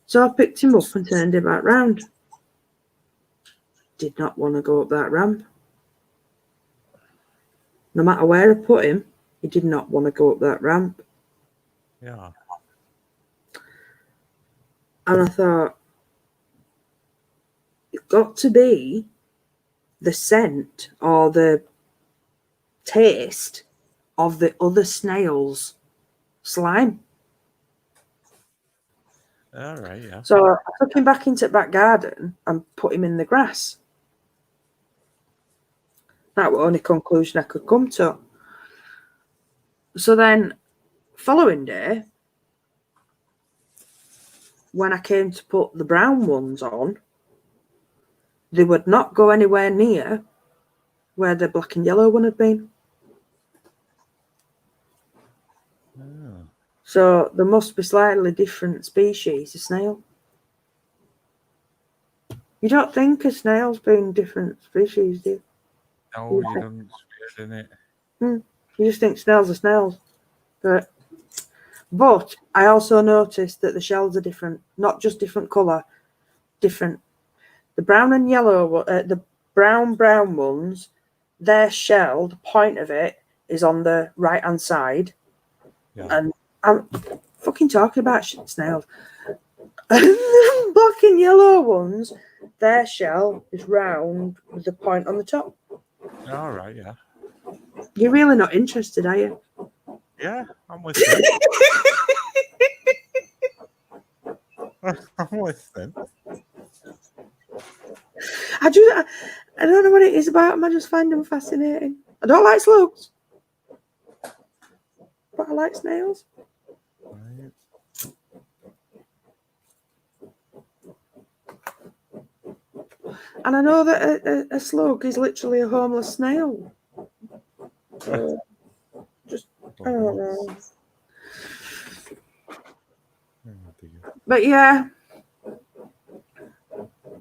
Speaker 1: So I picked him up and turned him back round. Did not want to go up that ramp. No matter where I put him, he did not want to go up that ramp.
Speaker 2: Yeah.
Speaker 1: And I thought, it's got to be the scent or the taste of the other snails' slime.
Speaker 2: All right, yeah.
Speaker 1: So I took him back into the back garden and put him in the grass. That was the only conclusion I could come to. So then, following day, when I came to put the brown ones on, they would not go anywhere near where the black and yellow one had been.
Speaker 2: Oh.
Speaker 1: So there must be slightly different species of snail. You don't think a snail's been different species, do you?
Speaker 2: No, you don't. It's weird, isn't it?
Speaker 1: You just think snails are snails. But I also noticed that the shells are different, not just different colour, different. The brown and yellow, the brown ones, their shell, the point of it is on the right hand side.
Speaker 2: Yeah.
Speaker 1: And I'm fucking talking about snails. The black and yellow ones, their shell is round with the point on the top.
Speaker 2: All right, yeah.
Speaker 1: You're really not interested, are you?
Speaker 2: Yeah, I'm with you. I'm with them.
Speaker 1: I don't know what it is about them. I just find them fascinating. I don't like slugs, but I like snails.
Speaker 2: Right.
Speaker 1: And I know that a slug is literally a homeless snail. So, I don't know.
Speaker 2: Oh, dear.
Speaker 1: But yeah,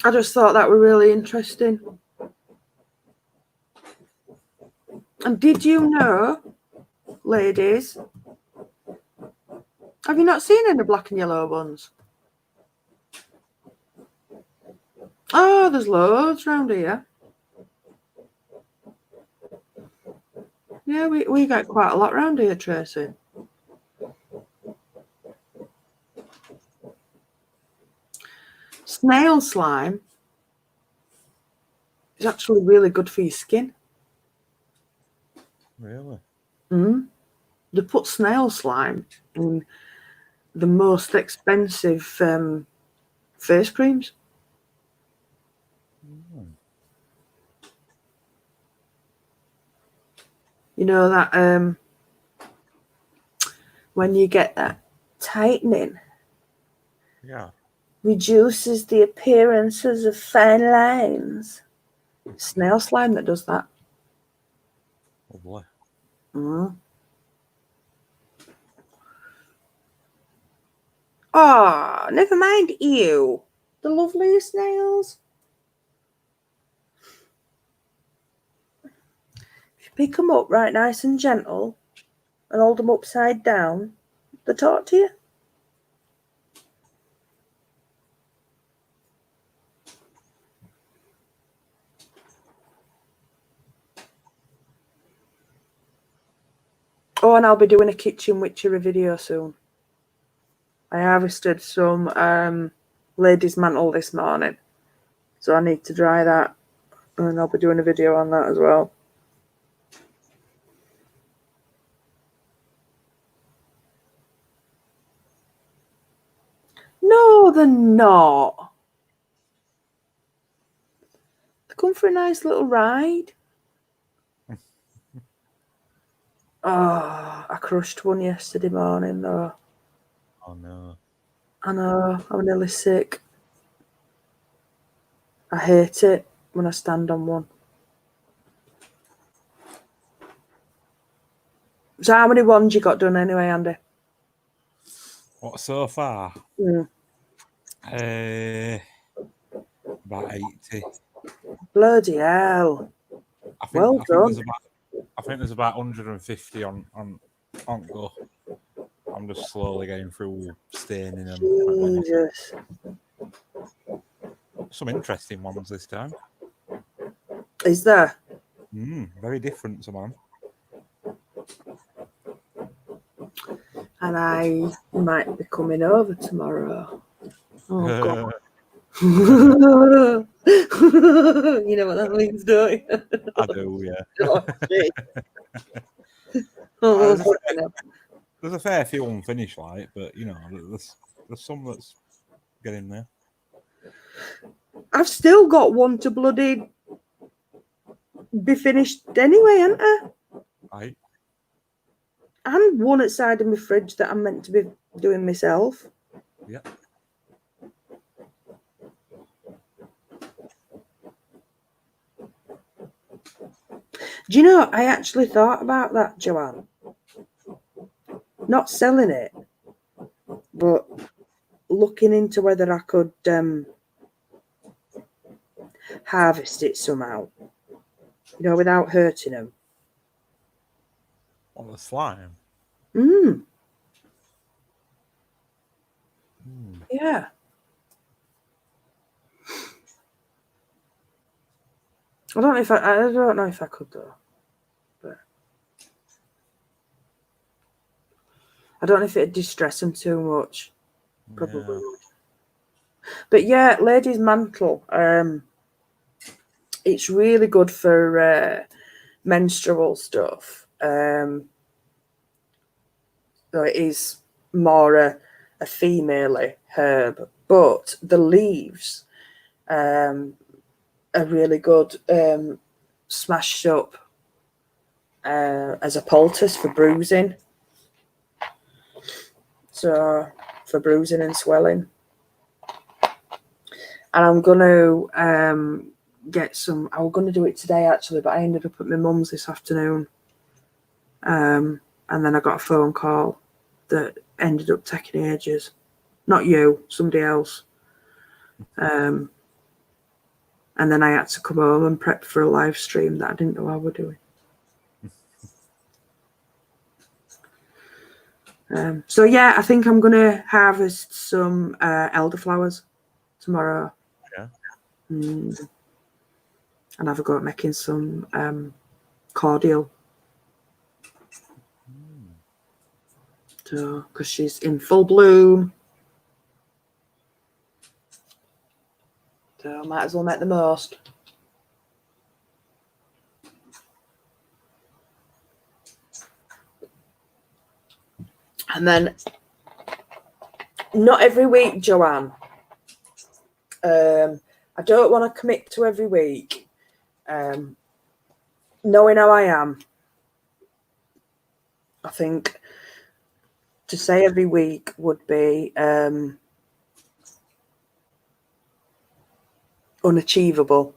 Speaker 1: I just thought that were really interesting. And did you know, ladies, have you not seen any black and yellow ones? Oh, there's loads around here. Yeah, we got quite a lot around here, Tracy. Snail slime is actually really good for your skin.
Speaker 2: Really?
Speaker 1: They put snail slime in the most expensive face creams. You know that when you get that tightening,
Speaker 2: Yeah.
Speaker 1: reduces the appearances of fine lines. Snail slime that does that.
Speaker 2: Lovely.
Speaker 1: Oh, never mind you. The loveliest snails. If you pick them up right nice and gentle and hold them upside down, they talk to you. Oh, and I'll be doing a kitchen witchery video soon. I harvested some lady's mantle this morning, so I need to dry that, and I'll be doing a video on that as well. No, they're not. They come for a nice little ride. Oh, I crushed one yesterday morning though.
Speaker 2: Oh no.
Speaker 1: I know, I'm nearly sick. I hate it when I stand on one. So how many ones you got done anyway, Andy?
Speaker 2: What so far? About 80.
Speaker 1: Bloody hell.
Speaker 2: I think,
Speaker 1: Well done.
Speaker 2: I think there's about 150 on go. I'm just slowly getting through staining them.
Speaker 1: Jesus.
Speaker 2: Some interesting ones this time.
Speaker 1: Is there?
Speaker 2: Very different to mine.
Speaker 1: And I might be coming over tomorrow. Oh, God. You know what that means, don't you?
Speaker 2: I do, yeah.
Speaker 1: Oh, shit.
Speaker 2: There's a fair few unfinished, like, but you know, there's some that's getting there.
Speaker 1: I've still got one to bloody be finished anyway, haven't I?
Speaker 2: Right.
Speaker 1: And one outside of my fridge that I'm meant to be doing myself.
Speaker 2: Yeah.
Speaker 1: Do you know, I actually thought about that, Joanne. Not selling it, but looking into whether I could harvest it somehow. You know, without hurting them.
Speaker 2: On the slime.
Speaker 1: Yeah. I don't know if I could though. But I don't know if it'd distress them too much. Probably
Speaker 2: Yeah.
Speaker 1: would. But yeah, Lady's Mantle. It's really good for menstrual stuff. So it is more a female herb, but the leaves are really good smashed up as a poultice for bruising. So for bruising and swelling. And I'm going to get some, I was going to do it today actually, but I ended up at my mum's this afternoon. And then I got a phone call that ended up taking ages. Not you, somebody else. And then I had to come home and prep for a live stream that I didn't know I were doing. So yeah, I think I'm going to harvest some elderflowers tomorrow.
Speaker 2: Yeah.
Speaker 1: And have a go at making some cordial. So, because she's in full bloom. So might as well make the most. And then, not every week, Joanne. I don't want to commit to every week. Knowing how I am, I think to say every week would be unachievable.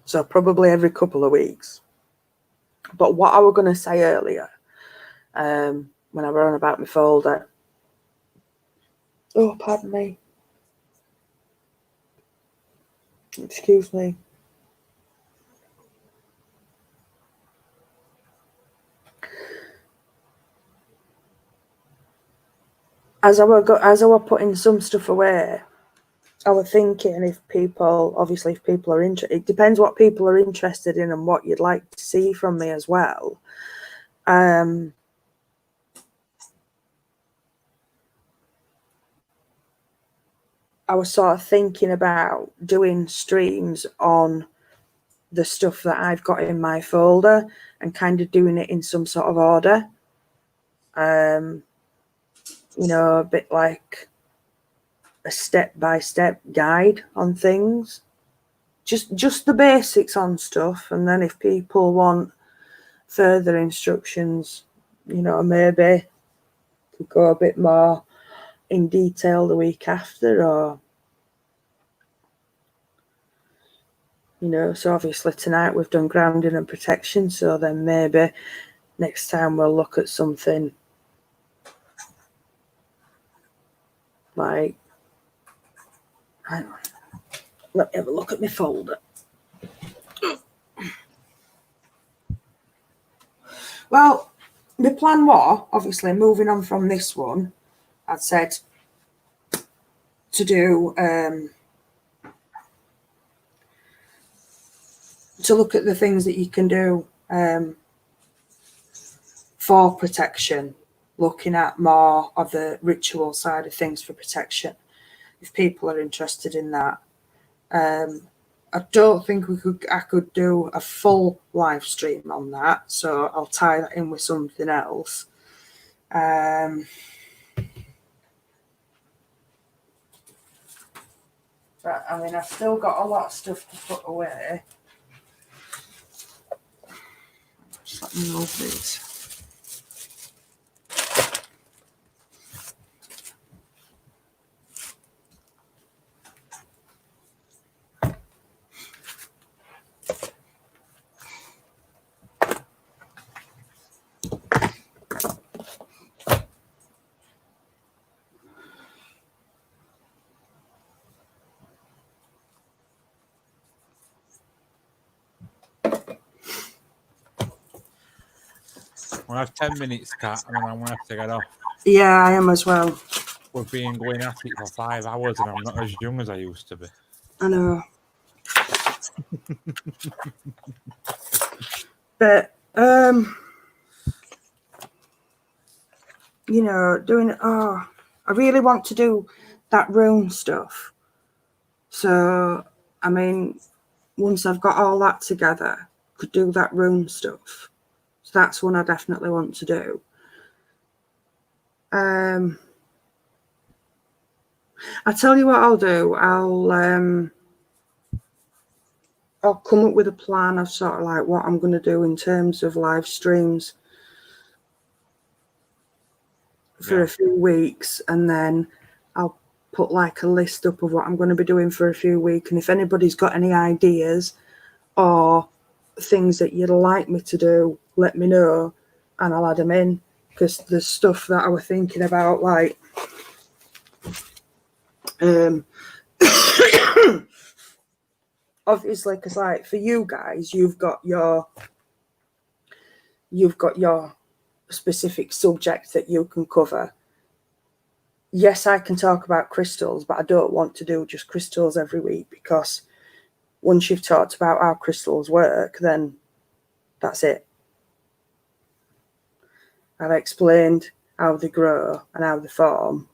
Speaker 1: So probably every couple of weeks. But what I was going to say earlier, when I were on about my folder. Oh, pardon me. Excuse me. As I were putting some stuff away, I was thinking if people are interested, it depends what people are interested in and what you'd like to see from me as well. I was sort of thinking about doing streams on the stuff that I've got in my folder and kind of doing it in some sort of order. You know, a bit like a step-by-step guide on things. Just the basics on stuff. And then if people want further instructions, you know, maybe could go a bit more in detail the week after, or you know, so obviously tonight we've done grounding and protection, so then maybe next time we'll look at something like, hang on, let me have a look at my folder. Well, the plan was, obviously, moving on from this one, I'd said to do, to look at the things that you can do for protection, looking at more of the ritual side of things for protection, if people are interested in that. I don't think I could do a full live stream on that, so I'll tie that in with something else. But I mean, I've still got a lot of stuff to put away. Just let me know, please.
Speaker 2: I have 10 minutes, Kat, and then I'm going to have to get off.
Speaker 1: Yeah, I am as well.
Speaker 2: We've been going at it for 5 hours, and I'm not as young as I used to be.
Speaker 1: I know. But, you know, I really want to do that rune stuff. So, I mean, once I've got all that together, could do that rune stuff. So that's one I definitely want to do. I tell you what I'll do. I'll come up with a plan of sort of like what I'm going to do in terms of live streams for a few weeks, and then I'll put like a list up of what I'm going to be doing for a few weeks. And if anybody's got any ideas or things that you'd like me to do, let me know and I'll add them in, because there's stuff that I was thinking about, like obviously, because like for you guys, you've got your specific subject that you can cover. Yes, I can talk about crystals, but I don't want to do just crystals every week, because once you've talked about how crystals work, then that's it. I've explained how they grow and how they form.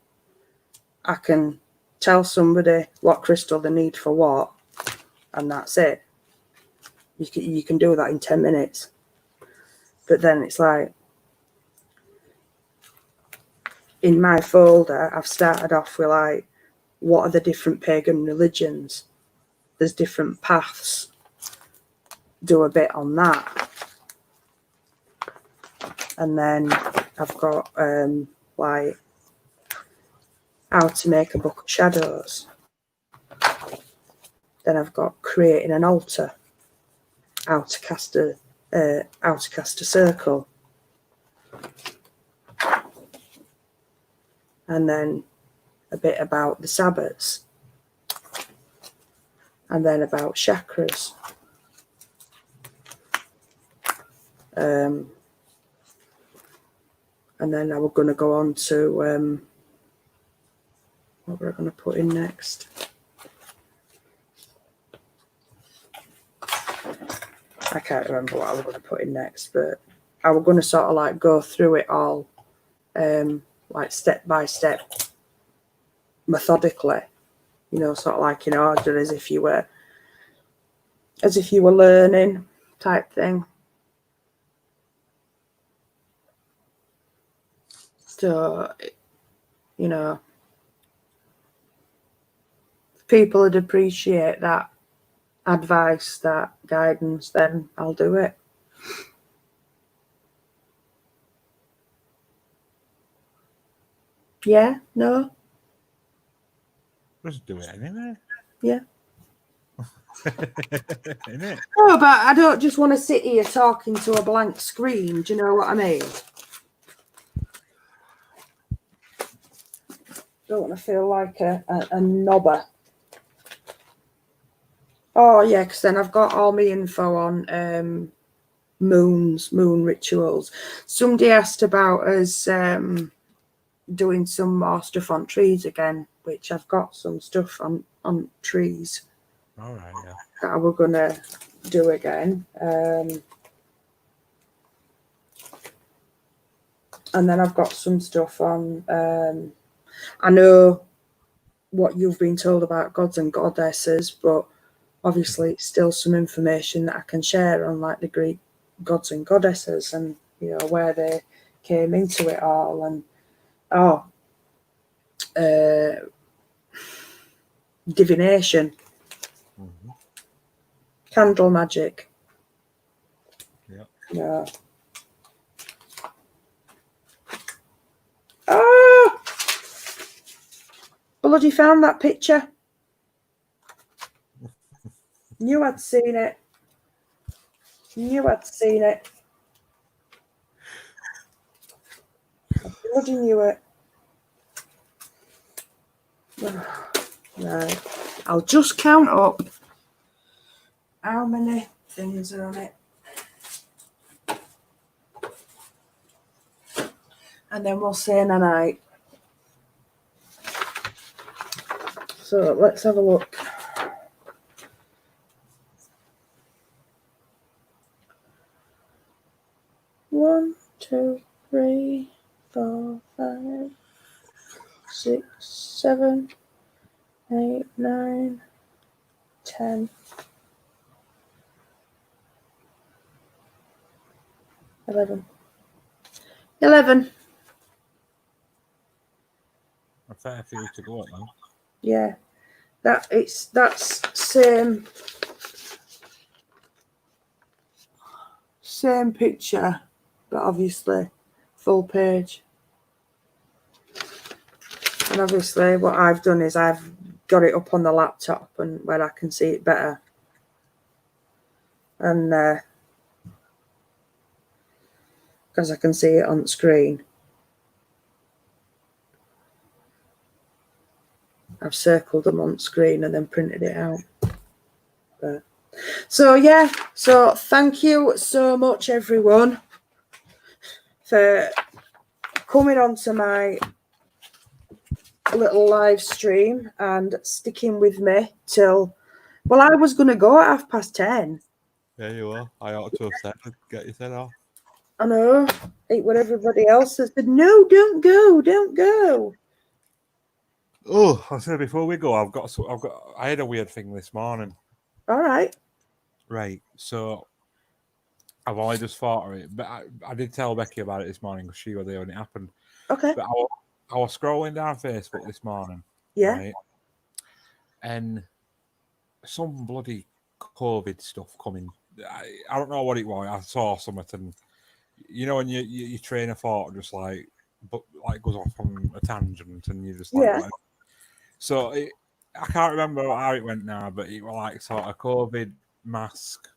Speaker 1: I can tell somebody what crystal they need for what, and that's it. You can do that in 10 minutes. But then it's like, in my folder, I've started off with like, what are the different pagan religions? There's different paths. Do a bit on that. And then I've got like how to make a book of shadows. Then I've got creating an altar, how to cast a circle, and then a bit about the Sabbats, and then about chakras. And then I was going to go on to what we're going to put in next. I can't remember what I was going to put in next, but I was going to sort of like go through it all, like step by step, methodically, you know, sort of like in order, as if you were learning type thing. So, you know, people would appreciate that advice, that guidance, then I'll do it. Yeah? No?
Speaker 2: Just do it anyway.
Speaker 1: Yeah.
Speaker 2: Innit?
Speaker 1: Oh, but I don't just want to sit here talking to a blank screen. Do you know what I mean? Don't want to feel like a knobber. Oh, yeah, because then I've got all my info on moon rituals. Somebody asked about us doing some more stuff on trees again, which I've got some stuff on trees.
Speaker 2: All right, yeah.
Speaker 1: That we're going to do again. And then I've got some stuff on... I know what you've been told about gods and goddesses, but
Speaker 3: obviously it's still some information that I can share on like the Greek gods and goddesses and where they came into it all and divination,
Speaker 2: Mhm.
Speaker 3: candle magic.
Speaker 2: Yeah.
Speaker 3: Yeah. Oh, bloody found that picture. Knew I'd seen it. Knew I'd seen it. I bloody knew it. Right. I'll just count up how many things are on it. And then we'll say a night. So let's have a look. One, 2, 3, 4, 5, 6, 7, 8, 9, 10, 11. 11.
Speaker 2: A fair few to go at them.
Speaker 3: Yeah. That's same picture, but obviously full page. And obviously what I've done is I've got it up on the laptop and where I can see it better. And because I can see it on screen. I've circled them on screen and then printed it out. But, so thank you so much everyone for coming on to my little live stream and sticking with me till, well, I was going to go at 10:30.
Speaker 2: There you are. I ought to have said, get your head off.
Speaker 3: I know, eat what everybody else has said. No, don't go.
Speaker 2: Oh, I said before we go, I had a weird thing this morning.
Speaker 3: All right.
Speaker 2: Right, so I've only just thought of it, but I did tell Becky about it this morning because she was there when it happened.
Speaker 3: Okay.
Speaker 2: But I was scrolling down Facebook this morning,
Speaker 3: Yeah.
Speaker 2: right, and some bloody COVID stuff coming. I don't know what it was. I saw something, and when your train of thought just like goes off on a tangent, and you just like,
Speaker 3: Yeah.
Speaker 2: whatever. So I can't remember how it went now, but it was like sort of COVID mask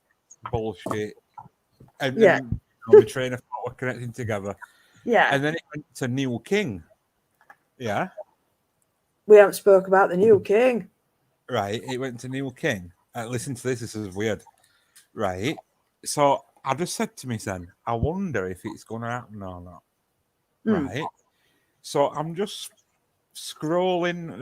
Speaker 2: bullshit, and the train of thought were connecting together.
Speaker 3: Yeah.
Speaker 2: And then it went to Neil King. Yeah.
Speaker 3: We haven't spoke about the new king.
Speaker 2: Right. It went to Neil King. Listen to this. This is weird. Right. So I just said to me then, I wonder if it's going to happen or not. Right. So I'm just scrolling,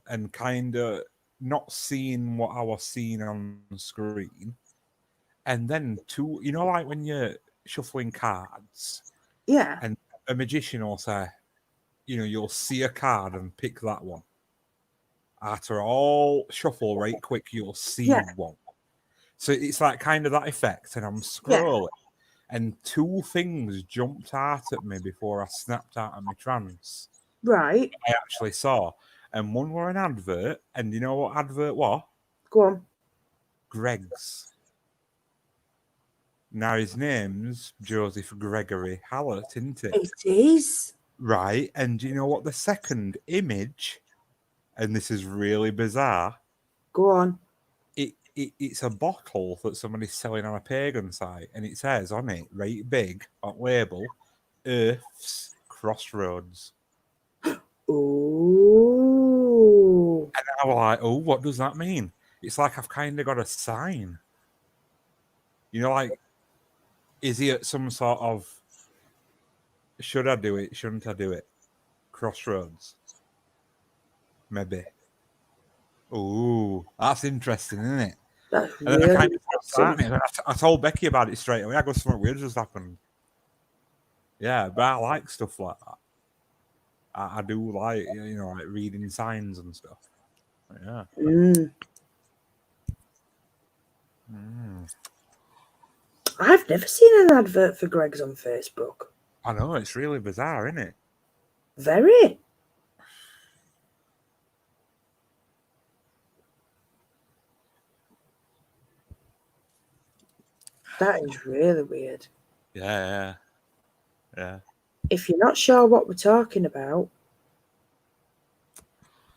Speaker 2: and kind of not seeing what I was seeing on the screen. And then like when you're shuffling cards.
Speaker 3: Yeah.
Speaker 2: And a magician will say, you'll see a card and pick that one. After all shuffle right quick, you'll see one. So it's like kind of that effect. And I'm scrolling, and two things jumped out at me before I snapped out of my trance.
Speaker 3: Right.
Speaker 2: I actually saw. And one were an advert. And you know what advert was?
Speaker 3: Go on.
Speaker 2: Greg's. Now his name's Joseph Gregory Hallett, isn't it?
Speaker 3: It is.
Speaker 2: Right. And do you know what the second image, and this is really bizarre.
Speaker 3: Go on.
Speaker 2: It's a bottle that somebody's selling on a pagan site, and it says on it, right big, on label, Earth's Crossroads.
Speaker 3: Ooh.
Speaker 2: And I was like, oh, what does that mean? It's like I've kind of got a sign. Like, is he at some sort of, should I do it, shouldn't I do it? Crossroads. Maybe. Ooh, that's interesting, isn't it?
Speaker 3: That's
Speaker 2: And then
Speaker 3: really
Speaker 2: I kind of I told Becky about it straight away. I go, something weird just happened. Yeah, but I like stuff like that. I do like, like reading signs and stuff. Yeah.
Speaker 1: I've never seen an advert for Greggs on Facebook.
Speaker 2: I know, it's really bizarre, isn't it?
Speaker 1: Very. That is really weird.
Speaker 2: Yeah.
Speaker 1: If you're not sure what we're talking about,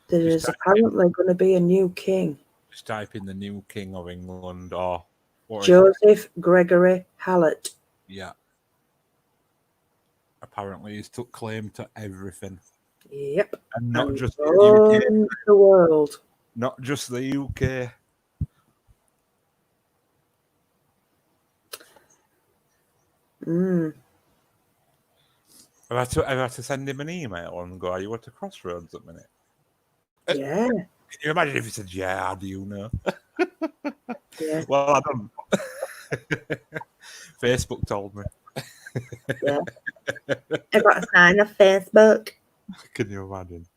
Speaker 1: there is apparently going to be a new king.
Speaker 2: Just type in the new king of England or what?
Speaker 1: Joseph Gregory Hallett.
Speaker 2: Yeah. Apparently, he's took claim to everything,
Speaker 1: Yep.
Speaker 2: and not
Speaker 1: And
Speaker 2: just the UK.
Speaker 1: owns the world.
Speaker 2: Not just the UK. I've had to send him an email and go, "Are you at a crossroads at the minute?"
Speaker 1: Yeah.
Speaker 2: Can you imagine if he said, "Yeah, how do you know?"
Speaker 1: Yeah.
Speaker 2: Well, I don't. Facebook told me.
Speaker 1: Yeah. I got a sign of Facebook.
Speaker 2: Can you imagine?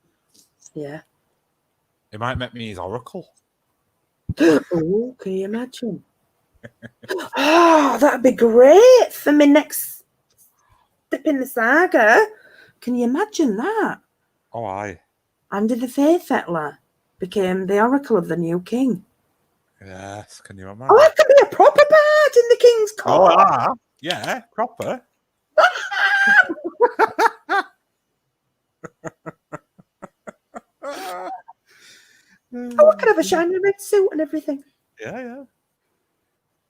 Speaker 1: Yeah.
Speaker 2: It might make me his oracle.
Speaker 1: Oh, can you imagine? Oh, that'd be great for my next step in the saga. Can you imagine that?
Speaker 2: Oh, aye.
Speaker 1: Andy the Faithfettler became the oracle of the new king.
Speaker 2: Yes, can you imagine?
Speaker 1: Oh, I could be a proper part in the king's court.
Speaker 2: Yeah, proper.
Speaker 1: Oh, I could have a shiny red suit and everything.
Speaker 2: Yeah.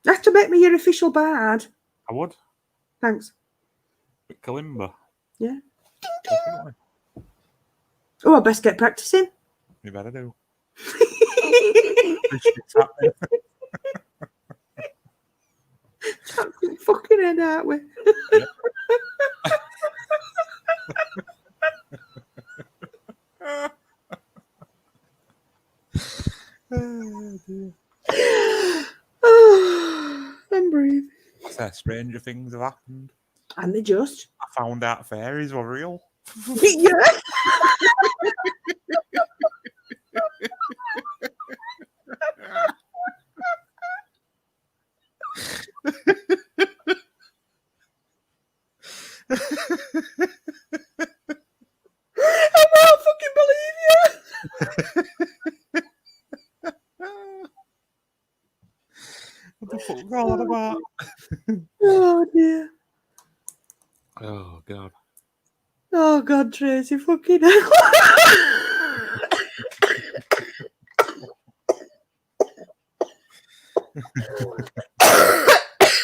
Speaker 1: Have to make me your official bard.
Speaker 2: I would.
Speaker 1: Thanks.
Speaker 2: Kalimba.
Speaker 1: Yeah.
Speaker 2: Definitely.
Speaker 1: Oh, I best get practicing.
Speaker 2: You better do.
Speaker 1: Fucking head, aren't we? I'm breathing.
Speaker 2: So stranger things have happened.
Speaker 1: And they just.
Speaker 2: I found out fairies were real.
Speaker 1: Yeah. I won't fucking believe you.
Speaker 2: What the fuck are all that about?
Speaker 1: Oh dear.
Speaker 2: Oh god.
Speaker 1: Oh god, Tracy, fucking hell.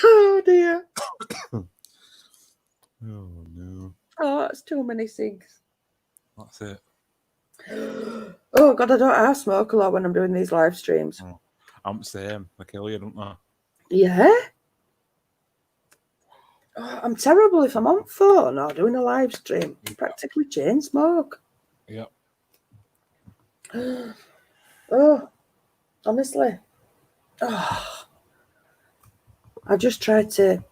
Speaker 1: Oh dear.
Speaker 2: Oh no.
Speaker 1: Oh, that's too many cigs.
Speaker 2: That's it.
Speaker 1: Oh god, I smoke a lot when I'm doing these live streams.
Speaker 2: I'm the same. They kill you, don't they?
Speaker 1: Yeah. Oh, I'm terrible if I'm on phone or doing a live stream. Practically chain smoke.
Speaker 2: Yep.
Speaker 1: Oh, honestly. Oh. I just tried to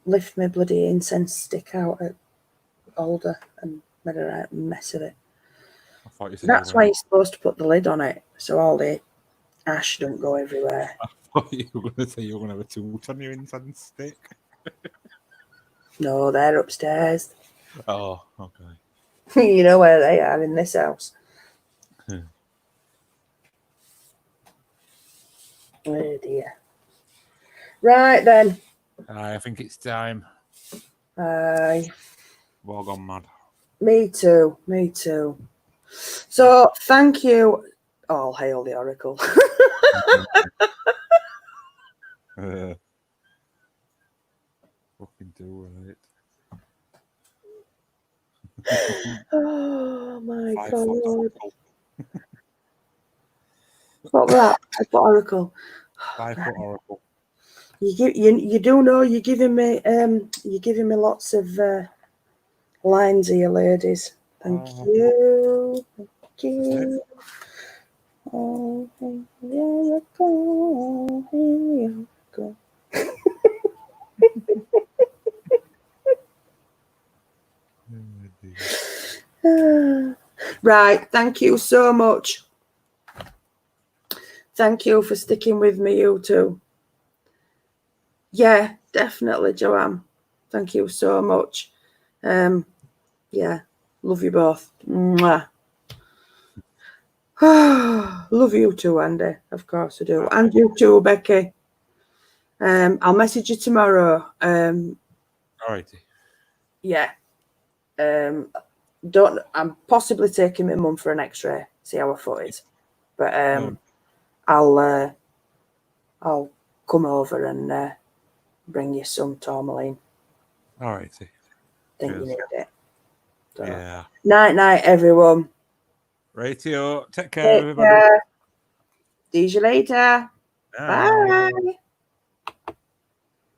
Speaker 1: lift my bloody incense stick out at Alder and made a right mess of it.
Speaker 2: I thought you said
Speaker 1: That's why you're supposed to put the lid on it, so all the ash don't go everywhere.
Speaker 2: I thought you were going to say you were going to have a toot on your incense stick.
Speaker 1: No, they're upstairs.
Speaker 2: Oh, okay.
Speaker 1: You know where they are in this house. Oh dear. Right then.
Speaker 2: I think it's time.
Speaker 1: Aye.
Speaker 2: We've all gone mad.
Speaker 1: Me too. Me too. So thank you. All hail the Oracle.
Speaker 2: Fucking do it.
Speaker 1: Oh my
Speaker 2: 5 foot
Speaker 1: god.
Speaker 2: oracle.
Speaker 1: What was that? 5 foot Oracle.
Speaker 2: 5 foot oracle.
Speaker 1: You do know you're giving me lots of lines here, ladies. Thank you. Thank you. Oh, here you go. Here you go. Right, thank you so much. Thank you for sticking with me, you two. Yeah, definitely, Joanne. Thank you so much. Yeah, love you both. Mwah. Love you too, Andy. Of course I do. And you too, Becky. I'll message you tomorrow.
Speaker 2: Alrighty.
Speaker 1: Yeah. I'm possibly taking my mum for an X-ray, see how her foot is. But I'll come over and bring you some tourmaline.
Speaker 2: Alrighty.
Speaker 1: Think you
Speaker 2: Cheers.
Speaker 1: need it. So,
Speaker 2: Yeah.
Speaker 1: night, everyone.
Speaker 2: Ratio. Take care,
Speaker 1: Take
Speaker 2: everybody.
Speaker 1: care. See you later.
Speaker 2: Bye.
Speaker 1: Bye.